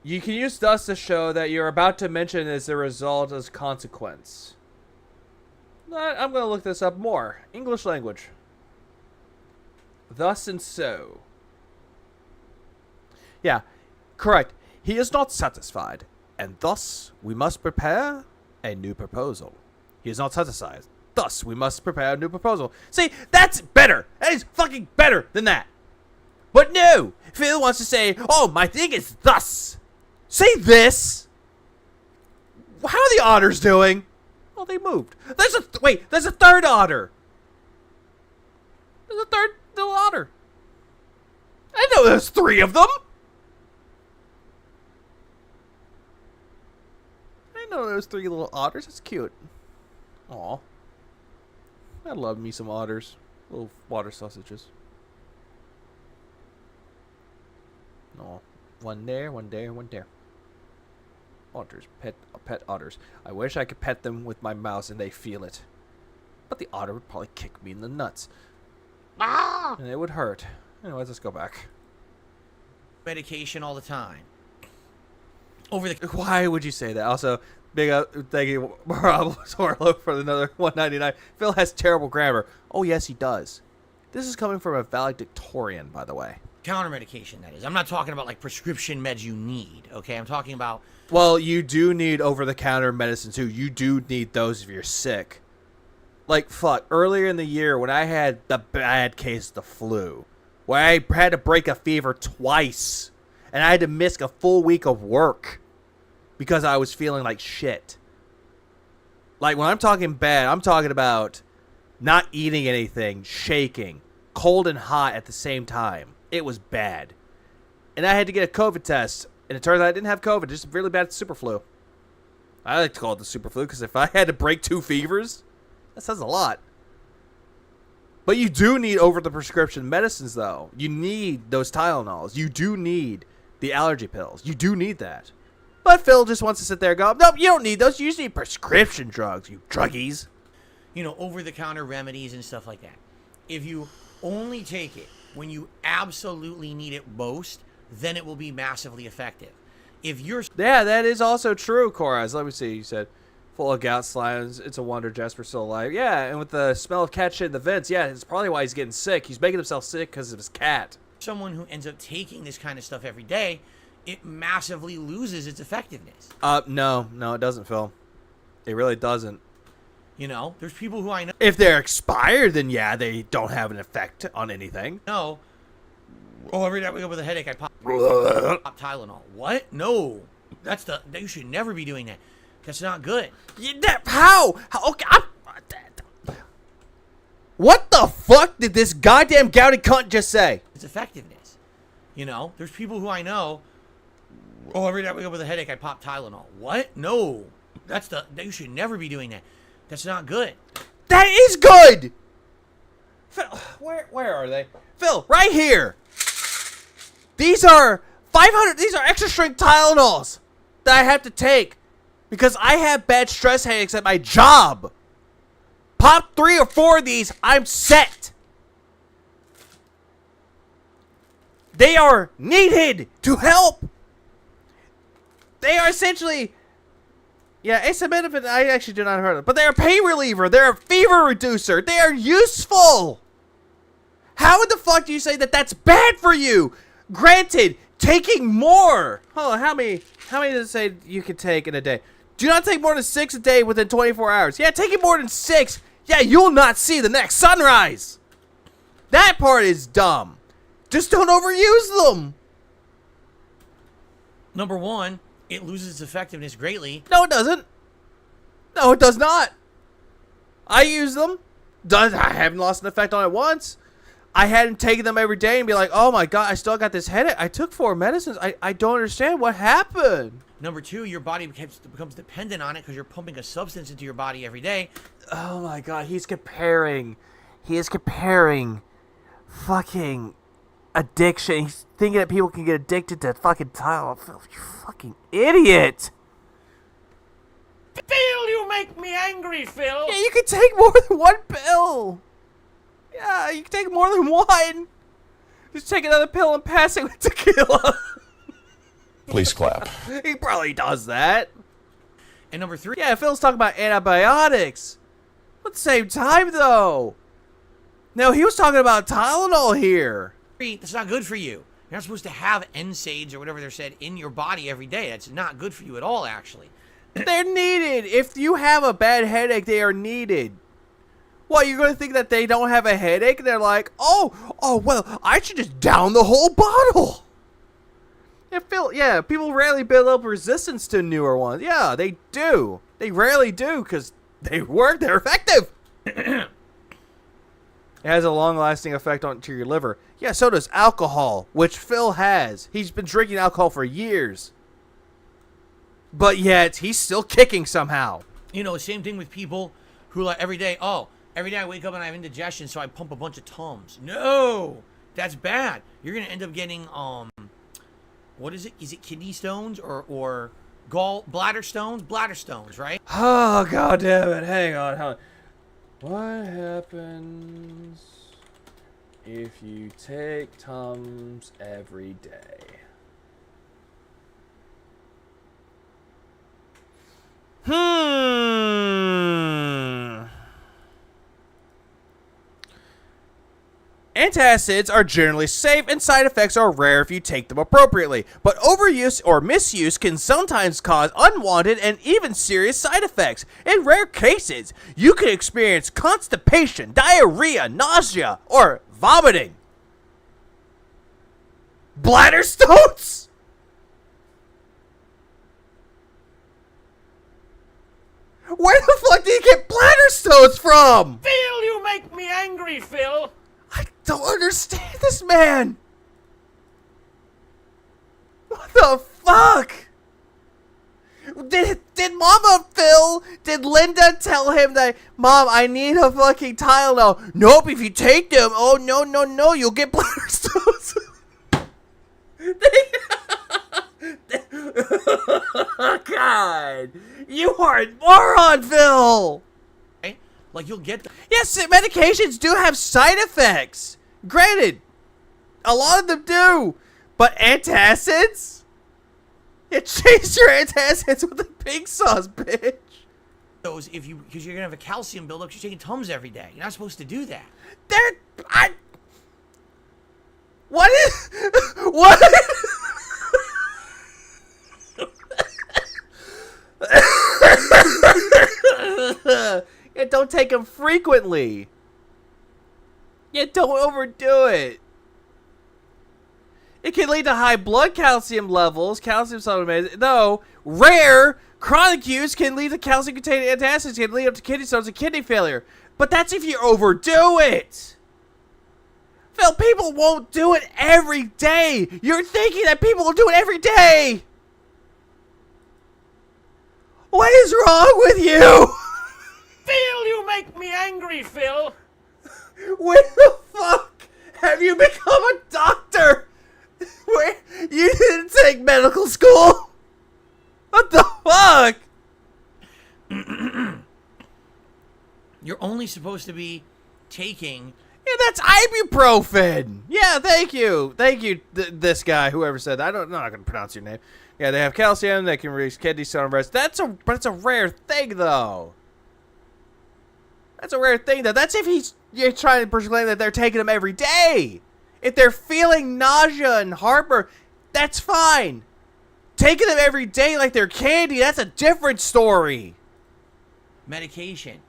You can use thus to show that you're about to mention as a result as consequence. I'm going to look this up more. English language. Thus and so. Yeah, correct. He is not satisfied, and thus we must prepare a new proposal. He is not satisfied. Thus, we must prepare a new proposal. See, that's better. That is fucking better than that. But no, Phil wants to say, oh, my thing is thus. Say this. How are the otters doing? Oh, they moved. There's a third otter. There's a third little otter. I know there's 3 of them. I know there's 3 little otters. That's cute. Aw. I love me some otters. Little water sausages. Aw. One there, one there, one there. Otters. Pet otters. I wish I could pet them with my mouse and they feel it. But the otter would probably kick me in the nuts. Ah! And it would hurt. Anyways, let's go back. medication all the time. Why would you say that? Also, big up, thank you, Rob Sorlo, for another $1.99. Phil has terrible grammar. Oh, yes, he does. This is coming from a valedictorian, by the way. Counter medication, that is. I'm not talking about like prescription meds you need, okay? I'm talking about... Well, you do need over-the-counter medicine, too. You do need those if you're sick. Like, fuck, earlier in the year when I had the bad case of the flu, where I had to break a fever twice, and I had to miss a full week of work because I was feeling like shit. Like, when I'm talking bad, I'm talking about not eating anything, shaking, cold and hot at the same time. It was bad. And I had to get a COVID test, and it turns out I didn't have COVID, just really bad super flu. I like to call it the super flu, because if I had to break 2 fevers, that says a lot. But you do need over-the-prescription medicines, though. You need those Tylenols. You do need the allergy pills. You do need that. But Phil just wants to sit there and go, nope, you don't need those. You just need prescription drugs, you druggies. You know, over-the-counter remedies and stuff like that. If you only take it when you absolutely need it most, then it will be massively effective. If you're... Yeah, that is also true, Koraz. Let me see. You said, full of gout slimes. It's a wonder Jasper's still alive. Yeah, and with the smell of cat shit in the vents, yeah, it's probably why he's getting sick. He's making himself sick because of his cat. Someone who ends up taking this kind of stuff every day, it massively loses its effectiveness. No, it doesn't, Phil. It really doesn't. You know, there's people who I know... If they're expired, then yeah, they don't have an effect on anything. No. Oh, every time I wake up with a headache, I pop Tylenol. What? No. You should never be doing that. That's not good. How? Okay, what the fuck did this goddamn gouty cunt just say? It's effectiveness. You know, there's people who I know... Oh, every time I wake up with a headache, I pop Tylenol. What? No. You should never be doing that. That's not good. That is good! Phil, where are they? Phil, right here! These are 500, these are extra strength Tylenols that I have to take because I have bad stress headaches at my job. Pop 3 or 4 of these, I'm set. They are needed to help. They are essentially... Yeah, acetaminophen, I actually did not heard of it. But they're a pain reliever. They're a fever reducer. They are useful. How the fuck do you say that that's bad for you? Granted, taking more. Hold on, how many does it say you can take in a day? Do not take more than 6 a day within 24 hours. Yeah, taking more than 6. Yeah, you'll not see the next sunrise. That part is dumb. Just don't overuse them. Number one, it loses its effectiveness greatly. No, it doesn't. No, it does not. I use them. I haven't lost an effect on it once. I hadn't taken them every day and be like, oh my god, I still got this headache. I took 4 medicines. I don't understand what happened. Number two, your body becomes dependent on it because you're pumping a substance into your body every day. Oh my god, he's comparing. He is comparing fucking addiction. He's thinking that people can get addicted to fucking Tylenol. You fucking idiot. Phil, you make me angry, Phil. Yeah, you can take more than 1 pill. Yeah, you can take more than 1. Just take another pill and pass it with tequila. Please clap. He probably does that. And number three. Yeah, Phil's talking about antibiotics. At the same time, though. No, he was talking about Tylenol here. That's not good for you. You're not supposed to have NSAIDs or whatever they're said in your body every day. That's not good for you at all, actually. They're needed. If you have a bad headache, they are needed. What, you're going to think that they don't have a headache? They're like, oh, well, I should just down the whole bottle. Yeah, people rarely build up resistance to newer ones. Yeah, they do. They rarely do because they work. They're effective. It has a long-lasting effect on your liver. Yeah, so does alcohol, which Phil has. He's been drinking alcohol for years. But yet, he's still kicking somehow. You know, same thing with people who like every day I wake up and I have indigestion, so I pump a bunch of Tums. No! That's bad. You're going to end up getting, what is it? Is it kidney stones or bladder stones? Bladder stones, right? Oh, god damn it. Hang on. What happens if you take Tums every day? Antacids are generally safe and side effects are rare if you take them appropriately, but overuse or misuse can sometimes cause unwanted and even serious side effects. In rare cases, you can experience constipation, diarrhea, nausea, or vomiting. Bladder stones? Where the fuck did you get bladder stones from? Phil, you make me angry, Phil. I don't understand this man. What the fuck? Did Mama Phil, did Linda tell him that, Mom, I need a fucking Tylenol? Nope, if you take them, oh no, you'll get bladder stones. God, you are a moron, Phil. Like, you'll get... Yes, medications do have side effects. Granted, a lot of them do. But antacids? You chase your antacids with the pink sauce, bitch. Those, because you're going to have a calcium buildup, you're taking Tums every day. You're not supposed to do that. What is... What? Yeah, don't take them frequently. Yeah, don't overdo it. It can lead to high blood calcium levels. Calcium supplements, though rare, chronic use can lead to calcium-containing antacids, can lead up to kidney stones and kidney failure. But that's if you overdo it. Phil, people won't do it every day. You're thinking that people will do it every day. What is wrong with you? Phil, you make me angry, Phil. When the fuck have you become a doctor? Where you didn't take medical school? What the fuck? You're only supposed to be taking... Yeah, that's ibuprofen. Yeah, thank you. Thank you, this guy, whoever said that. I'm not going to pronounce your name. Yeah, they have calcium. They can reduce kidney stone rest. But it's a rare thing, though. That's a rare thing, though. That's if you're trying to proclaim that they're taking them every day. If they're feeling nausea and heartburn, that's fine. Taking them every day like they're candy, that's a different story. Medication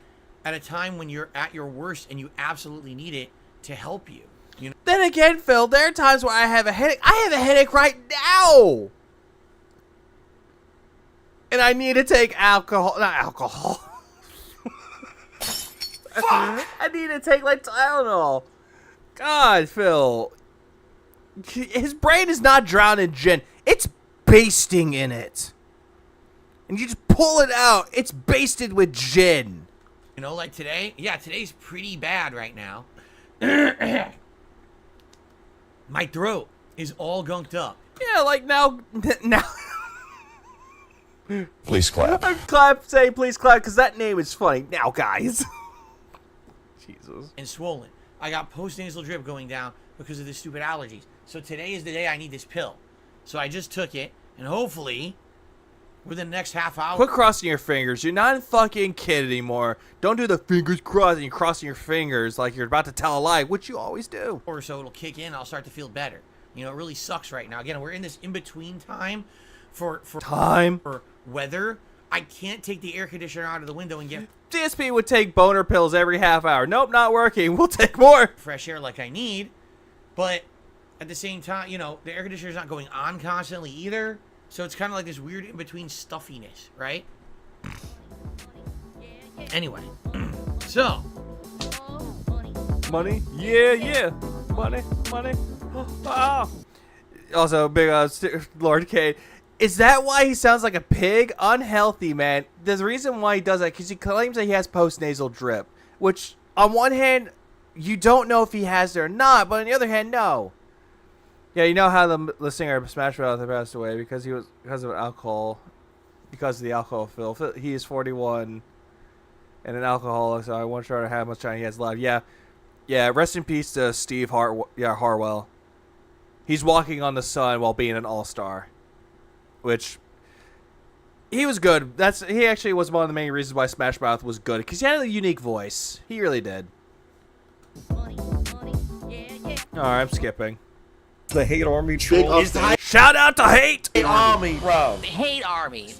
at a time when you're at your worst and you absolutely need it to help you. You know. Then again, Phil, there are times where I have a headache. I have a headache right now. And I need to take alcohol. Not alcohol. Fuck! I need to take like Tylenol. God, Phil. His brain is not drowned in gin. It's basting in it. And you just pull it out. It's basted with gin. You know, like today? Yeah, today's pretty bad right now. My throat is all gunked up. Yeah, like now. Please clap. Say please clap, because that name is funny. Now, guys. Jesus. And swollen. I got post-nasal drip going down because of the stupid allergies. So today is the day I need this pill. So I just took it, and hopefully, within the next half hour... Quit crossing your fingers. You're not a fucking kid anymore. Don't do the fingers crossing. You're crossing your fingers like you're about to tell a lie, which you always do. Or so it'll kick in, I'll start to feel better. You know, it really sucks right now. Again, we're in this in-between time for weather. I can't take the air conditioner out of the window and get... DSP would take boner pills every half hour. Nope, not working. We'll take more. Fresh air like I need. But at the same time, you know, the air conditioner's not going on constantly either. So it's kind of like this weird in-between stuffiness, right? Anyway. So. Money? Yeah. Money. Oh. Also, big Lord Kane. Is that why he sounds like a pig? Unhealthy, man. There's a reason why he does that, because he claims that he has post-nasal drip, which, on one hand, you don't know if he has it or not, but on the other hand, no. Yeah, you know how the singer of Smash Mouth passed away because of alcohol, because of the alcohol, Phil. He is 41 and an alcoholic, so I won't try to have how much time he has left. Yeah, rest in peace to Steve Harwell. He's walking on the sun while being an all-star. Which, he was good. He actually was one of the main reasons why Smash Mouth was good, because he had a unique voice. He really did. Alright, I'm skipping. The hate army troll. Shout out to Hate Army, bro. The hate army.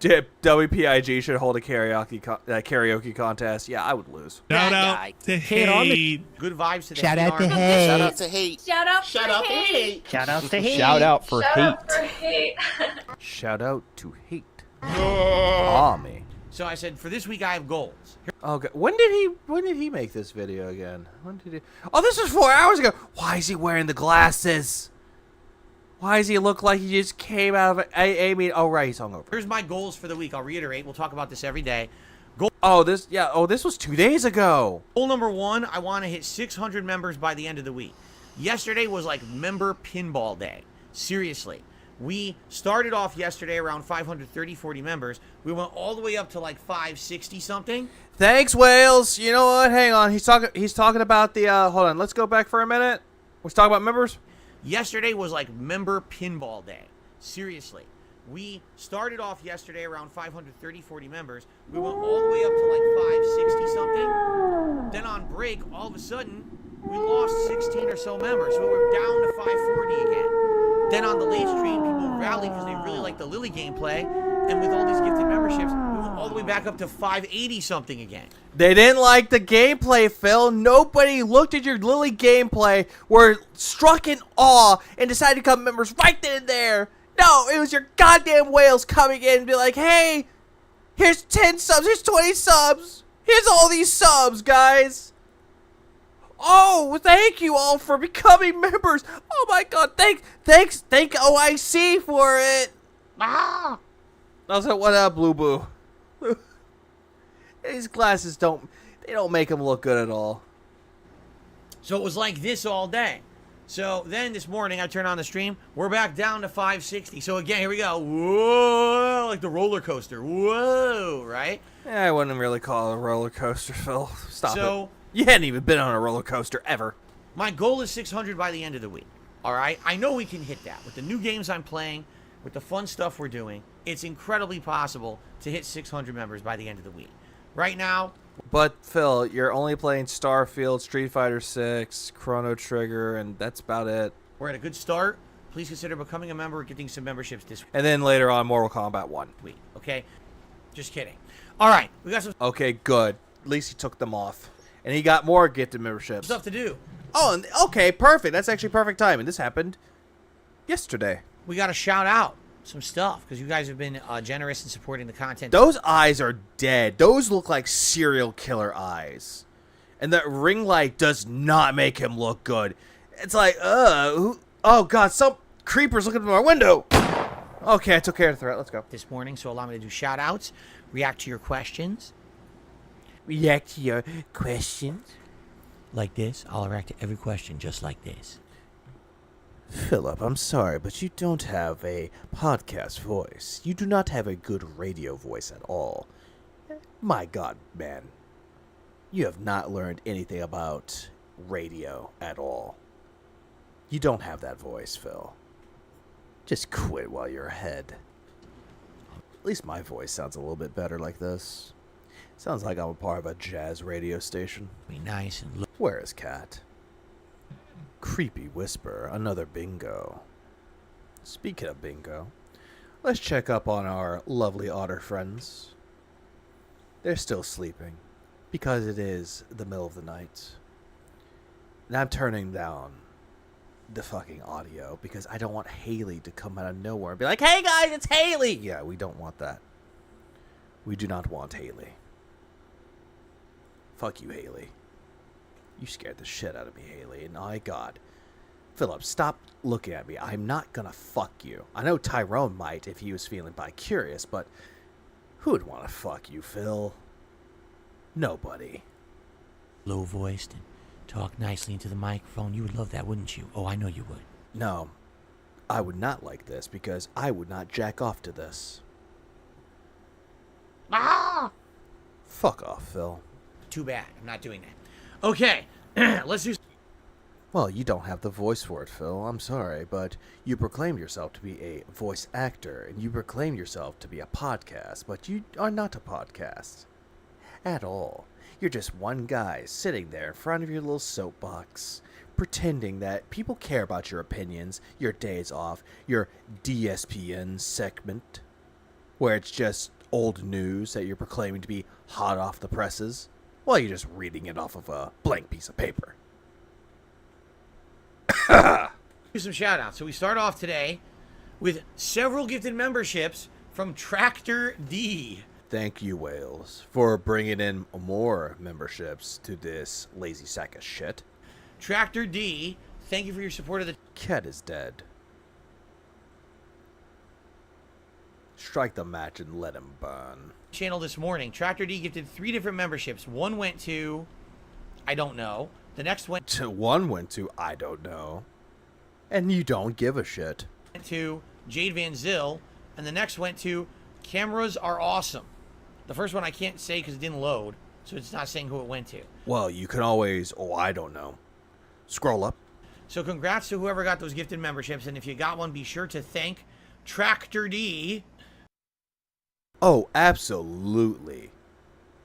WPIG should hold a karaoke contest. Yeah, I would lose. Shout out to Hate. Good vibes to the Shout out to army. hate. Shout out to Hate. Shout out Shout out to hate. Shout out to hate. Shout out for hate. Shout out to Hate Army. So I said, for this week I have goals. Okay, when did he make this video again? Oh, this was 4 hours ago. Why is he wearing the glasses? Why does he look like he just came out of I mean, oh right, he's hungover. Here's my goals for the week. I'll reiterate. We'll talk about this every day. This was 2 days ago. Goal number 1, I want to hit 600 members by the end of the week. Yesterday was like member pinball day. Seriously. We started off yesterday around 530-40 members. We went all the way up to like 560 something. Thanks, Wales. You know what? Hang on. He's talking about the hold on. Let's go back for a minute. Let's talk about members. Yesterday was like member pinball day. Seriously. We started off yesterday around 530-40 members. We went all the way up to like 560 something. Then on break, all of a sudden, we lost 16 or so members. So we're down to 540 again. Then on the late stream, people rallied because they really like the Lily gameplay. And with all these gifted memberships, we went all the way back up to 580 something again. They didn't like the gameplay, Phil. Nobody looked at your Lily gameplay, were struck in awe, and decided to become members right then and there. No, it was your goddamn whales coming in and be like, hey, here's 10 subs, here's 20 subs. Here's all these subs, guys. Oh, thank you all for becoming members. Oh my god, thank OIC for it. Ah. Also, what up, Blue Boo? These glasses don't make him look good at all. So it was like this all day. So then this morning I turn on the stream. We're back down to 560. So again, here we go. Whoa, like the roller coaster. Whoa, right? Yeah, I wouldn't really call it a roller coaster, Phil. Stop it. You hadn't even been on a roller coaster ever. My goal is 600 by the end of the week. All right? I know we can hit that. With the new games I'm playing, with the fun stuff we're doing, it's incredibly possible to hit 600 members by the end of the week. Right now... But, Phil, you're only playing Starfield, Street Fighter 6, Chrono Trigger, and that's about it. We're at a good start. Please consider becoming a member or getting some memberships this week. And then later on, Mortal Kombat 1. Okay? Just kidding. All right. We got some... Okay, good. At least he took them off. And he got more gifted memberships. Stuff to do. Oh, okay, perfect. That's actually perfect timing. This happened yesterday. We got to shout out some stuff because you guys have been generous in supporting the content. Those eyes are dead. Those look like serial killer eyes. And that ring light does not make him look good. It's like, oh God, some creeper's looking through my window. Okay, I took care of the threat. Let's go. This morning, so allow me to do shout outs, react to your questions. React to your questions? Like this. I'll react to every question just like this. Philip, I'm sorry, but you don't have a podcast voice. You do not have a good radio voice at all. My God, man. You have not learned anything about radio at all. You don't have that voice, Phil. Just quit while you're ahead. At least my voice sounds a little bit better like this. Sounds like I'm a part of a jazz radio station. Be nice and Where is Cat? Creepy whisper, another bingo. Speaking of bingo, let's check up on our lovely otter friends. They're still sleeping, because it is the middle of the night. And I'm turning down the fucking audio, because I don't want Haley to come out of nowhere and be like, hey guys, it's Haley! Yeah, we don't want that. We do not want Haley. Fuck you, Haley. You scared the shit out of me, Haley. And my God. Philip, stop looking at me. I'm not gonna fuck you. I know Tyrone might if he was feeling bi-curious, but who would want to fuck you, Phil? Nobody. Low-voiced and talk nicely into the microphone. You would love that, wouldn't you? Oh, I know you would. No. I would not like this because I would not jack off to this. Ah! Fuck off, Phil. Too bad. I'm not doing that. Okay. Let's do... Well, you don't have the voice for it, Phil. I'm sorry, but you proclaim yourself to be a voice actor, and you proclaim yourself to be a podcast, but you are not a podcast. At all. You're just one guy sitting there in front of your little soapbox, pretending that people care about your opinions, your days off, your DSPN segment, where it's just old news that you're proclaiming to be hot off the presses, while you're just reading it off of a blank piece of paper. Do some shout outs. So we start off today with several gifted memberships from Tractor D. Thank you, Wales, for bringing in more memberships to this lazy sack of shit. Tractor D, thank you for your support of the... Cat is dead. Strike the match and let him burn. Channel this morning. Tractor D gifted 3 different memberships. One went to... I don't know. The next went... One went to I don't know. And you don't give a shit. Went to Jade Van Zyl. And the next went to Cameras Are Awesome. The first one I can't say because it didn't load. So it's not saying who it went to. Well, you can always... Oh, I don't know. Scroll up. So congrats to whoever got those gifted memberships. And if you got one, be sure to thank Tractor D. Oh, absolutely.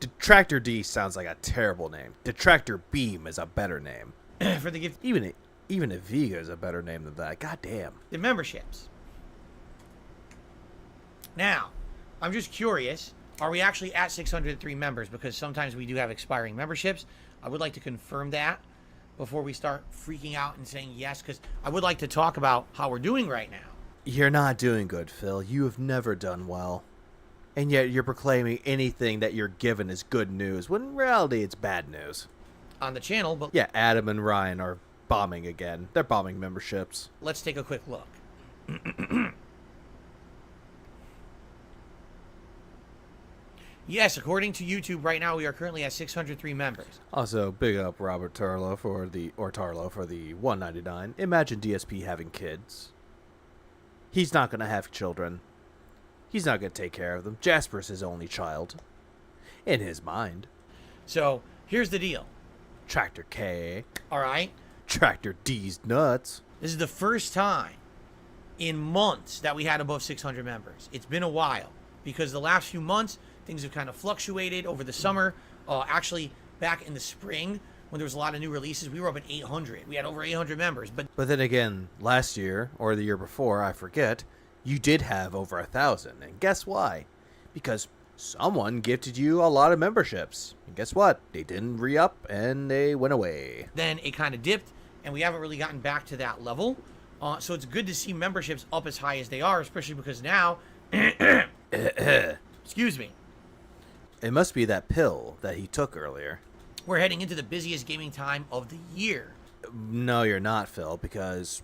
Detractor D sounds like a terrible name. Detractor Beam is a better name. For the gift... Even a Vega is a better name than that. God damn. The memberships. Now, I'm just curious. Are we actually at 603 members? Because sometimes we do have expiring memberships. I would like to confirm that before we start freaking out and saying yes. Because I would like to talk about how we're doing right now. You're not doing good, Phil. You have never done well. And yet you're proclaiming anything that you're given is good news, when in reality it's bad news. On the channel, but... Yeah, Adam and Ryan are bombing again. They're bombing memberships. Let's take a quick look. Yes, according to YouTube, right now we are currently at 603 members. Also, big up Robert Tarlow for the $1.99. Imagine DSP having kids. He's not going to have children. He's not going to take care of them. Jasper's his only child. In his mind. So, here's the deal. Tractor K. Alright. Tractor D's nuts. This is the first time in months that we had above 600 members. It's been a while. Because the last few months, things have kind of fluctuated over the summer. Actually, back in the spring, when there was a lot of new releases, we were up at 800. We had over 800 members. But then again, last year, or the year before, I forget, you did have over 1,000. And guess why? Because someone gifted you a lot of memberships. And guess what? They didn't re-up, and they went away. Then it kind of dipped, and we haven't really gotten back to that level. So it's good to see memberships up as high as they are, especially because now... excuse me. It must be that pill that he took earlier. We're heading into the busiest gaming time of the year. No, you're not, Phil, because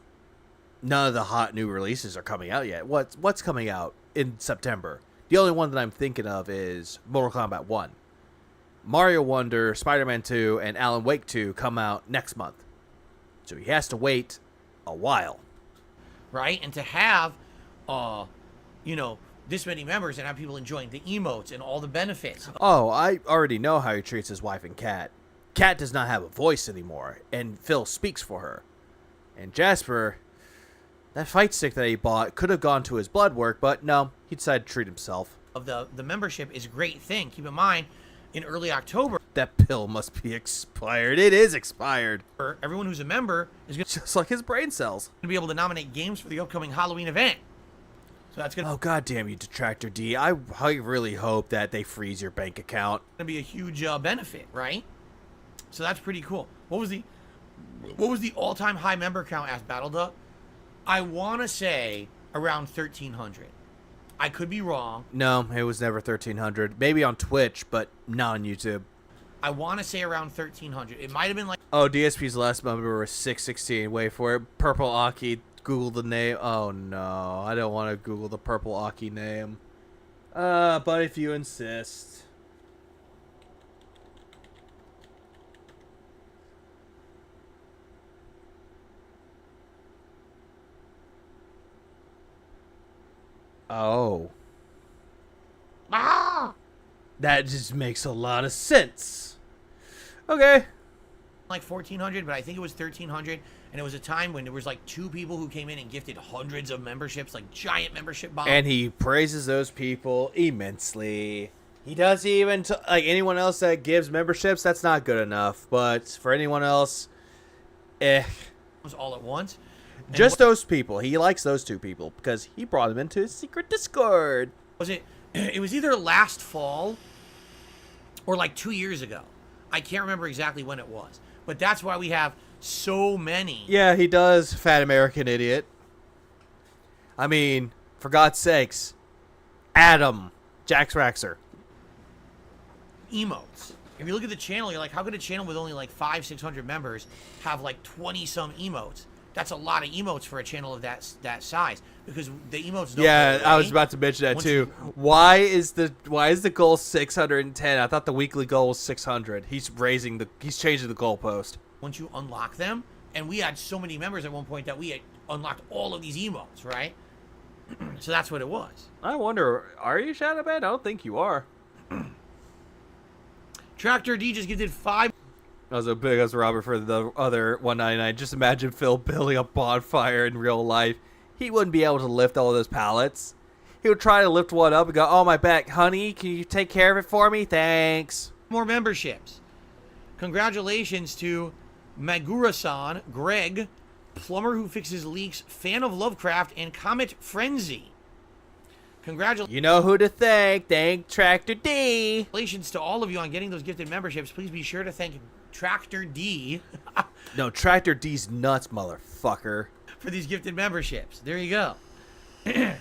none of the hot new releases are coming out yet. What's coming out in September? The only one that I'm thinking of is Mortal Kombat 1. Mario Wonder, Spider-Man 2, and Alan Wake 2 come out next month. So he has to wait a while. Right? And to have, this many members and have people enjoying the emotes and all the benefits. Oh, I already know how he treats his wife and cat. Cat does not have a voice anymore, and Phil speaks for her. And Jasper, that fight stick that he bought could have gone to his blood work, but no, he decided to treat himself. Of the membership is a great thing. Keep in mind, in early October... That pill must be expired. It is expired. Everyone who's a member is going just like his brain cells. To be able to nominate games for the upcoming Halloween event. So that's gonna. Oh god damn you, Detractor D! I really hope that they freeze your bank account. Gonna be a huge benefit, right? So that's pretty cool. What was the all-time high member count as BattleDuck? I want to say around 1,300. I could be wrong. No, it was never 1,300. Maybe on Twitch, but not on YouTube. I want to say around 1,300. It might have been like... Oh, DSP's last member was 616. Wait for it. Purple Aki. Google the name. Oh, no. I don't want to Google the Purple Aki name. But if you insist. Oh. Ah! That just makes a lot of sense. Okay. Like 1,400, but I think it was 1,300. And it was a time when there was like 2 people who came in and gifted hundreds of memberships, like giant membership bombs. And he praises those people immensely. He does even, like anyone else that gives memberships, that's not good enough. But for anyone else, It was all at once. And just those people. He likes those 2 people because he brought them into his secret Discord. It was either last fall or like 2 years ago. I can't remember exactly when it was. But that's why we have so many. Yeah, he does, fat American idiot. I mean, for God's sakes. Adam. Jax Raxer. Emotes. If you look at the channel, you're like, how could a channel with only like 500-600 members have like 20-some emotes? That's a lot of emotes for a channel of that size, because the emotes don't Yeah, go I was away. about to mention that too. Why is the goal 610? I thought the weekly goal was 600. He's changing the goalpost. Once you unlock them, and we had so many members at one point that we had unlocked all of these emotes, right? So that's what it was. I wonder, are you Shadowman? I don't think you are. Tractor D just gifted 5. I was a big as Robert for the other 199. Just imagine Phil building a bonfire in real life. He wouldn't be able to lift all of those pallets. He would try to lift one up and go, "Oh, my back, honey, can you take care of it for me? Thanks." More memberships. Congratulations to Magura-san, Greg, Plumber Who Fixes Leaks, Fan of Lovecraft, and Comet Frenzy. Congratulations. You know who to thank. Thank Tractor D. Congratulations to all of you on getting those gifted memberships. Please be sure to thank Tractor D. No, Tractor D's nuts, motherfucker. For these gifted memberships. There you go. There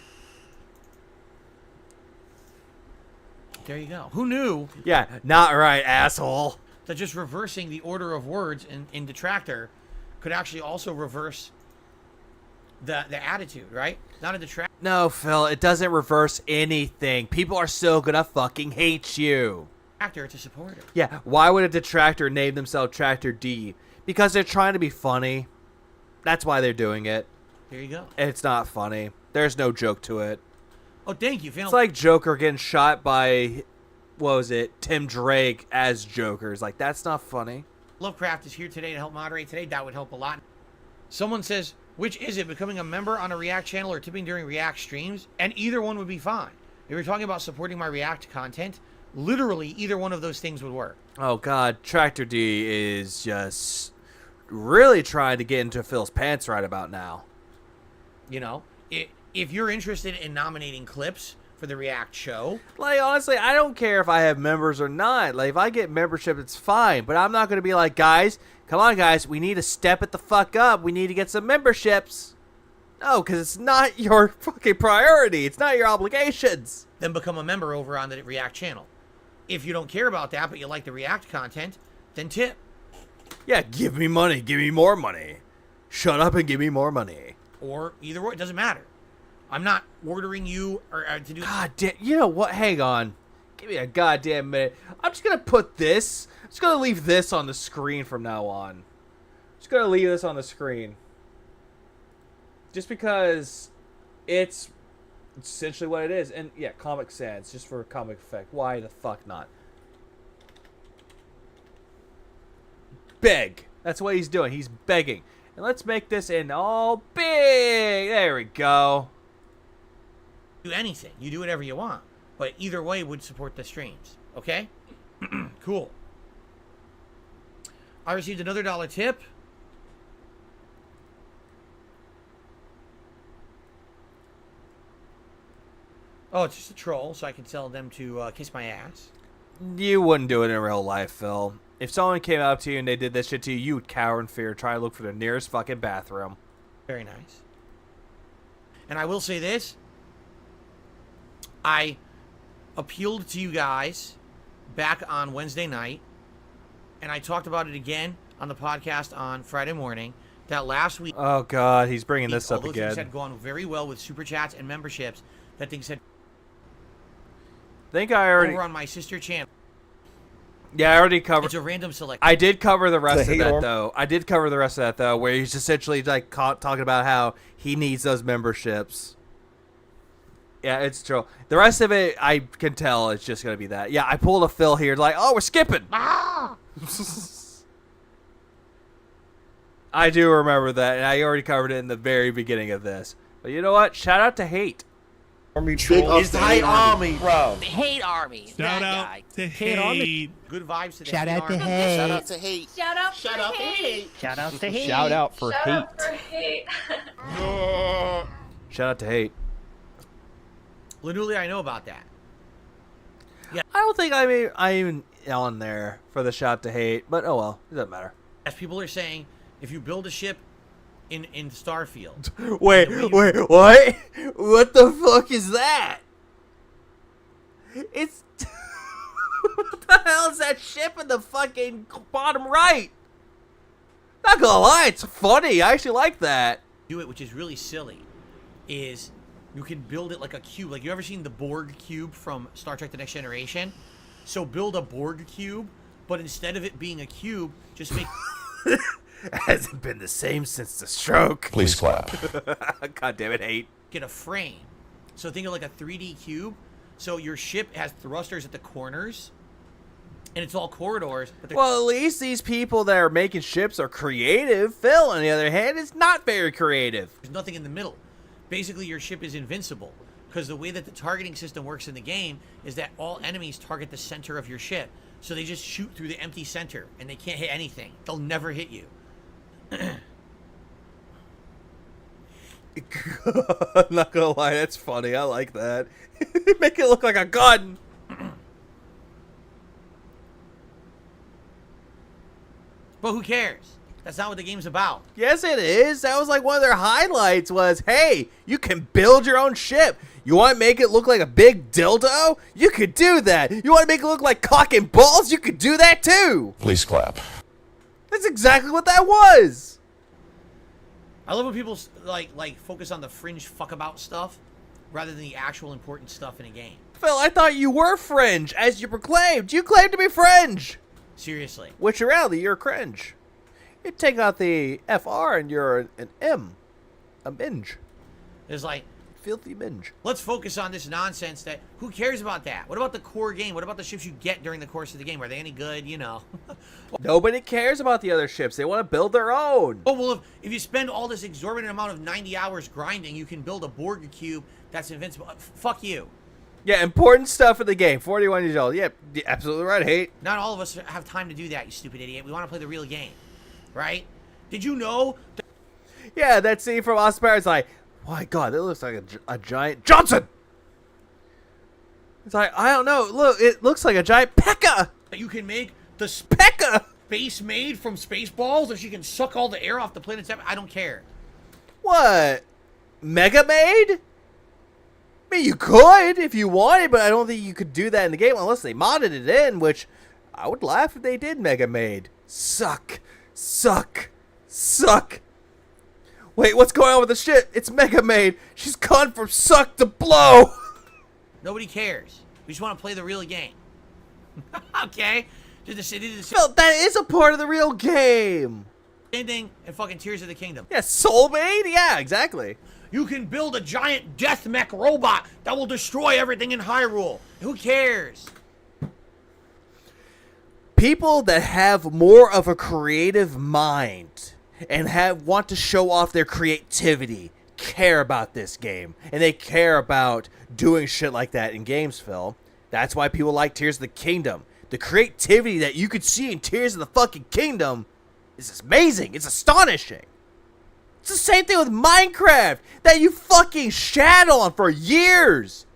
you go. Who knew? Yeah, not right, asshole. That just reversing the order of words in detractor could actually also reverse the attitude, right? Not a detractor. No, Phil, it doesn't reverse anything. People are still gonna fucking hate you. It's a supporter. Yeah, why would a detractor name themselves Tractor D? Because they're trying to be funny. That's why they're doing it. There you go. It's not funny. There's no joke to it. Oh, thank you. It's like Joker getting shot by, what was it, Tim Drake as Joker. It's like, that's not funny. Lovecraft is here today to help moderate today. That would help a lot. Someone says, which is it, becoming a member on a React channel or tipping during React streams? And either one would be fine. If you're talking about supporting my React content, literally either one of those things would work. Oh, God. Tractor D is just really trying to get into Phil's pants right about now. You know, if you're interested in nominating clips for the React show. Like, honestly, I don't care if I have members or not. Like, if I get membership, it's fine. But I'm not going to be like, guys, come on, guys. We need to step it the fuck up. We need to get some memberships. No, because it's not your fucking priority. It's not your obligations. Then become a member over on the React channel. If you don't care about that, but you like the React content, then tip. Yeah, give me money. Give me more money. Shut up and give me more money. Or either way, it doesn't matter. I'm not ordering you or to do. God damn. You know what? Hang on. Give me a goddamn minute. I'm just going to put this. I'm just going to leave this on the screen from now on. Just going to leave this on the screen. Just because it's essentially what it is. And yeah, Comic Sans, just for comic effect. Why the fuck not? Beg. That's what he's doing. He's begging. And let's make this in all big. There we go. Do anything. You do whatever you want. But either way would support the streams. Okay? Cool. I received another $1 tip. Oh, it's just a troll, so I can tell them to kiss my ass. You wouldn't do it in real life, Phil. If someone came up to you and they did this shit to you, you would cower in fear, try to look for the nearest fucking bathroom. Very nice. And I will say this. I appealed to you guys back on Wednesday night, and I talked about it again on the podcast on Friday morning, that last week... Oh, God, he's bringing this up again. Things had gone very well with Super Chats and memberships, that things had... I think I already... Over on my sister channel. Yeah, I already covered... It's a random select. I did cover the rest of that, though. I did cover the rest of that, though, where he's essentially, like, talking about how he needs those memberships. Yeah, it's true. The rest of it, I can tell it's just going to be that. Yeah, I pulled a Phil here, like, oh, we're skipping! Ah! I do remember that, and I already covered it in the very beginning of this. But you know what? Shout out to Hate. Army troll. It's the hate army, bro. The hate army. Shout out to Hate. Good vibes to the Shout out to army. hate. Shout out to hate. Shout out for hate. Shout out to hate. Shout out for Shout Hate. out for hate. Shout out to Hate. Literally, I know about that. Yeah. I don't think I'm even on there for the shout to Hate, but oh well, it doesn't matter. As people are saying, if you build a ship in Starfield... Wait, what? What the fuck is that? It's... What the hell is that ship in the fucking bottom right? Not gonna lie, it's funny. I actually like that. Do it, which is really silly, is you can build it like a cube. Like, you ever seen the Borg cube from Star Trek The Next Generation? So build a Borg cube, but instead of it being a cube, just make... Hasn't been the same since the stroke. Please clap. God damn it, Hate. Get a frame. So think of like a 3D cube. So your ship has thrusters at the corners, and it's all corridors. But well, at least these people that are making ships are creative. Phil, on the other hand, is not very creative. There's nothing in the middle. Basically, your ship is invincible, because the way that the targeting system works in the game is that all enemies target the center of your ship. So they just shoot through the empty center, and they can't hit anything. They'll never hit you. I'm not gonna lie, that's funny. I like that. Make it look like a gun. But who cares? That's not what the game's about. Yes, it is. That was like one of their highlights was, hey, you can build your own ship. You want to make it look like a big dildo? You could do that. You want to make it look like cock and balls? You could do that too. Please clap. That's exactly what that was. I love when people like focus on the fringe fuckabout stuff rather than the actual important stuff in a game. Phil, I thought you were fringe, as you proclaimed. You claimed to be fringe. Seriously. Which in reality, you're cringe. You take out the FR and you're an M. A minge. It's like... Filthy minge. Let's focus on this nonsense that... Who cares about that? What about the core game? What about the ships you get during the course of the game? Are they any good? You know. Nobody cares about the other ships. They want to build their own. Oh, well, if you spend all this exorbitant amount of 90 hours grinding, you can build a Borg cube that's invincible. Fuck you. Yeah, important stuff in the game. 41 years old. Yep, yeah, absolutely right, Hate. Not all of us have time to do that, you stupid idiot. We want to play the real game. Right? Did you know? Yeah, that scene from Austin Powers, like, my God, that looks like a giant Johnson. It's like, I don't know. Look, it looks like a giant P.E.K.K.A. You can make the P.E.K.K.A. Space Maid from Spaceballs, or she can suck all the air off the planet's I don't care. What? Mega Maid? I mean, you could if you wanted, but I don't think you could do that in the game unless they modded it in, which I would laugh if they did Mega Maid. Suck. Suck. Suck. Wait, what's going on with the shit? It's Mega Maid. She's gone from suck to blow. Nobody cares. We just want to play the real game. Okay? Phil, that is a part of the real game. Same thing in fucking Tears of the Kingdom. Yeah, Soul Maid? Yeah, exactly. You can build a giant death mech robot that will destroy everything in Hyrule. Who cares? People that have more of a creative mind and want to show off their creativity care about this game. And they care about doing shit like that in games, Phil. That's why people like Tears of the Kingdom. The creativity that you could see in Tears of the fucking Kingdom is amazing. It's astonishing. It's the same thing with Minecraft that you fucking shat on for years.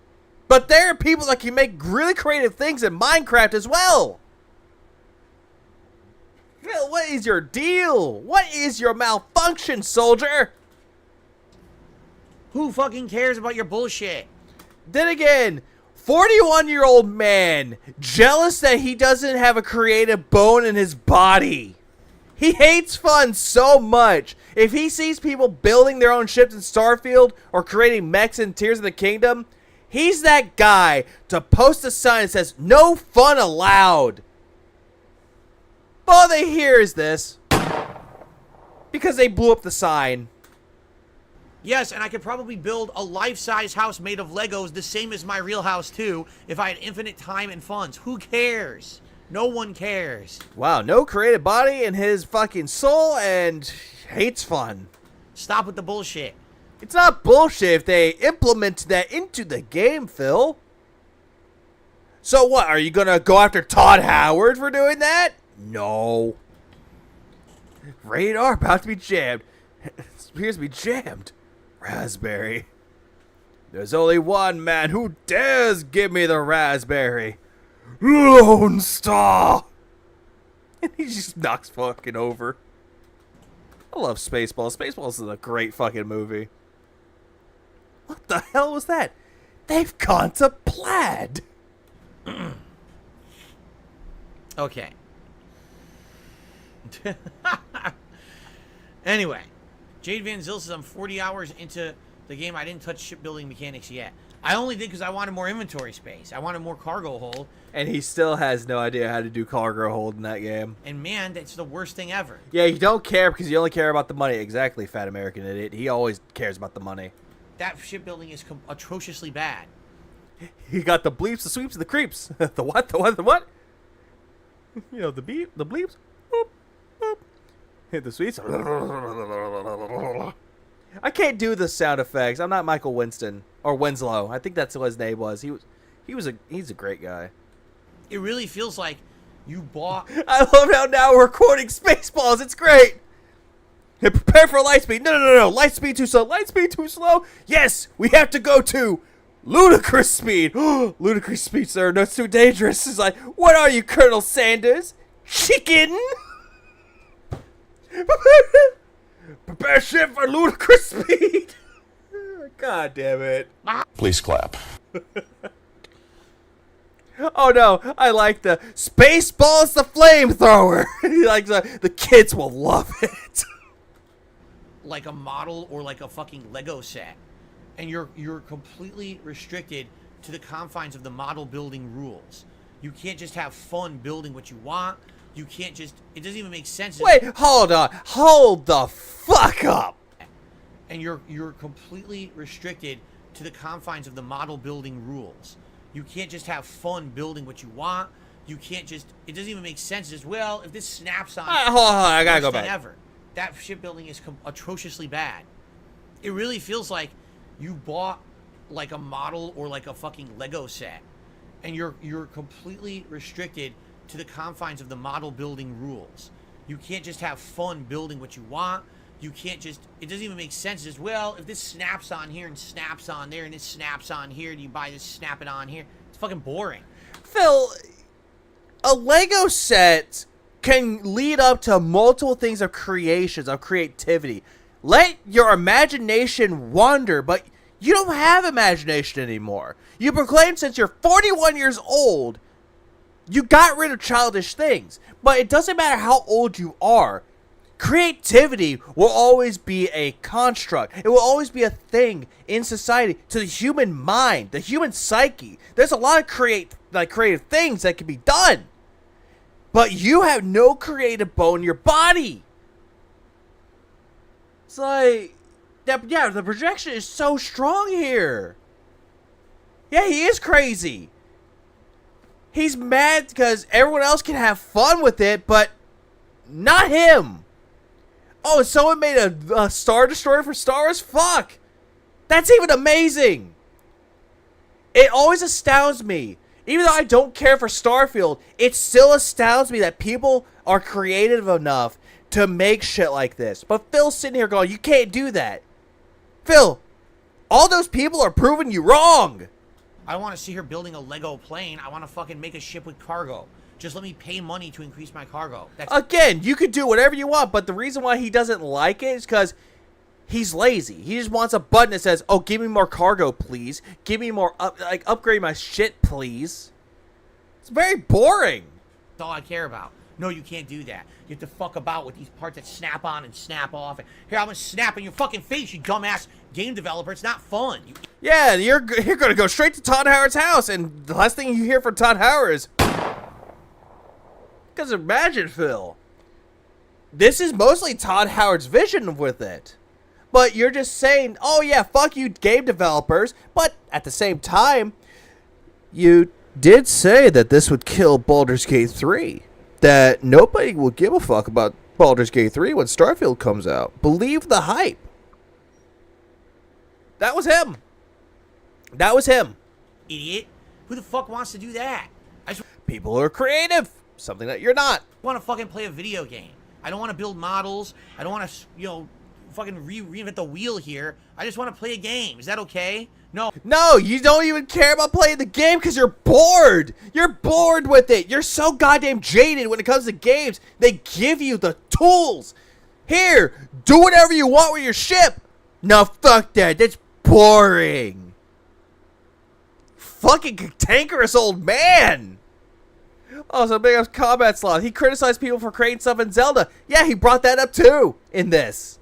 But there are people that can make really creative things in Minecraft as well. Phil, what is your deal? What is your malfunction, soldier? Who fucking cares about your bullshit? Then again, 41-year-old man, jealous that he doesn't have a creative bone in his body. He hates fun so much. If he sees people building their own ships in Starfield or creating mechs in Tears of the Kingdom, he's that guy to post a sign that says, "No fun allowed." All they hear is this. Because they blew up the sign. Yes, and I could probably build a life-size house made of Legos the same as my real house too if I had infinite time and funds. Who cares? No one cares. Wow, no creative body in his fucking soul and hates fun. Stop with the bullshit. It's not bullshit if they implement that into the game, Phil. So what, are you gonna go after Todd Howard for doing that? No. Radar about to be jammed. It appears to be jammed. Raspberry. There's only one man who dares give me the raspberry. Lone Star. And he just knocks fucking over. I love Spaceballs. Spaceballs is a great fucking movie. What the hell was that? They've gone to plaid. Okay. Anyway, Jade Van Zyl says I'm 40 hours into the game. I didn't touch shipbuilding mechanics yet. I only did because I wanted more inventory space. I wanted more cargo hold. And he still has no idea how to do cargo hold in that game. And man, that's the worst thing ever. Yeah, you don't care because you only care about the money. Exactly, fat American idiot. He always cares about the money. That shipbuilding is atrociously bad. He got the bleeps, the sweeps, and the creeps. The what? The what? The what? You know, the beep, the bleeps. Boop, boop. Hit the sweeps. I can't do the sound effects. I'm not Michael Winston or Winslow. I think that's what his name was. He's a great guy. It really feels like you bought. I love how now we're recording Spaceballs. It's great. Hey, prepare for light speed. No. Light speed too slow. Light speed too slow. Yes, we have to go to ludicrous speed. Ludicrous speed, sir. No, it's too dangerous. It's like, what are you, Colonel Sanders? Chicken. Prepare ship for ludicrous speed. God damn it. Please clap. Oh no, I like the Spaceballs the flamethrower. Like the kids will love it. Like a model or like a fucking Lego set. And you're completely restricted to the confines of the model building rules. You can't just have fun building what you want. You can't just, it doesn't even make sense. Wait, hold on. Hold the fuck up. And you're completely restricted to the confines of the model building rules. You can't just have fun building what you want. You can't just, it doesn't even make sense as well. If this snaps on, hold on, I gotta go back. Ever. That shipbuilding is atrociously bad. It really feels like you bought like a model or like a fucking Lego set. And you're completely restricted to the confines of the model building rules. You can't just have fun building what you want. You can't just, it doesn't even make sense as well. If this snaps on here and snaps on there and it snaps on here and you buy this, snap it on here. It's fucking boring. Phil, a Lego set can lead up to multiple things of creations, of creativity. Let your imagination wander, but you don't have imagination anymore. You proclaim since you're 41 years old, you got rid of childish things. But it doesn't matter how old you are. Creativity will always be a construct. It will always be a thing in society to the human mind, the human psyche. There's a lot of creative things that can be done. But you have no creative bone in your body. It's like, yeah, the projection is so strong here. Yeah, he is crazy. He's mad because everyone else can have fun with it, but not him. Oh, someone made a Star Destroyer for Star Wars? Fuck. That's even amazing. It always astounds me. Even though I don't care for Starfield, it still astounds me that people are creative enough to make shit like this. But Phil's sitting here going, you can't do that. Phil, all those people are proving you wrong. I want to see her building a Lego plane. I want to fucking make a ship with cargo. Just let me pay money to increase my cargo. Again, you could do whatever you want, but the reason why he doesn't like it is because he's lazy. He just wants a button that says, oh, give me more cargo, please. Give me more, upgrade my shit, please. It's very boring. That's all I care about. No, you can't do that. You have to fuck about with these parts that snap on and snap off. And here, I'm gonna snap in your fucking face, you dumbass game developer. It's not fun. Yeah, you're gonna go straight to Todd Howard's house, and the last thing you hear from Todd Howard is, because imagine, Phil, this is mostly Todd Howard's vision with it. But you're just saying, oh yeah, fuck you game developers, but at the same time, you did say that this would kill Baldur's Gate 3. That nobody will give a fuck about Baldur's Gate 3 when Starfield comes out. Believe the hype. That was him. That was him. Idiot. Who the fuck wants to do that? People are creative. Something that you're not. I want to fucking play a video game. I don't want to build models. I don't want to, fucking reinvent the wheel here. I just want to play a game. Is that okay? No. No, you don't even care about playing the game because you're bored. You're bored with it. You're so goddamn jaded when it comes to games. They give you the tools. Here, do whatever you want with your ship. No, fuck that. That's boring. Fucking cantankerous old man. Oh, so big up combat slot. He criticized people for creating stuff in Zelda. Yeah, he brought that up too in this.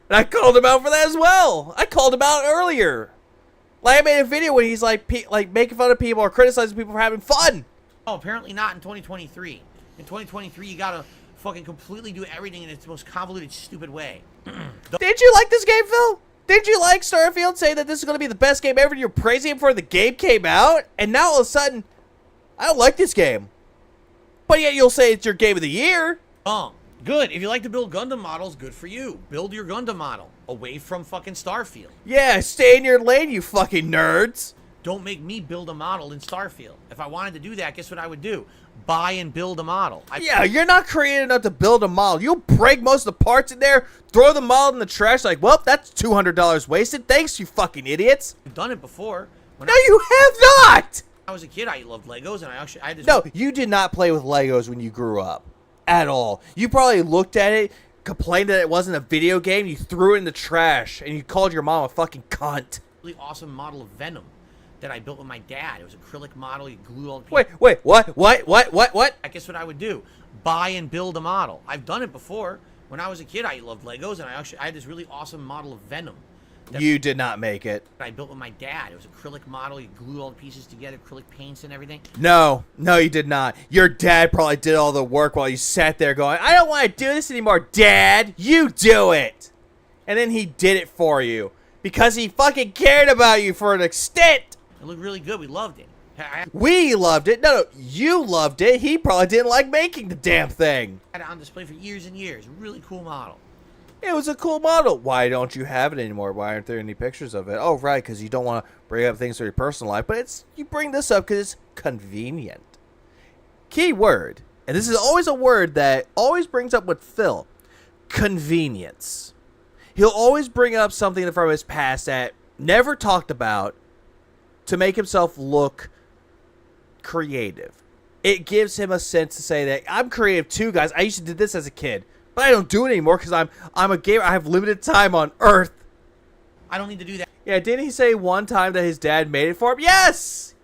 And I called him out for that as well. I called him out earlier. Like, I made a video when he's like making fun of people or criticizing people for having fun. Oh, apparently not in 2023. In 2023, you gotta fucking completely do everything in its most convoluted, stupid way. Did you like this game, Phil? Did you like Starfield? Say that this is gonna be the best game ever. You're praising him before the game came out, and now all of a sudden, I don't like this game. But yet you'll say it's your game of the year. Good. If you like to build Gundam models, good for you. Build your Gundam model away from fucking Starfield. Yeah, stay in your lane, you fucking nerds. Don't make me build a model in Starfield. If I wanted to do that, guess what I would do? Buy and build a model. Yeah, you're not creative enough to build a model. You'll break most of the parts in there, throw the model in the trash like, well, that's $200 wasted. Thanks, you fucking idiots. I've done it before. No, you have not! When I was a kid, I loved Legos, and I had this... No, you did not play with Legos when you grew up. At all. You probably looked at it, complained that it wasn't a video game, you threw it in the trash, and you called your mom a fucking cunt. Really awesome model of Venom that I built with my dad. It was an acrylic model. You glue all the pieces. Wait, what? I guess what I would do, buy and build a model. I've done it before. When I was a kid, I loved Legos, and I had this really awesome model of Venom. You did not make it. I built with my dad. It was an acrylic model. You glue all the pieces together, acrylic paints and everything. No, you did not. Your dad probably did all the work while you sat there going, I don't want to do this anymore, Dad. You do it. And then he did it for you because he fucking cared about you for an extent. It looked really good. We loved it. We loved it. No, you loved it. He probably didn't like making the damn thing. I had it on display for years and years. Really cool model. It was a cool model. Why don't you have it anymore? Why aren't there any pictures of it? Oh, right, because you don't want to bring up things from your personal life. But you bring this up because it's convenient. Key word, and this is always a word that always brings up with Phil, convenience. He'll always bring up something from his past that never talked about to make himself look creative. It gives him a sense to say that I'm creative too, guys. I used to do this as a kid, but I don't do it anymore because I'm a gamer. I have limited time on Earth. I don't need to do that. Yeah, didn't he say one time that his dad made it for him? Yes!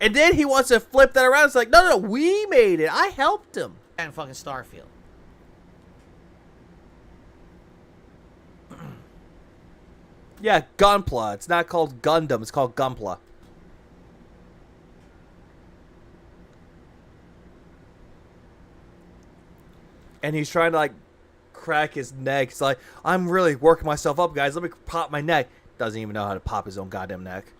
And then he wants to flip that around. It's like, no, we made it. I helped him. And fucking Starfield. Yeah, Gunpla. It's not called Gundam. It's called Gunpla. And he's trying to, like, crack his neck. He's like, I'm really working myself up, guys. Let me pop my neck. Doesn't even know how to pop his own goddamn neck.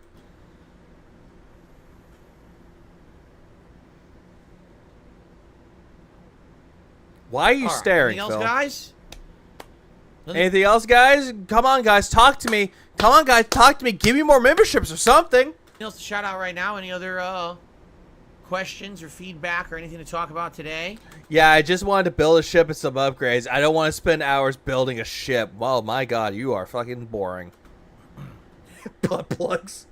Why are you staring, anything Phil? else, guys? Anything else, guys? Come on, guys. Talk to me. Come on, guys. Talk to me. Give me more memberships or something. Anything else to shout out right now? Any other questions or feedback or anything to talk about today? Yeah, I just wanted to build a ship and some upgrades. I don't want to spend hours building a ship. Well, my God, you are fucking boring. Butt plugs.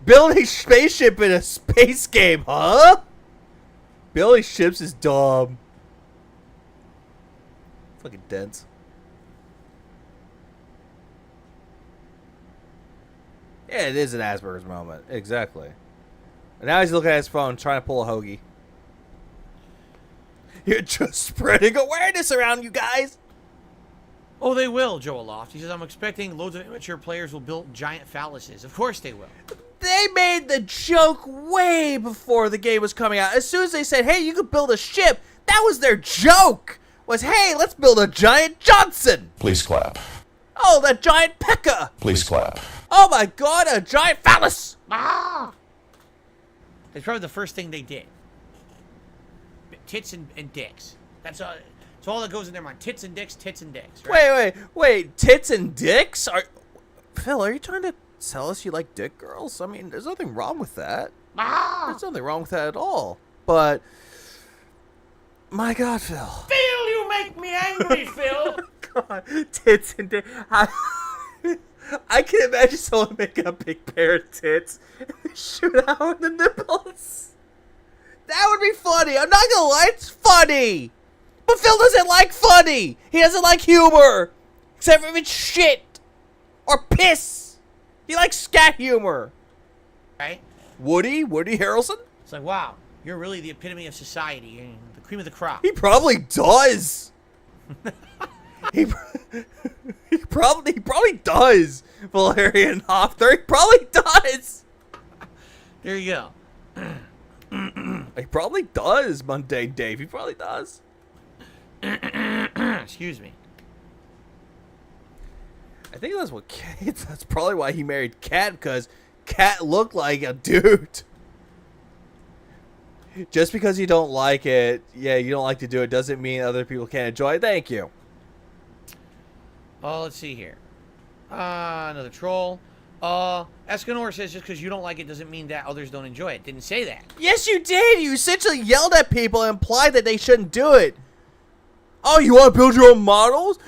Building a spaceship in a space game, huh? Building ships is dumb. Fucking dense. Yeah, it is an Asperger's moment. Exactly. And now he's looking at his phone trying to pull a hoagie. You're just spreading awareness around, you guys. Oh, they will, Joe Aloft. He says, I'm expecting loads of immature players will build giant phalluses. Of course they will. They made the joke way before the game was coming out. As soon as they said, hey, you could build a ship, that was their joke. Was, hey, let's build a giant Johnson. Please clap. Oh, that giant Pekka. Please clap. Oh my God, a giant phallus. Ah! That's probably the first thing they did. Tits and dicks. That's all that goes in their mind. Tits and dicks, right? Wait. Tits and dicks? Phil, are you trying to tell us you like dick girls? I mean, there's nothing wrong with that. There's nothing wrong with that at all. But, my God, Phil. Phil, you make me angry, Phil. God, tits and dicks. I can imagine someone making a big pair of tits and shoot out the nipples. That would be funny. I'm not gonna lie, it's funny. But Phil doesn't like funny. He doesn't like humor. Except if it's shit. Or piss. He likes scat humor. Right? Woody Harrelson? It's like, wow, you're really the epitome of society. You're the cream of the crop. He probably does. he probably does. Valerian Hofter. He probably does. There you go. He probably does, Mundane Dave. He probably does. Excuse me. I think that's probably why he married Kat, because Kat looked like a dude. Just because you don't like it, you don't like to do it, doesn't mean other people can't enjoy it. Thank you. Oh, let's see here. Another troll. Escanor says just because you don't like it doesn't mean that others don't enjoy it. Didn't say that. Yes, you did. You essentially yelled at people and implied that they shouldn't do it. Oh, you want to build your own models?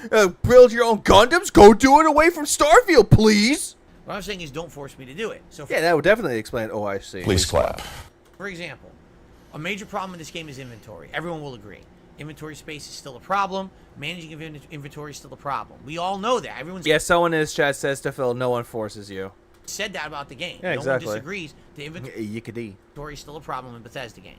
Build your own Gundams? Go do it away from Starfield, please. What I'm saying is don't force me to do it. So yeah, that would definitely explain OIC. Please clap. For example, a major problem in this game is inventory. Everyone will agree. Inventory space is still a problem. Managing inventory is still a problem. We all know that. Everyone's someone in his chat says to Phil, no one forces you. Said that about the game. Yeah, exactly. No one disagrees. The inventory is still a problem in Bethesda games.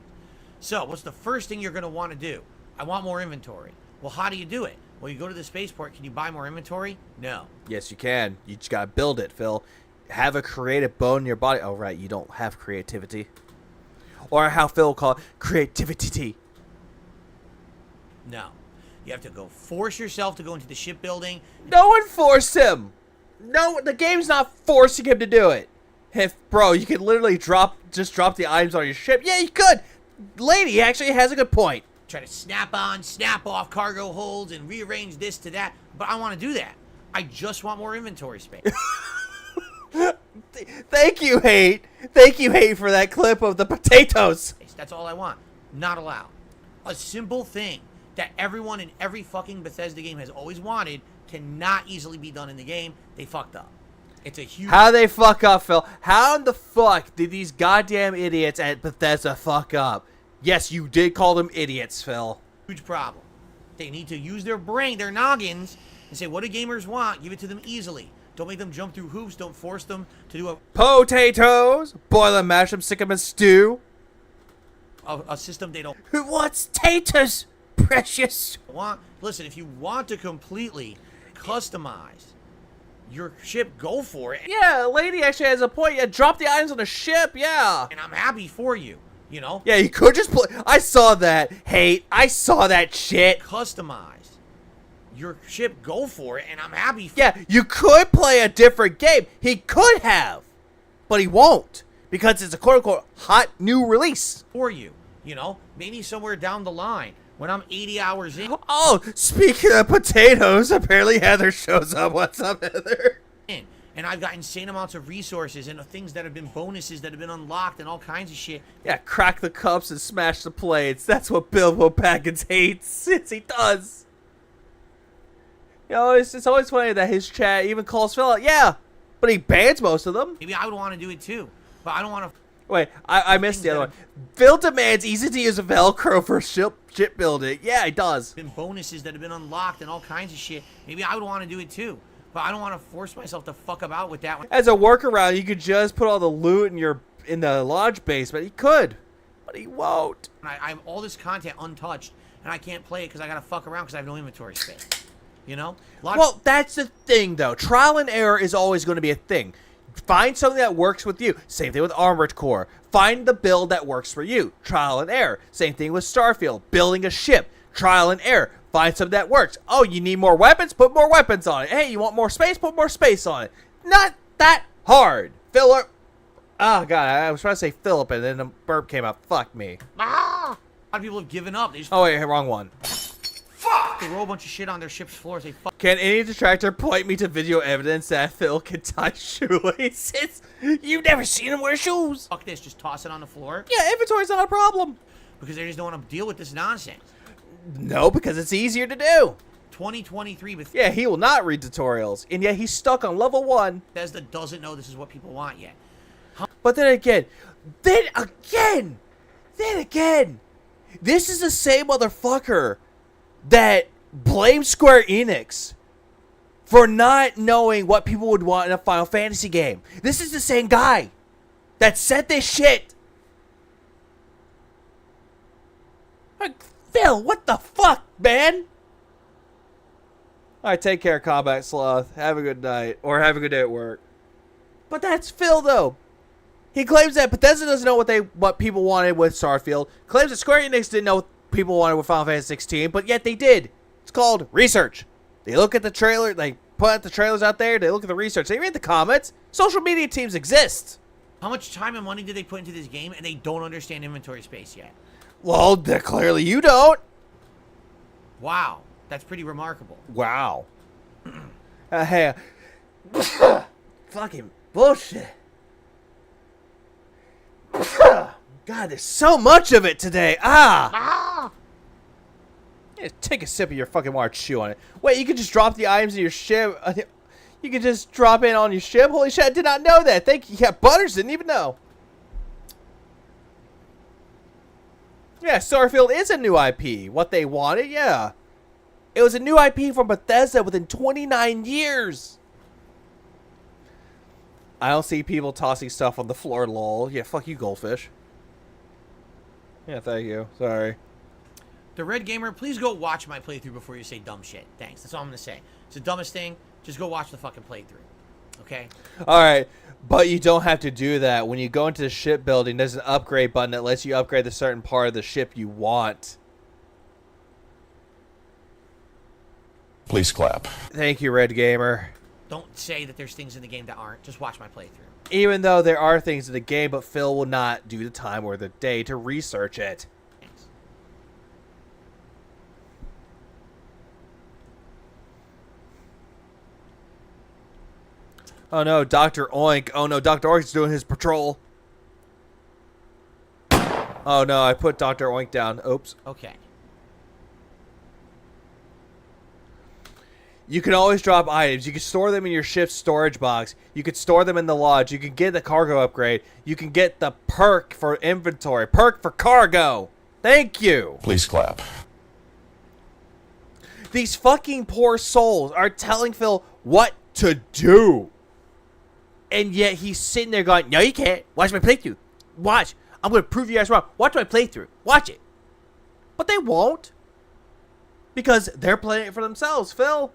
So, what's the first thing you're going to want to do? I want more inventory. Well, how do you do it? Well, you go to the spaceport. Can you buy more inventory? No. Yes, you can. You just got to build it, Phil. Have a creative bone in your body. Oh, right. You don't have creativity. Or how Phil called it, creativity. No. You have to go force yourself to go into the shipbuilding. No one forced him. No, the game's not forcing him to do it. Bro, you could literally just drop the items on your ship. Yeah, you could. Lady actually has a good point. Try to snap on, snap off cargo holds and rearrange this to that. But I want to do that. I just want more inventory space. Thank you, Hate. Thank you, Hate, for that clip of the potatoes. That's all I want. Not allowed. A simple thing that everyone in every fucking Bethesda game has always wanted cannot easily be done in the game. They fucked up. It's a huge... How they fuck up, Phil? How in the fuck did these goddamn idiots at Bethesda fuck up? Yes, you did call them idiots, Phil. Huge problem. They need to use their brain, their noggins, and say, what do gamers want? Give it to them easily. Don't make them jump through hoops. Don't force them to do Potatoes! Boil and mash them, stick them in stew. a system they don't Who wants taters, precious? want. Listen, if you want to completely customize your ship, go for it. Yeah, lady actually has a point. Yeah, drop the items on the ship, yeah. And I'm happy for you, you know? Yeah, you could just play. I saw that. Hate. I saw that shit. Customize your ship, go for it, and I'm happy for Yeah, you could play a different game. He could have, but he won't because it's a quote-unquote hot new release. for you, you know? Maybe somewhere down the line when I'm 80 hours in. Oh, speaking of potatoes, apparently Heather shows up. What's up, Heather? And I've got insane amounts of resources and things that have been bonuses that have been unlocked and all kinds of shit. Yeah, crack the cups and smash the plates. That's what Bilbo Baggins hates. Yes, he does. You know, it's always funny that his chat even calls Phil out. Yeah, but he bans most of them. Maybe I would want to do it too, but I don't want to. Wait, I missed the other one. Phil demands easy to use Velcro for ship building. Yeah, he does. Been bonuses that have been unlocked and all kinds of shit. Maybe I would want to do it too, but I don't want to force myself to fuck about with that one. As a workaround, you could just put all the loot in the lodge basement. He could, but he won't. I have all this content untouched, and I can't play it because I gotta fuck around because I have no inventory space. You know? Well, that's the thing, though. Trial and error is always going to be a thing. Find something that works with you. Same thing with Armored Core. Find the build that works for you. Trial and error. Same thing with Starfield. Building a ship. Trial and error. Find something that works. Oh, you need more weapons? Put more weapons on it. Hey, you want more space? Put more space on it. Not that hard. Philip. Oh, God. I was trying to say Philip, and then the burp came out. Fuck me. A lot of people have given up. They just Oh, wait. Wrong one. they roll a bunch of shit on their ship's floor. Say fuck. Can any detractor point me to video evidence that Phil can tie shoelaces? You've never seen him wear shoes. Fuck this. Just toss it on the floor. Yeah, inventory's not a problem. Because they just don't want to deal with this nonsense. No, because it's easier to do. 2023 with Yeah, he will not read tutorials, and yet he's stuck on level 1. Bethesda doesn't know this is what people want yet. But then again, this is the same motherfucker that blamed Square Enix for not knowing what people would want in a Final Fantasy game. This is the same guy that said this shit. Like, Phil, what the fuck, man? Alright, take care, Combat Sloth. Have a good night. Or have a good day at work. But that's Phil, though. He claims that Bethesda doesn't know what people wanted with Starfield. Claims that Square Enix didn't know what people wanted with Final Fantasy 16, but yet they did. It's called research. They look at the trailer, they put out the trailers out there, they look at the research, they read the comments. Social media teams exist. How much time and money did they put into this game, and they don't understand inventory space yet? Well, clearly you don't. Wow, that's pretty remarkable. Wow. Hey, fucking bullshit. God, there's so much of it today. Yeah, take a sip of your fucking water, chew on it. Wait, you can just drop the items in your ship. You can just drop in on your ship. Holy shit, I did not know that. Thank you. Yeah, Butters didn't even know. Yeah, Starfield is a new IP. What they wanted, yeah. It was a new IP from Bethesda within 29 years. I don't see people tossing stuff on the floor, lol. Yeah, fuck you, goldfish. Yeah, thank you. Sorry. The Red Gamer, please go watch my playthrough before you say dumb shit. Thanks. That's all I'm going to say. It's the dumbest thing. Just go watch the fucking playthrough. Okay? Alright, but you don't have to do that. When you go into the shipbuilding, there's an upgrade button that lets you upgrade the certain part of the ship you want. Please clap. Thank you, Red Gamer. Don't say that there's things in the game that aren't. Just watch my playthrough. Even though there are things in the game, but Phil will not do the time or the day to research it. Thanks. Oh no, Dr. Oink. Oh no, Dr. Oink's doing his patrol. Oh no, I put Dr. Oink down. Oops. Okay. You can always drop items. You can store them in your ship's storage box. You can store them in the lodge. You can get the cargo upgrade. You can get the perk for inventory. Perk for cargo. Thank you. Please clap. These fucking poor souls are telling Phil what to do. And yet he's sitting there going, no, you can't. Watch my playthrough. Watch. I'm going to prove you guys wrong. Watch my playthrough. Watch it. But they won't. Because they're playing it for themselves, Phil.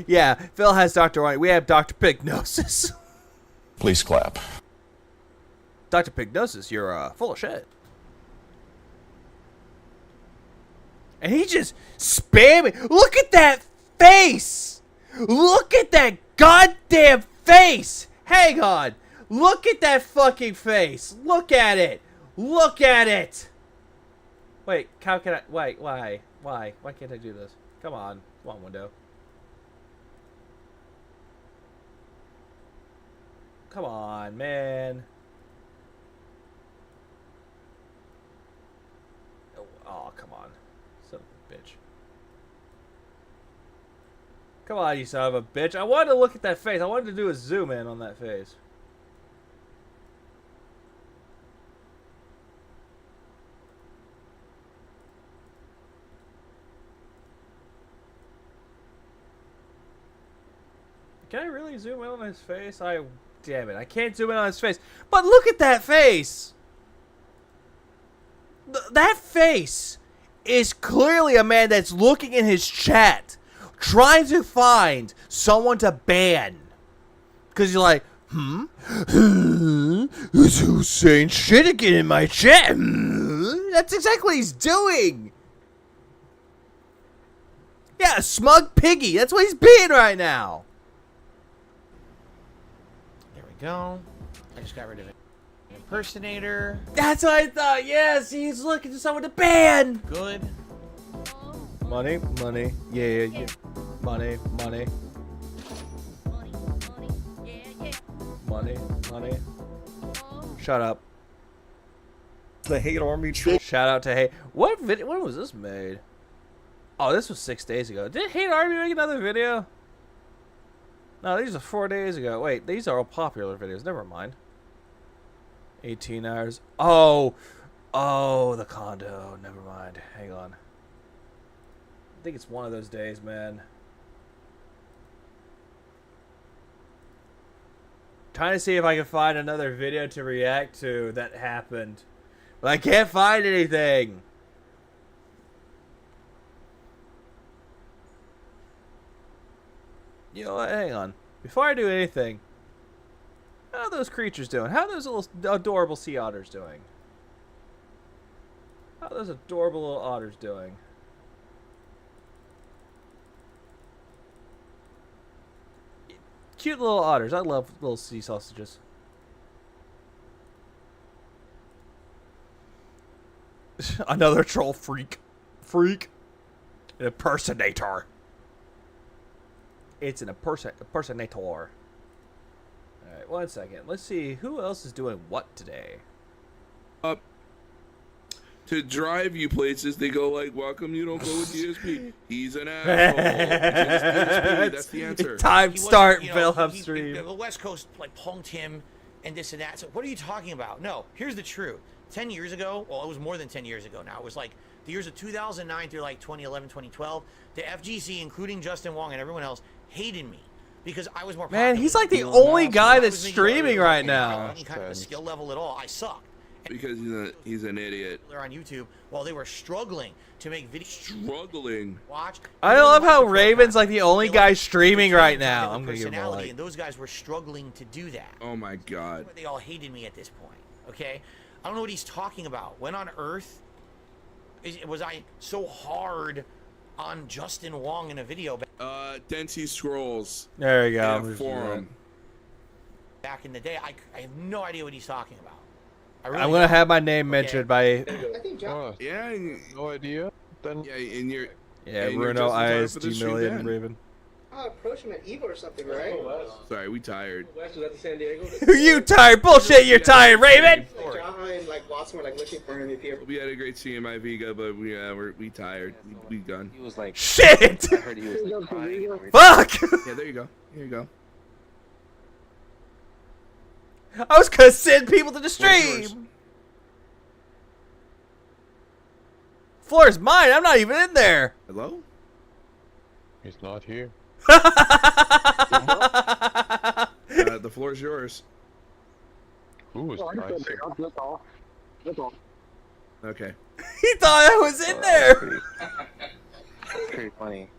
Yeah, Phil has Dr. White. We have Dr. Pignosis. Please clap. Dr. Pignosis, you're full of shit. And he just spamming. Look at that face. Look at that goddamn face. Hang on. Look at that fucking face. Look at it. Look at it. Wait, how can I... Wait, why? Why? Why can't I do this? Come on. Come on, window. Come on, man. Oh, come on. Son of a bitch. Come on, you son of a bitch. I wanted to look at that face. I wanted to do a zoom in on that face. Can I really zoom in on his face? Damn it, I can't zoom in on his face. But look at that face! That face is clearly a man that's looking in his chat, trying to find someone to ban. Because you're like, who's saying shit again in my chat? That's exactly what he's doing! Yeah, a smug piggy. That's what he's being right now. Go. I just got rid of it. Impersonator. That's what I thought. Yes, he's looking for someone to ban. Good. Money, money, yeah. Money, money. Money, money. Shut up. The Hate Army troll. Shout out to Hate. What video? When was this made? Oh, this was 6 days ago. Did Hate Army make another video? No, these are 4 days ago. Wait, these are all popular videos. Never mind. 18 hours. Oh, the condo. Never mind. Hang on. I think it's one of those days, man. Trying to see if I can find another video to react to that happened. But I can't find anything. You know what? Hang on. Before I do anything, how are those creatures doing? How are those little adorable sea otters doing? How are those adorable little otters doing? Cute little otters. I love little sea sausages. Another troll freak. An impersonator. It's an impersonator. Alright, 1 second. Let's see who else is doing what today. To drive you places, they go like, "Welcome, you don't go with DSP. He's an asshole." DSP, that's the answer. Time start, Wilhelm stream. The West Coast like punked him and this and that. So what are you talking about? No, here's the truth. 10 years ago, well, it was more than 10 years ago now. It was like the years of 2009 through like 2011, 2012. The FGC, including Justin Wong and everyone else, hated me because I was more popular. Man, he's like the only guy that's streaming right now. Any kind of a skill level at all, I suck. Because he's an idiot. They're on YouTube while they were struggling to make videos. Struggling. Watch. I love how Raven's like the only guy streaming right now. I'm gonna give him a like. And those guys were struggling to do that. Oh my god. They all hated me at this point. Okay, I don't know what he's talking about. When on earth was I so hard on Justin Wong in a video? Densey Scrolls. There you go. Forum. Back in the day, I have no idea what he's talking about. I'm gonna have my name mentioned by. I think John. Yeah, no idea. Then yeah, in your Bruno ISD million Raven. I approached him at Evo or something, right? Sorry, we tired. West was at the San Diego. You tired? Bullshit! You're tired, Raven. John, like thoughts were like looking for him if you ever. We had a great CMI Vega, but we tired. We done. He was like, shit. I heard he was like crying. Fuck. Yeah, there you go. Here you go. I was gonna send people to the Floor's stream. Floor is mine. I'm not even in there. Hello? He's not here. The floor is yours. Ooh, it's nice. That's all. Okay. He thought I was in there. That's pretty funny.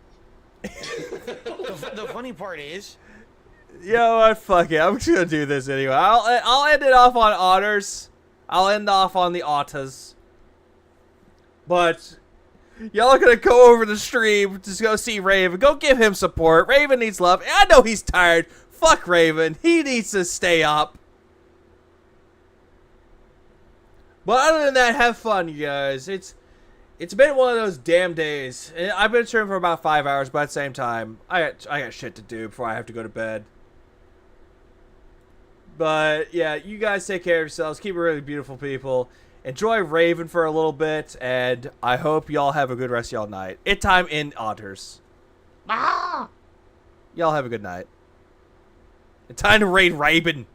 The funny part is, Yo, what? Fuck it. I'm just gonna do this anyway. I'll end it off on otters. I'll end off on the otters. But y'all are gonna go over the stream to go see Raven. Go give him support. Raven needs love. I know he's tired. Fuck Raven. He needs to stay up. But other than that, have fun, you guys. It's been one of those damn days. I've been streaming for about 5 hours, but at the same time, I got shit to do before I have to go to bed. But yeah, you guys take care of yourselves. Keep it really beautiful, people. Enjoy Raven for a little bit, and I hope y'all have a good rest of y'all night. It time in otters. Y'all have a good night. It's time to raid Raven.